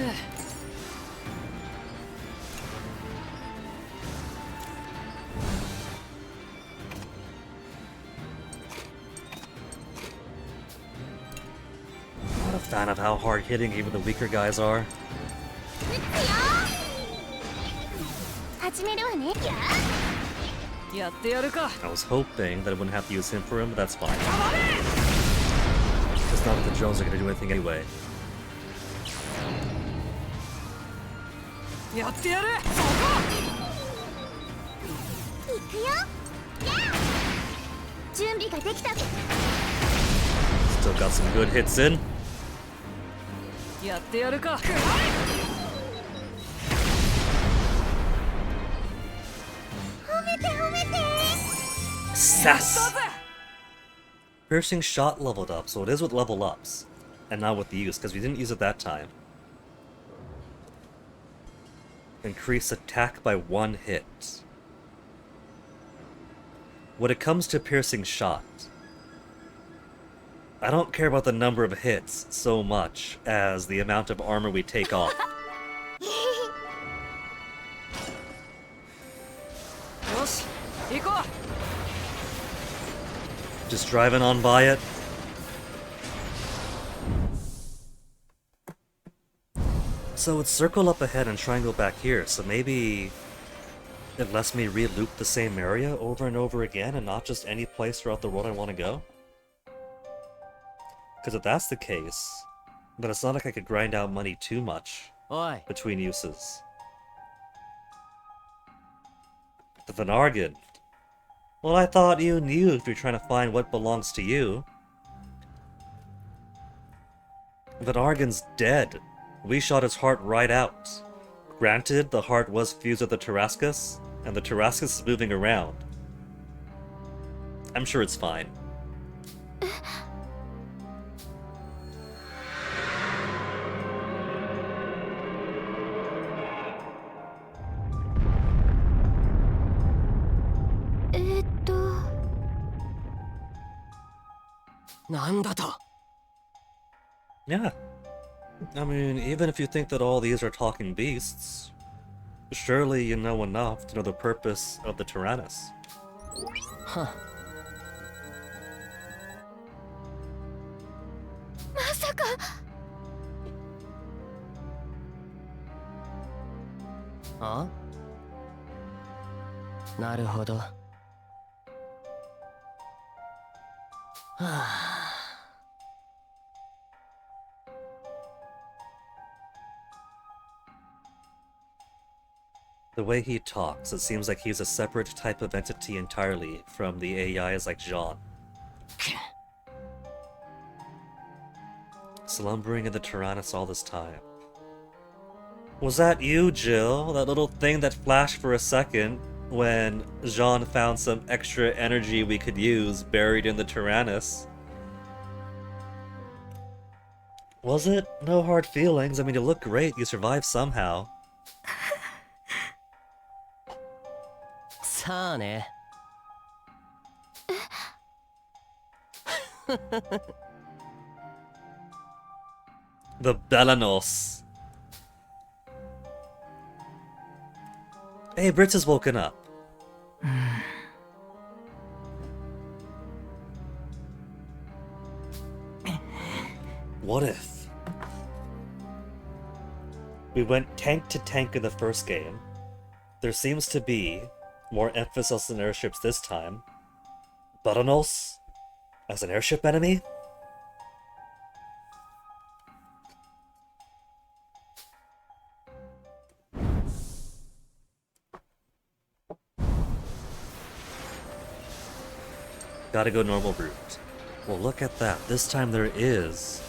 Not a fan of how hard hitting even the weaker guys are. 始めるわねやってやるか I was hoping that I wouldn't have to use him for him, but that's fine. It's not that the drones are gonna do anything anyway. やってやれそこ行くよ準備ができた Still got some good hits in. やってやるか Sass! Piercing shot leveled up, so it is with level ups. And not with the use, because we didn't use it that time. Increase attack by 1 hit. When it comes to piercing shot, I don't care about the number of hits so much as the amount of armor we take off. よし行こ Just driving on by it. So it's circle up ahead and triangle back here, so maybe it lets me re-loop the same area over and over again and not just any place throughout the world I want to go? Because if that's the case, then it's not like I could grind out money too much おい between uses. The Vanargan. Well, I thought you knew if you're trying to find what belongs to you. Vanargan's dead. We shot his heart right out. Granted, the heart was fused with the Tarascus, and the Tarascus is moving around. I'm sure it's fine. to... なんだと Yeah. I mean, even if you think that all these are talking beasts, surely you know enough to know the purpose of the Tyrannus. Huh. まさか。あなるほど。はあ The way he talks, it seems like he's a separate type of entity entirely from the AIs like Jean. Slumbering in the Tyrannus all this time. Was that you, Jill? That little thing that flashed for a second when Jean found some extra energy we could use buried in the Tyrannus? Was it? No hard feelings. I mean, you look great. You survived somehow. さあね The Belanos. Hey, Brits has woken up. What if we went tank to tank in the first game? There seems to be more emphasis on airships this time. Belanos as an airship enemy? Gotta go normal route. Well, look at that. This time there is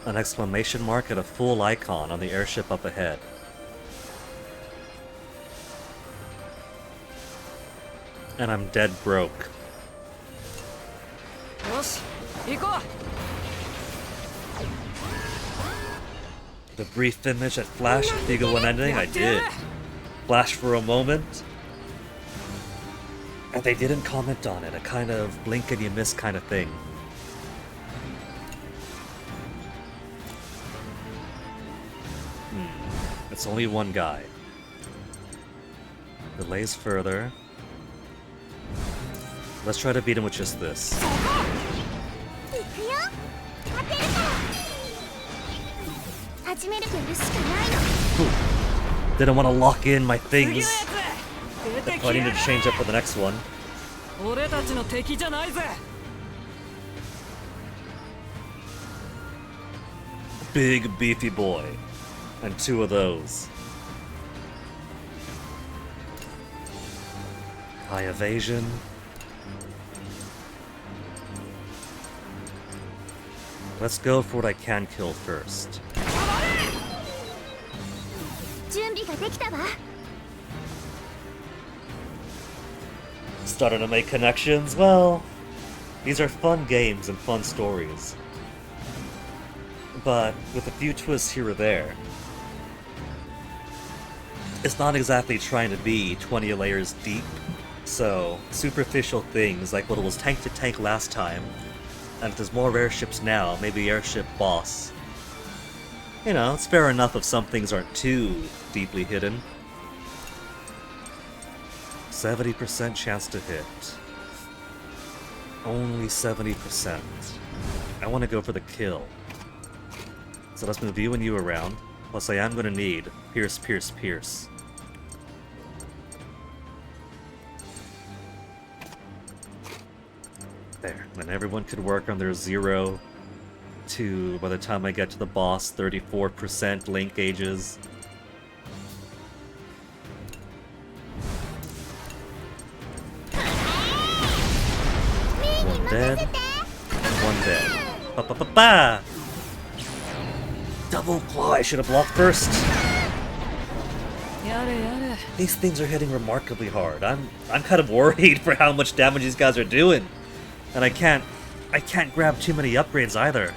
an exclamation mark and a full icon on the airship up ahead. And I'm dead broke. よし行こ The brief image that flashed at Fuga 1 ending, I did. Flash for a moment. And they didn't comment on it, a kind of blink and you miss kind of thing. It's only one guy. Delays further. Let's try to beat him with just this. 行くよ勝てるから始めるしかないの Didn't want to lock in my う次の things. やつ出て Oh, I き need や to change up for the next one. 俺たちの敵じゃないぜ Big beefy boy. And two of those. High evasion. Let's go for what I can kill first. 準備ができたわ Starting to make connections? Well, these are fun games and fun stories. But with a few twists here or there. It's not exactly trying to be 20 layers deep, so superficial things like what it was tank to tank last time, and if there's more airships now, maybe airship boss. You know, it's fair enough if some things aren't too deeply hidden. 70% chance to hit. Only 70%. I want to go for the kill. So let's move you and you around. Plus I am going to need Pierce, Pierce, Pierce. There. Then everyone could work on their 0 to, by the time I get to the boss, 34% link gauges. One dead. One dead. Ba-ba-ba-ba! Double claw! I should have blocked first! やれやれ These things are hitting remarkably hard. I'm kind of worried for how much damage these guys are doing. And I can't grab too many upgrades either.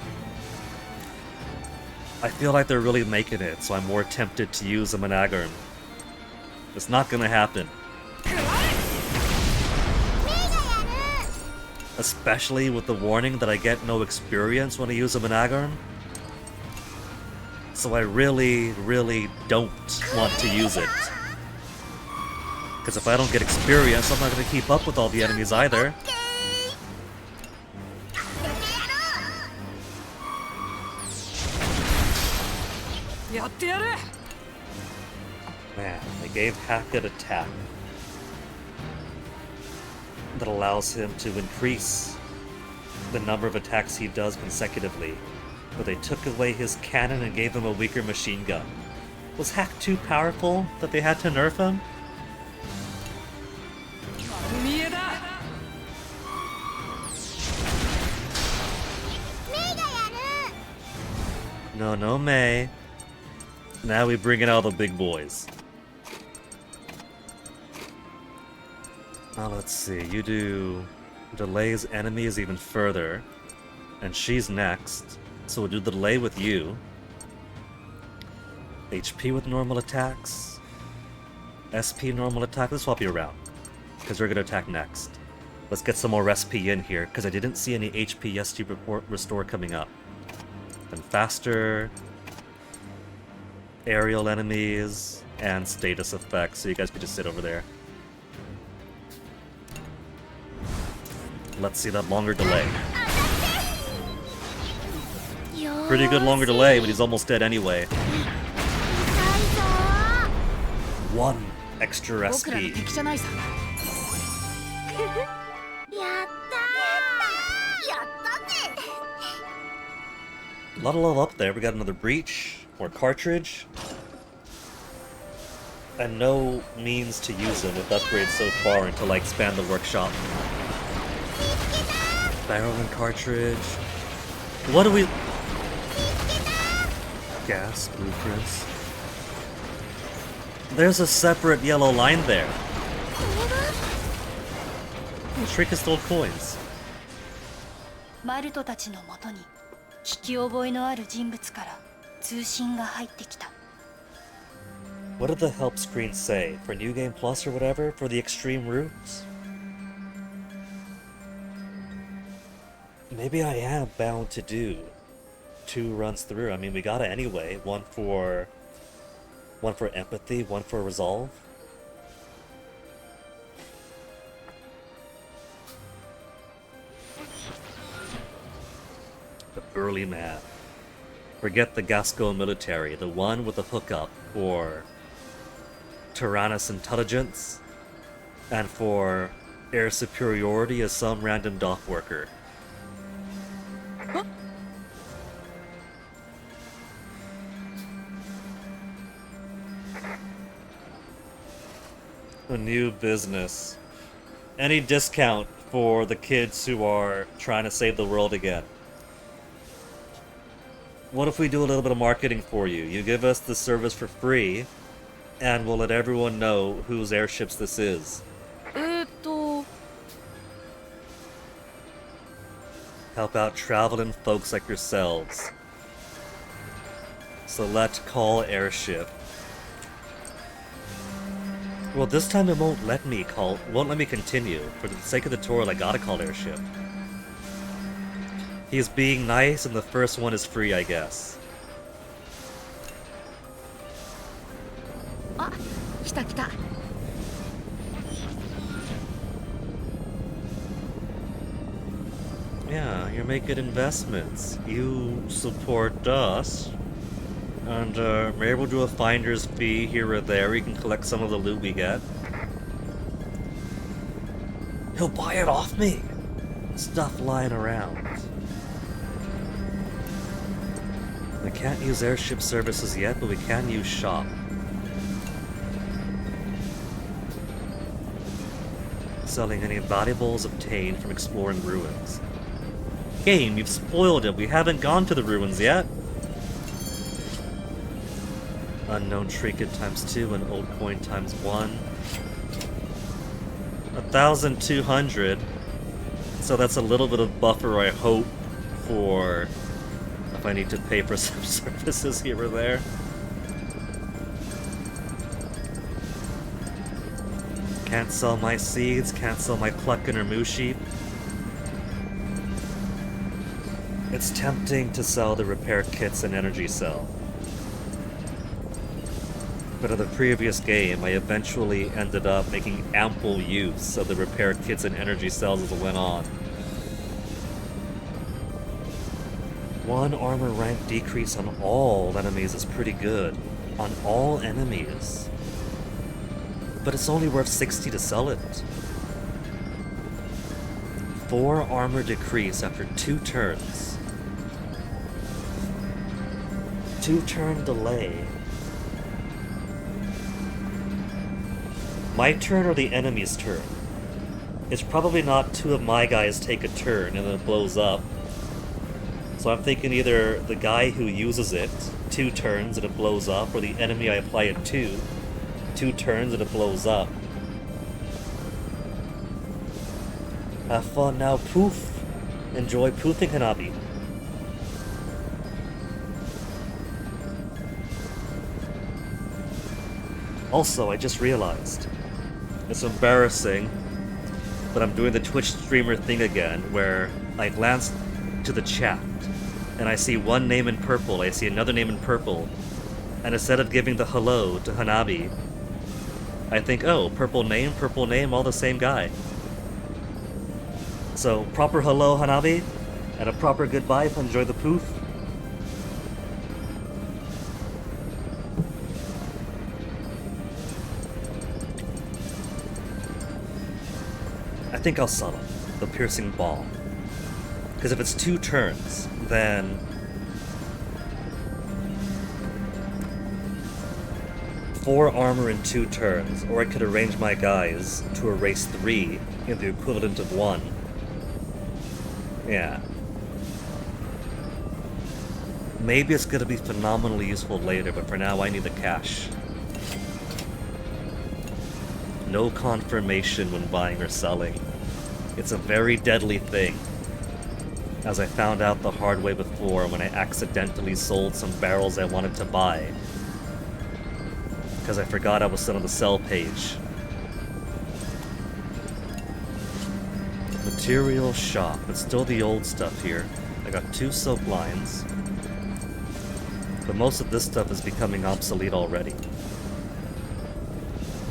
I feel like they're really making it, so I'm more tempted to use a Managarm. It's not gonna happen. Especially with the warning that I get no experience when I use a Managarm. So I really, really don't want to use it. Because if I don't get experience, I'm not going to keep up with all the enemies either. Man, they gave Hackett a tap that allows him to increase the number of attacks he does consecutively. But they took away his cannon and gave him a weaker machine gun. Was Hack too powerful that they had to nerf him? No, May. Now we bring in all the big boys. Now let's see, you do delays enemies even further. And she's next. So we'll do the delay with you. HP with normal attacks. SP normal attack. Let's swap you around. Because we're going to attack next. Let's get some more SP in here. Because I didn't see any HP SP restore coming up. Then faster. Aerial enemies. And status effects. So you guys can just sit over there. Let's see that longer delay. Pretty good longer delay, but he's almost dead anyway. 1 extra 僕らの SP. 敵じゃないさ。やったぜ A lot of level up there. We got another breach, more cartridge, and no means to use them with upgrades so far until I expand the workshop. Barrel and cartridge. What do we... Gas blueprints. There's a separate yellow line there. Shrika stole coins. マルトたちのもとに聞き覚えのある人物から通信が入ってきた。 What did the help screen say? For New Game Plus or whatever? For the extreme routes? Maybe I am bound to do 2 runs through. I mean, we got it anyway. One for empathy, one for resolve. The early man. Forget the Gasco military, the one with the hookup for Tyrannus intelligence and for air superiority as some random dock worker. A new business. Any discount for the kids who are trying to save the world again. What if we do a little bit of marketing for you? You give us the service for free, and we'll let everyone know whose airships this is. Help out traveling folks like yourselves. Select call airship. Well, this time it won't let me continue. For the sake of the tutorial, I gotta call airship. He's being nice, and the first one is free, I guess. あ、来た来た。 Yeah, you make good investments. You support us. And maybe we'll do a finder's fee here or there. We can collect some of the loot we get. He'll buy it off me. stuff lying around. We can't use airship services yet, but we can use shop. Selling any valuables obtained from exploring ruins. Game, you've spoiled it. We haven't gone to the ruins yet. Unknown trinket times 2 and old coin times 1. 1,200. So that's a little bit of buffer, I hope, for if I need to pay for some services here or there. Can't sell my seeds, can't sell my cluckin' or moo sheep. It's tempting to sell the repair kits and energy cell. But in the previous game, I eventually ended up making ample use of the repair kits and energy cells as it went on. 1 armor rank decrease on all enemies is pretty good. On all enemies. But it's only worth 60 to sell it. 4 armor decrease after 2 turns. 2-turn delay. My turn or the enemy's turn? It's probably not 2 of my guys take a turn and then it blows up. So I'm thinking either the guy who uses it, 2 turns and it blows up, or the enemy I apply it to, 2 turns and it blows up. Have fun now, poof. Enjoy poofing, Hanabi. Also, I just realized, it's embarrassing, but I'm doing the Twitch streamer thing again, where I glance to the chat, and I see one name in purple, I see another name in purple, and instead of giving the hello to Hanabi, I think, oh, purple name, all the same guy. So, proper hello, Hanabi, and a proper goodbye if you enjoy the poof. I think I'll sell him, the piercing ball. Because if it's 2 turns, then 4 armor in 2 turns, or I could arrange my guys to erase 3 in the equivalent of 1. Yeah. Maybe it's gonna be phenomenally useful later, but for now I need the cash. No confirmation when buying or selling. It's a very deadly thing, as I found out the hard way before when I accidentally sold some barrels I wanted to buy, because I forgot I was still on the sell page. Material shop, it's still the old stuff here. I got 2 silk lines, but most of this stuff is becoming obsolete already.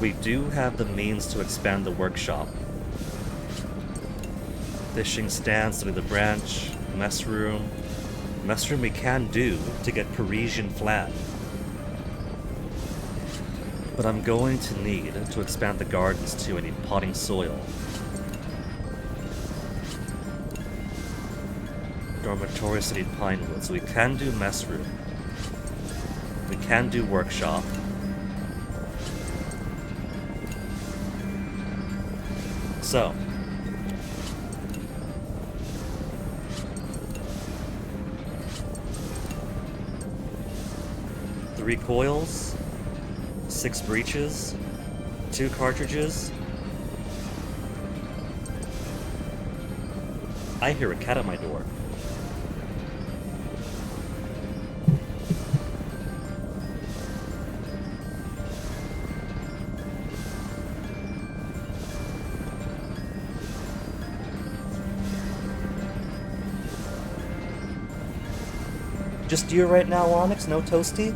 We do have the means to expand the workshop. Fishing stands to the branch, mess room. Mess room we can do to get Parisian flan. But I'm going to need to expand the gardens too. I need potting soil. Dormitory City Pinewoods. We can do mess room. We can do workshop. So, three coils, 6 breaches, 2 cartridges. I hear a cat at my door. Just you right now, Onyx? No Toasty?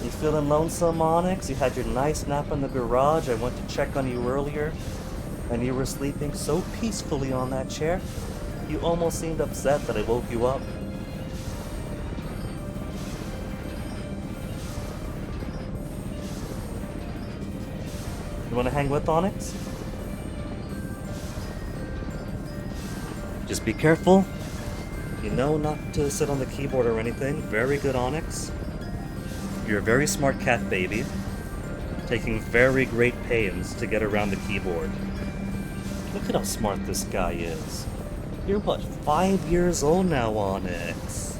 You feeling lonesome, Onyx? You had your nice nap in the garage. I went to check on you earlier, and you were sleeping so peacefully on that chair. You almost seemed upset that I woke you up. You want to hang with Onyx? Just be careful. You know not to sit on the keyboard or anything. Very good, Onyx. You're a very smart cat baby, taking very great pains to get around the keyboard. Look at how smart this guy is. You're what, 5 years old now, Onyx?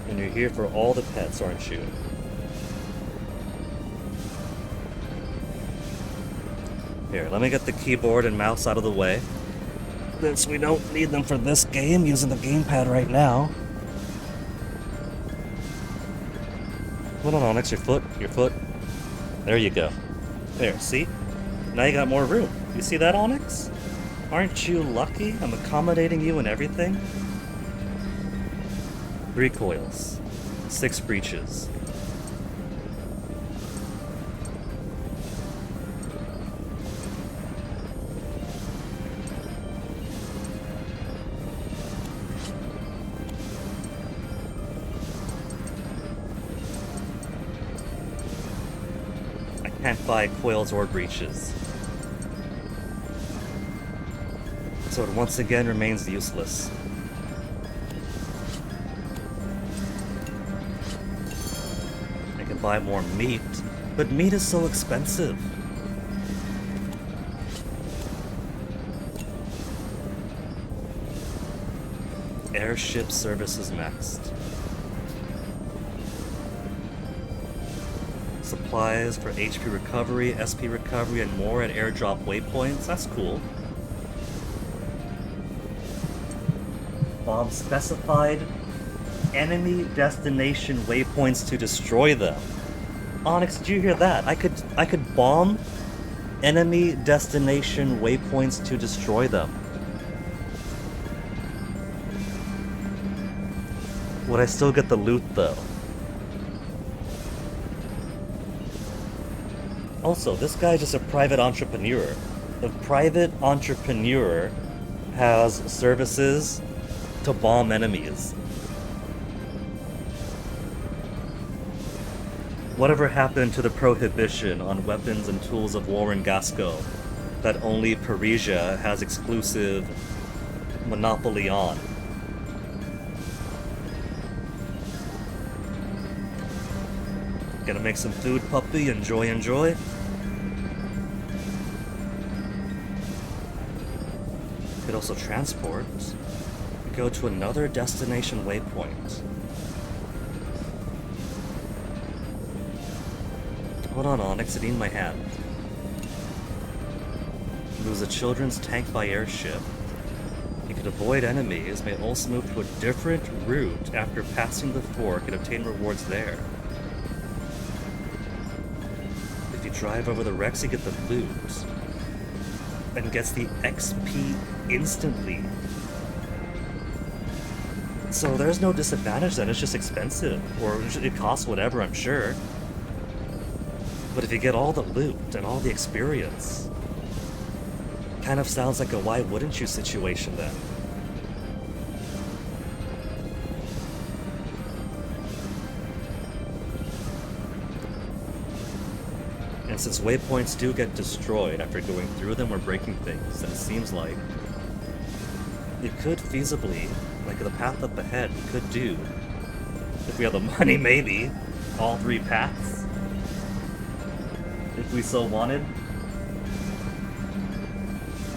And you're here for all the pets, aren't you? Here, let me get the keyboard and mouse out of the way, since we don't need them for this game, using the gamepad right now. Hold on, Onyx, your foot. There you go. There, see? Now you got more room. You see that, Onyx? Aren't you lucky? I'm accommodating you and everything. 3 coils. 6 breaches. I can't buy coils or breaches. So it once again remains useless. I can buy more meat, but meat is so expensive. Airship services next. Supplies for HP recovery, SP recovery, and more at airdrop waypoints. That's cool. Bomb specified enemy destination waypoints to destroy them. Onyx, did you hear that? I could bomb enemy destination waypoints to destroy them. Would I still get the loot though? Also, this guy's just a private entrepreneur. The private entrepreneur has services to bomb enemies. Whatever happened to the prohibition on weapons and tools of war in Gasco that only Parisia has exclusive monopoly on? Gonna make some food, puppy. Enjoy, enjoy. Could also transport. Go to another destination waypoint. Hold on, Onyx, it in my hand. Lose a children's tank by airship. You could avoid enemies, may also move to a different route after passing the fork and obtain rewards there. If you drive over the wrecks, you get the loot. And gets the XP instantly. So there's no disadvantage then, it's just expensive. Or it costs whatever, I'm sure. But if you get all the loot and all the experience, kind of sounds like a why wouldn't you situation then. And since waypoints do get destroyed after going through them or breaking things, then it seems like you could feasibly, like the path up ahead, we could do, if we have the money maybe, all 3 paths. If we so wanted.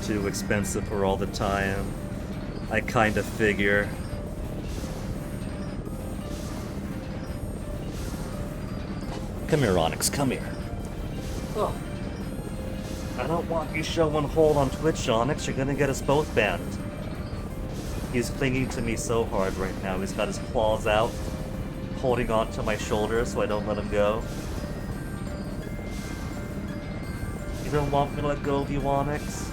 Too expensive for all the time. I kinda figure. Come here, Onyx, come here. Oh. I don't want you showing hold on Twitch, Onyx. You're gonna get us both banned. He's clinging to me so hard right now. He's got his claws out, holding on to my shoulder so I don't let him go. You don't want me to let go of you, Onyx?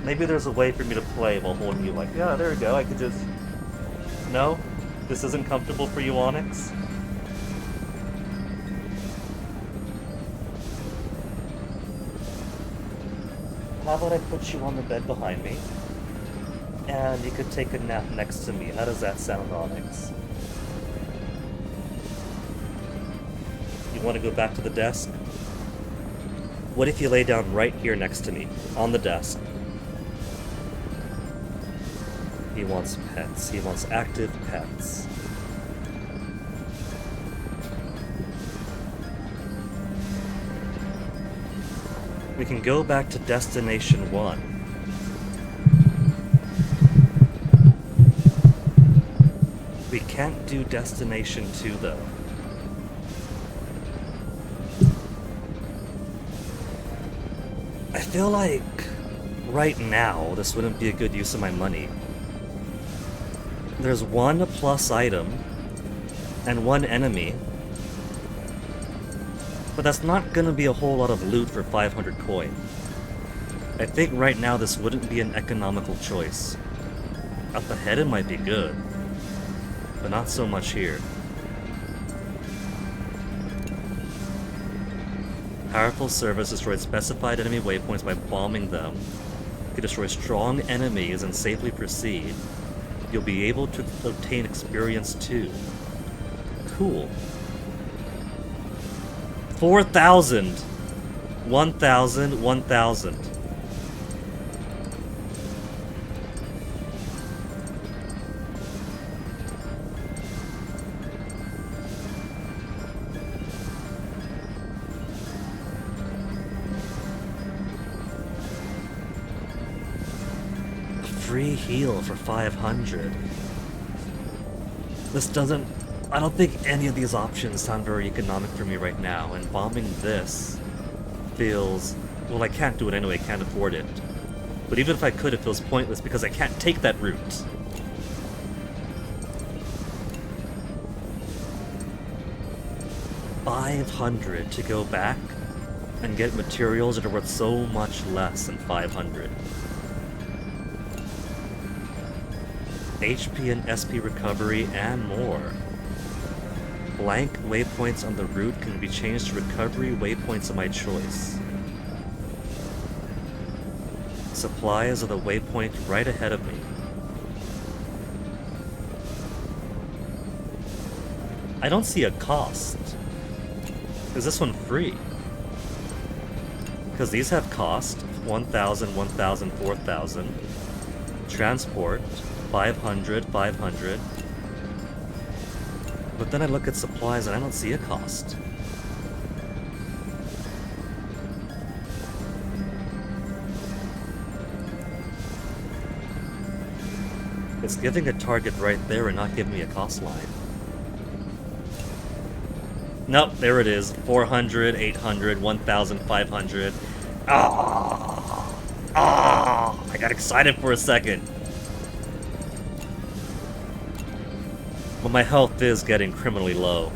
Maybe there's a way for me to play while holding you like, yeah, there we go, I could just... No? This isn't comfortable for you, Onyx? How about I put you on the bed behind me? And you could take a nap next to me. How does that sound, Onyx? You want to go back to the desk? What if you lay down right here next to me, on the desk? He wants pets. He wants active pets. We can go back to Destination 1. We can't do Destination 2, though. I feel like right now this wouldn't be a good use of my money. There's one plus item and one enemy, but that's not gonna be a whole lot of loot for 500 coin. I think right now this wouldn't be an economical choice. Up ahead it might be good, but not so much here. Powerful service destroys specified enemy waypoints by bombing them. If you destroy strong enemies and safely proceed, you'll be able to obtain experience too. Cool. 4,000! 1,000, 1,000. Free heal for 500. This doesn't... I don't think any of these options sound very economic for me right now, and bombing this feels... well, I can't do it anyway, can't afford it. But even if I could, it feels pointless because I can't take that route. $500 to go back and get materials that are worth so much less than 500. HP and SP recovery, and more. Blank waypoints on the route can be changed to recovery waypoints of my choice. Supplies are the waypoint right ahead of me. I don't see a cost. Is this one free? Because these have cost. 1,000, 1,000, 4,000. Transport. 500, 500. But then I look at supplies and I don't see a cost. It's giving a target right there and not giving me a cost line. Nope, there it is. 400, 800, 1,500. Ah! Ah! I got excited for a second. But my health is getting criminally low.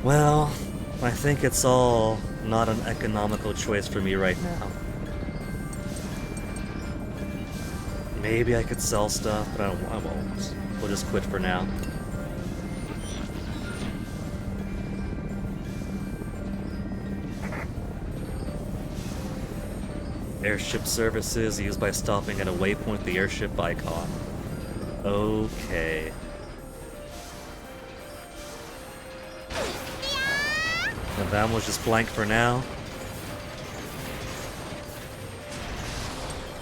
Well, I think it's all not an economical choice for me right now. Maybe I could sell stuff, but I won't. We'll just quit for now. Airship services used by stopping at a waypoint with the airship icon. Okay. And that was just blank for now.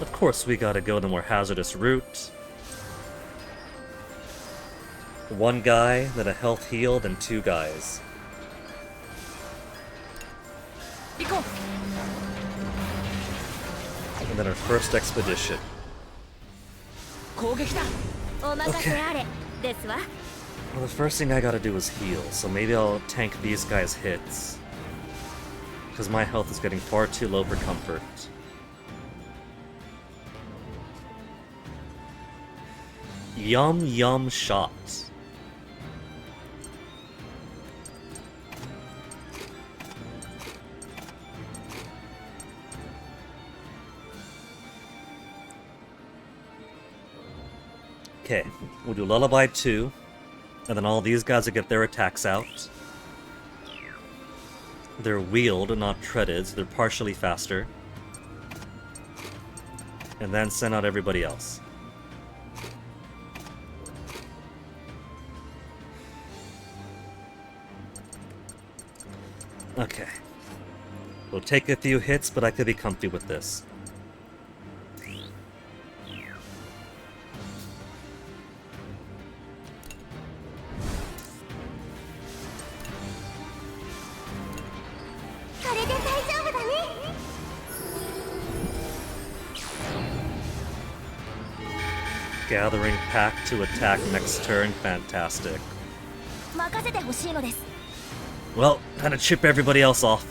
Of course we gotta go the more hazardous route. One guy, then a health heal, then two guys. And then our first expedition. Okay. Well, the first thing I gotta do is heal, so maybe I'll tank these guys' hits. Because my health is getting far too low for comfort. Yum yum shots. Okay, we'll do Lullaby 2, and then all these guys will get their attacks out. They're wheeled, not treaded, so they're partially faster. And then send out everybody else. Okay. We'll take a few hits, but I could be comfy with this. Gathering pack to attack next turn, fantastic. 任せてほしいのです。 Well, kind of chip everybody else off.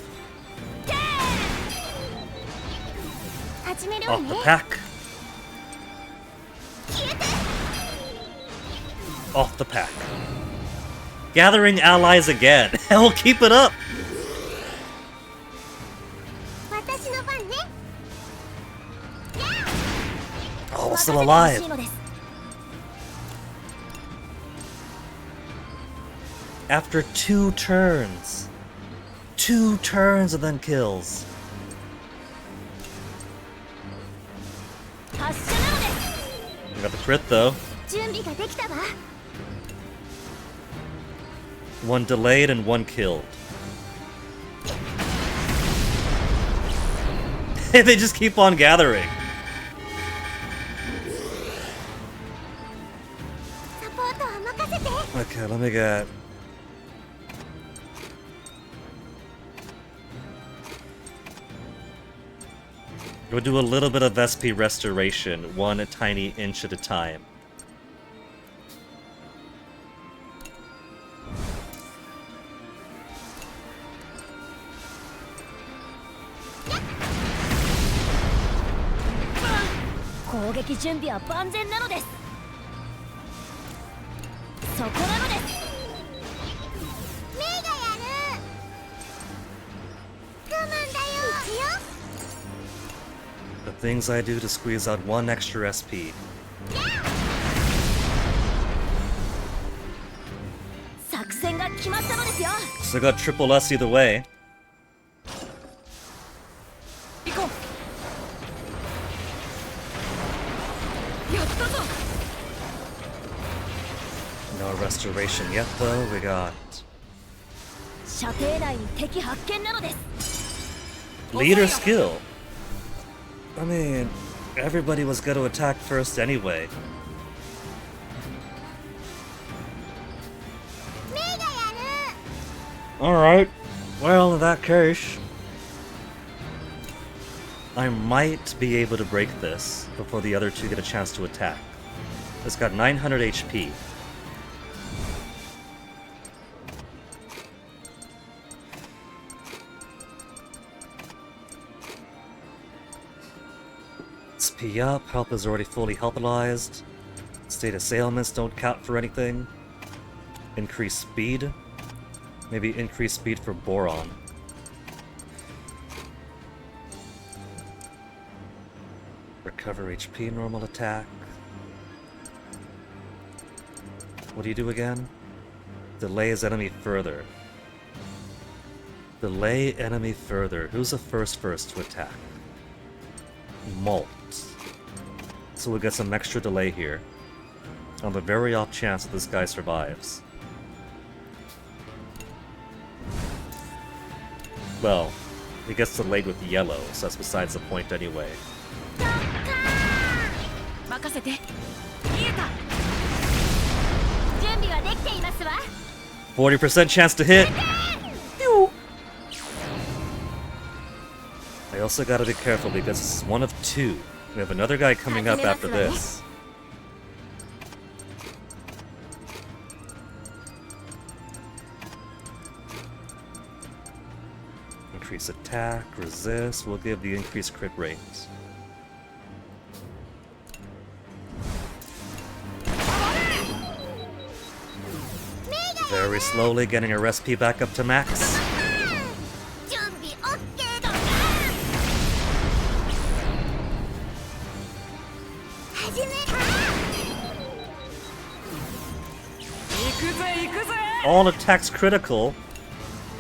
始める Off わ the ね。 pack. 消えて。 Off the pack. Gathering allies again. We'll keep it up. 私の番ね。 Oh, 任 still せてほ alive. しいのです。 After 2 turns. 2 turns and then kills. 発射なのです。 We got the crit though. 準備ができたわ。 1 delayed and 1 killed. They just keep on gathering. サポートは任せて。 Okay, let me get... We'll do a little bit of SP restoration, 1 tiny inch at a time. Yeah! 攻撃準備は万全なのです。そこなのです。メイがやる。我慢だよ。いくよ。 The things I do to squeeze out 1 extra SP. 作戦が決まったのですよ。 Still got triple S either way. 行こう。やったぞ。 No restoration yet though, we got... 射程内に敵発見なのです。 Leader skill! I mean, everybody was going to attack first anyway. メイがやる。 Alright, well in that case... I might be able to break this before the other 2 get a chance to attack. It's got 900 HP. SP up, help is already fully healthalized. State assailments don't count for anything. Increase speed. Maybe increase speed for Boron. Recover HP, normal attack. What do you do again? Delays enemy further. Delay enemy further. Who's the first to attack? Molt. So we'll get some extra delay here. On the very off chance that this guy survives. Well, he gets delayed with yellow, so that's besides the point anyway. 任せて。見えた。準備はできていますわ。 40% chance to hit! I also gotta be careful because this is 1 of 2. We have another guy coming up after this. Increase attack, resist, we'll give the increased crit rate. Very slowly getting our SP back up to max. 準備 OK だな。始めた。行くぜ行くぜ。 All attacks critical.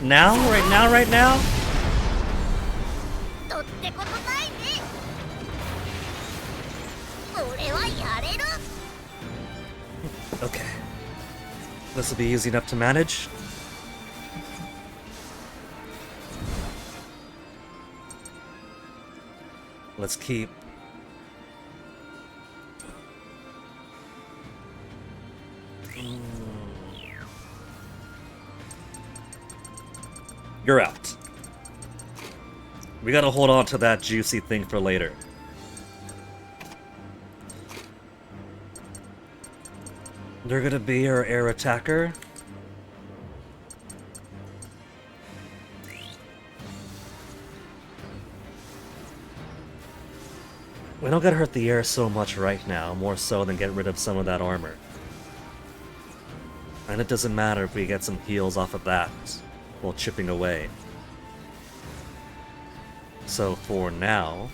Now? Right now? Right now? とってことないね。俺はやれる。 Okay. This will be easy enough to manage. Let's keep... You're out. We gotta hold on to that juicy thing for later. They're gonna be our air attacker. We don't gotta hurt the air so much right now, more so than get rid of some of that armor. And it doesn't matter if we get some heals off of that while chipping away. So for now...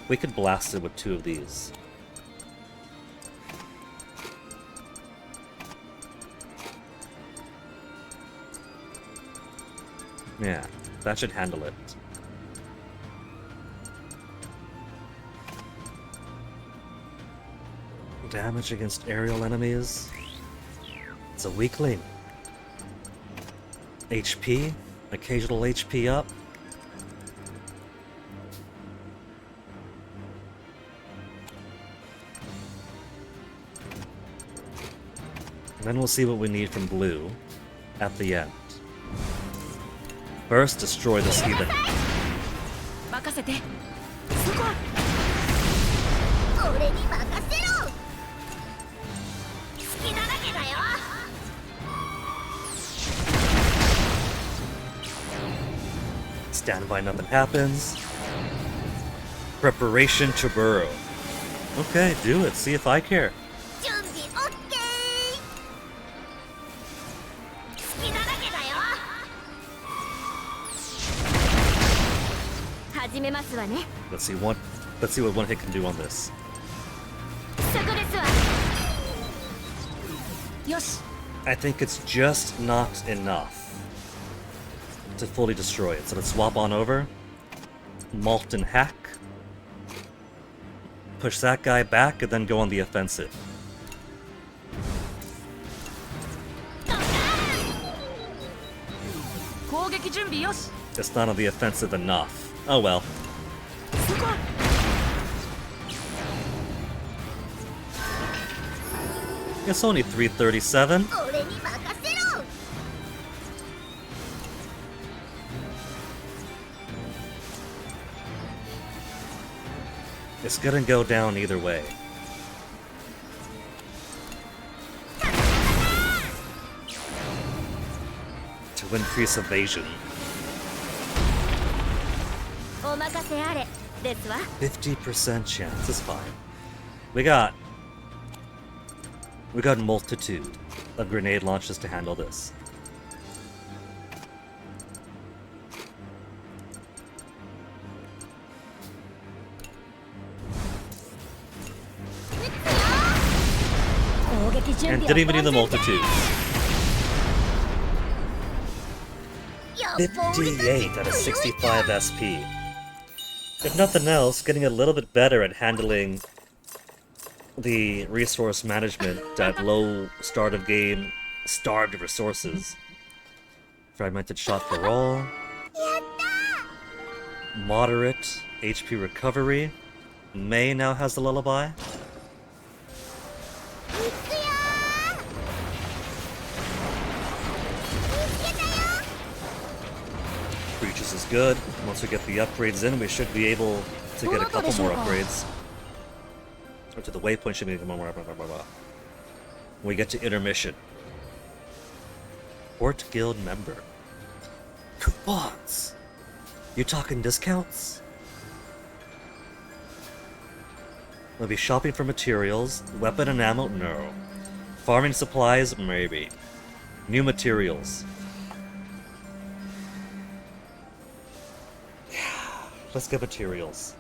we could blast it with 2 of these. Yeah, that should handle it. Damage against aerial enemies. It's a weakling. HP, occasional HP up. And then we'll see what we need from blue at the end. First, destroy this heathen. 任せて。そこ。俺に任せろ。好きなだけだよ。 Stand by, nothing happens. Preparation to burrow. Okay, do it. See if I care. 準備オッケー。好きなだけだよ。始めますわね。 Let's see what one hit can do on this. そこですわ。よし。 I think it's just not enough to fully destroy it. So let's swap on over. Molten Hack. Push that guy back and then go on the offensive. It's not on the offensive enough. Oh well. It's only 337. 俺に任せろ。 It's gonna go down either way. To increase evasion. お任せあれですわ。 50% chance is fine. We got multitude of grenade launches to handle this. And didn't even need the multitudes. 58 out of 65 SP. If nothing else, getting a little bit better at handling the resource management at low start of game, starved resources. Fragmented shot for all. Moderate HP recovery. May now has the lullaby. Breaches is good. Once we get the upgrades in, we should be able to get a couple more upgrades. Or to the waypoint should be blah, blah, blah, blah, blah. When we get to intermission. Port Guild member. Coupons! You talking discounts? We'll be shopping for materials. Weapon and ammo? No. Farming supplies? Maybe. New materials. Yeah, let's get materials.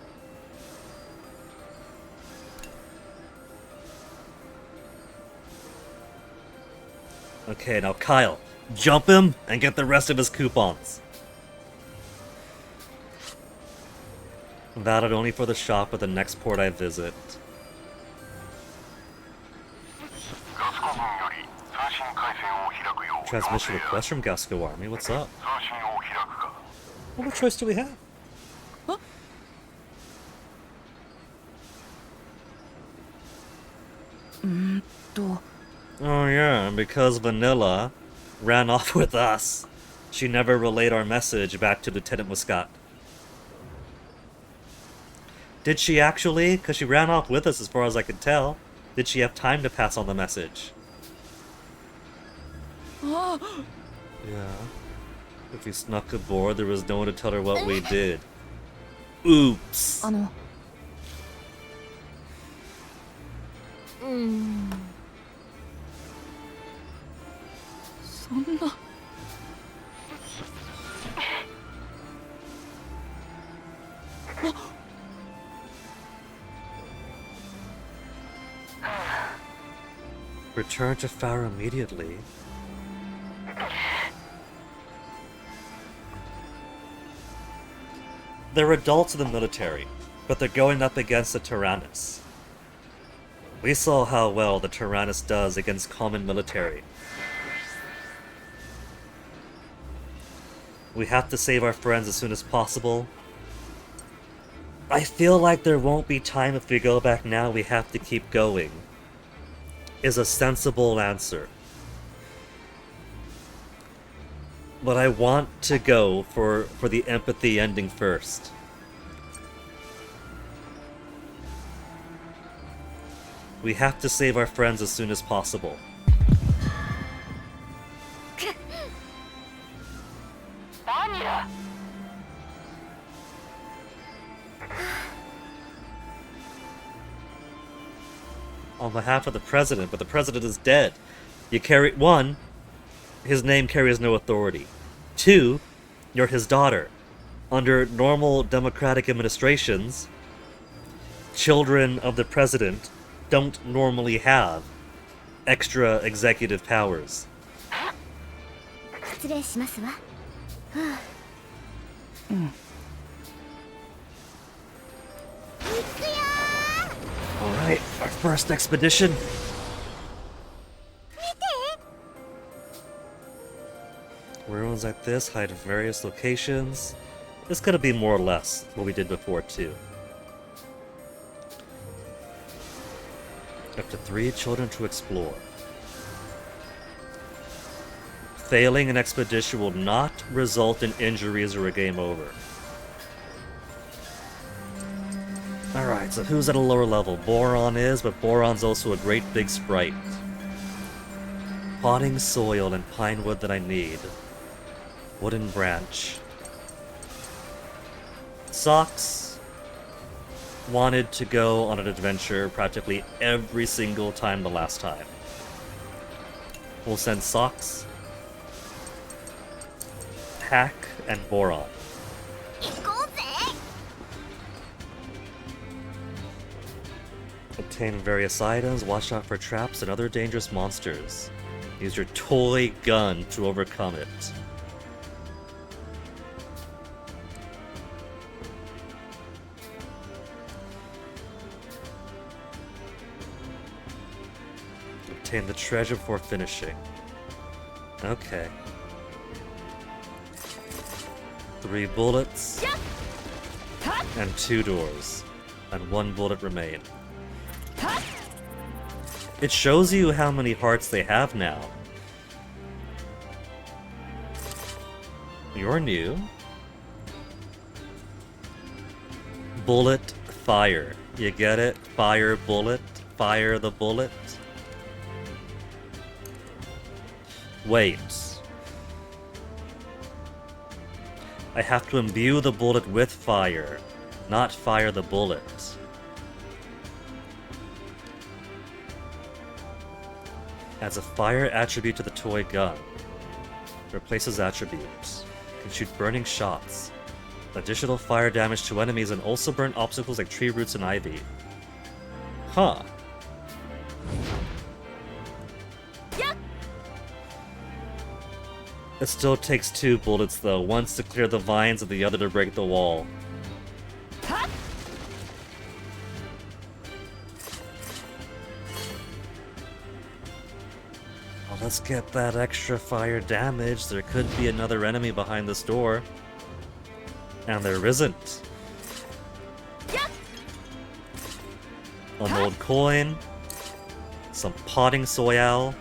Okay, now Kyle, jump him and get the rest of his coupons. Valid only for the shop at the next port I visit. ガスコ transmission request from Gasco Army. What's up? 通信を開くか。 What choice do we have? Oh yeah, and because Vanilla ran off with us, she never relayed our message back to Lieutenant Muscat. Did she actually? Because she ran off with us as far as I could tell. Did she have time to pass on the message? Yeah. If we snuck aboard, there was no one to tell her what we did. Oops. そんな Return to Farah immediately. They're adults in the military, but they're going up against the Tyrannus. We saw how well the Tyrannus does against common military. We have to save our friends as soon as possible. I feel like there won't be time if we go back now, we have to keep going. Is a sensible answer. But I want to go for the empathy ending first. We have to save our friends as soon as possible. On behalf of the president, but the president is dead. You carry... 1, his name carries no authority. 2, you're his daughter. Under normal democratic administrations, children of the president don't normally have extra executive powers. 失礼しますわ。 Alright, our first expedition. Ruins like this hide in various locations. This could be more or less what we did before too. Up to 3 children to explore. Failing an expedition will not result in injuries or a game over. Alright, so who's at a lower level? Boron is, but Boron's also a great big sprite. Potting soil and pine wood that I need. Wooden branch. Socks wanted to go on an adventure practically every single time the last time. We'll send Socks, Hack, and Boron. 行こうぜ。 Obtain various items, watch out for traps and other dangerous monsters. Use your toy gun to overcome it. Obtain the treasure before finishing. Okay. 3 bullets. And 2 doors. And 1 bullet remain. It shows you how many hearts they have now. You're new. Bullet, fire. You get it? Fire, bullet. Fire the bullet. Wait. I have to imbue the bullet with fire, not fire the bullet. Adds a fire attribute to the toy gun. Replaces attributes. Can shoot burning shots. Additional fire damage to enemies and also burn obstacles like tree roots and ivy. Huh. It still takes 2 bullets though, once to clear the vines and the other to break the wall. I'll let's get that extra fire damage. There could be another enemy behind this door. And there isn't. An old coin. Some potting soil.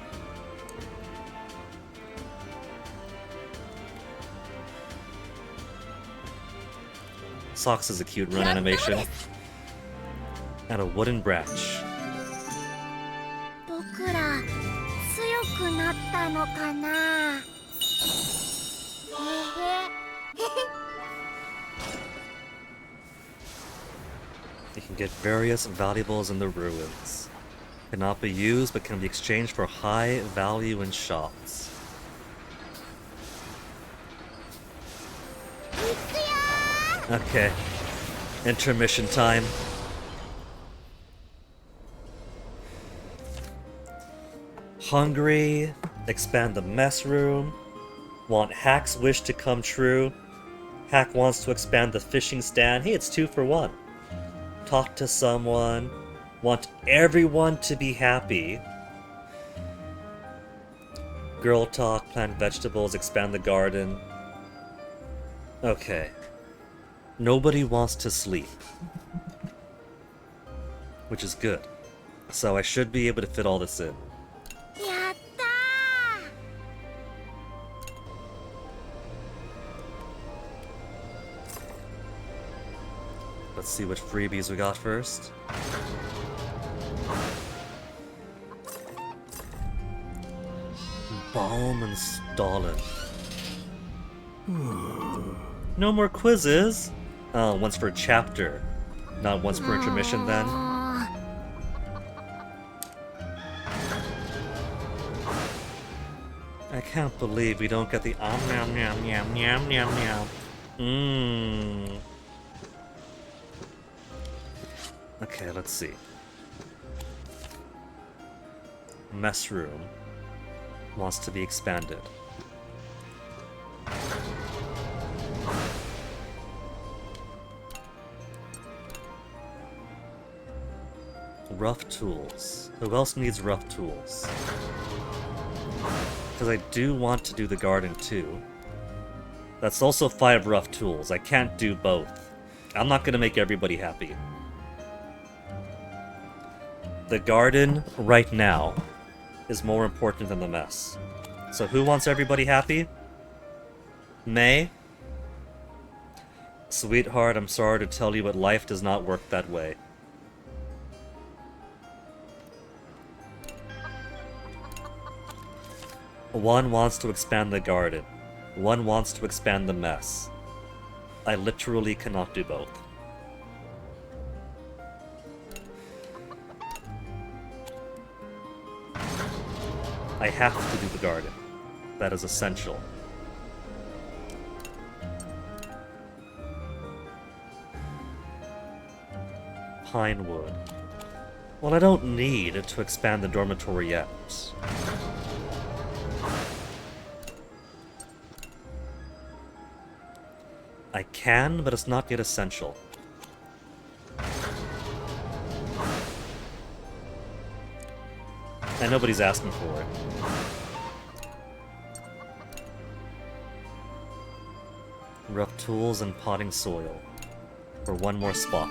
Socks is a cute run animation. And a wooden branch. 僕ら強くなったのかな。へへ。 You can get various valuables in the ruins. Cannot be used, but can be exchanged for high value in shops. Okay. Intermission time. Hungry. Expand the mess room. Want Hack's wish to come true. Hack wants to expand the fishing stand. Hey, it's 2 for 1. Talk to someone. Want everyone to be happy. Girl talk, plant vegetables, expand the garden. Okay. Nobody wants to sleep. Which is good. So I should be able to fit all this in. やったー。 Let's see what freebies we got first. Balm and Stalin. No more quizzes? Oh, once per chapter. Not once per intermission then. I can't believe we don't get the nom nom nom nom nom nom. Mmm. Okay, let's see. Mess room wants to be expanded. Rough tools. Who else needs rough tools? Because I do want to do the garden too. That's also 5 rough tools. I can't do both. I'm not gonna make everybody happy. The garden, right now, is more important than the mess. So who wants everybody happy? May? Sweetheart, I'm sorry to tell you, but life does not work that way. One wants to expand the garden. One wants to expand the mess. I literally cannot do both. I have to do the garden. That is essential. Pine wood. Well, I don't need to expand the dormitory yet. I can, but it's not yet essential. And nobody's asking for it. Rough tools and potting soil. For one more spot.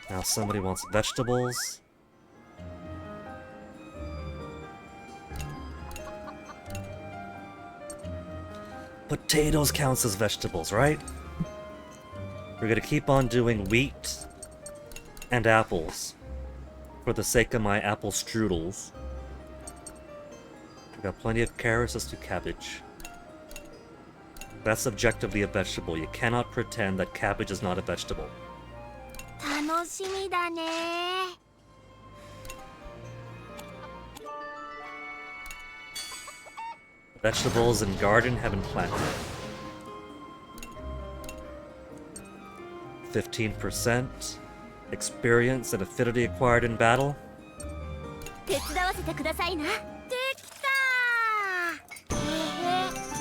Now somebody wants vegetables. Potatoes counts as vegetables, right? We're gonna keep on doing wheat and apples for the sake of my apple strudels. We got plenty of carrots, let's do cabbage. That's objectively a vegetable. You cannot pretend that cabbage is not a vegetable. 楽しみだね。 Vegetables and garden have been planted. 15% experience and affinity acquired in battle. 手伝わせてくださいな。できたー。へへ。 Let's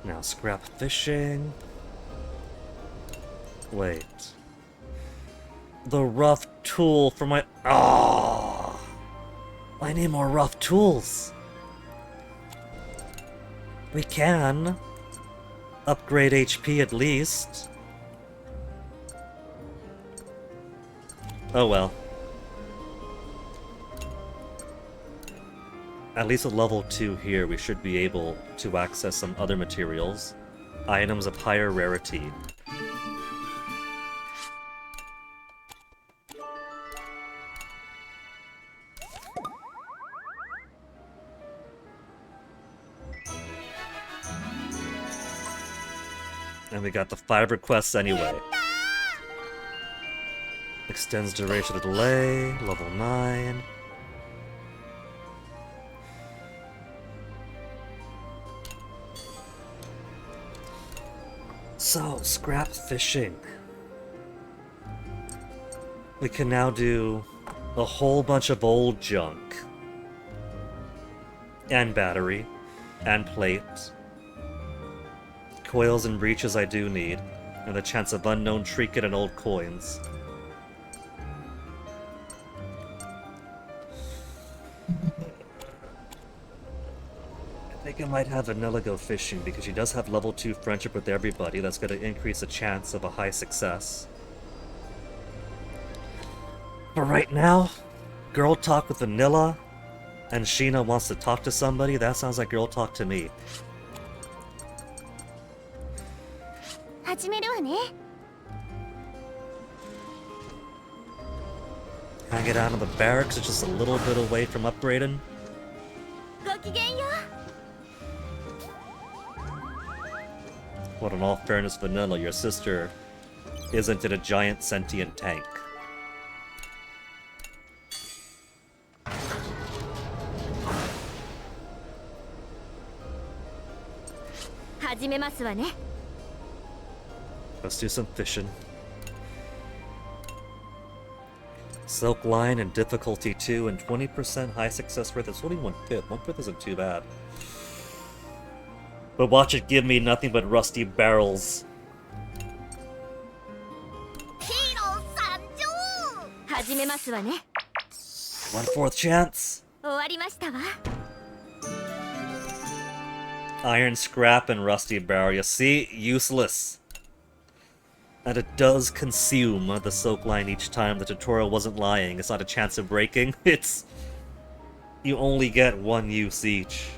Now scrap fishing. Wait. The rough tool for my... Ah! I need more rough tools. We can upgrade HP at least. Oh well. At least at level 2 here, we should be able to access some other materials. Items of higher rarity. And we got the 5 requests anyway. Extends duration of delay, level 9. So, scrap fishing. We can now do a whole bunch of old junk. And battery. And plate. Coils and breeches I do need. And the chance of unknown trinket and old coins. I think I might have Vanilla go fishing because she does have level 2 friendship with everybody. That's going to increase the chance of a high success. But right now, girl talk with Vanilla and Sheena wants to talk to somebody. That sounds like girl talk to me. 始めるわね。 Hang it out in the barracks. It's just a little bit away from upgrading. ごきげんよう。 But in all fairness, Vanilla, your sister isn't in a giant sentient tank. 始めますわね。 Let's do some fishing. Silk line and difficulty 2 and 20% high success rate. That's only 1/5. 1/5 isn't too bad. But watch it give me nothing but rusty barrels. ヒーロー参上。始めますわね。 1/4 chance. 終わりましたわ。 Iron scrap and rusty barrel. You see? Useless. And it does consume the silk line each time. The tutorial wasn't lying. It's not a chance of breaking. It's... You only get 1 use each.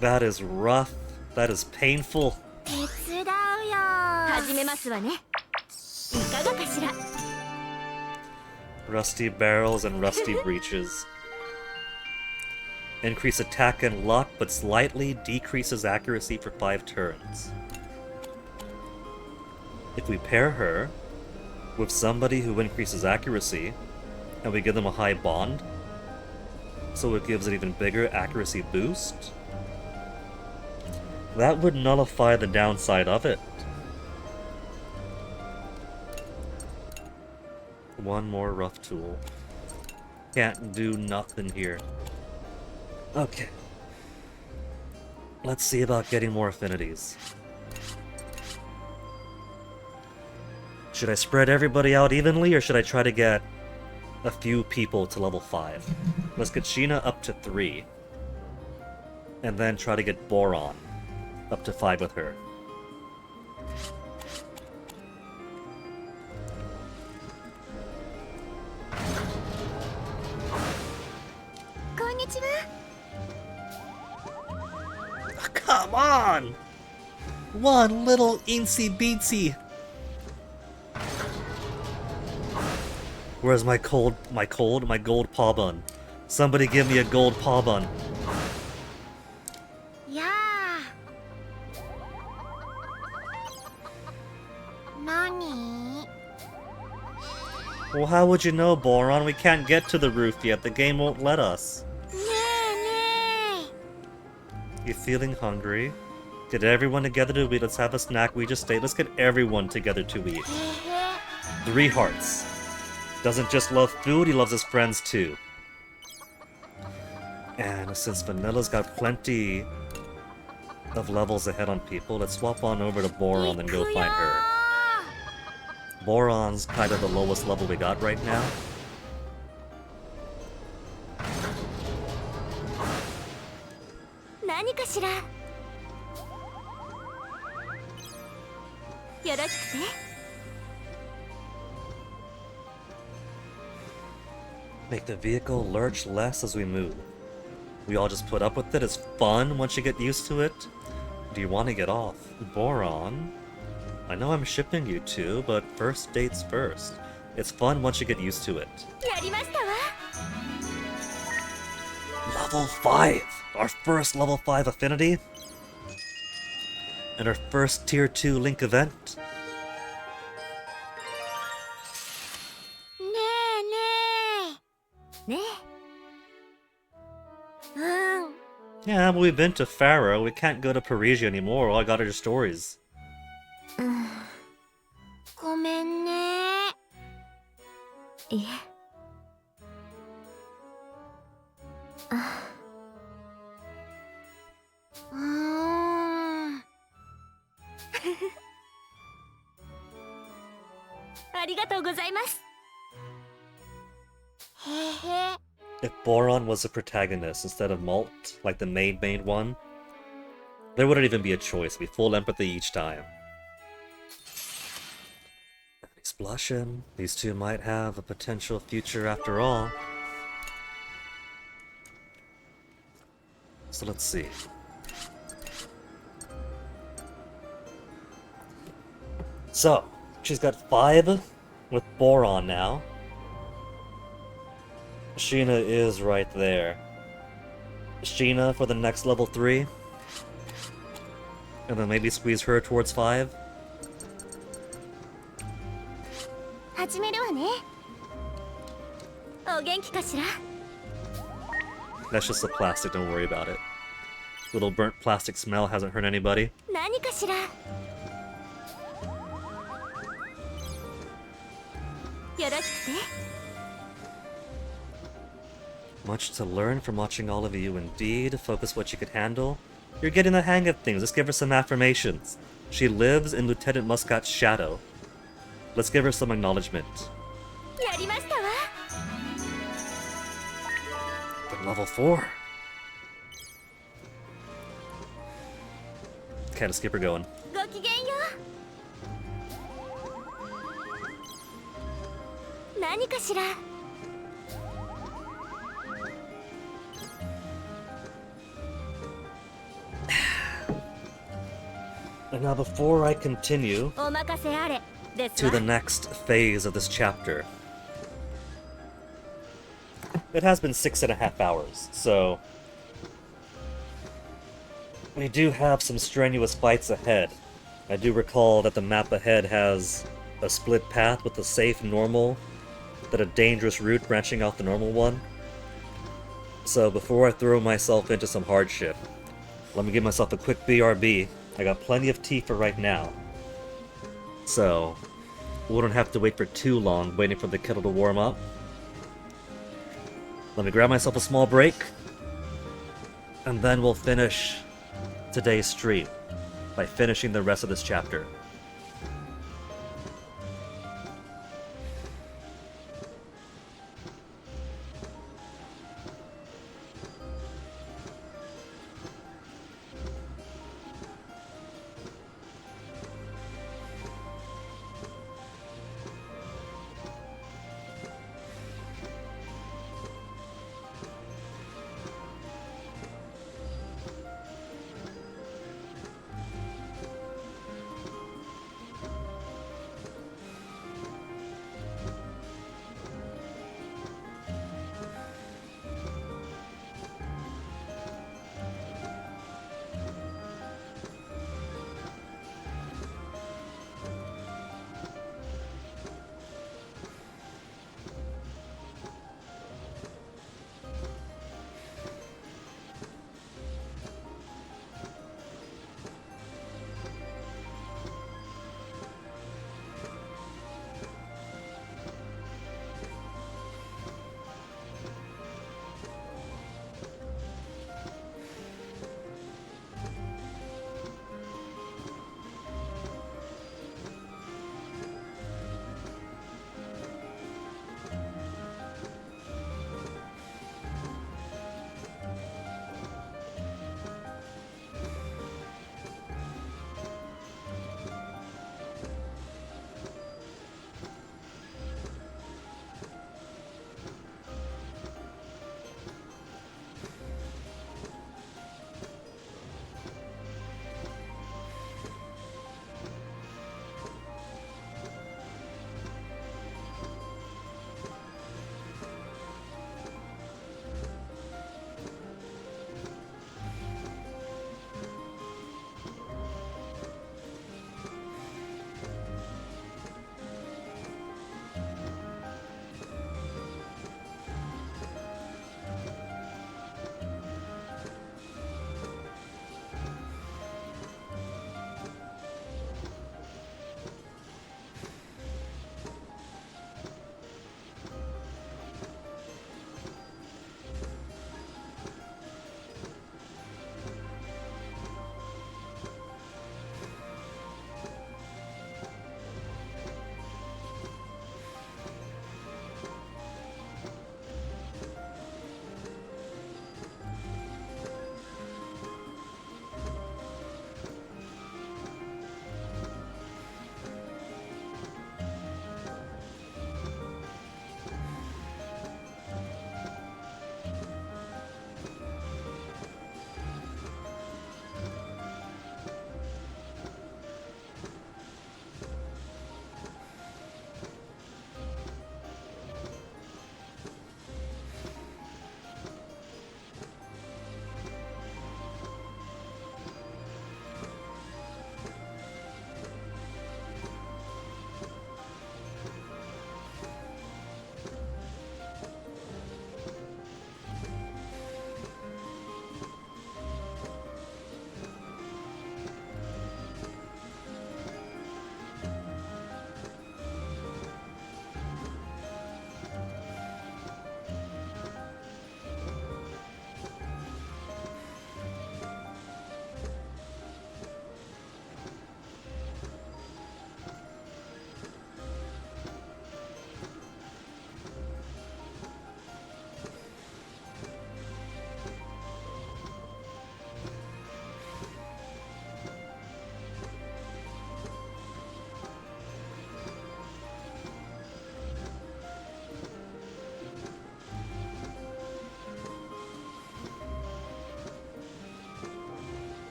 That is rough. That is painful. 手伝うよ。始めますわね。いかがかしら。 Rusty barrels and rusty breeches. Increase attack and luck, but slightly decreases accuracy for 5 turns. If we pair her with somebody who increases accuracy, and we give them a high bond, so it gives an even bigger accuracy boost, that would nullify the downside of it. 1 more rough tool. Can't do nothing here. Okay. Let's see about getting more affinities. Should I spread everybody out evenly, or should I try to get a few people to level 5? Let's get Sheena up to 3. And then try to get Boron up to 5 with her. Konnichiwa. Come on! One little eensy beatsy. Where's my gold paw bun? Somebody give me a gold paw bun. やあ。何？ Well, how would you know, Boron? We can't get to the roof yet. The game won't let us. ねえね You feeling hungry? Get everyone together to eat. Let's have a snack. We just stay. Let's get everyone together to eat. え。 3 hearts. Doesn't just love food, he loves his friends too. And since Vanilla's got plenty of levels ahead on people. Let's swap on over to Boron and go find her. Boron's kind of the lowest level we got right now.何かしら。よろしくて。Make the vehicle lurch less as we move. We all just put up with it. It's fun once you get used to it. Do you want to get off? Boron? I know I'm shipping you two, but first dates first. It's fun once you get used to it. やりましたわ。 Level 5! Our first level 5 affinity? And our first tier 2 link event? ねえねえ。ねえ。うん。 Yeah, but we've been to Pharaoh. We can't go to Parisia anymore. All I got are your stories. ごめんね。いえ。ありがとうございます。へへ。 If Boron was a protagonist instead of Malt, like the main one, there wouldn't even be a choice. It'd be full empathy each time. He's blushing. These two might have a potential future after all. So let's see. So, she's got 5 with Boron now. Sheena is right there. Sheena for the next level 3. And then maybe squeeze her towards 5. 始めるわね。お元気かしら。 That's just the plastic, don't worry about it. Little burnt plastic smell hasn't hurt anybody. 何かしら。よろしくて。 Much to learn from watching all of you, indeed. Focus what you could handle. You're getting the hang of things. Let's give her some affirmations. She lives in Lieutenant Muscat's shadow. Let's give her some acknowledgement. やりましたわ。 But level 4. Okay, let's keep her going. ごきげんよう。何かしら。 And now before I continue お任せあれ。です to わ the。next phase of this chapter, it has been 6.5 hours, so we do have some strenuous fights ahead. I do recall that the map ahead has a split path with a safe normal, then a dangerous route branching off the normal one. So before I throw myself into some hardship, let me give myself a quick BRB. I got plenty of tea for right now. So, we don't have to wait for too long waiting for the kettle to warm up. Let me grab myself a small break, and then we'll finish today's stream by finishing the rest of this chapter.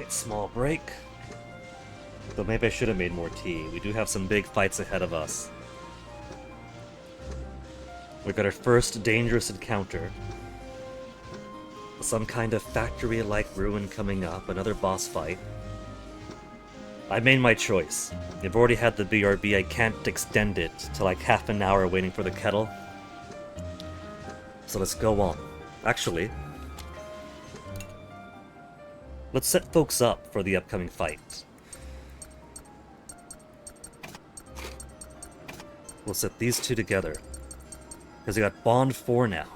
Alright, small break. But maybe I should have made more tea. We do have some big fights ahead of us. We got our first dangerous encounter. Some kind of factory-like ruin coming up, another boss fight. I made my choice. I've already had the BRB, I can't extend it to like half an hour waiting for the kettle. So let's go on. Actually, let's set folks up for the upcoming fight. We'll set these two together. Because we got Bond 4 now.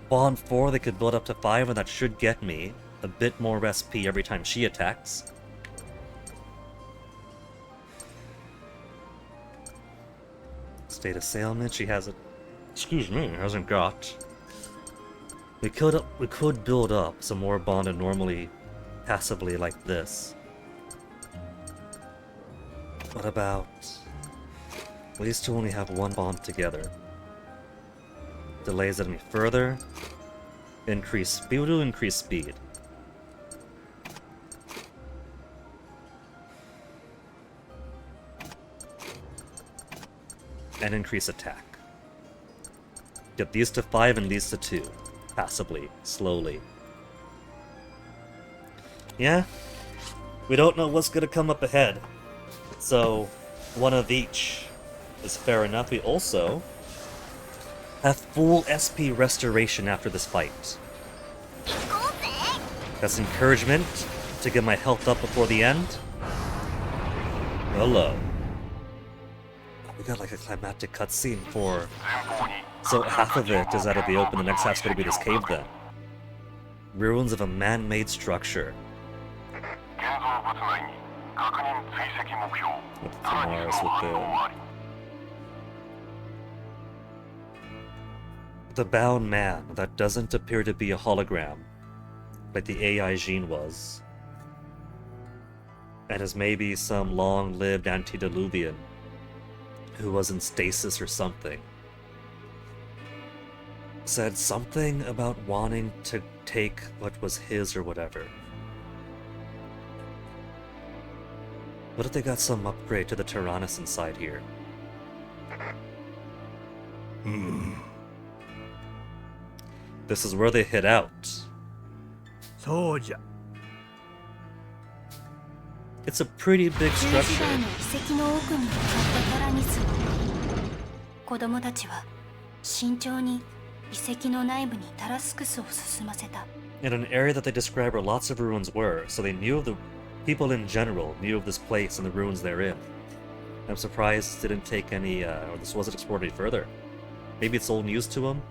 Bond 4, they could build up to 5, and that should get me a bit more SP every time she attacks. State of Sailment, she hasn't... Excuse me, hasn't got. We could build up some more Bond and normally, passively like this. What about... These two only have one Bond together. Delays enemy further. Increase speed. We'll do increase speed. And increase attack. Get these to 5 and these to 2. Passively. Slowly. Yeah? We don't know what's gonna come up ahead. So, one of each is fair enough. We also have full SP restoration after this fight. That's encouragement to get my health up before the end. Hello. We got like a climactic cutscene for... So half of it is out of the open, the next half's gonna be this cave then. Ruins of a man-made structure. With Mars with the bound man that doesn't appear to be a hologram, like the AI Jean was, and is maybe some long-lived antediluvian who was in stasis or something, said something about wanting to take what was his or whatever. What if they got some upgrade to the Tyrannus inside here? This is where they hit out. そうじゃ。 It's a pretty big 旧時代 structure. の遺跡の奥に向かったタラニスを子供たちは慎重に遺跡の内部にタラスクスを進ませた。 In an area that they describe where lots of ruins were, so they knew of the people in general knew of this place and the ruins therein. I'm surprised it didn't take any, or this wasn't explored any further. Maybe it's old news to them?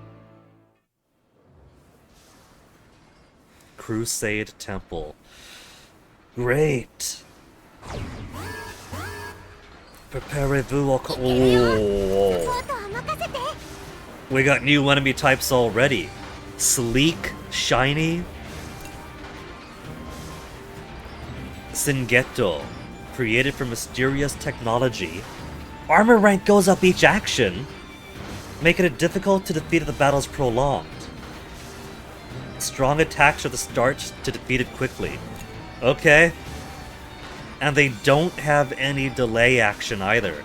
Crusade Temple. Great! Preparez-vous au... Oh. We got new enemy types already. Sleek, shiny. Singetto. Created for mysterious technology. Armor rank goes up each action, making it difficult to defeat if the battle's prolonged. Strong attacks are the start to defeat it quickly. Okay. And they don't have any delay action either.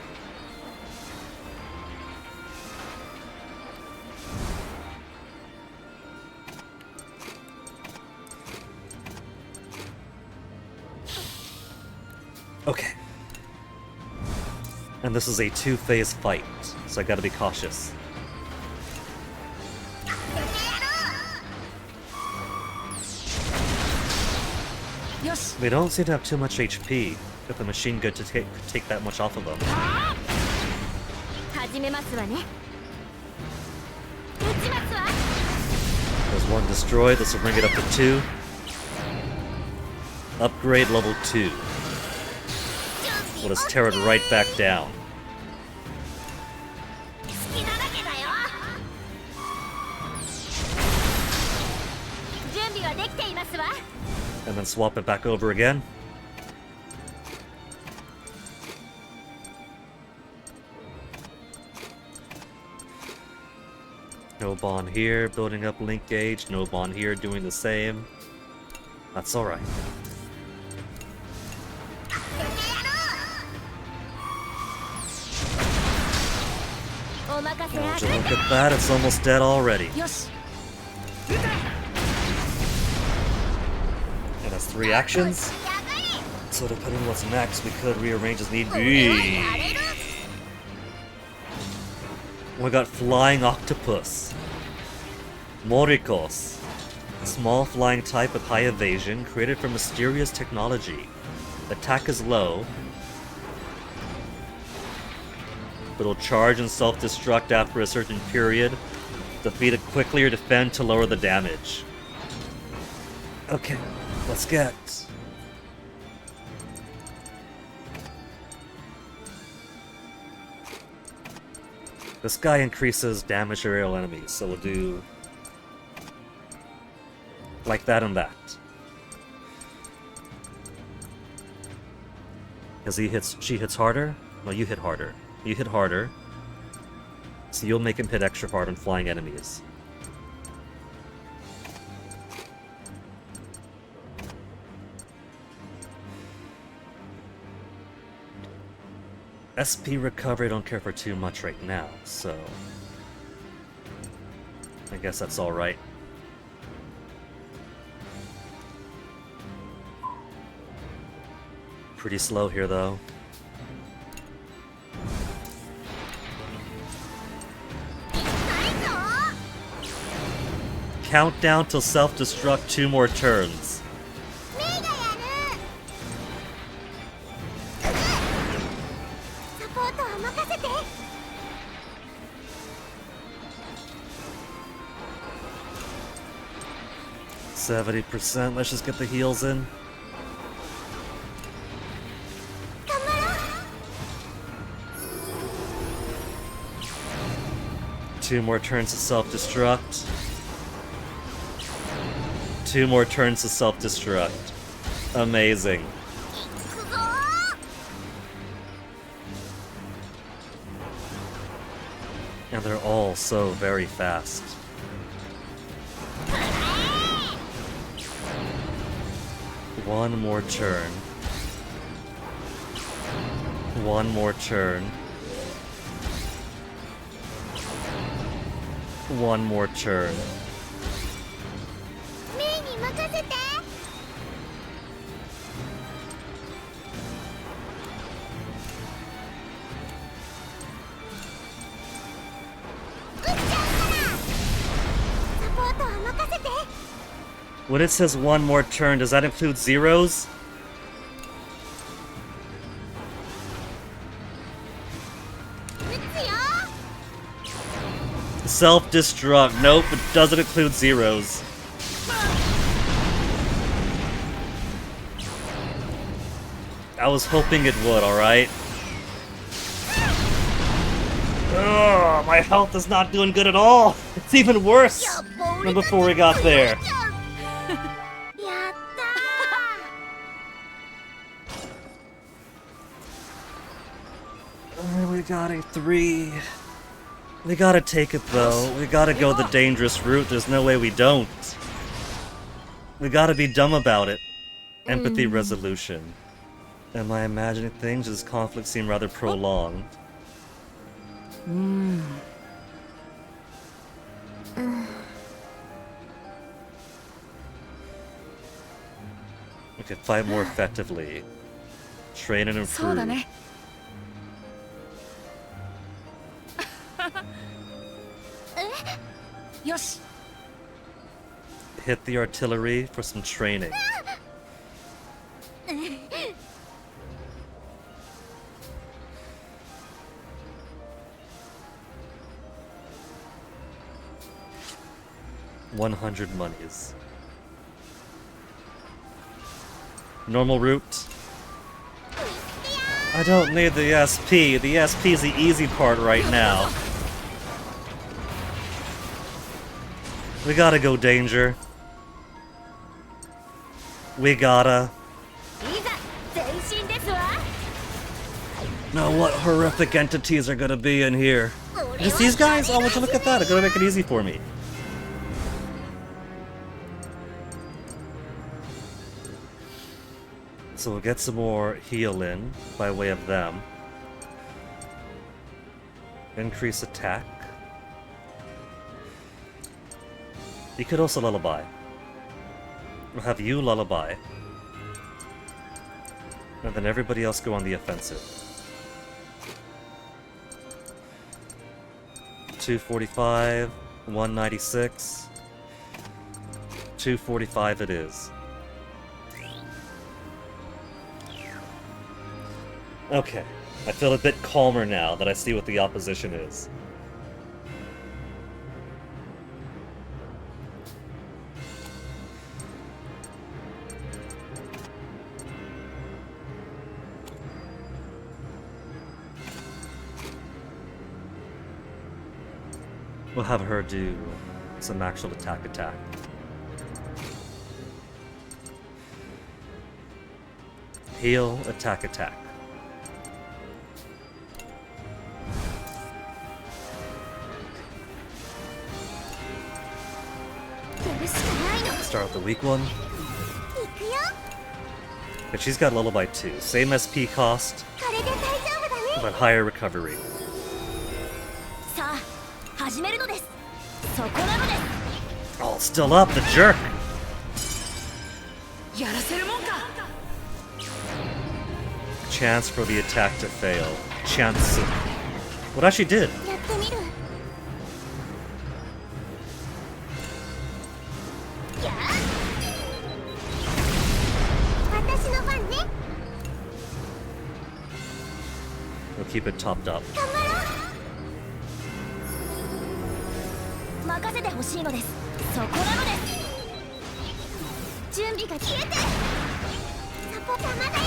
Okay. And this is a two-phase fight, so I gotta be cautious. They don't seem to have too much HP, if the machine gun to take that much off of them. 始めますわね。撃ちますわ。 There's one destroyed, this will bring it up to 2. Upgrade level 2. We'll just tear it right back down. 好きなだけだよ。準備はできていますわ。 And then swap it back over again. No bond here, building up link gauge. No bond here, doing the same. That's alright. お任せ Oh, あ would る you look at that? It's almost dead already. よし It has 3 actions. So depending on what's next, we could rearrange as need be. We got Flying Octopus. Morikos. A small flying type with high evasion, created from mysterious technology. Attack is low, but will charge and self-destruct after a certain period. Defeat it quickly or defend to lower the damage. Okay, let's get... This guy increases damage to aerial enemies, so we'll do... like that and that. Because she hits harder? No, you hit harder. You hit harder. So you'll make him hit extra hard on flying enemies. SP recovery I don't care for too much right now, so... I guess that's alright. Pretty slow here, though. Countdown till self-destruct 2 more turns. メイがやるサポートは任せて 70%, let's just get the heals in. 頑張ろう 2 more turns to self-destruct. 2 more turns to self-destruct. Amazing. 行くぞ And they're all so very fast. One more turn. One more turn. One more turn. メイに任せて When it says one more turn, does that include zeros? Self-destruct. Nope, it doesn't include zeros. I was hoping it would, alright? Ugh, my health is not doing good at all! It's even worse than before we got there. やったー We got a 3. We gotta take it though. We gotta go the dangerous route. There's no way we don't. We gotta be dumb about it. Empathy resolution. Am I imagining things? Does conflict seem rather prolonged? We could fight more effectively. Train and そうだ improve. ね よし Hit the artillery for some training. $100 monies. Normal route. I don't need the SP. The SP is the easy part right now. We gotta go danger. We gotta. いざ前進ですわ Now what horrific entities are gonna be in here? Just these guys? Oh, would you look at that? It's gonna make it easy for me. So we'll get some more heal in by way of them. Increase attack. You could also lullaby. We'll have you lullaby. And then everybody else go on the offensive. 245, 196. 245 it is. Okay, I feel a bit calmer now that I see what the opposition is. We'll have her do some actual attack. Heal, attack. Start with the weak one. But she's got lullaby too. Same SP cost, but higher recovery. Oh, still up, the jerk! やらせるもんか Chance for the attack to fail. Chance. What actually did? やってみる。やあ。私の番ね。 We'll keep it topped up. 頑張ろう。任せてほしいのです。そこなのです。準備が消えて。サポ邪魔だよ。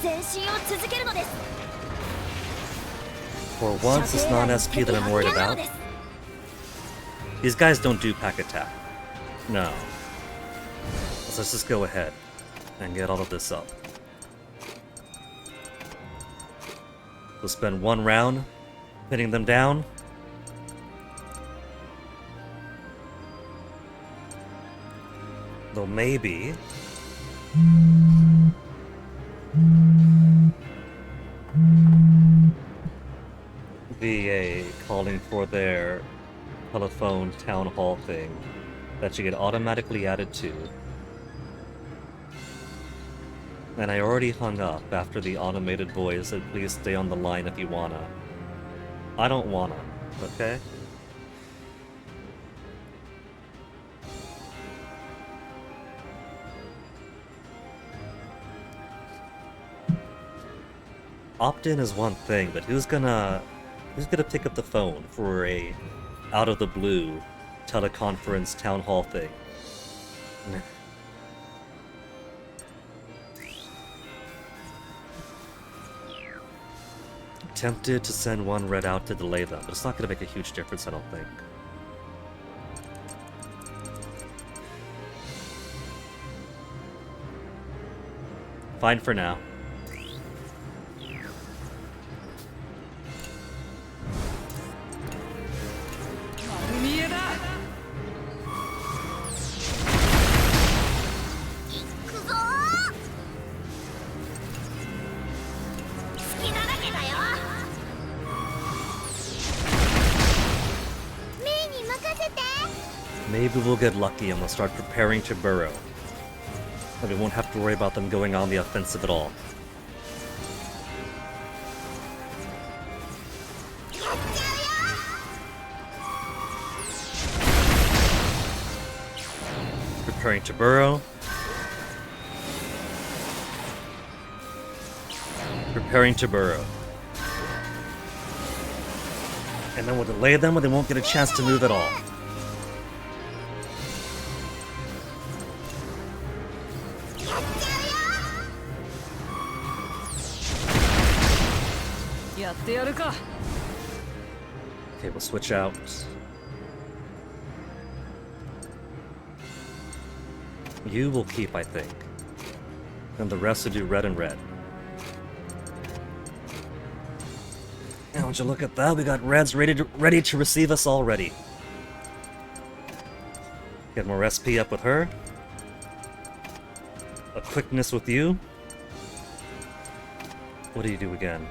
前進を続けるのです。 For once, it's not SP that I'm worried about. These guys don't do pack attack. No. So let's just go ahead and get all of this up. We'll spend one round pinning them down. Though maybe... VA calling for their telephone town hall thing that you get automatically added to. And I already hung up after the automated voice said please stay on the line if you wanna. I don't wanna, okay? Opt-in is one thing, but who's gonna pick up the phone for a out of the blue teleconference town hall thing? Tempted to send one red out to delay them, but it's not gonna make a huge difference, I don't think. Fine for now. Maybe we'll get lucky and we'll start preparing to burrow. And we won't have to worry about them going on the offensive at all. Preparing to burrow. Preparing to burrow. And then we'll delay them when they won't get a chance to move at all. Okay, we'll switch out. You will keep, I think. And the rest will do red and red. And would you look at that? We got reds ready to receive us already. Get more SP up with her. a quickness with you. What do you do again?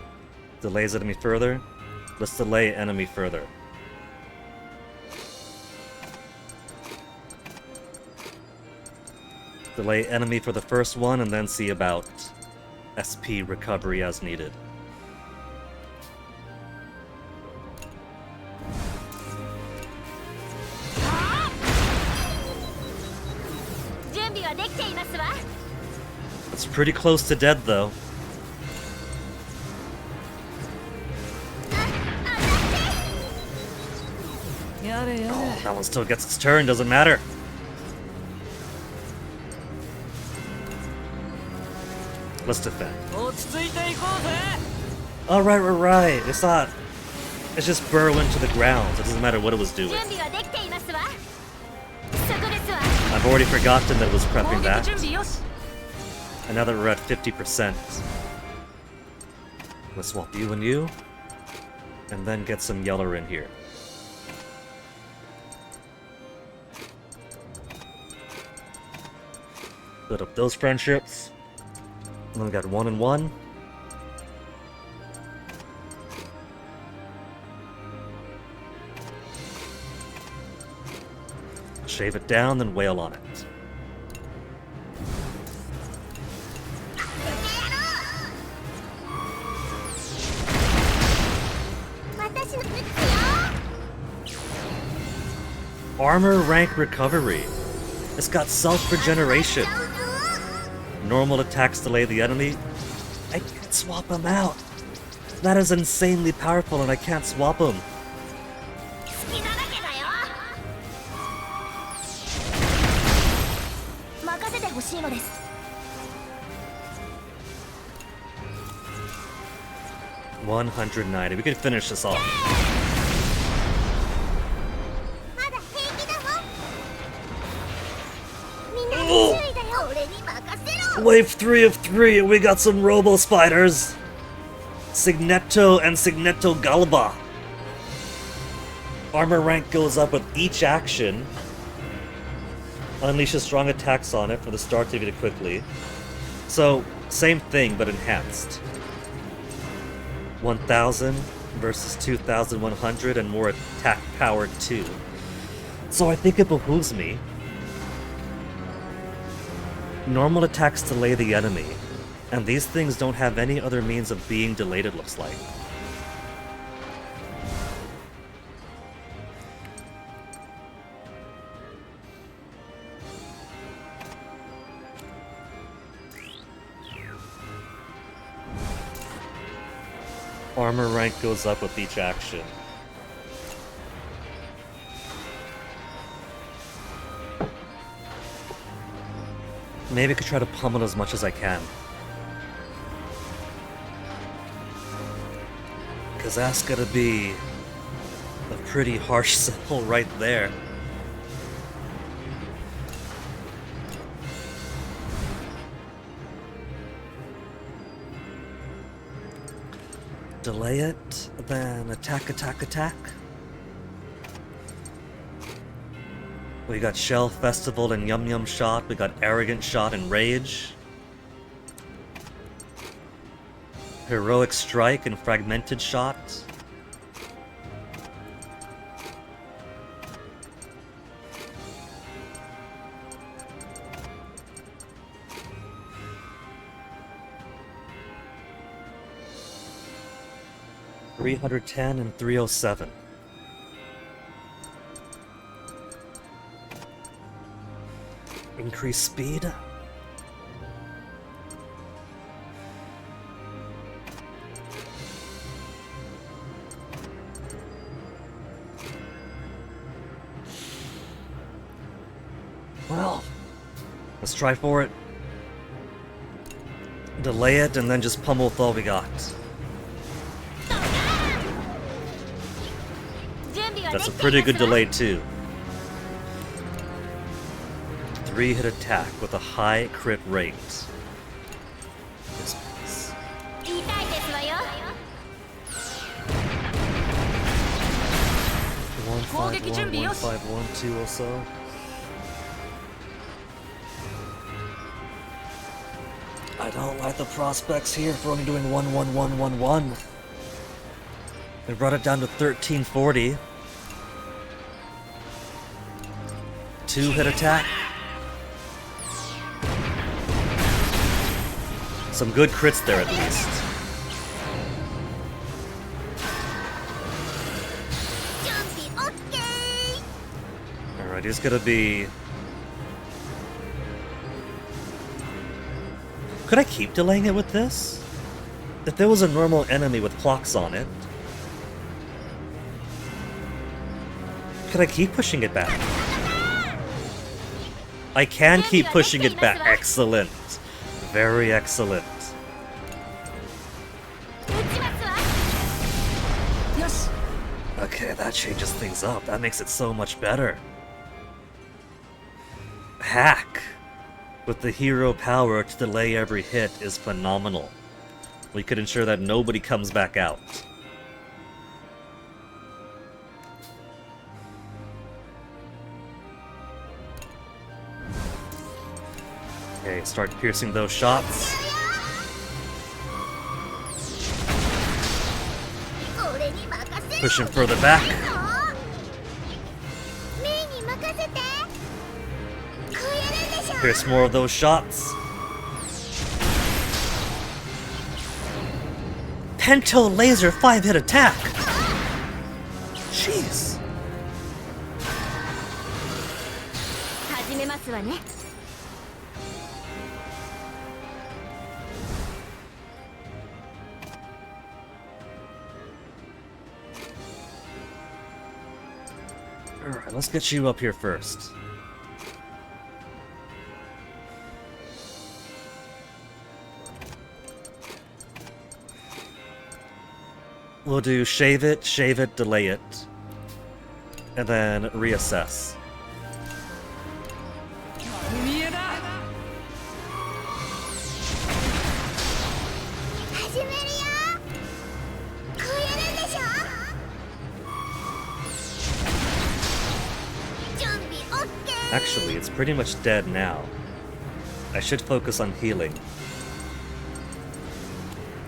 Delays enemy further? Let's delay enemy further. Delay enemy for the first one and then see about SP recovery as needed. 準備はできていますわ。 It's pretty close to dead though. Oh, that one still gets its turn, doesn't matter. Let's defend. Alright. It's not. It's just burrow into the ground. It doesn't matter what it was doing. 準備はできていますわ。そこですわ。 I've already forgotten that it was 攻 prepping 撃 that. 準備よし And now that we're at 50%, let's swap you and you, and then get some Yeller in here. Build up those friendships. And then we got 1 and 1. Shave it down, then wail on it. 私の撃つよ。 Armor rank recovery. It's got self-regeneration. Normal attacks delay the enemy. I can't swap him out. That is insanely powerful and I can't swap him. 好きなだけだよ。任せてほしいのです。 190. We could finish this off. まだ平気だわ。みんなに注意だよ。俺に任せろ。 Wave 3 of 3, and we got some Robo Spiders. Signeto and Signeto Galba. Armor rank goes up with each action. Unleashes strong attacks on it for the start to get it quickly. So, same thing, but enhanced. 1000 versus 2100 and more attack power too. So I think it behooves me. Normal attacks delay the enemy, and these things don't have any other means of being delayed, it looks like. Armor rank goes up with each action. Maybe I could try to pummel as much as I can. Cause that's gonna be a pretty harsh sell right there. Delay it, then attack, attack, attack. We got Shell Festival and Yum Yum Shot. We got Arrogant Shot and Rage. Heroic Strike and Fragmented Shot. $310 and $307. Increase speed. Well, let's try for it. Delay it and then just pummel with all we got. That's a pretty good delay too. 3-hit attack with a high crit rate. Yes, please. 痛いですわよ。 151, 1512 or so. I don't like the prospects here for only doing 1-1-1-1-1. They brought it down to 1340. 2-hit attack. Some good crits there at least. Alright, he's gonna be... Could I keep delaying it with this? If there was a normal enemy with clocks on it, could I keep pushing it back? I can keep pushing it back. Excellent. Very excellent. Okay, that changes things up. That makes it so much better. Hack with the hero power to delay every hit is phenomenal. We could ensure that nobody comes back out. Okay, start piercing those shots. Push him further back. Pierce more of those shots. Pento laser 5-hit attack. Jeez. Alright, let's get you up here first. We'll do shave it, delay it, and then reassess. Actually, it's pretty much dead now. I should focus on healing.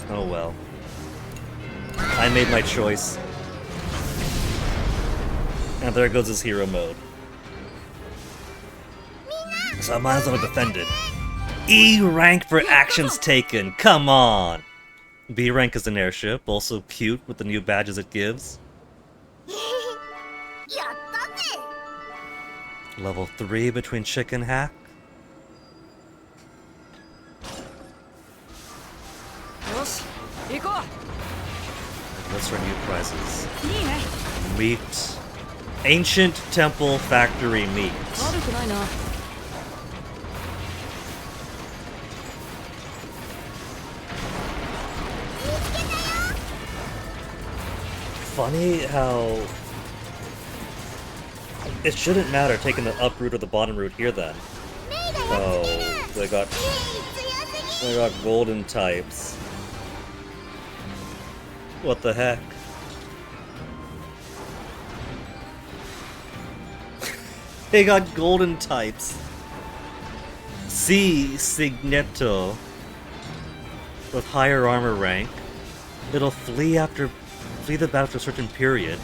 Oh well. I made my choice. And there goes his hero mode. So I might as well defend it. E rank for actions taken, come on! B rank is an airship, also cute with the new badges it gives. Level 3 between chicken hack. What's our new prizes? Meat. Ancient Temple Factory meat. Funny how... It shouldn't matter taking the up route or the bottom route here then. Oh, they got golden types. What the heck? They got golden types. C Signeto with higher armor rank. It'll flee the battle after a certain period.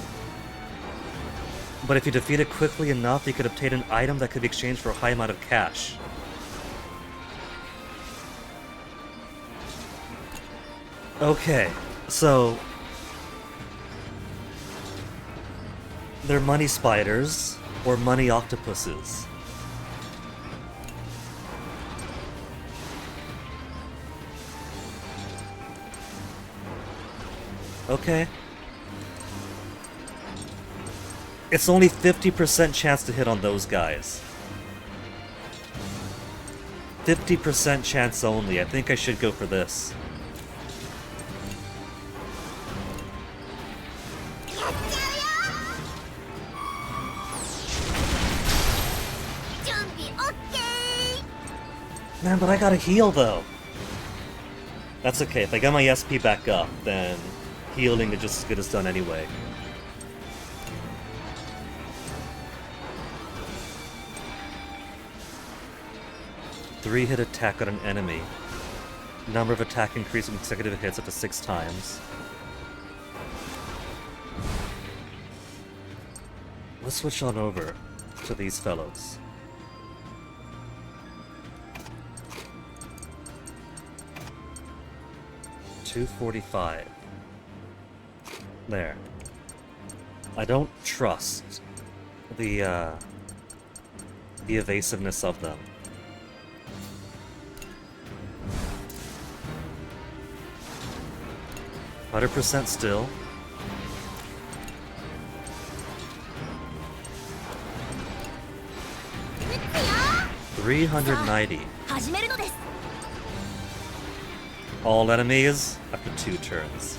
But if you defeat it quickly enough, you could obtain an item that could be exchanged for a high amount of cash. Okay, so... they're money spiders, or money octopuses. Okay. It's only 50% chance to hit on those guys. 50% chance only. I think I should go for this. Man, but I gotta heal though. That's okay. If I get my SP back up, then healing is just as good as done anyway. Three-hit attack on an enemy. Number of attack increase in consecutive hits up to 6 times. Let's switch on over to these fellows. $245. There. I don't trust the evasiveness of them. %, still. $390. 始めるのです。 All enemies after 2 turns.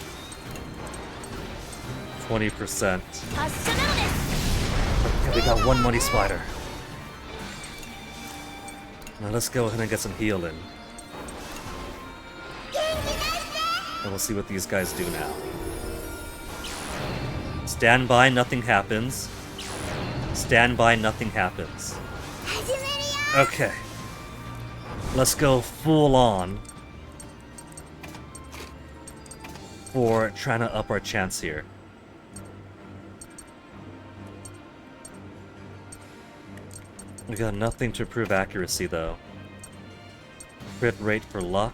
20%. 発射なのです。 Okay, we got 1 money spider. Now let's go ahead and get some healing. And we'll see what these guys do now. Stand by, nothing happens. Stand by, nothing happens. 始めるよ。 Okay. Let's go full on for trying to up our chance here. We got nothing to prove accuracy though. Crit rate for luck.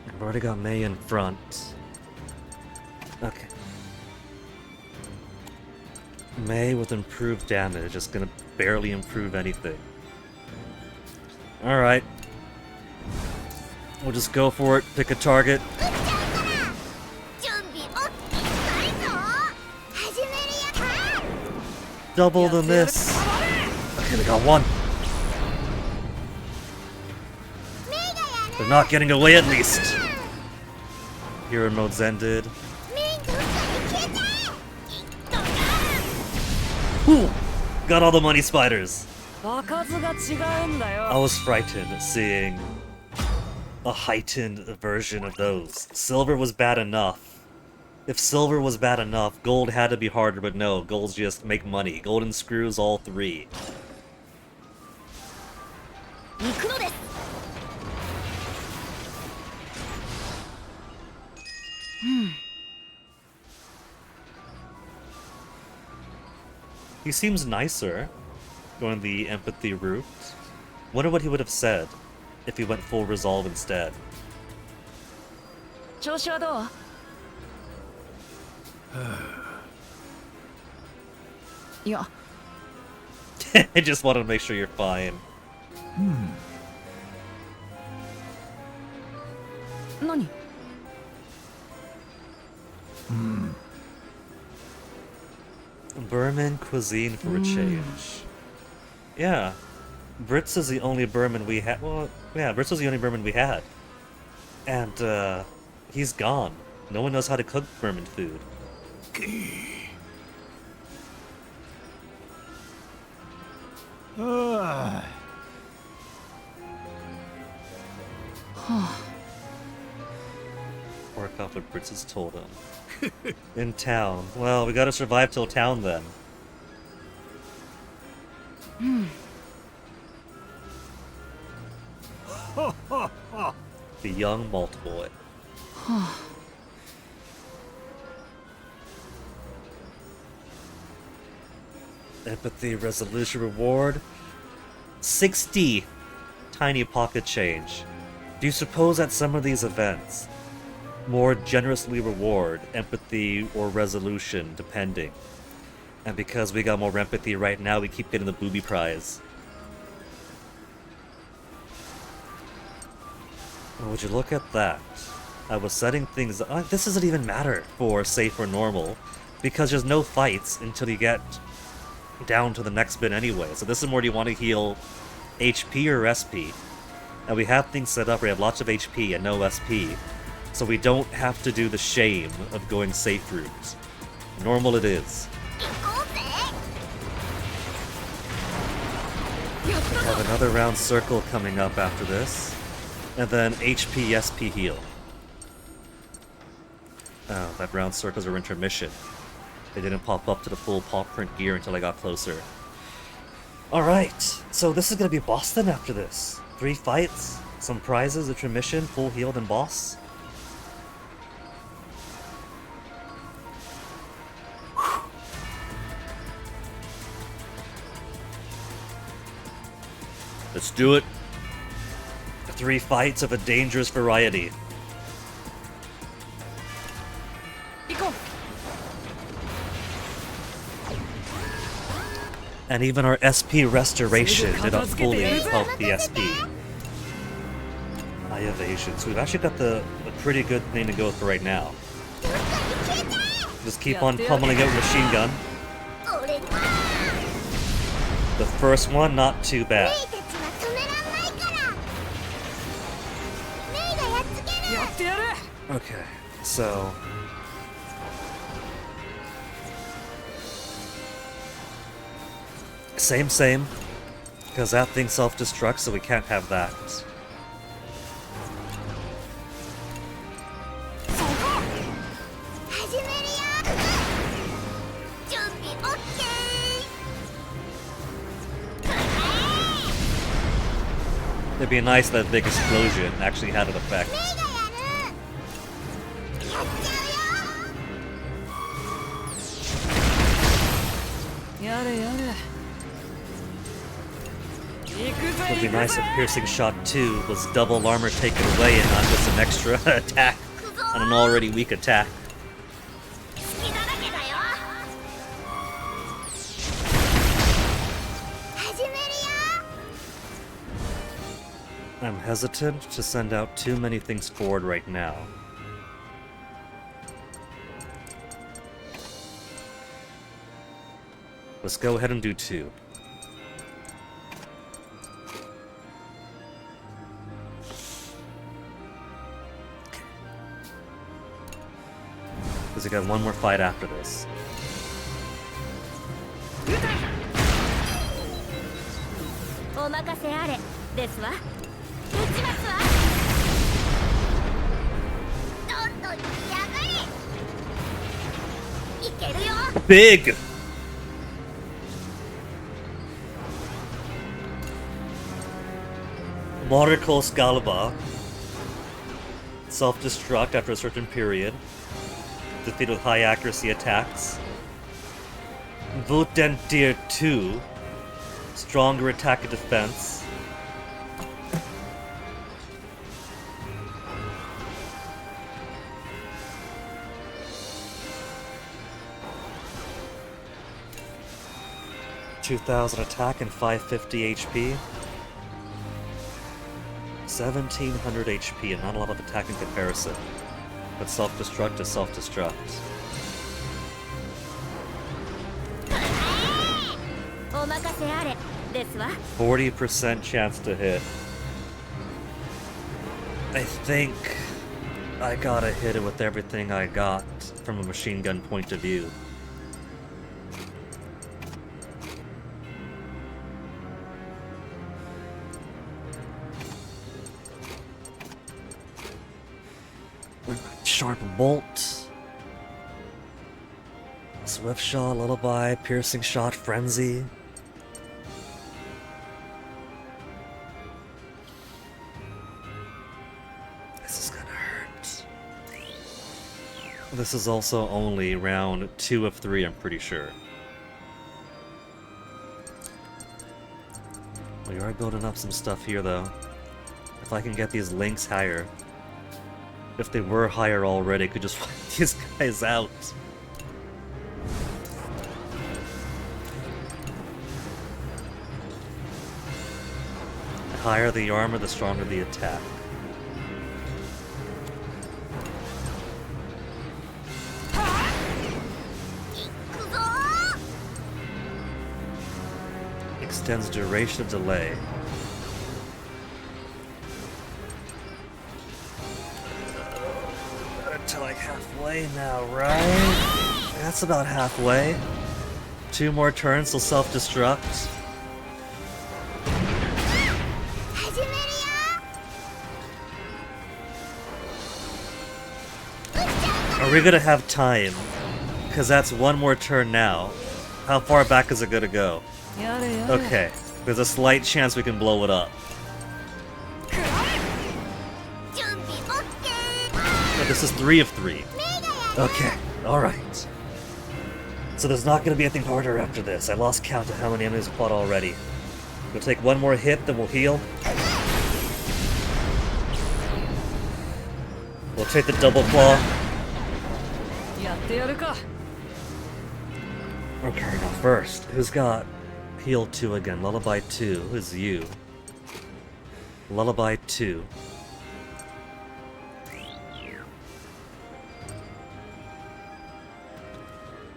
I've already got May in front. Okay. May with improved damage is gonna barely improve anything. Alright. We'll just go for it, pick a target. 撃っちゃうから。準備 OK ないぞ。始めるよ。 Double the miss. Okay, we got 1. メイがやる。 They're not getting away at least. Hero mode's ended. メイどっかに消えちゃえ。いっとか。 Whew. Got all the money spiders. 場数が違うんだ I よ。 was frightened seeing a heightened version of those. Silver was bad enough. If silver was bad enough, gold had to be harder, but no, gold's just make money. Golden screws all 3. 行くのです。 He seems nicer, going the empathy route. Wonder what he would have said if he went full resolve instead. 調子はどう？いや、 I just wanted to make sure you're fine. 何？ Burman cuisine for a change. Yeah. Brits is the only Burman we had. Well, yeah, Brits was the only Burman we had. And, he's gone. No one knows how to cook Burman food. Work off what Brits has told him. In town. Well, we gotta survive till town then. The young malt boy. Empathy resolution reward 60 tiny pocket change. Do you suppose that some of these events more generously reward empathy or resolution depending? And because we got more empathy right now, we keep getting the booby prize. Would you look at that? I was setting things... this doesn't even matter for safe or normal, because there's no fights until you get down to the next bit anyway. So this is more, do you want to heal HP or SP? And we have things set up where we have lots of HP and no SP, so we don't have to do the shame of going safe route. Normal it is. 行こうぜ。 We have another round circle coming up after this. And then HP, SP heal. Oh, that round circles are intermission. They didn't pop up to the full paw print gear until I got closer. Alright, so this is gonna be boss then after this. 3 fights, some prizes, intermission, full healed, and boss. Let's do it. 3 fights of a dangerous variety. And even our SP restoration did not fully help the SP. High evasion. So we've actually got the pretty good thing to go for right now. Just keep on pummeling out with machine gun. The first one, not too bad. Okay, so... Same. Because that thing self-destructs, so we can't have that. It'd be nice that big explosion actually had an effect. It would be nice if Piercing Shot 2 was double armor taken away and not just an extra attack on an already weak attack. I'm hesitant to send out too many things forward right now. Let's go ahead and do 2. Because we got one more fight after this. Big! Motorcoast Galba. Self-destruct after a certain period. Defeated with high accuracy attacks. Votentir 2. Stronger attack and defense. $2,000 attack and 550 HP. 1700 HP and not a lot of attack in comparison. But self-destruct is self-destruct. 40% chance to hit. I think I gotta hit it with everything I got from a machine gun point of view. Sharp Bolt, Swift Shot, Lullaby, Piercing Shot, Frenzy. This is gonna hurt. This is also only round 2 of 3, I'm pretty sure. We are building up some stuff here though. If I can get these links higher. If they were higher already, I could just wipe these guys out. The higher the armor, the stronger the attack. Extends duration of delay. To like halfway now, right? That's about halfway. 2 more turns till self-destruct. A Are we gonna have time? Because that's one more turn now. How far back is it gonna go? やれやれ Okay, there's a slight chance we can blow it up. 準備 OK But this is 3 of 3. Okay, alright. So there's not gonna be anything harder after this. I lost count of how many enemies we fought already. We'll take one more hit, then we'll heal. We'll take the double claw. やってやるか Okay, now first, who's got heal 2 again? Lullaby 2, who's you? Lullaby 2.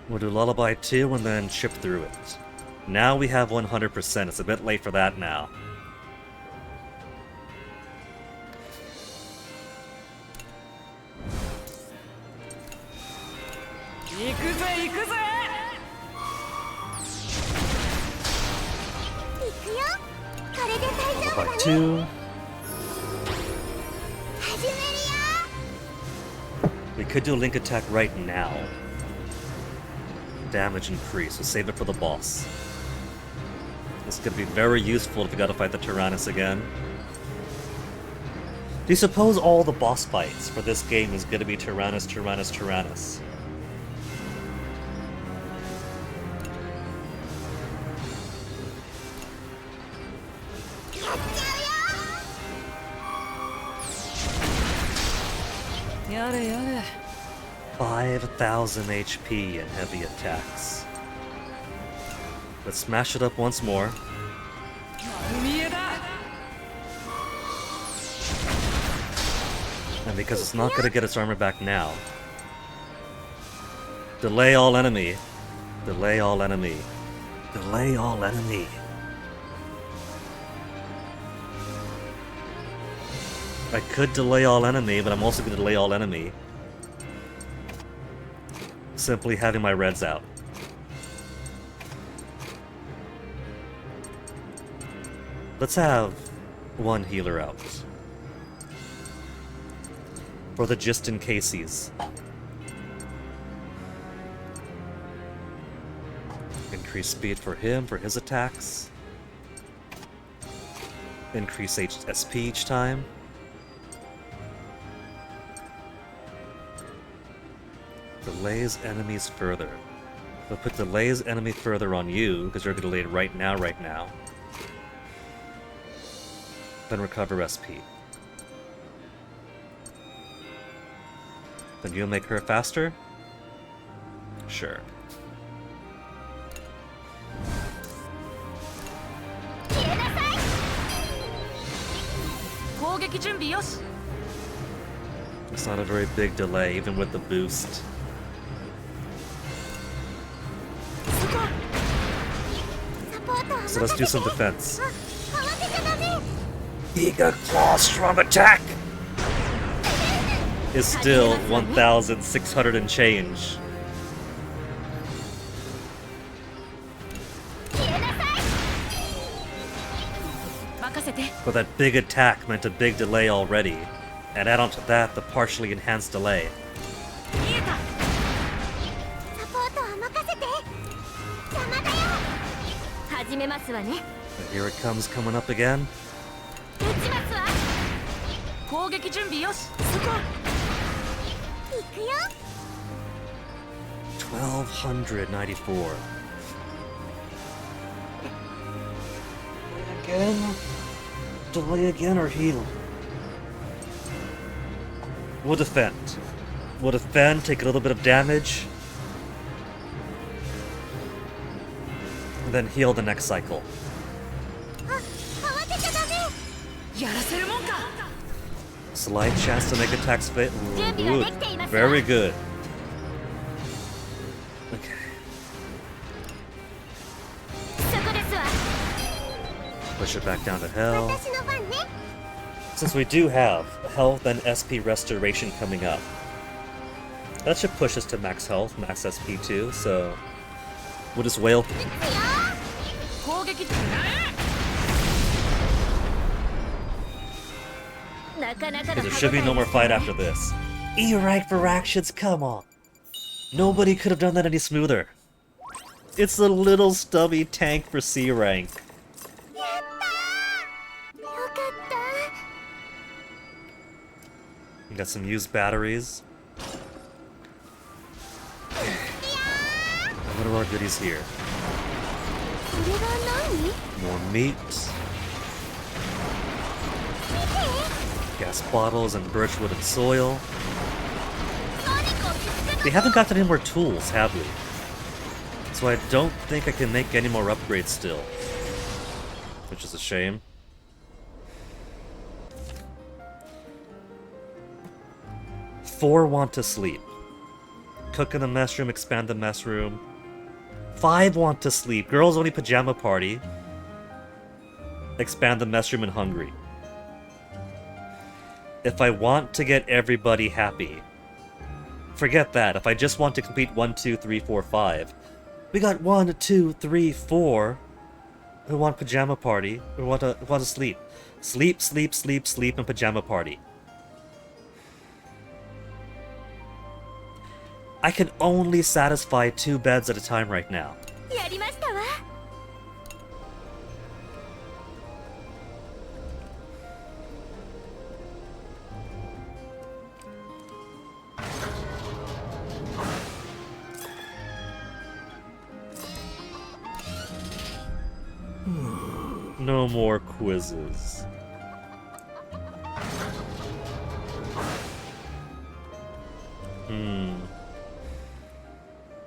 We'll do Lullaby 2 and then chip through it. Now we have 100%, it's a bit late for that now. Lullaby 2. We could do a link attack right now. Damage increase, we'll save it for the boss. This could be very useful if we gotta fight the Tyrannus again. Do you suppose all the boss fights for this game is gonna be Tyrannus, Tyrannus, Tyrannus? Yare yare 5,000 HP and heavy attacks. Let's smash it up once more. 見えだ And because it's not gonna get its armor back now. Delay all enemy. Delay all enemy. Delay all enemy. I could delay all enemy, but I'm also gonna delay all enemy. Simply having my reds out. Let's have one healer out. For the just in cases. Increase speed for him, for his attacks. Increase SP each time. Delays enemies further. We'll put delays enemy further on you, because you're delayed right now. Then recover SP. Then you'll make her faster? Sure. 攻撃準備よし It's not a very big delay, even with the boost. So let's do some defense. Giga Claw Strong Attack is still 1,600 and change. But that big attack meant a big delay already, and add on to that the partially enhanced delay. And here it comes coming up again. 攻撃準備よし 1,294. Again? Delay again or heal? We'll defend. We'll defend, take a little bit of damage. And then heal the next cycle. やらせるもんか Slight chance to make attacks fit. Ooh, very good. Okay. Push it back down to hell. Since we do have health and SP restoration coming up, that should push us to max health, max SP too, so we'll just wail. 攻撃 Because there should be no more fight after this. E-rank for actions, come on. Nobody could have done that any smoother. It's a little stubby tank for C rank. やったーよかった You got some used batteries. And what are our goodies here? これが何 More meat. Gas bottles and birchwood and soil. They haven't got any more tools, have we? So I don't think I can make any more upgrades still. Which is a shame. Four want to sleep. Cook in the mess room, expand the mess room. 5 want to sleep. Girls only pajama party. Expand the mess room and hungry. If I want to get everybody happy, forget that. If I just want to complete 1, 2, 3, 4, 5, we got 1, 2, 3, 4 who want pajama party, who want to sleep. Sleep, sleep, sleep, sleep, and pajama party. I can only satisfy 2 beds at a time right now. やりましたわ No more quizzes.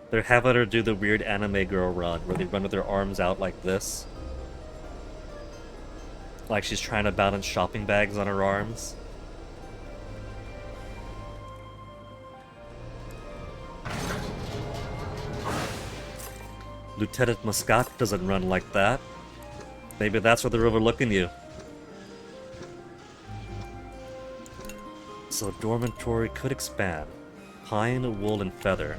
They're having her do the weird anime girl run, where they run with their arms out like this. Like she's trying to balance shopping bags on her arms. Lieutenant Muscat doesn't run like that. Maybe that's where they're overlooking you. So dormitory could expand. Pine, wool, and feather.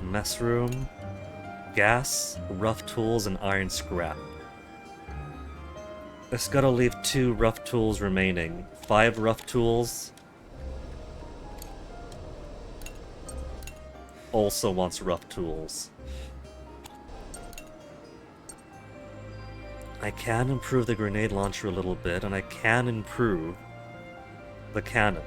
Mess room. Gas, rough tools, and iron scrap. It's gotta leave 2 rough tools remaining. 5 rough tools. Also wants rough tools. I can improve the grenade launcher a little bit, and I can improve the cannon.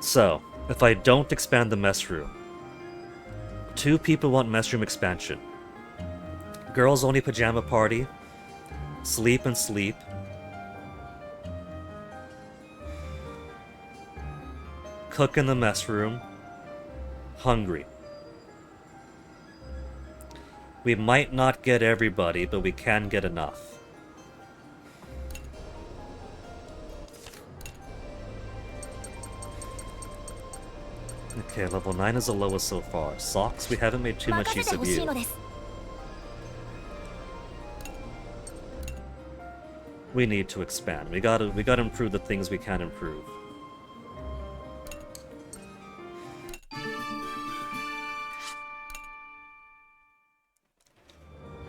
So, if I don't expand the mess room, 2 people want mess room expansion. Girls only pajama party. Sleep and sleep. Cook in the mess room. Hungry. We might not get everybody, but we can get enough. Okay, level 9 is the lowest so far. Socks, we haven't made too much 任せ use て of ほしい you. のです We need to expand. We gotta improve the things we can improve.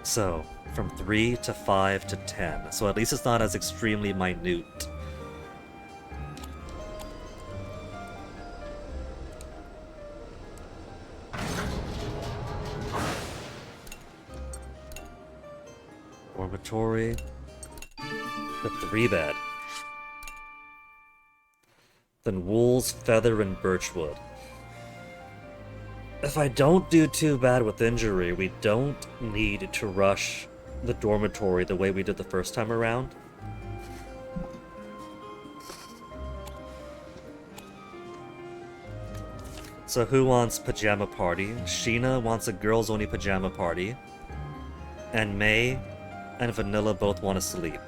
So, from 3 to 5 to 10. So at least it's not as extremely minute. Dormitory. The 3-bed. Then wools, feather, and birchwood. If I don't do too bad with injury, we don't need to rush the dormitory the way we did the first time around. So who wants pajama party? Sheena wants a girls only pajama party. And May and Vanilla both want to sleep.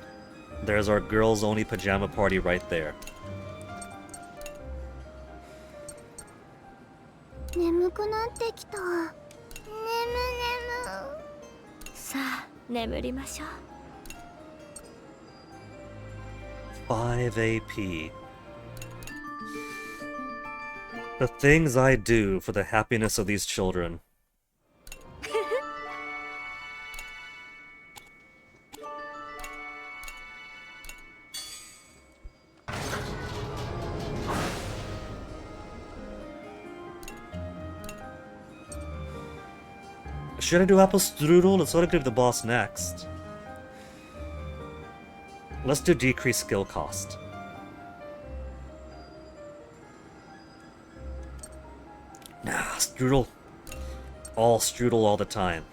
There's our girls only pajama party right there. 眠くなってきた眠眠さあ眠りましょう 5 AP. The things I do for the happiness of these children. Should I do apple strudel? Let's go to give the boss next. Let's do decrease skill cost. Nah, strudel. All strudel all the time.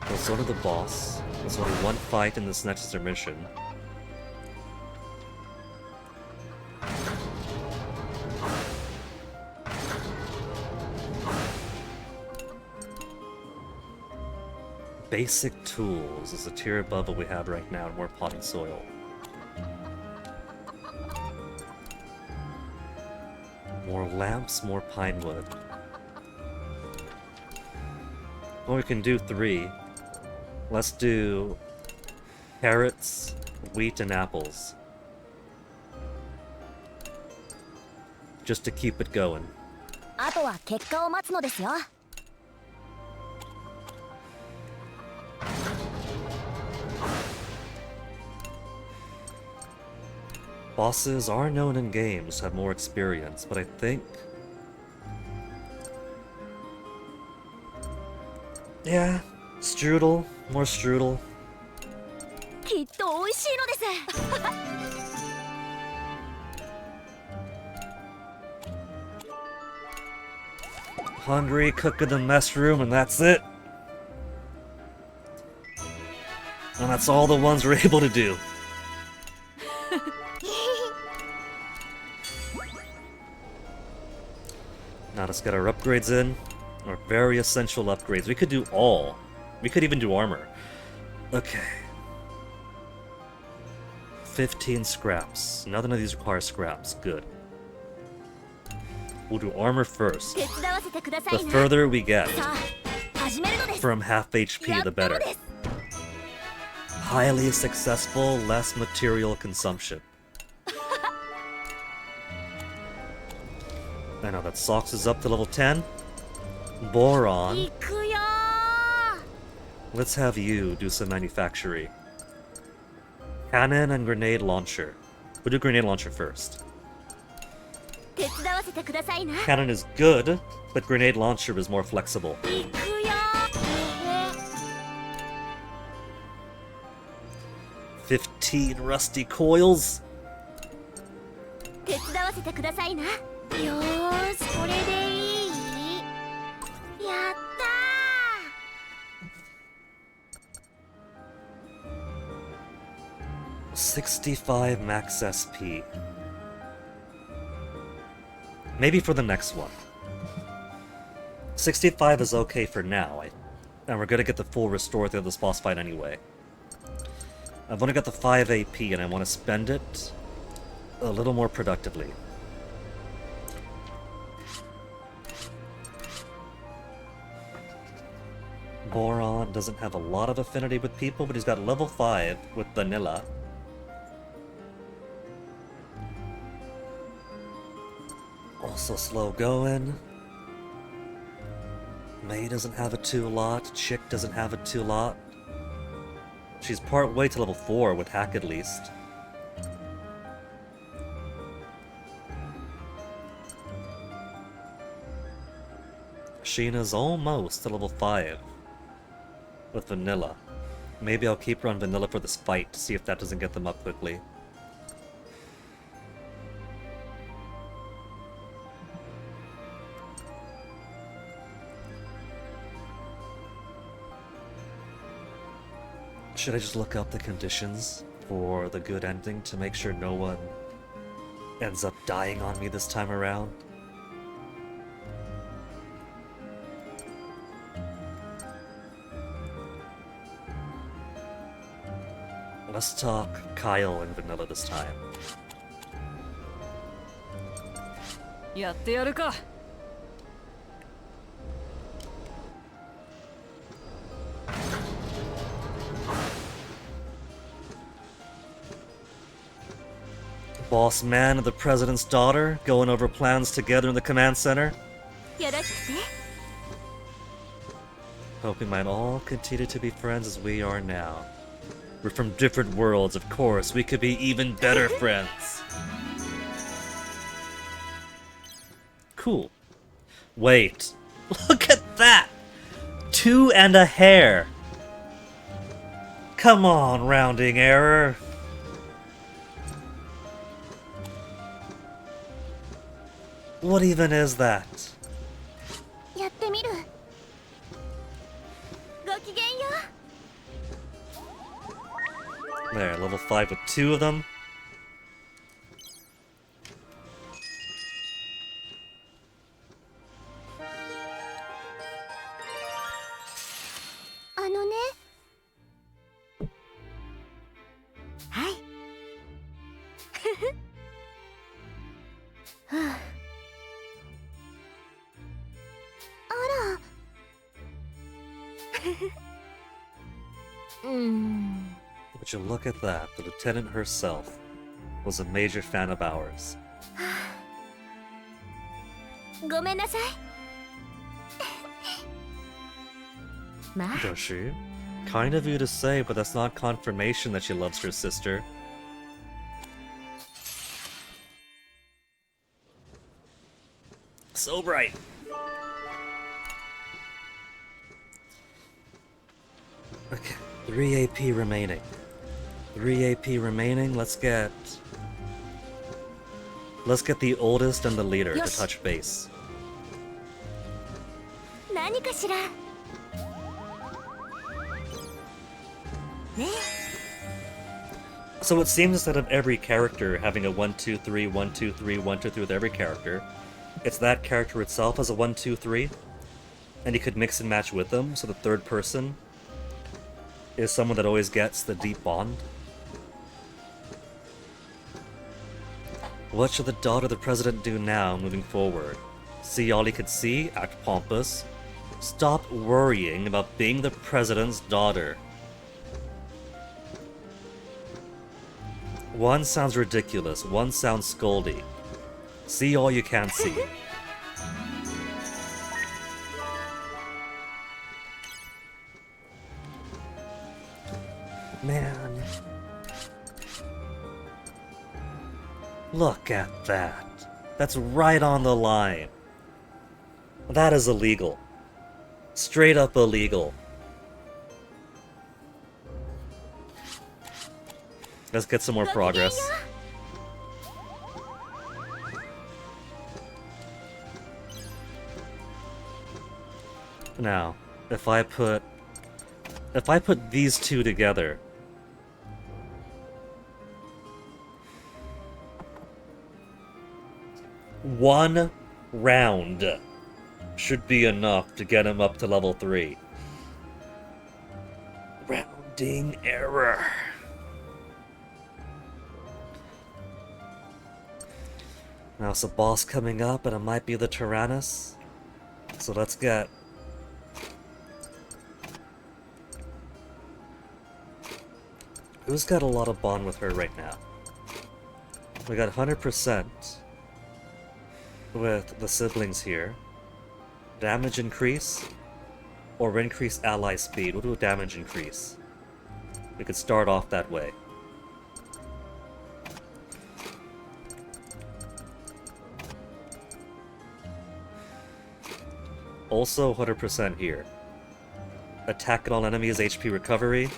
Let's go to the boss. There's only one fight in this next intermission. Basic tools is the tier above what we have right now, and more potting soil. More lamps, more pine wood. Well, we can do 3. Let's do carrots, wheat, and apples. Just to keep it going. あとは結果を待つのですよ。Bosses are known in games to have more experience, but I think... Yeah, strudel, more strudel. きっと美味しいのです。Hungry, cook in the mess room, and that's it. And that's all the ones we're able to do. Now let's get our upgrades in. Our very essential upgrades. We could do all. We could even do armor. Okay. 15 scraps. None of these require scraps. Good. We'll do armor first. 手伝わせてくださ The いな。 further we get さあ、始めるのです。 from half HP, the better. Highly successful, less material consumption. I know that Sox is up to level 10. Boron. 行くよ Let's have you do some manufacturing. Cannon and grenade launcher. We'll do grenade launcher first. 手伝わせてくださいな。 Cannon is good, but grenade launcher is more flexible. 行くよ 15 rusty coils. 手伝わせてくださいな。よーし、これでいい？やったー。 65 max SP. Maybe for the next one. 65 is okay for now, and we're gonna get the full restore through this boss fight anyway. I've only got the 5 AP and I want to spend it a little more productively. Boron doesn't have a lot of affinity with people, but he's got level 5 with vanilla. Also slow going. May doesn't have a 2-lot. Chick doesn't have a 2-lot. She's part way to level 4 with hack at least. Sheena's almost to level 5 with vanilla. Maybe I'll keep her on vanilla for this fight to see if that doesn't get them up quickly. Should I just look up the conditions for the good ending to make sure no one ends up dying on me this time around? Let's talk Kyle and vanilla this time. やってやるか。boss man and the president's daughter going over plans together in the command center. よろしくね Hope we might all continue to be friends as we are now. We're from different worlds, of course. We could be even better friends. Cool. Wait. Look at that! 2 and a hair! Come on, rounding error. What even is that? やってみるごきげんよ There, level 5 with 2 of them. あのねはいふうあらWould you look at that? The lieutenant herself was a major fan of ours. ごめんなさいまあ Does she? Kind of you to say, but that's not confirmation that she loves her sister. So bright. Okay, 3 AP remaining. 3 AP remaining. Let's get the oldest and the leader to Yosh. touch base. 何かしらね So it seems instead of every character having a 1, 2, 3, 1, 2, 3, 1, 2, 3 with every character, it's that character itself as a 1, 2, 3, and you could mix and match with them, so the third person is someone that always gets the deep bond. What should the daughter of the president do now, moving forward? See all he could see? Act pompous. Stop worrying about being the president's daughter. One sounds ridiculous, one sounds scoldy. See all you can't see. Man. Look at that. That's right on the line. That is illegal. Straight up illegal. Let's get some more progress. Now, if I put these two together, one round should be enough to get him up to level 3. Rounding error. Now it's a boss coming up, and it might be the Tyrannus. So let's get... Who's got a lot of bond with her right now? We got 100% with the siblings here. Damage increase, or increase ally speed. We'll do a damage increase. We could start off that way. Also 100% here. Attack all enemies, HP recovery.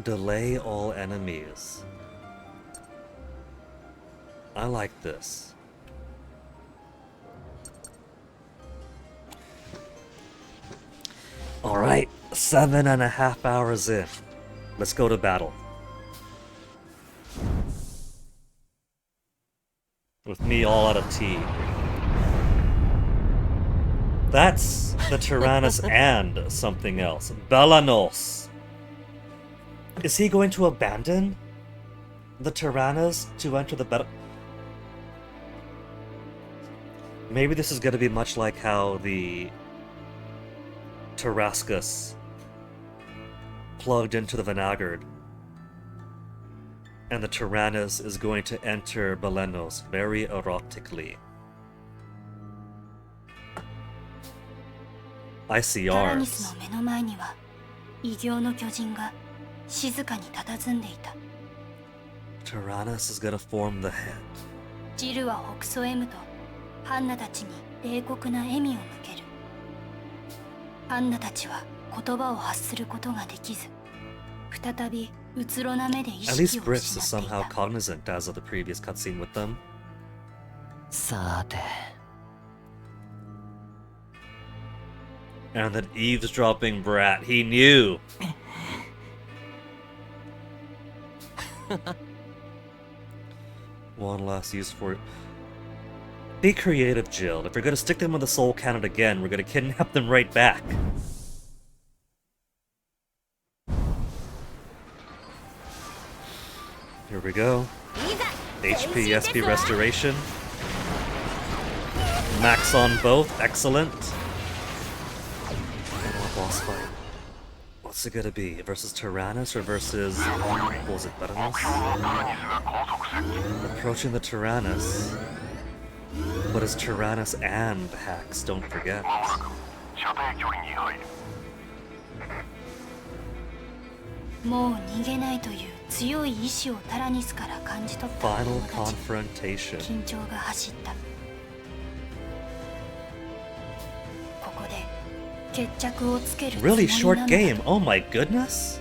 Delay all enemies. I like this. Alright, 7.5 hours in. Let's go to battle. With me all out of tea. That's the Tyrannus and something else. Belanos. Is he going to abandon the Tyrannus to enter the battle? Maybe this is going to be much like how the Tarascus plugged into the Vanagard. And the Tyrannus is going to enter Belenos very erotically. I see タラニス arms. の目の前には異形の巨人が静かに佇んでいた。 Tyrannus is gonna form the head. ジルはほくそ笑むとハンナたちに冷酷な笑みを向ける。ハンナたちは言葉を発することができず、再びうつろな目で意 At least 識を Brits is 失ってい somehow た。 cognizant as of the previous cutscene with them. さて And that eavesdropping brat, he knew! One last use for it. Be creative, Jill. If we're gonna stick them in the soul cannon again, we're gonna kidnap them right back. Here we go. HP, SP restoration. Max on both, excellent. Boss fight. What's it gonna be? Versus Tyrannus or versus... what was it, Belenos? Approaching the Tyrannus. But it's Tyrannus and Hax, don't forget. 射程距離に入る。もう逃げないという強い意志をタラニスから感じ取った Final 友達。 confrontation. 緊張が走った。ここで決着をつけるつもり Really な short のだ。 game, oh my goodness!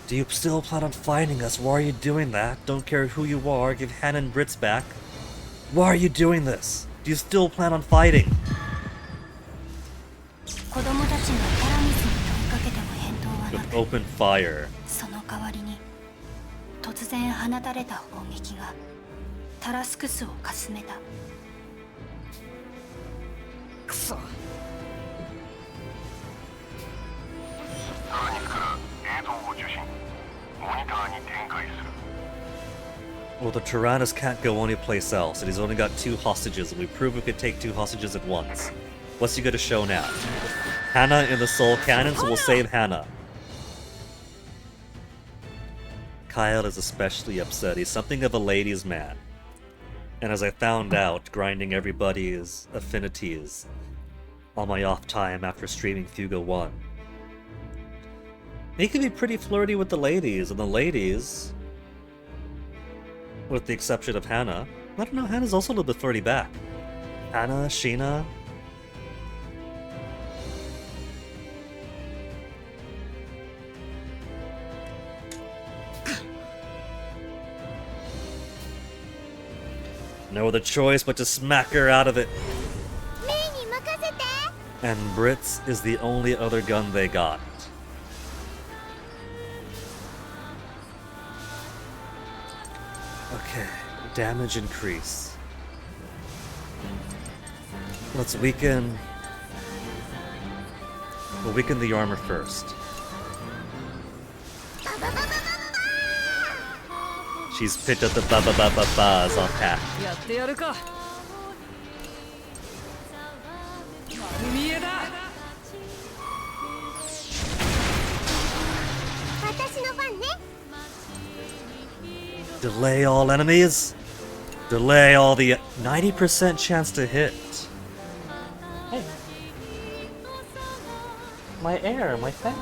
Do you still plan on fighting us? Why are you doing that? Don't care who you are, give Han and Brits back. Why are you doing this? Do you still plan on fighting? 子供たちがタラニスに問いかけても返答はな With く、 open fire. その代わりに突然放たれた砲撃がタラスクスをかすめた。くそ。タラニスから映像を受信。モニターに展開する。 Well, the Tyrannus can't go anyplace else, and he's only got 2 hostages, and we proved we could take 2 hostages at once. What's he gonna show now? Hannah in the soul cannon, so we'll save Hannah. Kyle is especially upset. He's something of a ladies' man. And as I found out, grinding everybody's affinities on my off time after streaming Fuga 1. He can be pretty flirty with the ladies, and the ladies, with the exception of Hannah, I don't know, Hannah's also a little bit flirty back. Hannah, Sheena. No other choice but to smack her out of it. メイに任せて。 And Brits is the only other gun they got. Okay, damage increase. Let's weaken... We'll weaken the armor first. She's picked up the ba-ba-ba-ba-bas off Hack. やってやるか。丸見えだ。私の番ね。 Delay all enemies? Delay all the 90% chance to hit. Hey. My air, my fan.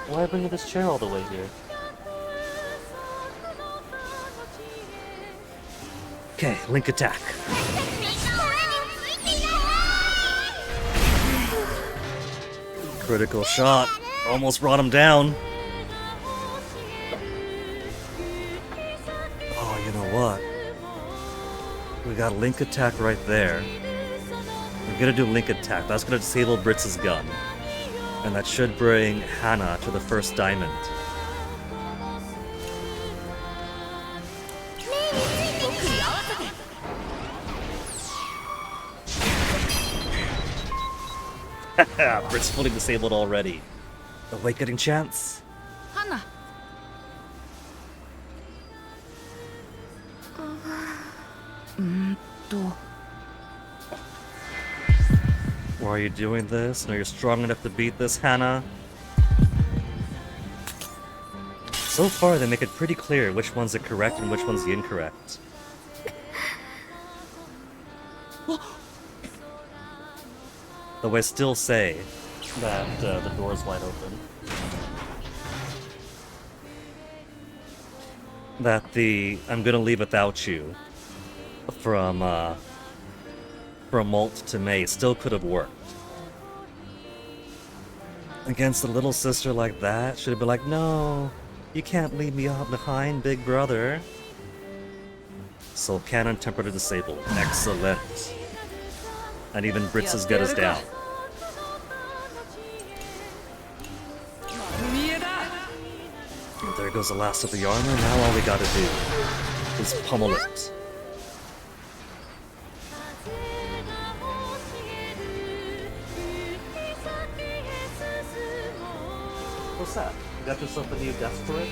Why bring this chair all the way here? Okay, link attack. Critical shot. Almost brought him down. Oh, you know what? We got a link attack right there. We're gonna do link attack. That's gonna disable Brits' gun. And that should bring Hannah to the first diamond. Brits fully disabled already. Awakening chance? ハンナ。Why are you doing this? No, you're strong enough to beat this, Hannah. So far, they make it pretty clear which one's the correct and which one's the incorrect. Though I still say that the door's wide open. That the I'm gonna leave without you from Molt to May still could have worked. Against a little sister like that, should have been like, no, you can't leave me out behind, big brother. Soul cannon temporarily disabled. Excellent. And even Brits has got us down. There goes the last of the armor. Now all we gotta do is pummel it. What's that? You got yourself a new desk for it?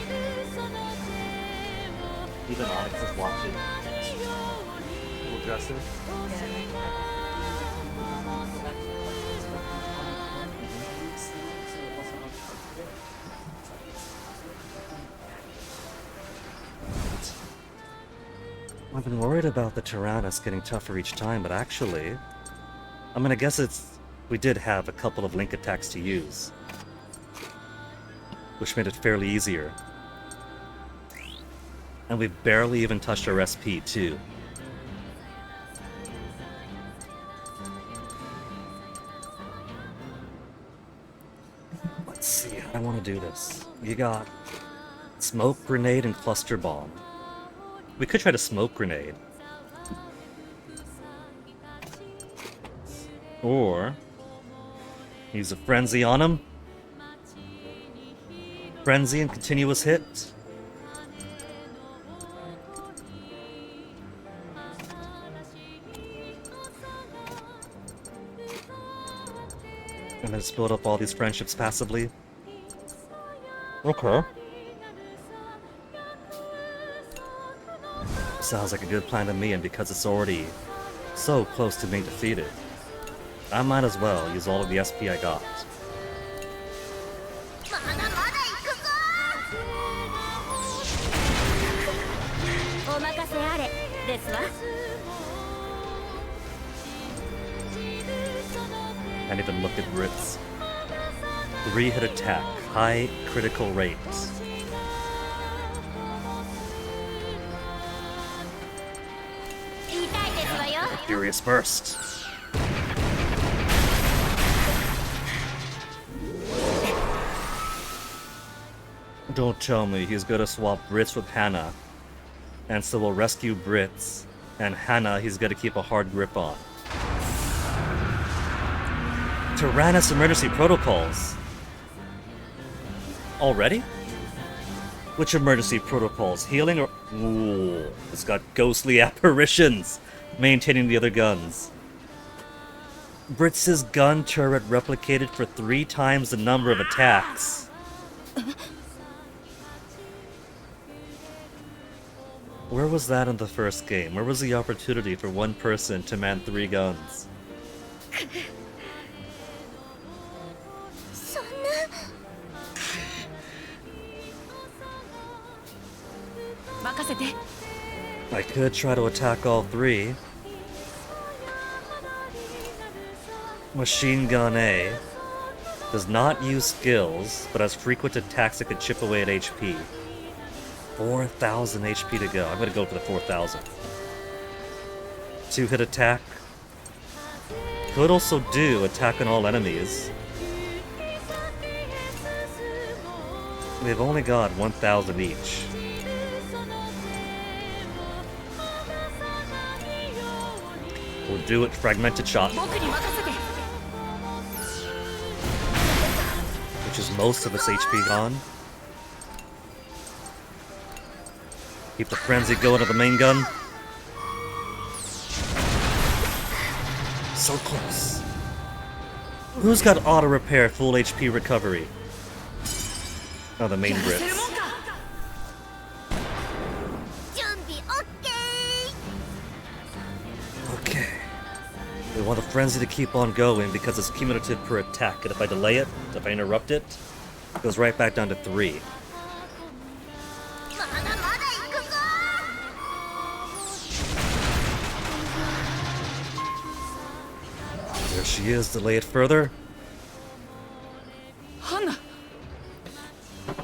Even Onyx is watching. Little dresser. I've been worried about the Tyrannus getting tougher each time, but actually, I'm gonna guess we did have a couple of link attacks to use, which made it fairly easier. And we've barely even touched our SP too. Let's see how I want to do this. You got smoke grenade and cluster bomb. We could try to smoke grenade. Or use a frenzy on him. Frenzy and continuous hit. And then just build up all these friendships passively. Okay. Sounds like a good plan to me, and because it's already so close to being defeated, I might as well use all of the SP I got. And even look at Brits. 3-hit attack, high critical rate. Furious Burst. Don't tell me he's gonna swap Brits with Hannah, and so we'll rescue Brits, and Hannah he's gonna keep a hard grip on. Tyrannus emergency protocols. Already? Which emergency protocols? Healing or... Ooh, it's got ghostly apparitions maintaining the other guns. Brits' gun turret replicated for 3 times the number of attacks. Where was that in the first game? Where was the opportunity for one person to man 3 guns? I could try to attack all 3. Machine Gun A does not use skills, but has frequent attacks that could chip away at HP. 4,000 HP to go. I'm gonna go for the 4,000. 2-hit attack. Could also do attack on all enemies. We've only got 1,000 each. We'll do it, fragmented shot. Which is most of its HP gone. Keep the frenzy going to the main gun. So close. Who's got auto repair, full HP recovery? Oh, the main Brits. We want the frenzy to keep on going because it's cumulative per attack, and if I delay it, if I interrupt it, it goes right back down to 3. まだまだ行くぞ。 There she is, delay it further. 花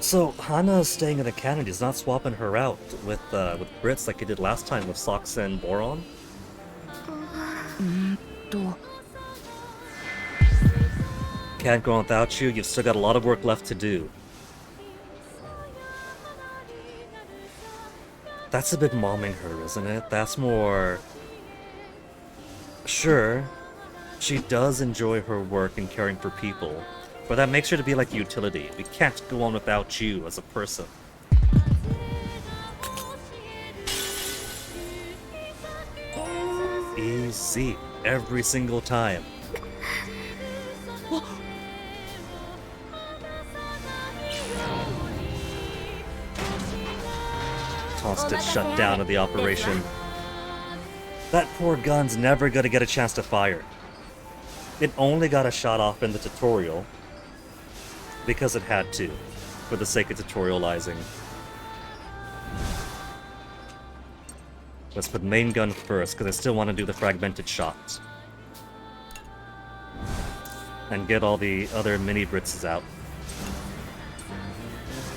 So, Hana is staying in the canon, he's not swapping her out with Brits like he did last time with Sox and Boron. と Can't go on without you, you've still got a lot of work left to do. That's a bit momming her, isn't it? That's more... Sure, she does enjoy her work and caring for people, but that makes her to be like utility. We can't go on without you as a person. Easy, every single time. Constant shutdown of the operation. That poor gun's never gonna get a chance to fire. It only got a shot off in the tutorial because it had to, for the sake of tutorializing. Let's put main gun first, because I still want to do the fragmented shots. And get all the other mini Britzes out.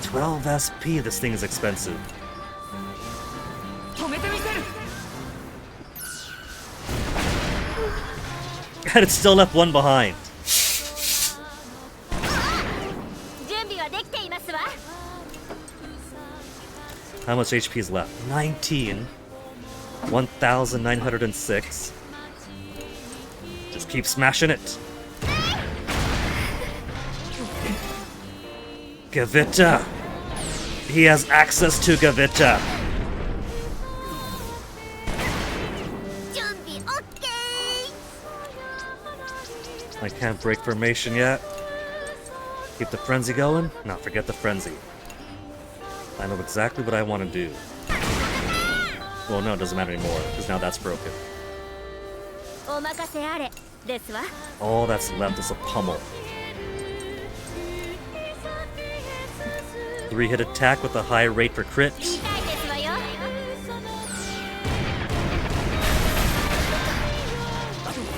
12 SP, this thing is expensive. 止めてみせる And it still left one behind. 準備はできていますわ。 How much HP is left? 19. 1,906. Just keep smashing it. Gavita! He has access to Gavita! 準備 OK。 I can't break formation yet. Keep the frenzy going? No, forget the frenzy. I know exactly what I want to do. Well, no, it doesn't matter anymore, because now that's broken. お任せあれですわ。 All that's left is a pummel. 3-hit attack with a high rate for crit. 痛いですわよ。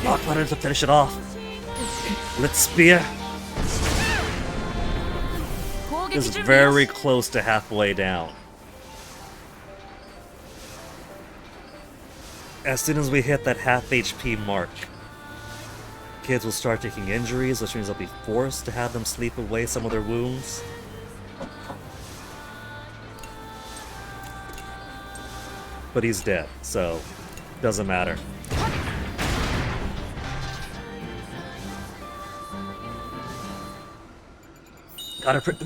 Rock button to finish it off. Let's spear. 攻撃 Is 準備よ very close to halfway down. As soon as we hit that half HP mark, kids will start taking injuries, which means I'll be forced to have them sleep away some of their wounds. But he's dead, so doesn't matter.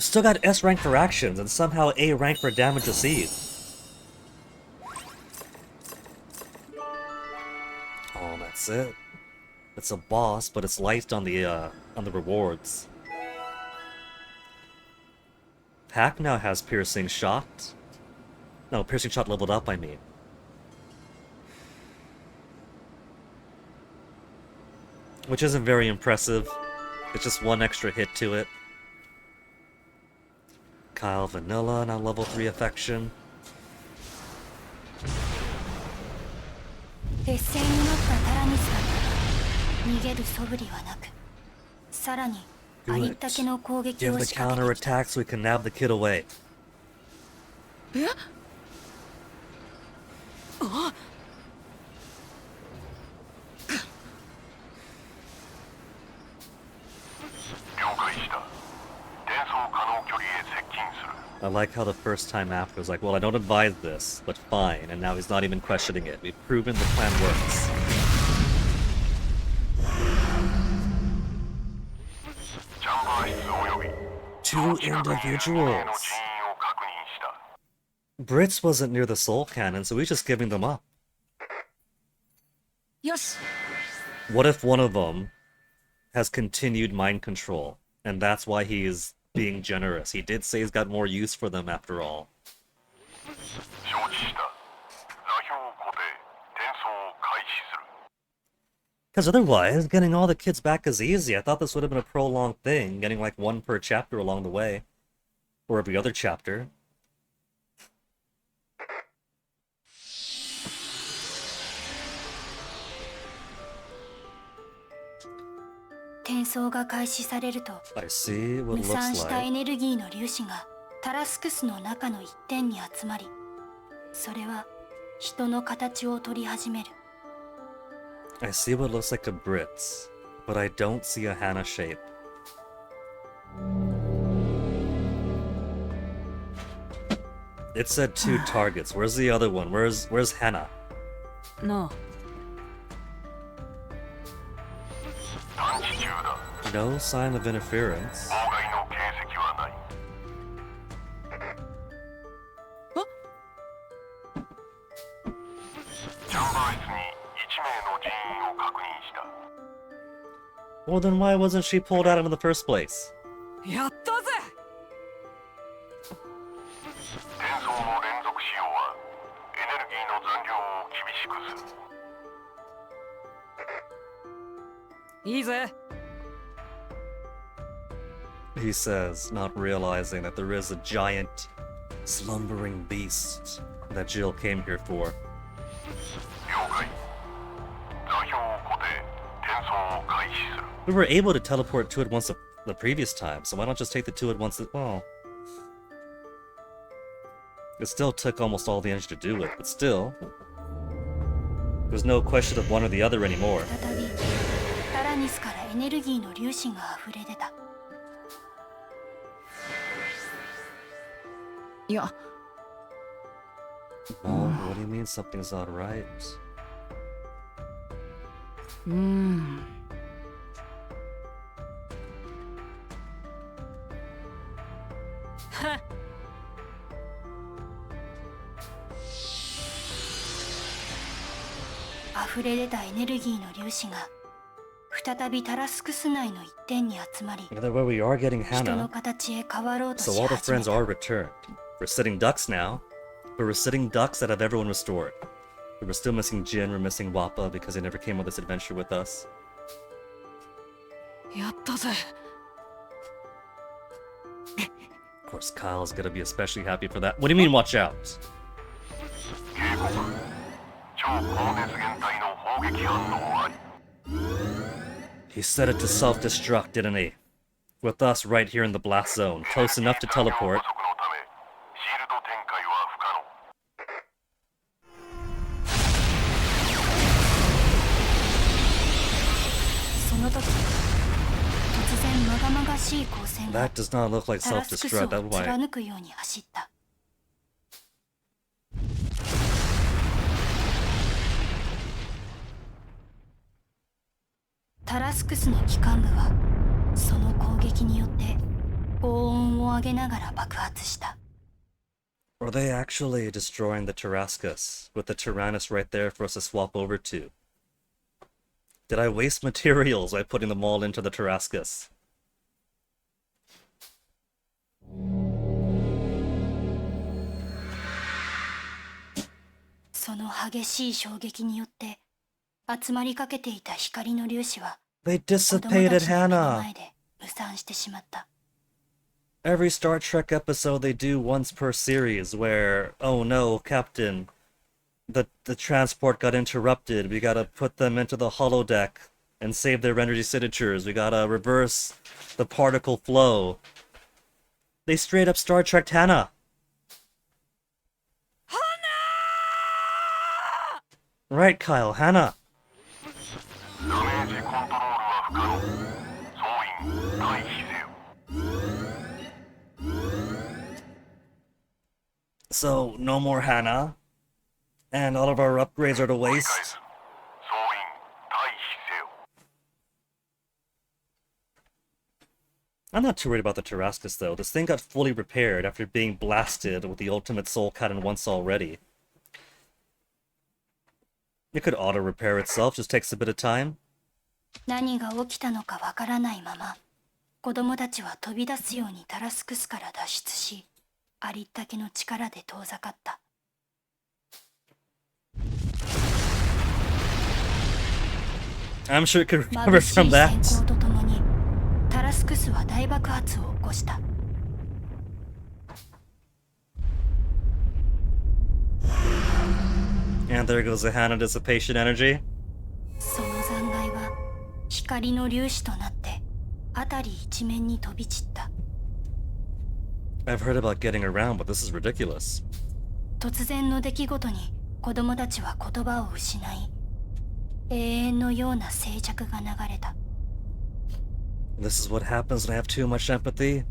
Still got S rank for actions and somehow A rank for damage received. Oh, that's it. It's a boss, but it's light on the rewards. Pack now has piercing shot. No, piercing shot leveled up, I mean. Which isn't very impressive. It's just one extra hit to it. Kyle Vanilla, now level 3 affection. 劣勢になったタラニスだったが逃げる素振りはなく、さらにありったけの攻撃 Give を the 仕掛け counter てきた。 attack so we can nab the kid away. えあ了解した。転送可能距離へ接近する。 I like how the first time after was like, well, I don't advise this, but fine, and now he's not even questioning it. We've proven the plan works. チャンバー室および Two 近くにいる人間の individuals. 人員を確認した。 Brits wasn't near the soul cannon, so he's just giving them up. よし What if one of them has continued mind control, and that's why he's being generous? He did say he's got more use for them after all. 承知した。座標を固定。転送を開始する。Because otherwise, getting all the kids back is easy. I thought this would have been a prolonged thing, getting like one per chapter along the way. Or every other chapter. 転送が開始されると I see what 無 it 産 looks したエ like. ネルギーの粒子がタラスクスの中の一点に集まり、それは人の形を取り始める。 I see what looks like a Brits, but I don't see a Hana shape. It said 2 targets. Where's the other one? Where's Hana? No. 探知中だ。 No sign of interference. 妨害の形跡はない。チャンバー室に1名の人員を確認した。 Well, then why wasn't she pulled out in the first place? やったぜ。転送の連続使用はエネルギーの残量を厳しくする。いいぜ。 He says, not realizing that there is a giant, slumbering beast that Jill came here for. 了解。座標を固定。転送を開始する。 We were able to teleport two at once the previous time, so why not just take the 2 at once as well? It still took almost all the energy to do it, but still, there's no question of one or the other anymore. 再びタラニスからエネルギーの粒子が溢れ出た。いや、 Mom, what do you mean something's not right? 溢れ出たエネルギーの粒子が再びタラスクス内の一点に集まり、 Either way, we are getting 人の Hana, 形へ変わろうと so し all the 始め friends た。 are returned. We're sitting ducks now, but we're sitting ducks that have everyone restored. We were still missing Jin, we're missing Wappa because they never came on this adventure with us. やったぜ。 Of course, Kyle's gonna be especially happy for that. What do you mean, watch out? 警告。超高熱源体の砲撃反応あり。 He set it to self-destruct, didn't he? With us right here in the blast zone, close enough to 作業 teleport. 不足のためシールド展開は不可能。その時、突然まがまがしい光線が That does not look like タラスクスを self-destruct. That's why. 貫くように走った。タラスクスの機関部はその攻撃によって轟音を上げながら爆発した。 Are they actually destroying the Tarascus with the Tyrannus right there for us to swap over to? Did I waste materials by putting them all into the Tarascus? その激しい衝撃によって集まりかけていた光の粒子は They 子供た dissipated ちの目の Hannah! 前で無散してしまった。 Every Star Trek episode they do once per series where, oh no, Captain, the transport got interrupted. We gotta put them into the holodeck and save their energy signatures. We gotta reverse the particle flow. They straight up Star Trek Hannah. Right, Kyle, Hannah. ダメージコントロールは不可能。総員退避せよ。 So, no more Hannah. And all of our upgrades are to 繰り返 waste. す。総員退避せよ。 I'm not too worried about the Tarascus though. This thing got fully repaired after being blasted with the ultimate soul cannon once already. It could auto-repair itself, just takes a bit of time. 何が起きたのかわからないまま子供たちは飛び出すようにタラスクスから脱出し、ありったけの力で遠ざかった。I'm sure it could 眩 recover し from い that. 閃光とともにタラスクスは大爆発を起こした。 And there goes the Hana dissipation energy. その残骸は光の粒子となって辺り一面に飛び散った。 I've heard about getting around, but this is ridiculous. 突然の出来事に子供たちは言葉を失い、永遠のような静寂が流れた。 This is what happens when I have too much empathy.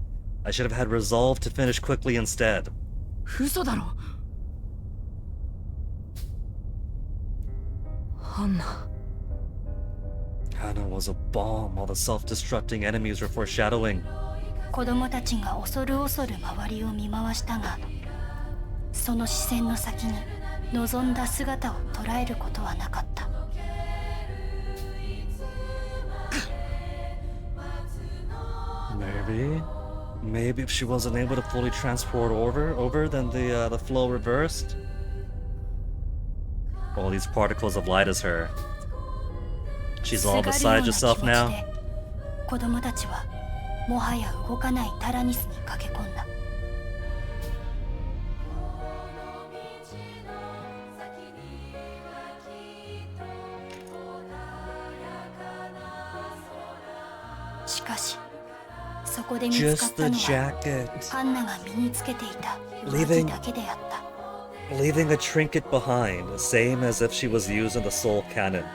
I should have had resolve to finish quickly instead. 嘘だろ。ハンナ。 Hana was a bomb while the self-destructing enemies were foreshadowing. 子供たちが恐る恐る周りを見回したが、その視線の先に望んだ姿を捉えることはなかった。 Maybe if she wasn't able to fully transport over, then the flow reversed. All these particles of light is her. She's all beside herself now. 子供たちはもはや動かないタラニスに駆け込んだ。 しかしそこで見つかっ Just た the のは jacket, ハンナが身につけていた上着だけであった。 leaving a trinket behind, same as if she was using the soul cannon.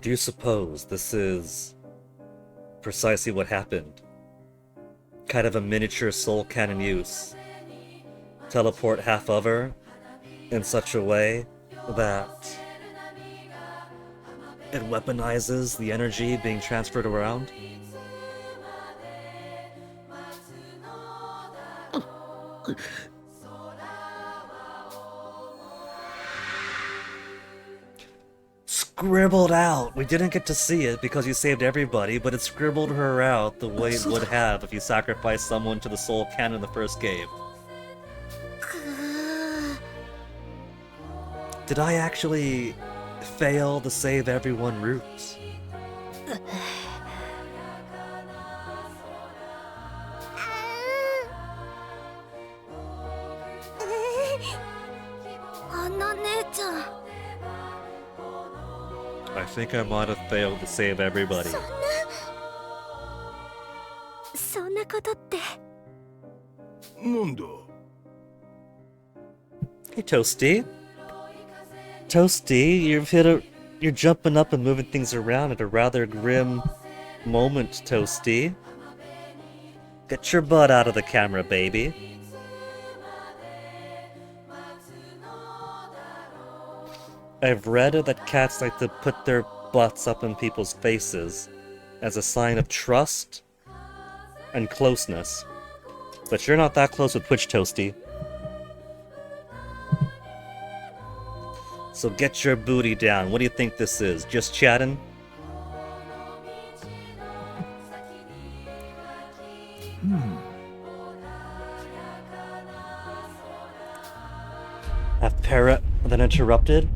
Do you suppose this is precisely what happened? Kind of a miniature soul cannon use. Teleport half of her in such a way that it weaponizes the energy being transferred around? Scribbled out! We didn't get to see it because you saved everybody, but it scribbled her out the way it would have if you sacrificed someone to the soul cannon in the first game. Did I actually fail the save everyone route? I think I might have failed to save everybody. そんなことって。なんだ。 Hey, Toasty. Toasty, you're jumping up and moving things around at a rather grim moment, Toasty. Get your butt out of the camera, baby. I've read that cats like to put their butts up in people's faces as a sign of trust and closeness. But you're not that close with Twitch, Toasty. So get your booty down. What do you think this is? Just chatting? Have Parrot then interrupted?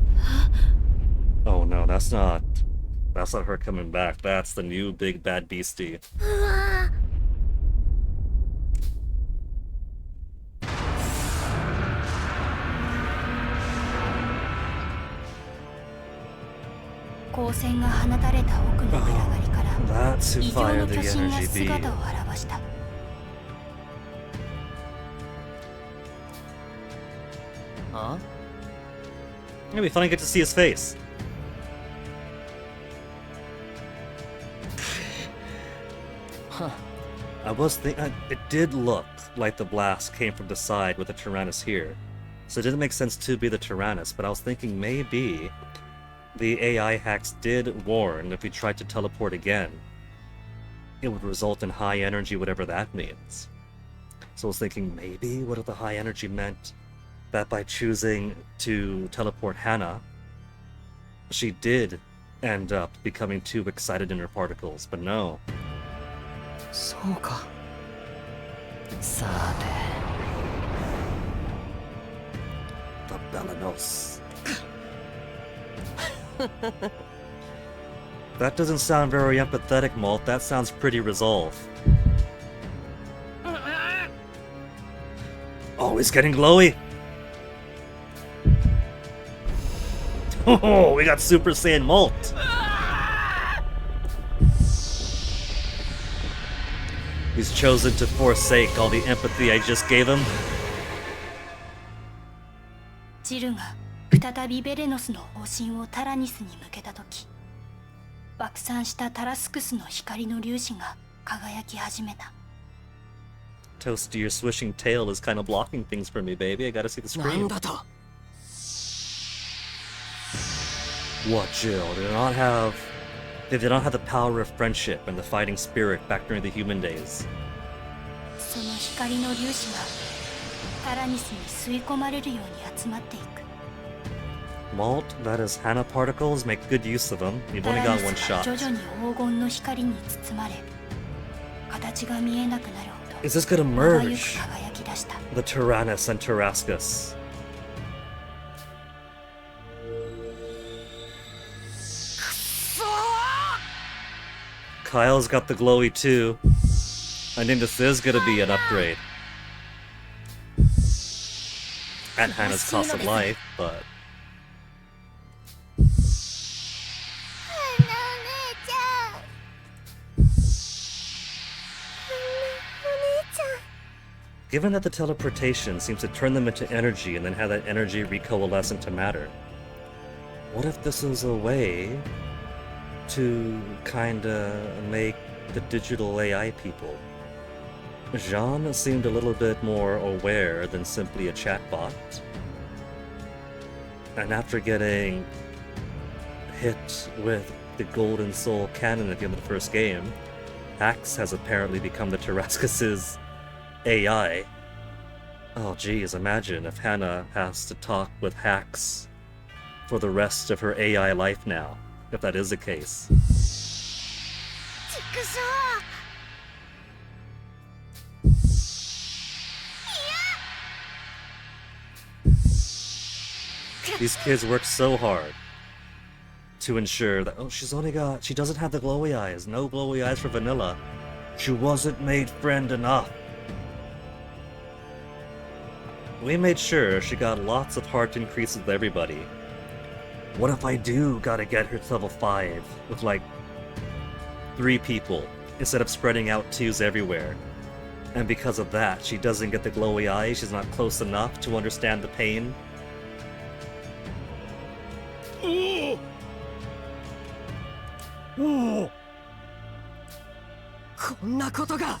Oh no, that's not her coming back. That's the new big bad beastie. うわ光線が放たれた奥の暗がりから That's who 異常 fired の the 巨神が energy 姿を beam. 現した。 Huh? It'd be funny to get to see his face. Huh. I was thinking, it did look like the blast came from the side with the Tyrannus here. So it didn't make sense to be the Tyrannus, but I was thinking maybe the AI hacks did warn if we tried to teleport again, it would result in high energy, whatever that means. So I was thinking maybe what if the high energy meant that by choosing to teleport Hana, she did end up becoming too excited in her particles, but no. そうか。さて。 The Belanos. That doesn't sound very empathetic, Malt. That sounds pretty resolved. Oh, he's getting glowy. Oh, we got Super Saiyan Malt. He's chosen to forsake all the empathy I just gave him. ジルが再びベレノスの方針をタラニスに向けた時、爆散したタラスクスの光の粒子が輝き始めた。 Toasty, your swishing tail is kind of blocking things for me, baby. I gotta see the なん screen. だと What, Jill? They did not have the power of friendship and the fighting spirit back during the human days. その光の粒子がタラニスに吸い込まれるように集まっていく。 Malt, that is Hana particles, make good use of them. You've タ only ラ got ニ one スは shot. 徐々に黄金の光に包まれ、形が見えなくなるほど Is this gonna 輝く merge? 輝き出した。 The Tyrannus and Tarascus. Kyle's got the glowy too. I think this is gonna be an upgrade. At Hannah's cost of life, but 花お姉ちゃん。花お姉ちゃん。 given that the teleportation seems to turn them into energy and then have that energy recoalesce into matter, what if this is a way to kinda make the digital AI people? Jean seemed a little bit more aware than simply a chatbot. And after getting hit with the Golden Soul cannon at the end of the first game, Hax has apparently become the Tarascus's AI. Oh geez, imagine if Hannah has to talk with Hax for the rest of her AI life now, if that is the case. ちくしょう。 These kids work so hard to ensure that, oh, she doesn't have the glowy eyes. No glowy eyes for Vanilla. She wasn't made friend enough. We made sure she got lots of heart increases with everybody. What if I do gotta get her to level 5 with like 3 people instead of spreading out 2s everywhere? And because of that, she doesn't get the glowy eyes, she's not close enough to understand the pain. Oh! こんなことが。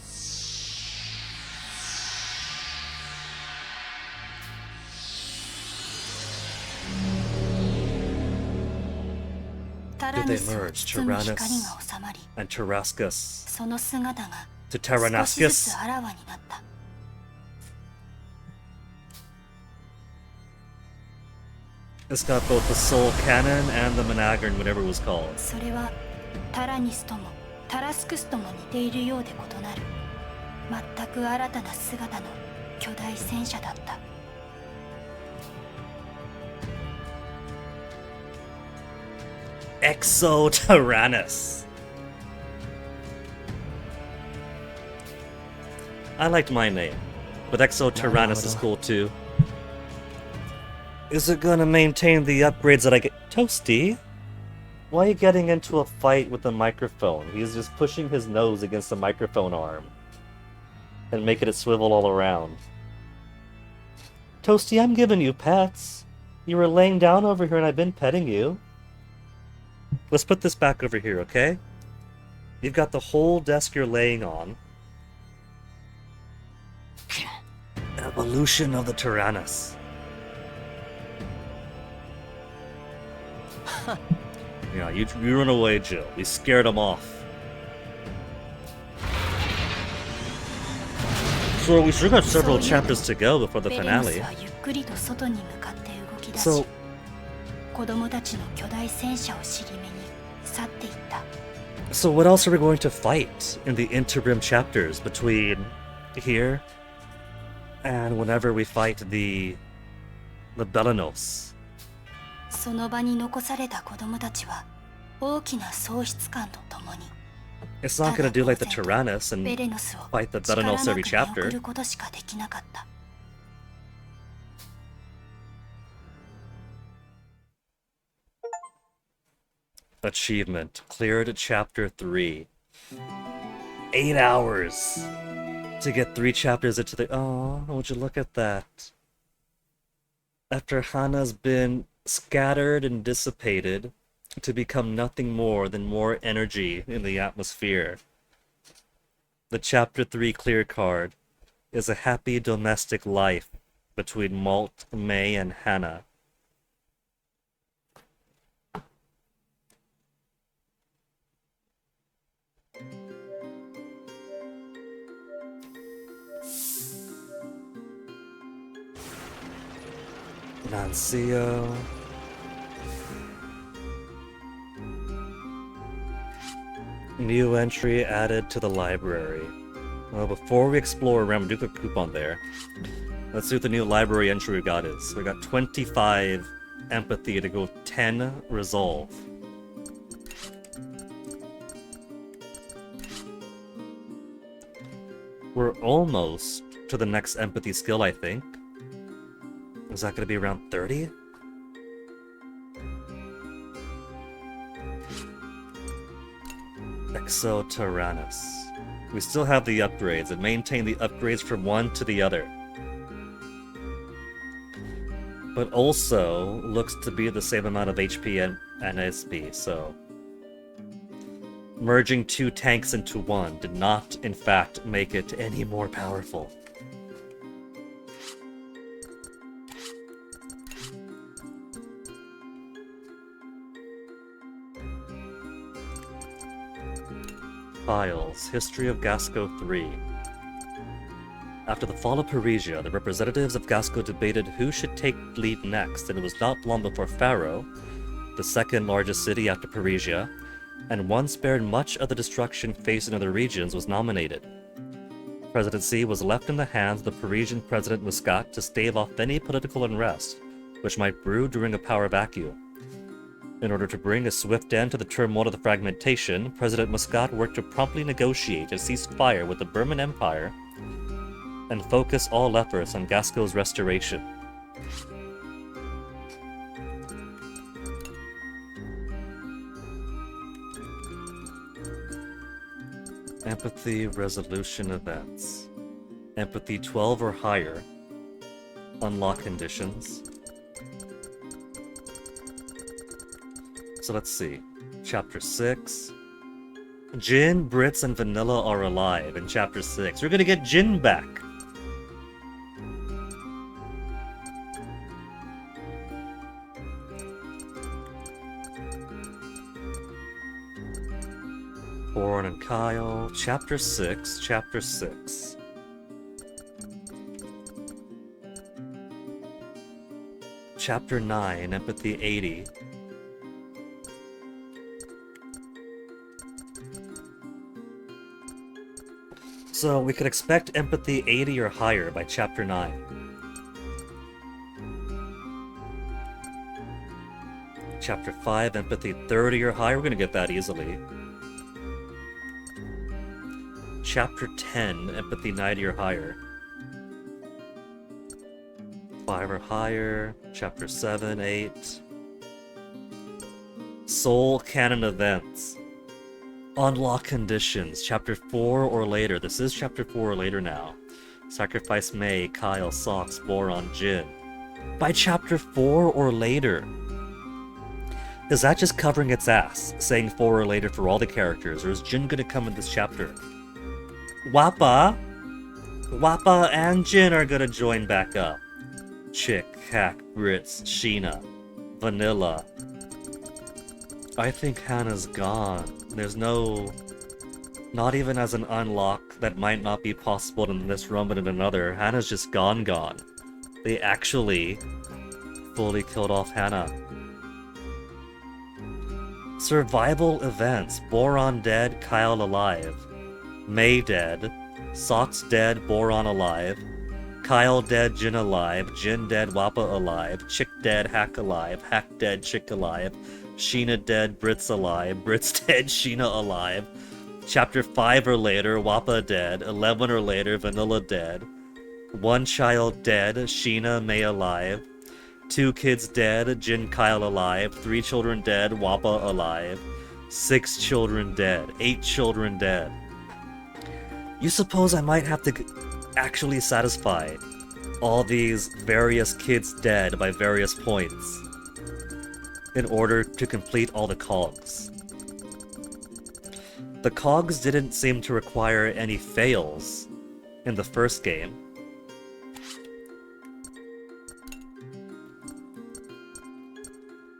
タラ Did ニ they スを merge 包む光が Tyrannus 収まり、 and Tarascus その姿が to 少しず Tyrannuscus? つあらわになった。 It's got both the Soul Cannon and the Managern, whatever it was called. それはタラニスともタラスクスとも似ているようで異なる全く新たな姿の巨大戦車だった。 Exo Tyrannus. I liked my name, but Exo Tyrannus is cool too. Is it gonna maintain the upgrades that I get? Toasty? Why are you getting into a fight with the microphone? He's just pushing his nose against the microphone arm and making it swivel all around. Toasty, I'm giving you pets. You were laying down over here and I've been petting you. Let's put this back over here, okay? You've got the whole desk you're laying on. Evolution of the Tyrannus. Yeah, you run away, Jill. We scared him off. So we still got several chapters to go before the ベレノス finale. はゆっくりと外に向かって動き出し、 So 子供たちの巨大戦車を尻目に去っていった。 So what else are we going to fight in the interim chapters between here and whenever we fight the Belenos? その場に残された子供たちは大きな喪失感とともに It's not gonna do like the Tyrannus and ベレノスを fight the 力な Theranos く every 見送 chapter. ることしかできなかった。 Achievement. Cleared chapter 3. 8 hours to get 3 chapters into the... Oh, would you look at that? After Hana's been scattered and dissipated to become nothing more than more energy in the atmosphere. The chapter 3 clear card is a happy domestic life between Malt, May, and Hana. Nancio. New entry added to the library. Well, before we explore around, do the coupon there. Let's see what the new library entry we got is. We got 25 empathy to go 10 resolve. We're almost to the next empathy skill, I think. Is that going to be around 30? Exo-Tyrannus. We still have the upgrades and maintain the upgrades from one to the other. But also looks to be the same amount of HP and SP, so... Merging 2 tanks into one did not, in fact, make it any more powerful. Files. History of Gasco 3. After the fall of Parisia, the representatives of Gasco debated who should take lead next, and it was not long before Pharaoh, the second largest city after Parisia, and one spared much of the destruction faced in other regions, was nominated. Presidency was left in the hands of the Parisian President Muscat to stave off any political unrest which might brew during a power vacuum. In order to bring a swift end to the turmoil of the fragmentation, President Muscat worked to promptly negotiate a ceasefire with the Burman Empire and focus all efforts on Gasco's restoration. Empathy resolution events. Empathy 12 or higher. Unlock conditions. So let's see. Chapter 6. Jin, Brits, and Vanilla are alive in Chapter 6. We're gonna get Jin back. Boron and Kyle. Chapter 6. Chapter 6. Chapter 9. Empathy 80. So we could expect empathy 80 or higher by chapter 9. Chapter 5, empathy 30 or higher, we're gonna get that easily. Chapter 10, empathy 90 or higher. 5 or higher. Chapter 7, 8. Soul canon events. Unlock conditions. Chapter 4 or later. This is chapter 4 or later now. Sacrifice May, Kyle, Sox, Boron, Jin. By chapter 4 or later. Is that just covering its ass, saying 4 or later for all the characters, or is Jin gonna come in this chapter? Wappa and Jin are gonna join back up. Chick, Hack, Brits, Sheena, Vanilla. I think Hannah's gone. There's no... Not even as an unlock that might not be possible in this run but in another. Hannah's just gone. They actually fully killed off Hannah. Survival events. Boron dead, Kyle alive. May dead. Sox dead, Boron alive. Kyle dead, Jin alive, Jin dead, Wappa alive, Chick dead, Hack alive, Hack dead, Chick alive, Sheena dead, Brits alive, Brits dead, Sheena alive. Chapter 5 or later, Wappa dead, 11 or later, Vanilla dead. 1 child dead, Sheena, May alive. 2 kids dead, Jin, Kyle alive. 3 children dead, Wappa alive. 6 children dead, 8 children dead. You suppose I might have to actually satisfy all these various kids dead by various points in order to complete all the cogs. The cogs didn't seem to require any fails in the first game.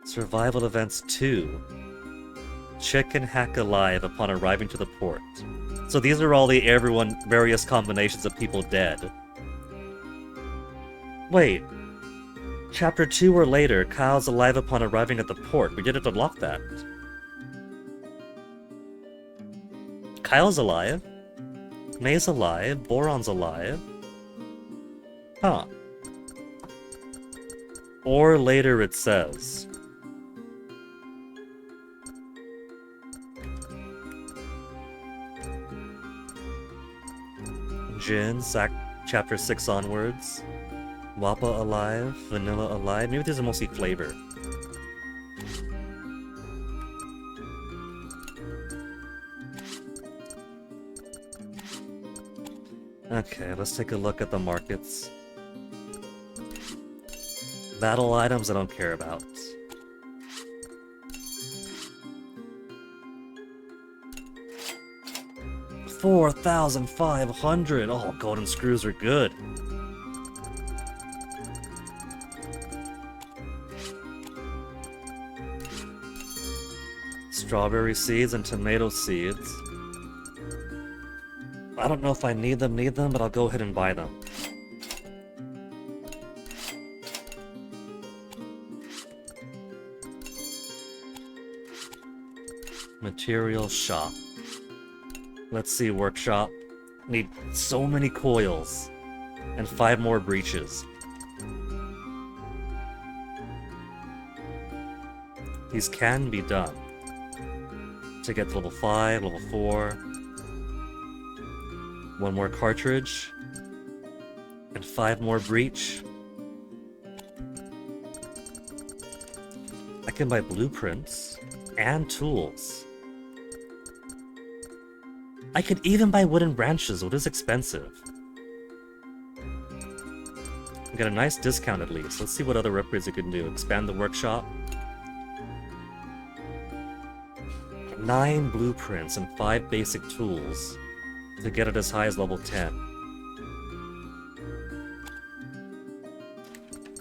Survival Events 2. Chicken Hack alive upon arriving to the port. So these are all the various combinations of people dead. Wait. Chapter 2 or later, Kyle's alive upon arriving at the port. We didn't unlock that. Kyle's alive. May's alive. Boron's alive. Huh. Or later it says. Jin, chapter 6 onwards. Wappa alive, Vanilla alive. Maybe these are mostly flavor. Okay, let's take a look at the markets. Battle items I don't care about. $4,500! Oh, golden screws are good. Strawberry seeds and tomato seeds. I don't know if I need them, but I'll go ahead and buy them. Material shop. Let's see, workshop. Need so many coils. And 5 more breaches. These can be done. To get to level 5, level 4. 1 more cartridge. And 5 more breach. I can buy blueprints. And tools. I could even buy wooden branches, which is expensive. I got a nice discount at least. Let's see what other upgrades we can do. Expand the workshop. 9 blueprints and 5 basic tools to get it as high as level 10.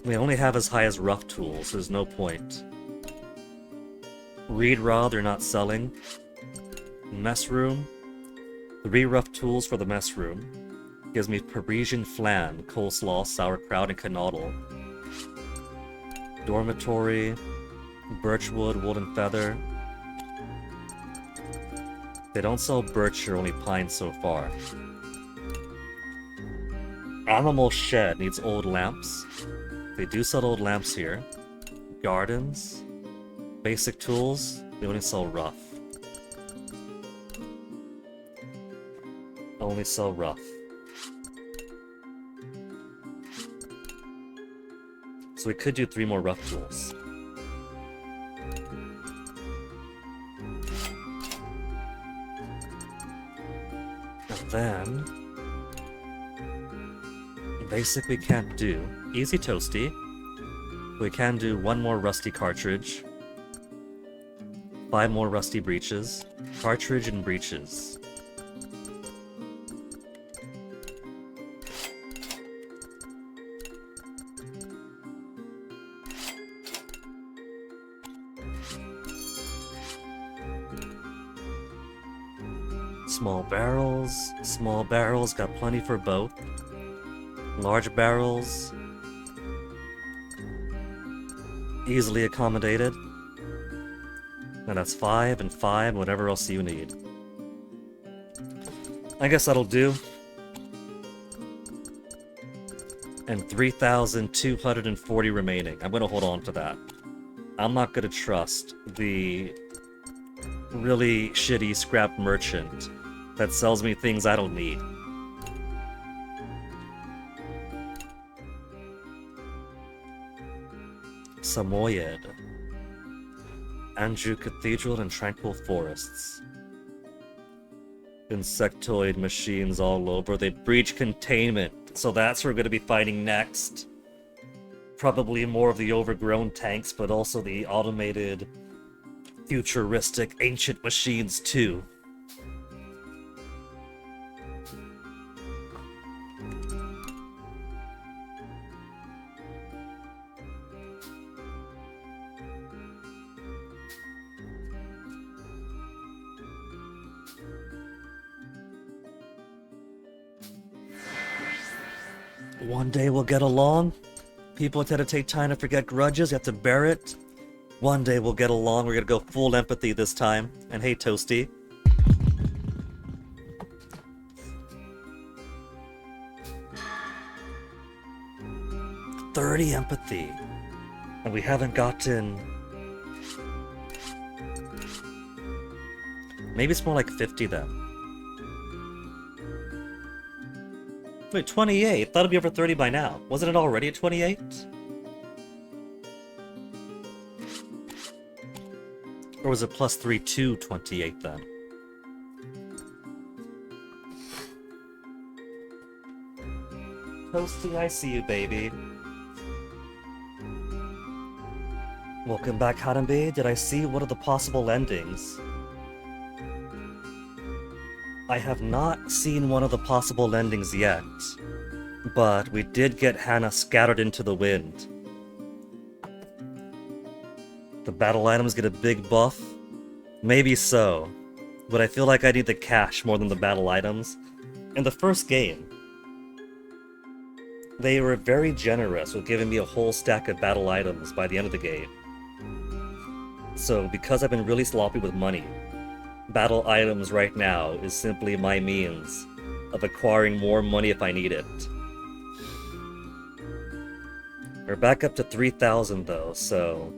We only have as high as rough tools, so there's no point. Reed rod they're not selling. Mess room. 3 rough tools for the mess room. Gives me Parisian flan, coleslaw, sauerkraut, and canoodle. Dormitory. Birchwood, wood and feather. They don't sell birch or only pine so far. Animal shed needs old lamps. They do sell old lamps here. Gardens. Basic tools, they only sell rough. Only sell rough. So we could do 3 more rough tools. And then... basic we can't do. Easy toasty. We can do 1 more rusty cartridge. 5 more rusty breaches. Cartridge and breaches. Small barrels. Small barrels, got plenty for both. Large barrels. Easily accommodated. And that's 5 and 5, whatever else you need. I guess that'll do. And 3,240 remaining. I'm gonna hold on to that. I'm not gonna trust the really shitty scrap merchant that sells me things I don't need. Samoyed. Anju Cathedral and Tranquil Forests. Insectoid machines all over. They breach containment, so that's where we're going to be fighting next. Probably more of the overgrown tanks, but also the automated, futuristic, ancient machines too. One day we'll get along. People tend to take time to forget grudges, you have to bear it. One day we'll get along, we're gonna go full empathy this time. And hey, Toasty. $30 empathy. And we haven't gotten... Maybe it's more like 50 then. Wait, 28? Thought it'd be over 30 by now. Wasn't it already at 28? Or was it plus 3 to 28 then? Toasty, I see you, baby. Welcome back, Harambe. Did I see one of the possible endings? I have not seen one of the possible endings yet, but we did get Hannah scattered into the wind. The battle items get a big buff? Maybe so, but I feel like I need the cash more than the battle items. In the first game, they were very generous with giving me a whole stack of battle items by the end of the game. So because I've been really sloppy with money, battle items right now is simply my means of acquiring more money if I need it. We're back up to 3,000 though, so...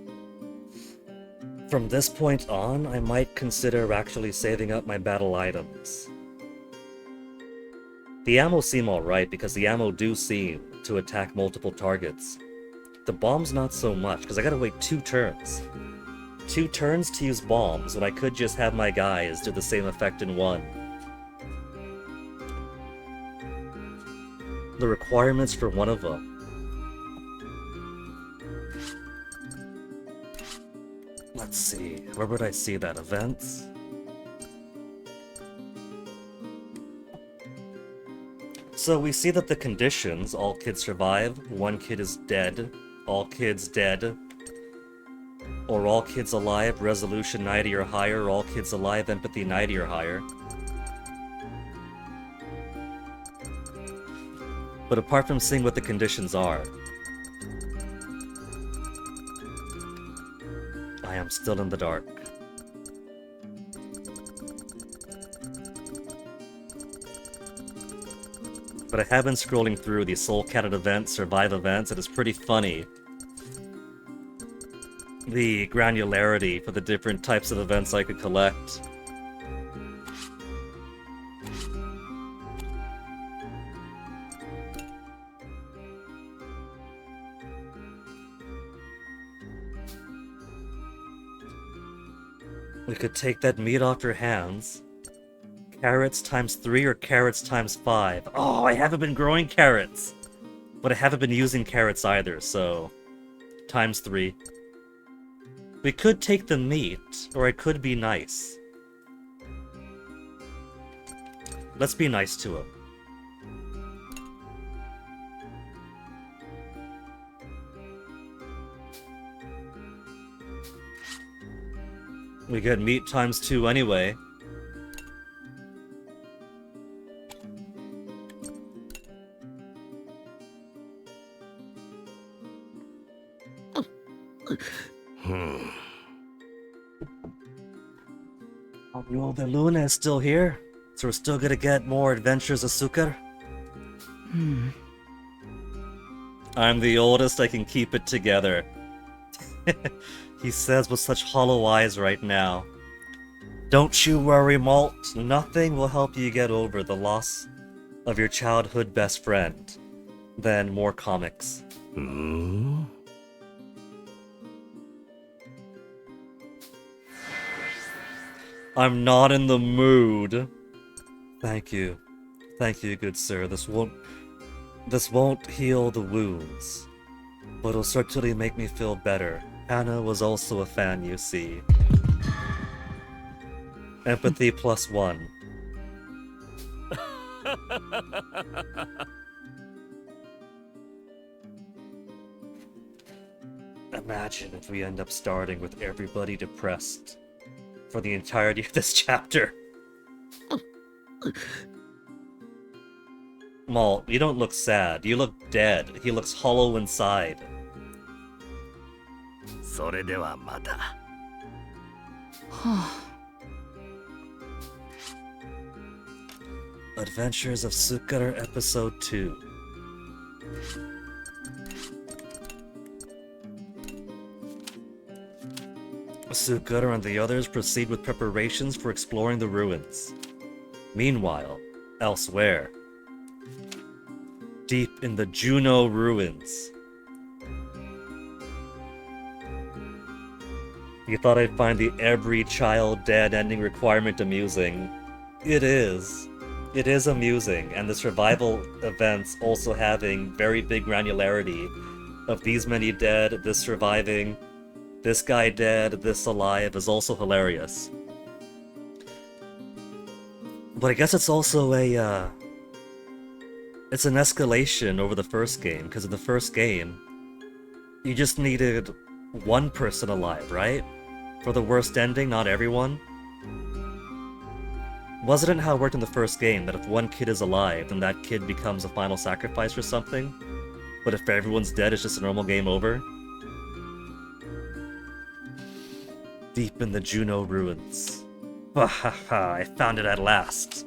From this point on, I might consider actually saving up my battle items. The ammo seem alright because the ammo do seem to attack multiple targets. The bombs not so much, because I gotta wait 2 turns. 2 turns to use bombs when I could just have my guys do the same effect in 1. The requirements for one of them. Let's see, where would I see that? Events? So we see that the conditions, all kids survive, 1 kid is dead, all kids dead, or all kids alive, resolution 90 or higher, all kids alive, empathy 90 or higher. But apart from seeing what the conditions are, I am still in the dark. But I have been scrolling through the Soul Catted events, Survive events, and it's pretty funny. The granularity for the different types of events I could collect. We could take that meat off your hands. Carrots times 3 or carrots times 5. Oh, I haven't been growing carrots! But I haven't been using carrots either, so... times 3. We could take the meat, or I could be nice. Let's be nice to him. We get meat times 2 anyway. Well, the Luna is still here, so we're still gonna get more adventures of Sukar. I'm the oldest, I can keep it together. He says with such hollow eyes right now. Don't you worry, Malt. Nothing will help you get over the loss of your childhood best friend. Then more comics. I'm not in the mood. Thank you. Thank you, good sir. This won't heal the wounds, but it'll certainly make me feel better. Hannah was also a fan, you see. Empathy +1. Imagine if we end up starting with everybody depressed for the entirety of this chapter. Malt, you don't look sad. You look dead. He looks hollow inside. それではまた。Adventures of Sukara Episode 2. Sukara and the others proceed with preparations for exploring the ruins. Meanwhile, elsewhere, deep in the Juno ruins. You thought I'd find the every child dead ending requirement amusing. It is. It is amusing, and the survival events also having very big granularity of these many dead, this surviving, this guy dead, this alive is also hilarious. But I guess it's also a, it's an escalation over the first game, because in the first game, you just needed one person alive, right? For the worst ending, not everyone? Wasn't it how it worked in the first game, that if one kid is alive, then that kid becomes a final sacrifice or something? But if everyone's dead, it's just a normal game over? Deep in the Juno ruins. Bahaha, I found it at last.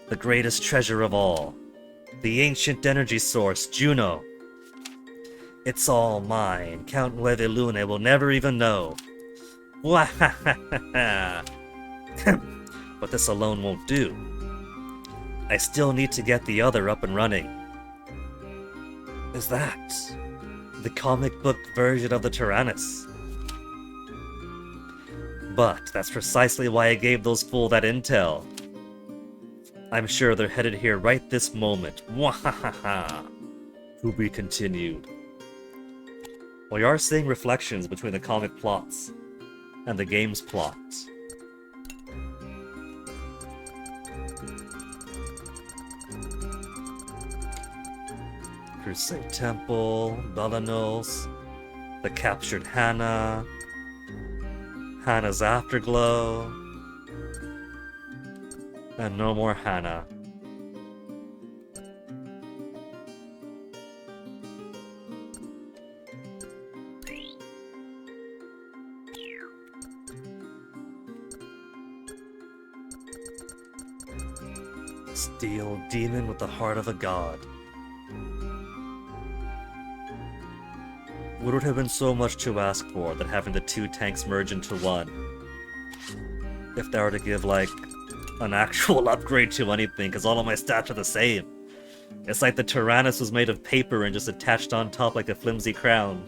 The greatest treasure of all. The ancient energy source, Juno. It's all mine. Count Nueve Lune will never even know. Wahahaha. But this alone won't do. I still need to get the other up and running. Is that the comic book version of the Tyrannus? But that's precisely why I gave those fools that intel. I'm sure they're headed here right this moment. Wahahaha. To be continued. We are seeing reflections between the comic plots and the game's plot. Crusade Temple, Balanos, the captured Hannah, Hannah's afterglow, and no more Hannah. Steel demon with the heart of a god. Would it have been so much to ask for than having the two tanks merge into one? If they were to give, like, an actual upgrade to anything, because all of my stats are the same. It's like the Tyrannus was made of paper and just attached on top like a flimsy crown.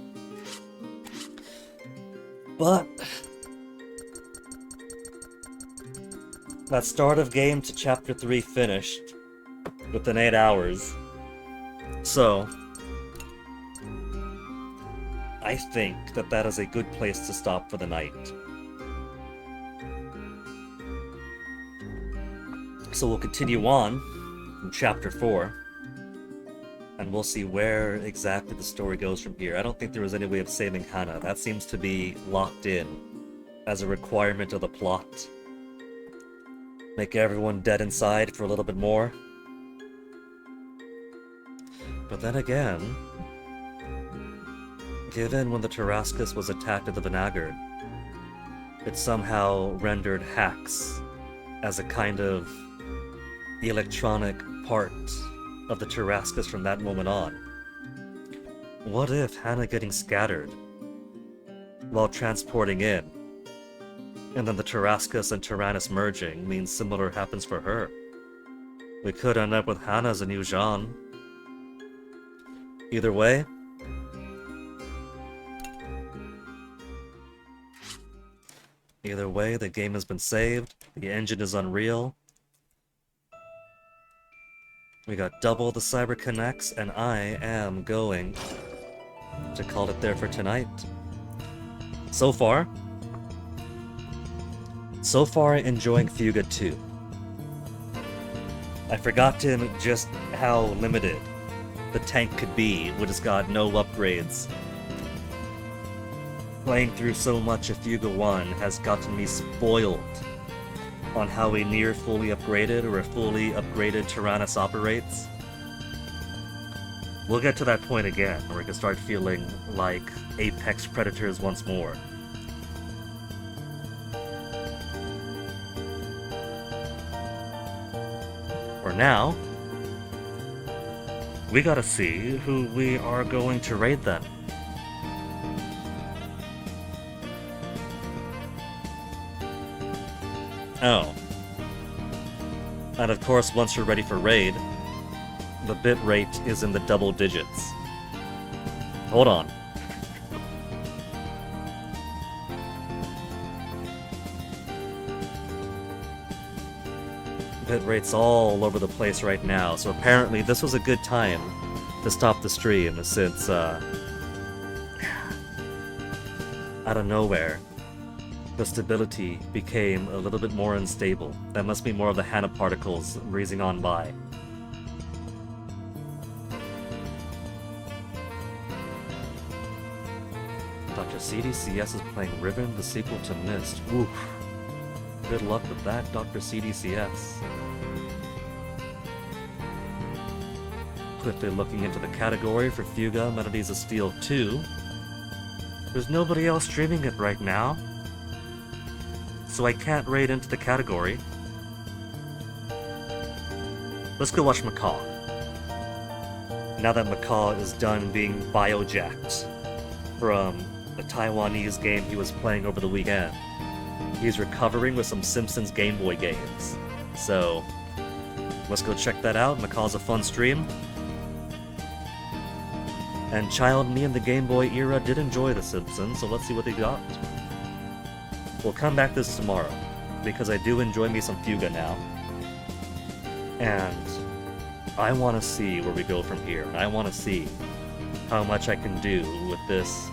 But that start of game to chapter 3 finished within 8 hours. So I think that that is a good place to stop for the night. So we'll continue on from chapter 4, and we'll see where exactly the story goes from here. I don't think there was any way of saving Hannah. That seems to be locked in as a requirement of the plot. Make everyone dead inside for a little bit more. But then again, given when the Tarascus was attacked at the Vinagard, it somehow rendered hacks as a kind of electronic part of the Tarascus from that moment on. What if Hannah getting scattered while transporting in, and then the Tarascus and Tyrannus merging means similar happens for her? We could end up with Hannah as a new Jean. Either way, the game has been saved, the engine is unreal. We got double the Cyber Connects, and I am going to call it there for tonight. So far, enjoying Fuga 2. I forgot just how limited the tank could be when it's got no upgrades. Playing through so much of Fuga 1 has gotten me spoiled on how a near fully upgraded or a fully upgraded Tyrannus operates. We'll get to that point again, where we can start feeling like apex predators once more. For now, we gotta see who we are going to raid then. Oh. And of course, once you're ready for raid, the bit rate is in the double digits. Hold on. Bit rate's all over the place right now, so apparently this was a good time to stop the stream since, out of nowhere, the stability became a little bit more unstable. That must be more of the Hannah particles breezing on by. Dr. CDCS is playing Riven, the sequel to Mist. Oof. Good luck with that, Dr. CDCS. Quickly looking into the category for Fuga Melodies of Steel 2. There's nobody else streaming it right now, so I can't raid into the category. Let's go watch Macaw. Now that Macaw is done being biojacked from the Taiwanese game he was playing over the weekend, he's recovering with some Simpsons Game Boy games. So, let's go check that out. Macaw's a fun stream. And child me in the Game Boy era did enjoy The Simpsons, so let's see what they got. We'll come back to this tomorrow, because I do enjoy me some Fuga now. And I want to see where we go from here. I want to see how much I can do with this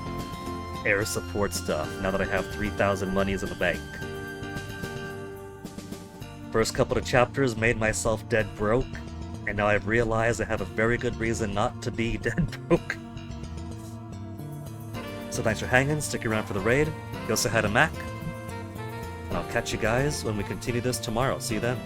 air support stuff now that I have 3,000 monies in the bank. First couple of chapters made myself dead broke, and now I've realized I have a very good reason not to be dead broke. So thanks for hanging, stick around for the raid, go say hi to Mac, and I'll catch you guys when we continue this tomorrow. See you then.